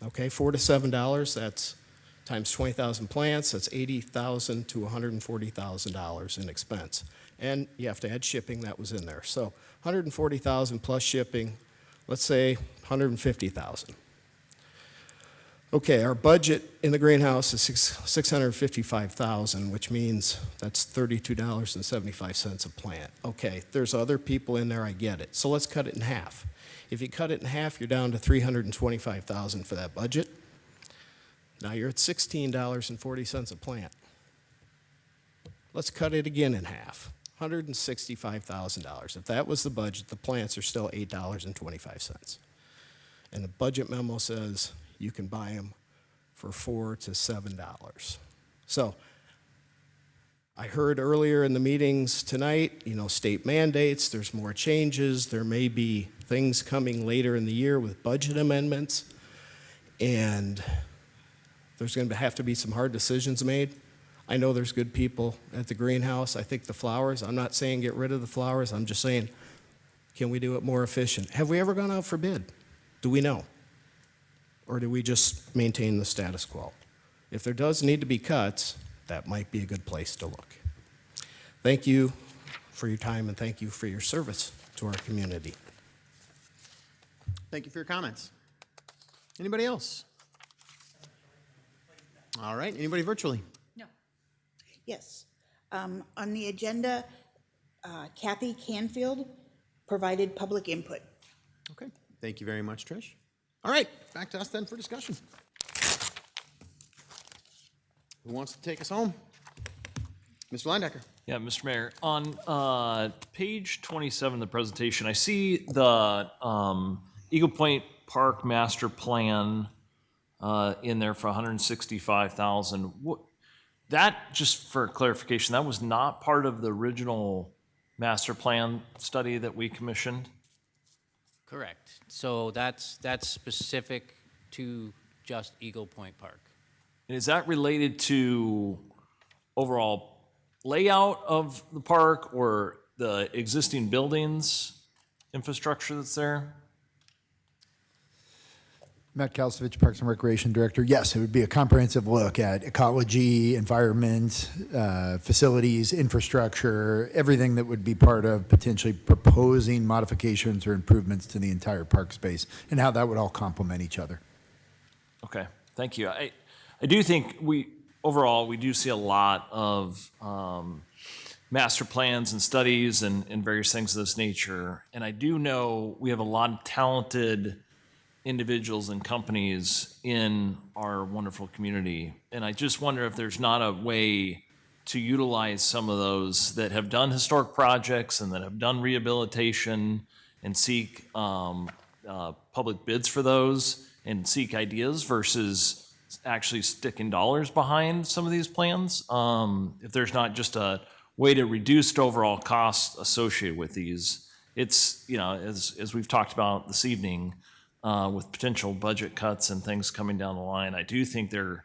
Okay, $4 to $7, that's times 20,000 plants, that's $80,000 to $140,000 in expense. And you have to add shipping, that was in there. So $140,000 plus shipping, let's say $150,000. Okay, our budget in the greenhouse is $655,000, which means that's $32.75 a plant. Okay, there's other people in there, I get it. So let's cut it in half. If you cut it in half, you're down to $325,000 for that budget. Now you're at $16.40 a plant. Let's cut it again in half, $165,000. If that was the budget, the plants are still $8.25. And the budget memo says you can buy them for $4 to $7. So I heard earlier in the meetings tonight, state mandates, there's more changes, there may be things coming later in the year with budget amendments, and there's going to have to be some hard decisions made. I know there's good people at the greenhouse. I think the flowers, I'm not saying get rid of the flowers, I'm just saying, can we do it more efficient? Have we ever gone out for bid? Do we know? Or do we just maintain the status quo? If there does need to be cuts, that might be a good place to look. Thank you for your time and thank you for your service to our community. Thank you for your comments. Anybody else? All right, anybody virtually? No. Yes. On the agenda, Kathy Canfield provided public input. Okay, thank you very much, Trish. All right, back to us then for discussion. Who wants to take us home? Mr. Linedecker. Yeah, Mr. Mayor, on page 27 of the presentation, I see the Eagle Point Park Master Plan in there for $165,000. That, just for clarification, that was not part of the original master plan study that we commissioned? Correct. So that's specific to just Eagle Point Park. And is that related to overall layout of the park or the existing buildings, infrastructure that's there? Matt Kalsevich, Parks and Recreation Director. Yes, it would be a comprehensive look at ecology, environment, facilities, infrastructure, everything that would be part of potentially proposing modifications or improvements to the entire park space and how that would all complement each other. Okay, thank you. I do think overall, we do see a lot of master plans and studies and various things of this nature. And I do know we have a lot of talented individuals and companies in our wonderful community. And I just wonder if there's not a way to utilize some of those that have done historic projects and that have done rehabilitation and seek public bids for those and seek ideas versus actually sticking dollars behind some of these plans. If there's not just a way to reduce the overall cost associated with these, it's, as we've talked about this evening, with potential budget cuts and things coming down the line, I do think there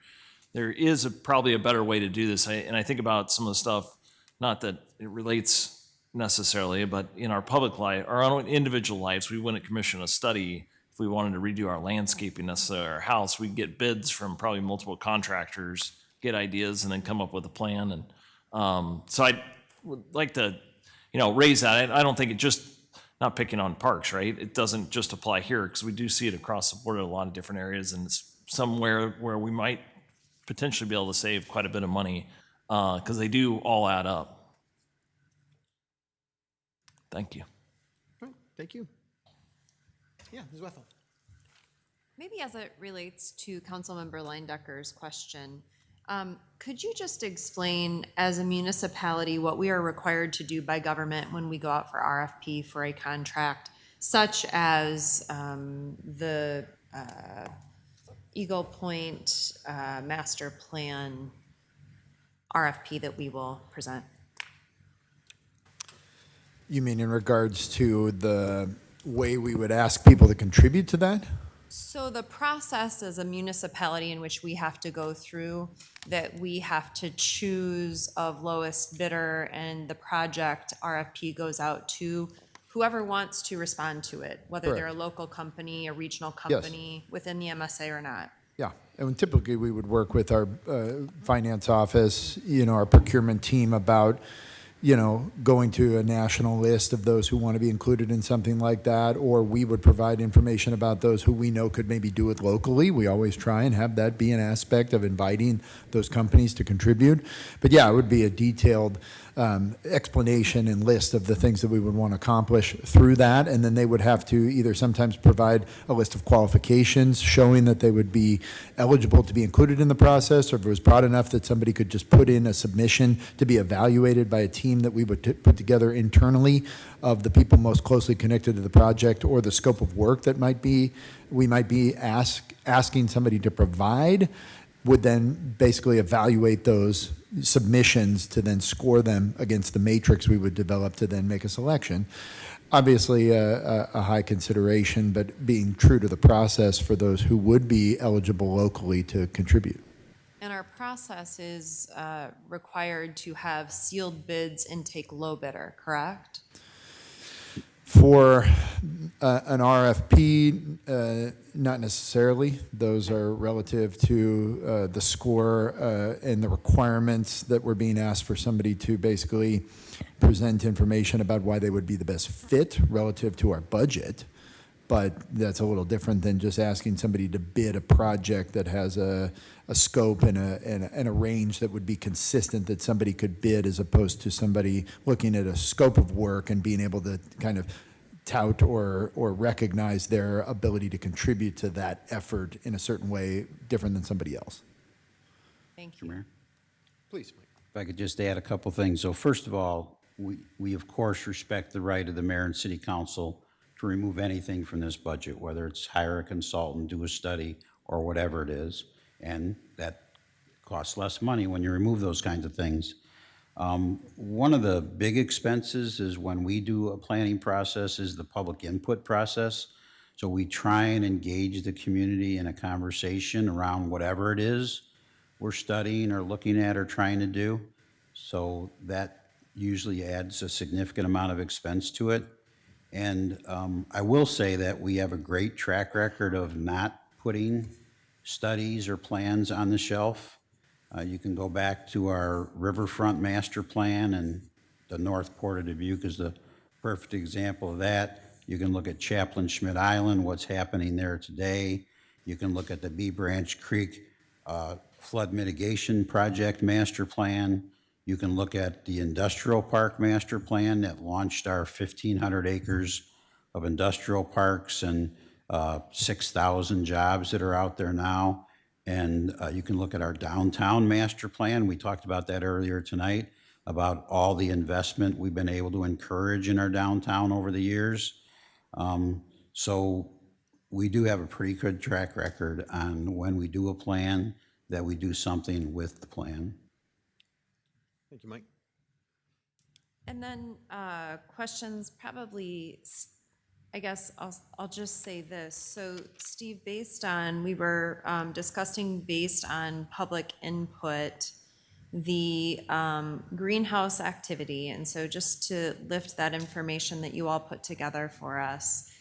is probably a better way to do this. And I think about some of the stuff, not that it relates necessarily, but in our public life, our own individual lives, we wouldn't commission a study if we wanted to redo our landscaping necessarily, our house. We'd get bids from probably multiple contractors, get ideas, and then come up with a plan. And so I would like to, raise that. I don't think it just, not picking on parks, right? It doesn't just apply here because we do see it across the board in a lot of different areas, and it's somewhere where we might potentially be able to save quite a bit of money because they do all add up. Thank you. All right, thank you. Yeah, Ms. Wethel. Maybe as it relates to Councilmember Leindecker's question, could you just explain as a municipality what we are required to do by government when we go out for RFP for a contract, such as the Eagle Point Master Plan RFP that we will present? You mean in regards to the way we would ask people to contribute to that? So the process as a municipality in which we have to go through, that we have to choose of lowest bidder, and the project RFP goes out to whoever wants to respond to it, whether they're a Correct. local company, a regional company within the MSA or not. Yeah, and typically we would work with our finance office, our procurement team about, going to a national list of those who want to be included in something like that, or we would provide information about those who we know could maybe do it locally. We always try and have that be an aspect of inviting those companies to contribute. But yeah, it would be a detailed explanation and list of the things that we would want to accomplish through that, and then they would have to either sometimes provide a list of qualifications showing that they would be eligible to be included in the process, or if it was broad enough that somebody could just put in a submission to be evaluated by a team that we would put together internally of the people most closely connected to the project, or the scope of work that we might be asking somebody to provide, would then basically evaluate those submissions to then score them against the matrix we would develop to then make a selection. Obviously, a high consideration, but being true to the process for those who would be eligible locally to contribute. And our process is required to have sealed bids and take low bidder, correct? For an RFP, not necessarily. Those are relative to the score and the requirements that were being asked for somebody to basically present information about why they would be the best fit relative to our budget. But that's a little different than just asking somebody to bid a project that has a scope and a range that would be consistent that somebody could bid, as opposed to somebody looking at a scope of work and being able to kind of tout or recognize their ability to contribute to that effort in a certain way different than somebody else. Thank you. Mayor? Please, Mike. If I could just add a couple things. So first of all, we of course respect the right of the mayor and city council to remove anything from this budget, whether it's hire a consultant, do a study, or whatever it is. And that costs less money when you remove those kinds of things. One of the big expenses is when we do a planning process is the public input process. So we try and engage the community in a conversation around whatever it is we're studying or looking at or trying to do. So that usually adds a significant amount of expense to it. And I will say that we have a great track record of not putting studies or plans on the shelf. You can go back to our riverfront master plan, and the North Port of Dubuque is the perfect example of that. You can look at Chaplain Schmidt Island, what's happening there today. You can look at the Bee Branch Creek flood mitigation project master plan. You can look at the industrial park master plan that launched our 1,500 acres of industrial parks and 6,000 jobs that are out there now. And you can look at our downtown master plan. We talked about that earlier tonight, about all the investment we've been able to encourage in our downtown over the years. So we do have a pretty good track record on when we do a plan, that we do something with the plan. Thank you, Mike. And then questions, probably, I guess I'll just say this. So Steve, we were discussing based on public input, the greenhouse activity. And so just to lift that information that you all put together for us,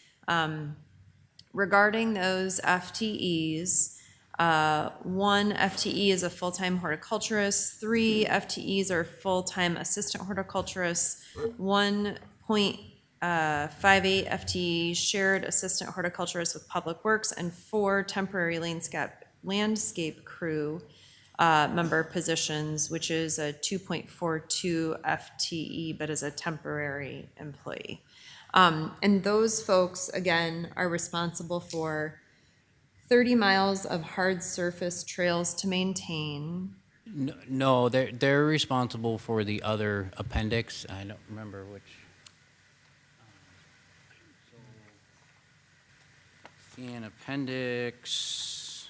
regarding those FTEs, 1 FTE is a full-time horticulturist, 3 FTEs are full-time assistant horticulturists, 1.58 FTE shared assistant horticulturist with public works, and 4 temporary landscape crew. member positions, which is a 2.42 FTE, but is a temporary employee. And those folks, again, are responsible for 30 miles of hard surface trails to maintain. No, they're responsible for the other appendix. I don't remember which. In appendix.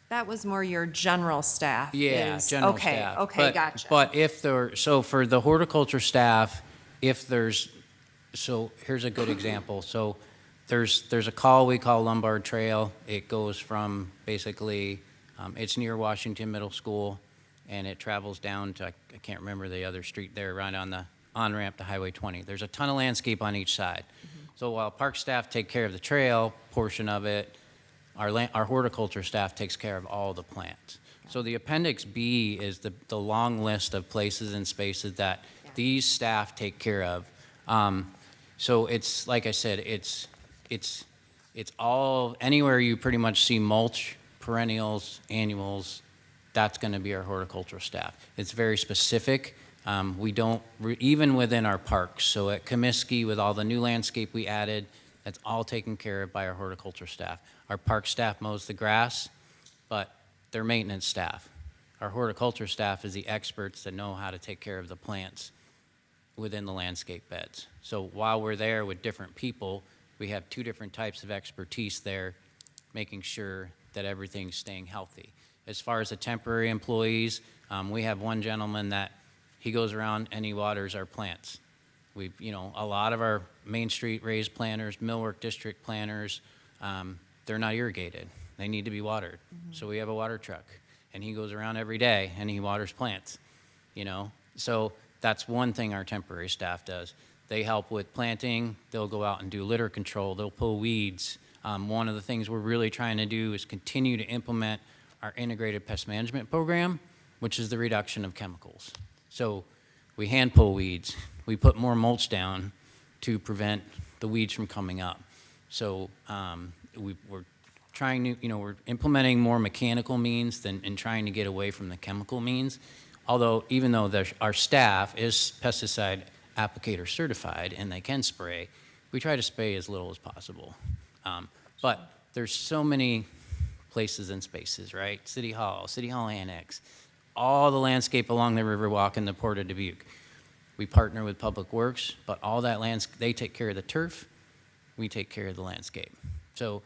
That was more your general staff. Yeah, is- general okay, staff. Okay, gotcha. But if there, so for the horticulture staff, if there's, so here's a good example. So there's a call we call Lombard Trail. It goes from basically, it's near Washington Middle School, and it travels down to, I can't remember the other street there, right on the on-ramp to Highway 20. There's a ton of landscape on each side. So while park staff take care of the trail portion of it, our horticulture staff takes care of all the plants. So the Appendix B is the long list of places and spaces that these staff take care of. So it's, like I said, it's all, anywhere you pretty much see mulch, perennials, annuals, that's gonna be our horticultural staff. It's very specific. We don't, even within our parks, so at Comiskey with all the new landscape we added, that's all taken care of by our horticulture staff. Our park staff mows the grass, but they're maintenance staff. Our horticulture staff is the experts that know how to take care of the plants within the landscape beds. So while we're there with different people, we have two different types of expertise there, making sure that everything's staying healthy. As far as the temporary employees, we have one gentleman that he goes around and he waters our plants. We've, a lot of our Main Street raised planters, Millwork District planters, they're not irrigated. They need to be watered. So we have a water truck, and he goes around every day and he waters plants, So that's one thing our temporary staff does. They help with planting. They'll go out and do litter control. They'll pull weeds. One of the things we're really trying to do is continue to implement our integrated pest management program, which is the reduction of chemicals. So we hand pull weeds. We put more mulch down to prevent the weeds from coming up. So we're trying to, we're implementing more mechanical means and trying to get away from the chemical means. Although, even though our staff is pesticide applicator certified and they can spray, we try to spray as little as possible. But there's so many places and spaces, right? City Hall Annex, all the landscape along the Riverwalk and the Port of Dubuque. We partner with Public Works, but all that they take care of the turf, we take care of the landscape. So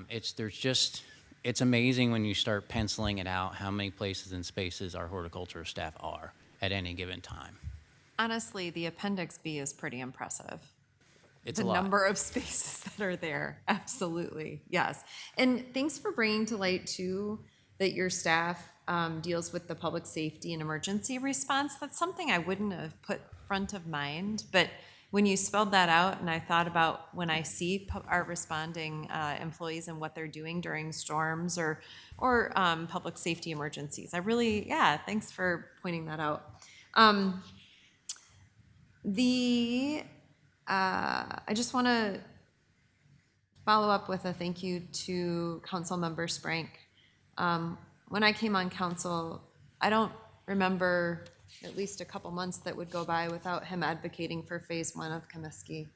it's amazing when you start penciling it out how many places and spaces our horticulture staff are at any given time. Honestly, the Appendix B is pretty impressive. It's the a lot. number of spaces that are there. Absolutely, yes. And thanks for bringing to light too that your staff deals with the public safety and emergency response. That's something I wouldn't have put front of mind, but when you spelled that out and I thought about when I see our responding employees and what they're doing during storms or public safety emergencies, thanks for pointing that out. I just want to follow up with a thank you to Councilmember Sprank. When I came on council, I don't remember at least a couple months that would go by without him advocating for phase 1 of Comiskey.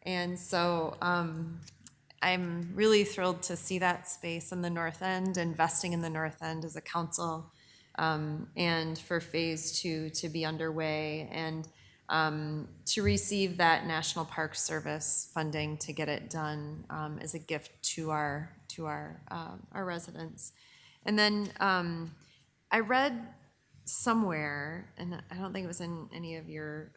And so I'm really thrilled to see that space in the North End, investing in the North End as a council, and for phase 2 to be underway, and to receive that National Park Service funding to get it done as a gift to our residents. And then I read somewhere, and I don't think it was in any of your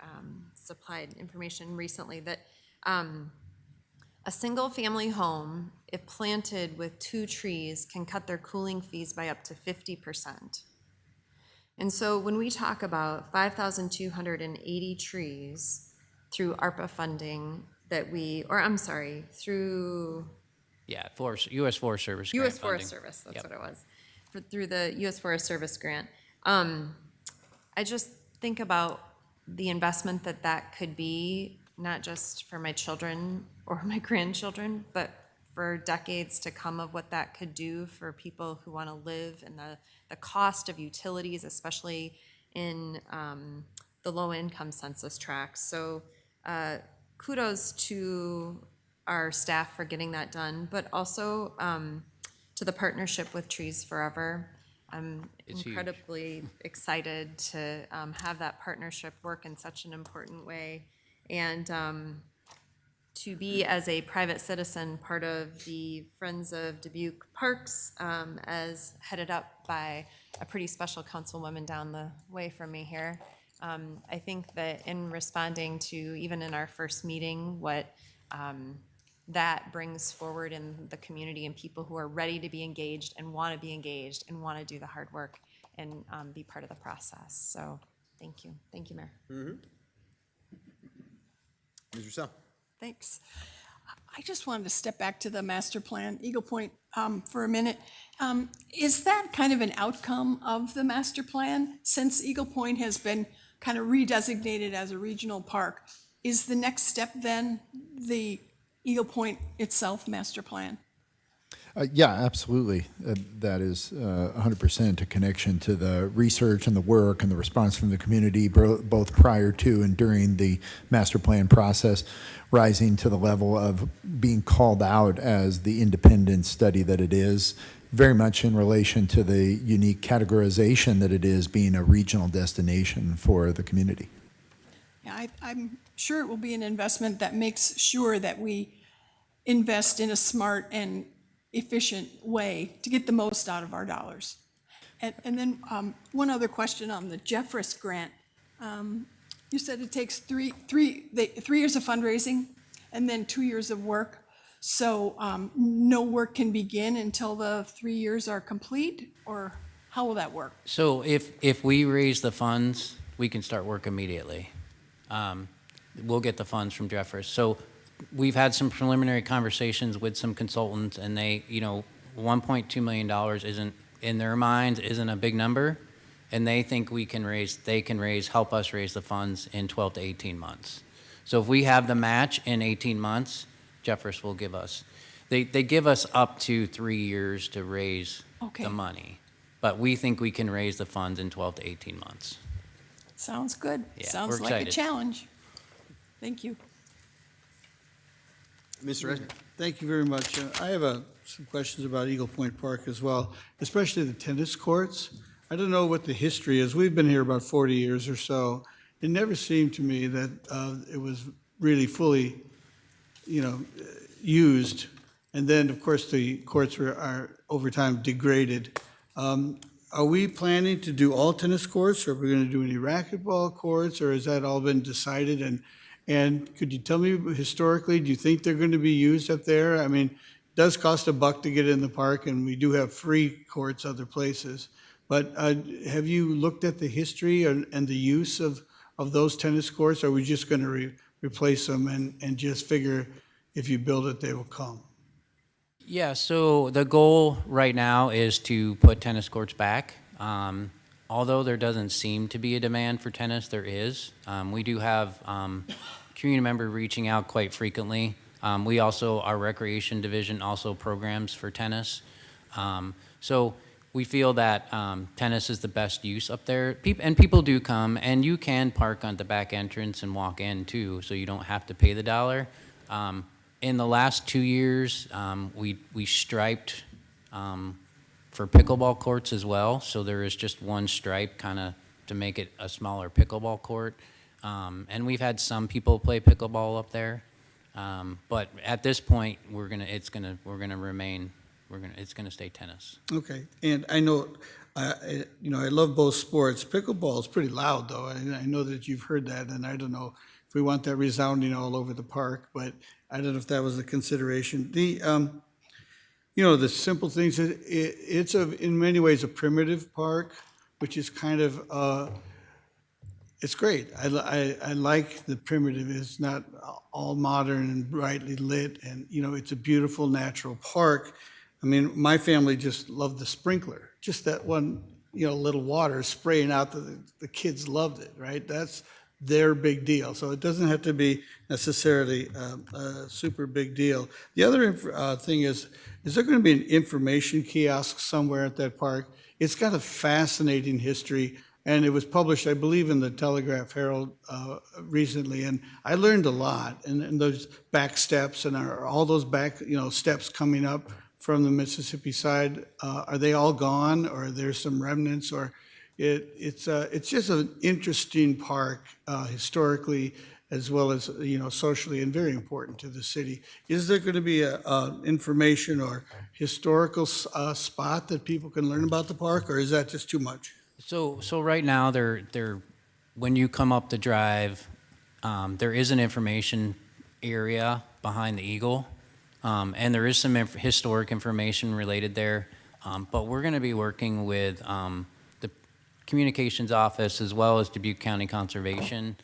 supplied information recently, that a single family home, if planted with 2 trees, can cut their cooling fees by up to 50%. And so when we talk about 5,280 trees through ARPA funding through U.S. Forest Service. U.S. Forest Service, that's what it was. Through the U.S. Forest Service grant. I just think about the investment that could be, not just for my children or my grandchildren, but for decades to come of what that could do for people who want to live, and the cost of utilities, especially in the low-income census tracts. So kudos to our staff for getting that done, but also to the partnership with Trees Forever. I'm It's huge. incredibly excited to have that partnership work in such an important way. And to be, as a private citizen, part of the Friends of Dubuque Parks, as headed up by a pretty special councilwoman down the way from me here. I think that in responding to, even in our first meeting, what that brings forward in the community, and people who are ready to be engaged and want to be engaged and want to do the hard work and be part of the process. So thank you. Thank you, Mayor. Ms. Russell. Thanks. I just wanted to step back to the master plan, Eagle Point, for a minute. Is that kind of an outcome of the master plan? Since Eagle Point has been kind of redesignated as a regional park, is the next step then the Eagle Point itself master plan? Yeah, absolutely. That is 100% a connection to the research and the work and the response from the community, both prior to and during the master plan process, rising to the level of being called out as the independent study that it is, very much in relation to the unique categorization that it is, being a regional destination for the community. Yeah, I'm sure it will be an investment that makes sure that we invest in a smart and efficient way to get the most out of our dollars. And then one other question on the Jeffress grant. You said it takes three years of fundraising and then 2 years of work. So no work can begin until the 3 years are complete, or how will that work? So if we raise the funds, we can start work immediately. We'll get the funds from Jeffress. So we've had some preliminary conversations with some consultants, and they, $1.2 million isn't, in their minds, isn't a big number, and they think help us raise the funds in 12 to 18 months. So if we have the match in 18 months, Jeffress will give us, they give us up to 3 years to raise the money, but we think we can raise the funds in 12 to 18 months. Sounds good. Yeah, Sounds we're like a excited. challenge. Thank you. Mr. Resnick. Thank you very much. I have some questions about Eagle Point Park as well, especially the tennis courts. I don't know what the history is. We've been here about 40 years or so. It never seemed to me that it was really fully, used. And then, of course, the courts are over time degraded. Are we planning to do all tennis courts? Or are we going to do any racquetball courts? Or has that all been decided? And could you tell me historically, do you think they're going to be used up there? I mean, it does cost $1 to get in the park, and we do have free courts other places. But have you looked at the history and the use of those tennis courts? Or are we just going to replace them and just figure if you build it, they will come? Yeah, so the goal right now is to put tennis courts back. Although there doesn't seem to be a demand for tennis, there is. We do have community members reaching out quite frequently. We also, our recreation division also programs for tennis. So we feel that tennis is the best use up there. People do come, and you can park on the back entrance and walk in too, so you don't have to pay the $1. In the last 2 years, we striped for pickleball courts as well. So there is just one stripe kind of to make it a smaller pickleball court. And we've had some people play pickleball up there. But at this point, it's gonna stay tennis. Okay, and I know, I love both sports. Pickleball is pretty loud, though, and I know that you've heard that, and I don't know if we want that resounding all over the park, but I don't know if that was a consideration. The simple things, it's in many ways a primitive park, which is kind of, it's great. I like the primitive. It's not all modern and brightly lit, and, it's a beautiful natural park. I mean, my family just loved the sprinkler, just that one, little water spraying out. The kids loved it, right? their big deal. So it doesn't have to be necessarily a super big deal. The other thing is there going to be an information kiosk somewhere at that park? It's got a fascinating history, and it was published, I believe, in the Telegraph Herald recently, and I learned a lot. And those back steps and all those back steps coming up from the Mississippi side, are they all gone, or are there some remnants? Or it's just an interesting park historically, as well as socially, and very important to the city. Is there going to be a information or historical spot that people can learn about the park, or is that just too much? So right now, when you come up the drive, there is an information area behind the Eagle, and there is some historic information related there. But we're going to be working with the communications office as well as Dubuque County Conservation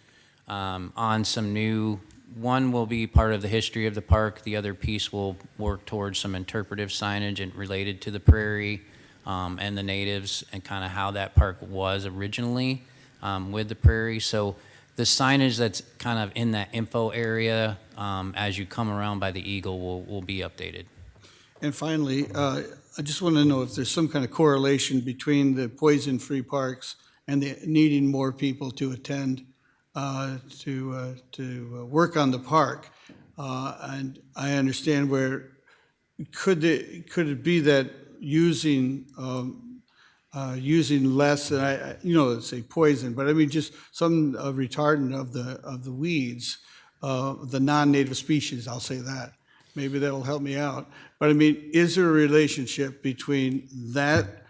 on some new. One will be part of the history of the park. The other piece will work towards some interpretive signage and related to the prairie and the natives and kind of how that park was originally with the prairie. So the signage that's kind of in that info area as you come around by the Eagle will be updated. And finally, I just want to know if there's some kind of correlation between the poison-free parks and the needing more people to attend to work on the park. And I understand where could it be that using less than let's say poison, but I mean just some retardant of the weeds, the non-native species. I'll say that. Maybe that'll help me out. But I mean, is there a relationship between that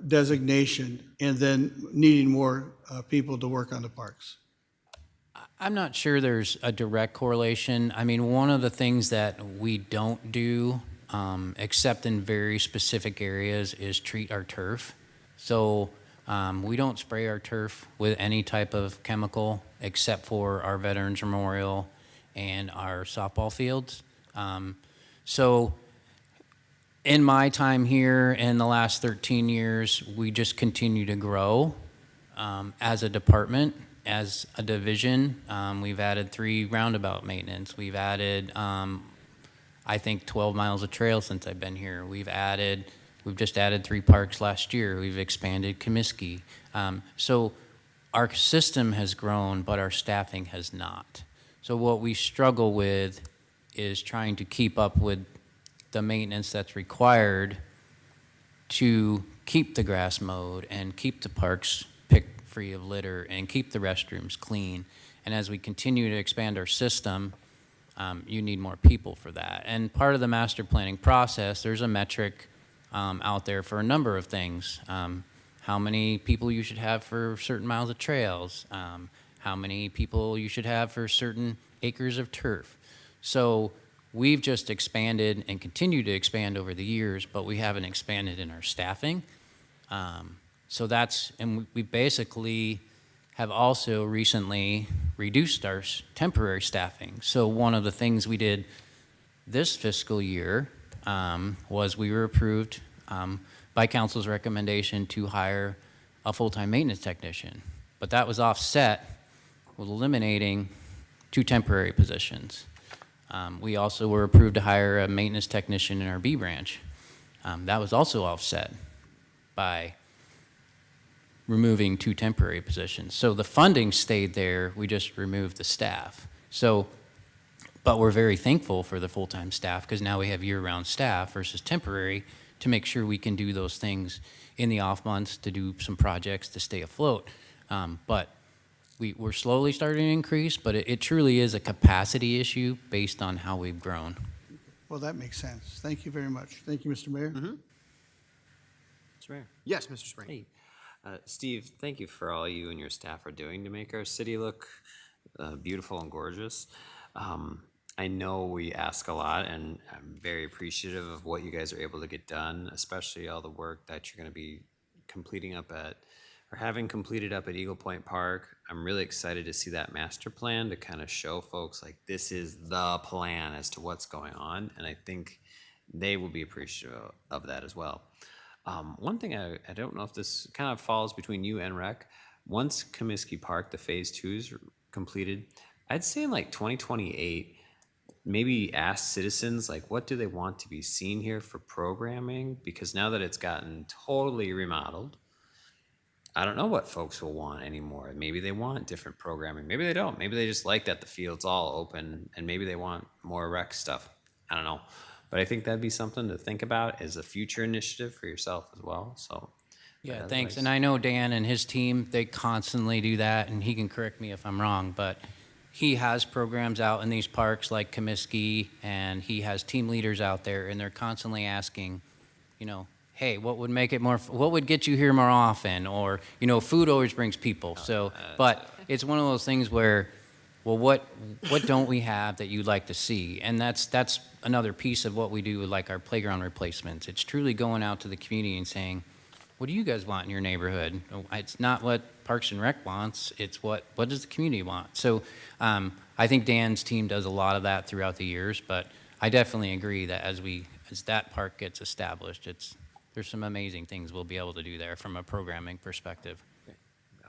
designation and then needing more people to work on the parks? I'm not sure there's a direct correlation. I mean, one of the things that we don't do, except in very specific areas, is treat our turf. So we don't spray our turf with any type of chemical except for our Veterans Memorial and our softball fields. So in my time here in the last 13 years, we just continue to grow as a department, as a division. We've added 3 roundabout maintenance. We've added, I think, 12 miles of trail since I've been here. We've just added 3 parks last year. We've expanded Comiskey. So our system has grown, but our staffing has not. So what we struggle with is trying to keep up with the maintenance that's required to keep the grass mowed and keep the parks picked free of litter and keep the restrooms clean. And as we continue to expand our system, you need more people for that. And part of the master planning process, there's a metric out there for a number of things. How many people you should have for certain miles of trails, how many people you should have for certain acres of turf. So we've just expanded and continue to expand over the years, but we haven't expanded in our staffing. So and we basically have also recently reduced our temporary staffing. So one of the things we did this fiscal year was we were approved by council's recommendation to hire a full-time maintenance technician. But that was offset with eliminating 2 temporary positions. We also were approved to hire a maintenance technician in our B branch. That was also offset by removing 2 temporary positions. So the funding stayed there, we just removed the staff. But we're very thankful for the full-time staff because now we have year-round staff versus temporary to make sure we can do those things in the off months to do some projects to stay afloat. But we're slowly starting to increase, but it truly is a capacity issue based on how we've grown. Well, that makes sense. Thank you very much. Thank you, Mr. Mayor. Mr. Mayor. Yes, Mr. Spring. Hey, Steve, thank you for all you and your staff are doing to make our city look beautiful and gorgeous. I know we ask a lot, and I'm very appreciative of what you guys are able to get done, especially all the work that you're going to be completing up at, or having completed up at Eagle Point Park. I'm really excited to see that master plan to kind of show folks like this is the plan as to what's going on, and I think they will be appreciative of that as well. One thing I don't know if this kind of falls between you and Rec, once Comiskey Park, the phase 2 is completed, I'd say in like 2028, maybe ask citizens, like, what do they want to be seen here for programming? Because now that it's gotten totally remodeled, I don't know what folks will want anymore. Maybe they want different programming. Maybe they don't. Maybe they just like that the field's all open, and maybe they want more rec stuff. I don't know. But I think that'd be something to think about as a future initiative for yourself as well. So Yeah, thanks. And I know Dan and his team, they constantly do that, and he can correct me if I'm wrong, but he has programs out in these parks like Comiskey, and he has team leaders out there, and they're constantly asking, you know, hey, what would make it more, what would get you here more often? Or, you know, food always brings people. So, but it's one of those things where, well, what don't we have that you'd like to see? And that's another piece of what we do with like our playground replacements. It's truly going out to the community and saying, what do you guys want in your neighborhood? It's not what Parks and Rec wants, it's what does the community want? So I think Dan's team does a lot of that throughout the years, but I definitely agree that as that park gets established, there's some amazing things we'll be able to do there from a programming perspective. Okay.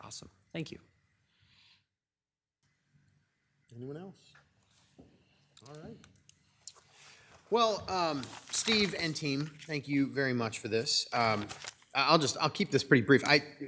Awesome. Thank you. Anyone else? All right. Well, Steve and team, thank you very much for this. I'll keep this pretty brief.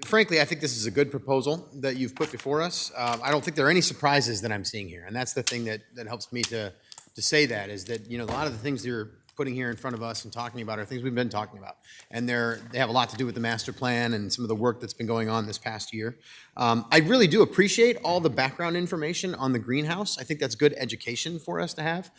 Frankly, I think this is a good proposal that you've put before us. I don't think there are any surprises that I'm seeing here, and that's the thing that helps me to say that, is that, you know, a lot of the things you're putting here in front of us and talking about are things we've been talking about, and they have a lot to do with the master plan and some of the work that's been going on this past year. I really do appreciate all the background information on the greenhouse. I think that's good education for us to have.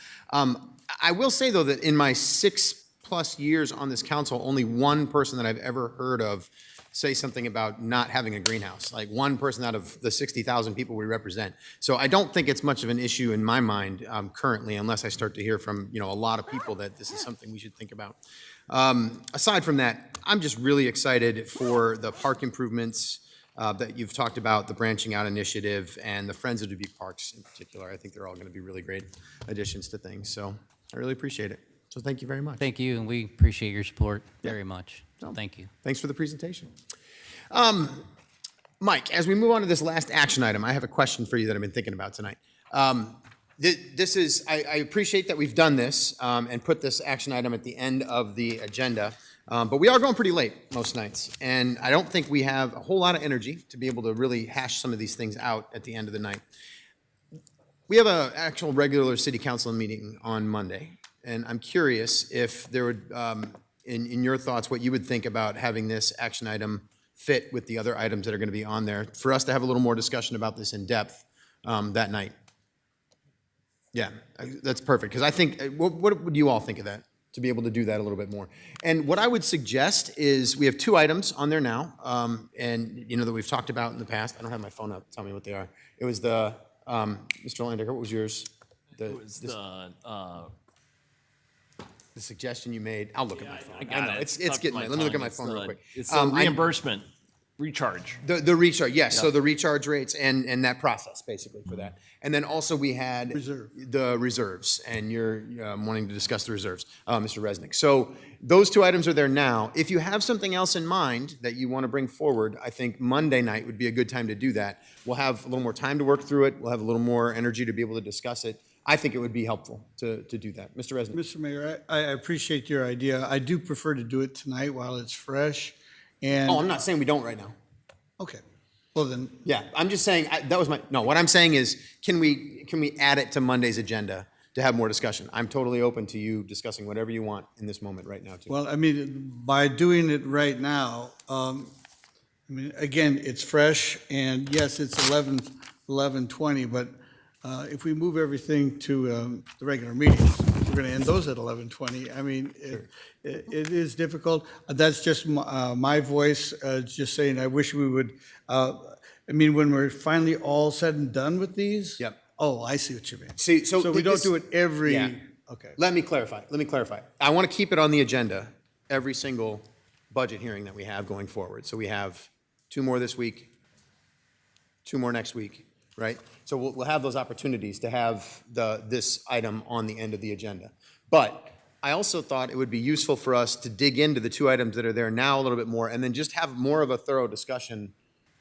I will say, though, that in my 6+ years on this council, only one person that I've ever heard of say something about not having a greenhouse, like one person out of the 60,000 people we represent. So I don't think it's much of an issue in my mind currently, unless I start to hear from, you know, a lot of people that this is something we should think about. Aside from that, I'm just really excited for the park improvements that you've talked about, the branching out initiative and the Friends of Dubuque Parks in particular. I think they're all going to be really great additions to things. So I really appreciate it. So thank you very much. Thank you, and we appreciate your support very much. So thank you. Thanks for the presentation. Mike, as we move on to this last action item, I have a question for you that I've been thinking about tonight. This is, I appreciate that we've done this and put this action item at the end of the agenda, but we are going pretty late most nights, and I don't think we have a whole lot of energy to be able to really hash some of these things out at the end of the night. We have an actual regular city council meeting on Monday, and I'm curious if there would, in your thoughts, what you would think about having this action item fit with the other items that are going to be on there, for us to have a little more discussion about this in depth that night. Yeah, that's perfect, because I think, what would you all think of that, to be able to do that a little bit more? And what I would suggest is, we have 2 items on there now, and you know, that we've talked about in the past. I don't have my phone up, tell me what they are. It was the, Mr. Landecker, what was yours? It was the suggestion you made. I'll look at my phone. I got it. It's getting late. Let me look at my phone real quick. It's the reimbursement recharge. The recharge, yes. Yeah. So the recharge rates and that process basically for that. And then also we had the reserves, and you're wanting to discuss the reserves, Mr. Resnick. So those 2 items are there now. If you have something else in mind that you want to bring forward, I think Monday night would be a good time to do that. We'll have a little more time to work through it. We'll have a little more energy to be able to discuss it. I think it would be helpful to do that. Mr. Resnick. Mr. Mayor, I appreciate your idea. I do prefer to do it tonight while it's fresh. And I'm not saying we don't right now. Okay. Well then. Yeah, I'm just saying, what I'm saying is, can we add it to Monday's agenda to have more discussion? I'm totally open to you discussing whatever you want in this moment right now, too. Well, I mean, by doing it right now, I mean, again, it's fresh, and yes, it's 11:20, but if we move everything to the regular meetings, we're going to end those at 11:20. I mean, it is difficult. That's just my voice, just saying I wish we would, I mean, when we're finally all said and done with these. Yep. Oh, I see what you mean. See, so we don't do it every. Yeah. Okay. Let me clarify. I want to keep it on the agenda every single budget hearing that we have going forward. So we have 2 more this week, 2 more next week, right? So we'll have those opportunities to have this item on the end of the agenda. But I also thought it would be useful for us to dig into the 2 items that are there now a little bit more, and then just have more of a thorough discussion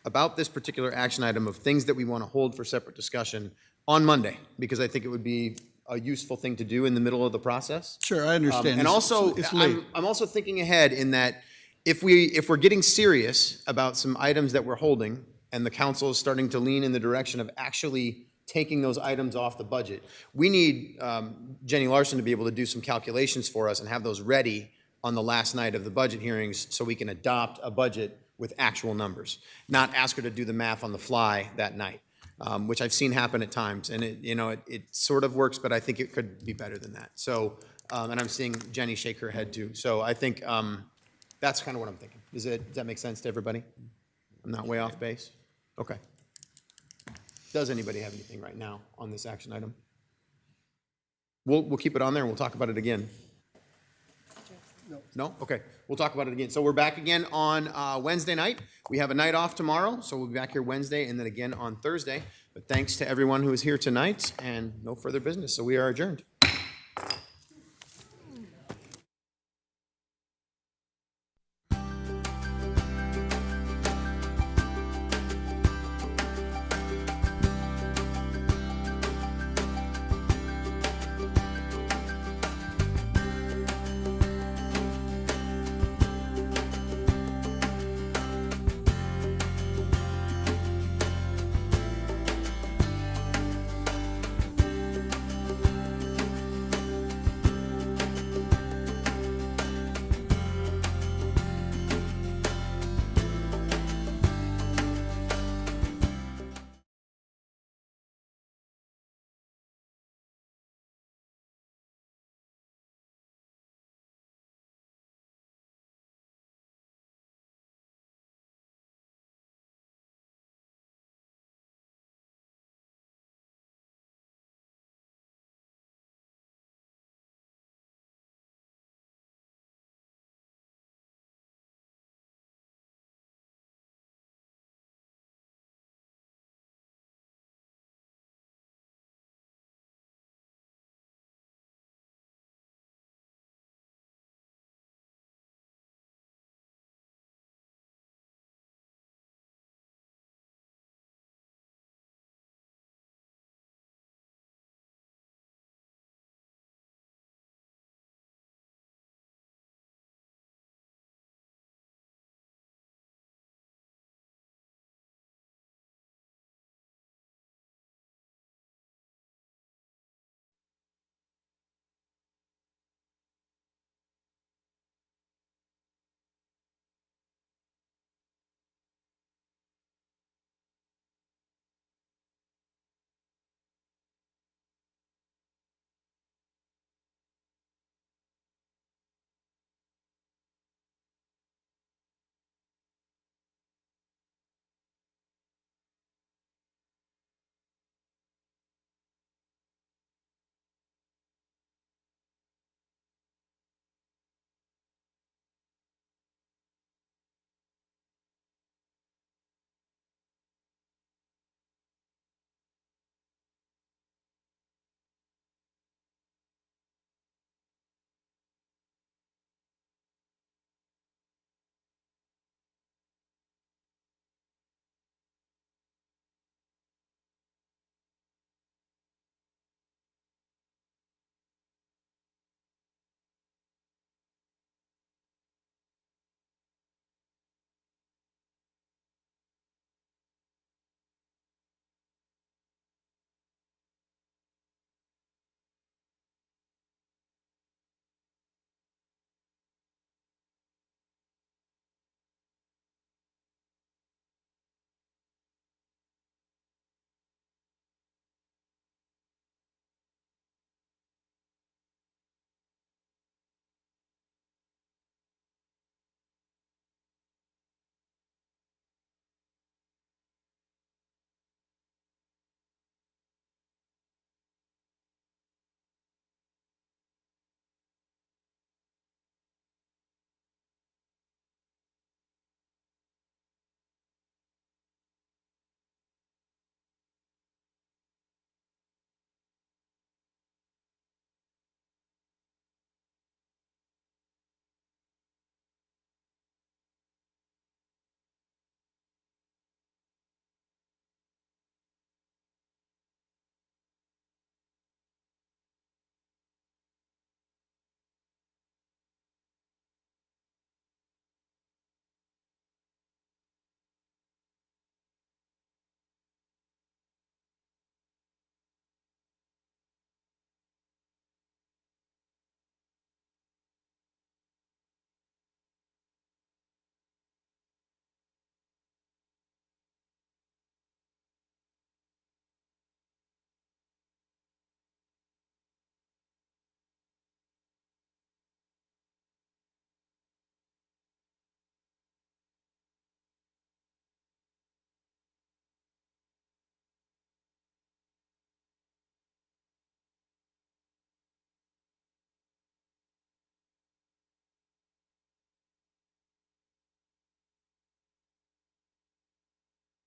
about this particular action item of things that we want to hold for separate discussion on Monday, because I think it would be a useful thing to do in the middle of the process. Sure, I understand. And also, It's late. I'm also thinking ahead in that if we're getting serious about some items that we're holding, and the council is starting to lean in the direction of actually taking those items off the budget, we need Jenny Larson to be able to do some calculations for us and have those ready on the last night of the budget hearings so we can adopt a budget with actual numbers, not ask her to do the math on the fly that night, which I've seen happen at times. And it sort of works, but I think it could be better than that. So, and I'm seeing Jenny shake her head too. So I think that's kind of what I'm thinking. Does that make sense to everybody? I'm not way off base? Okay. Does anybody have anything right now on this action item? We'll keep it on there and we'll talk about it again. No? Okay. We'll talk about it again. So we're back again on Wednesday night. We have a night off tomorrow, so we'll be back here Wednesday and then again on Thursday. But thanks to everyone who is here tonight, and no further business, so we are adjourned.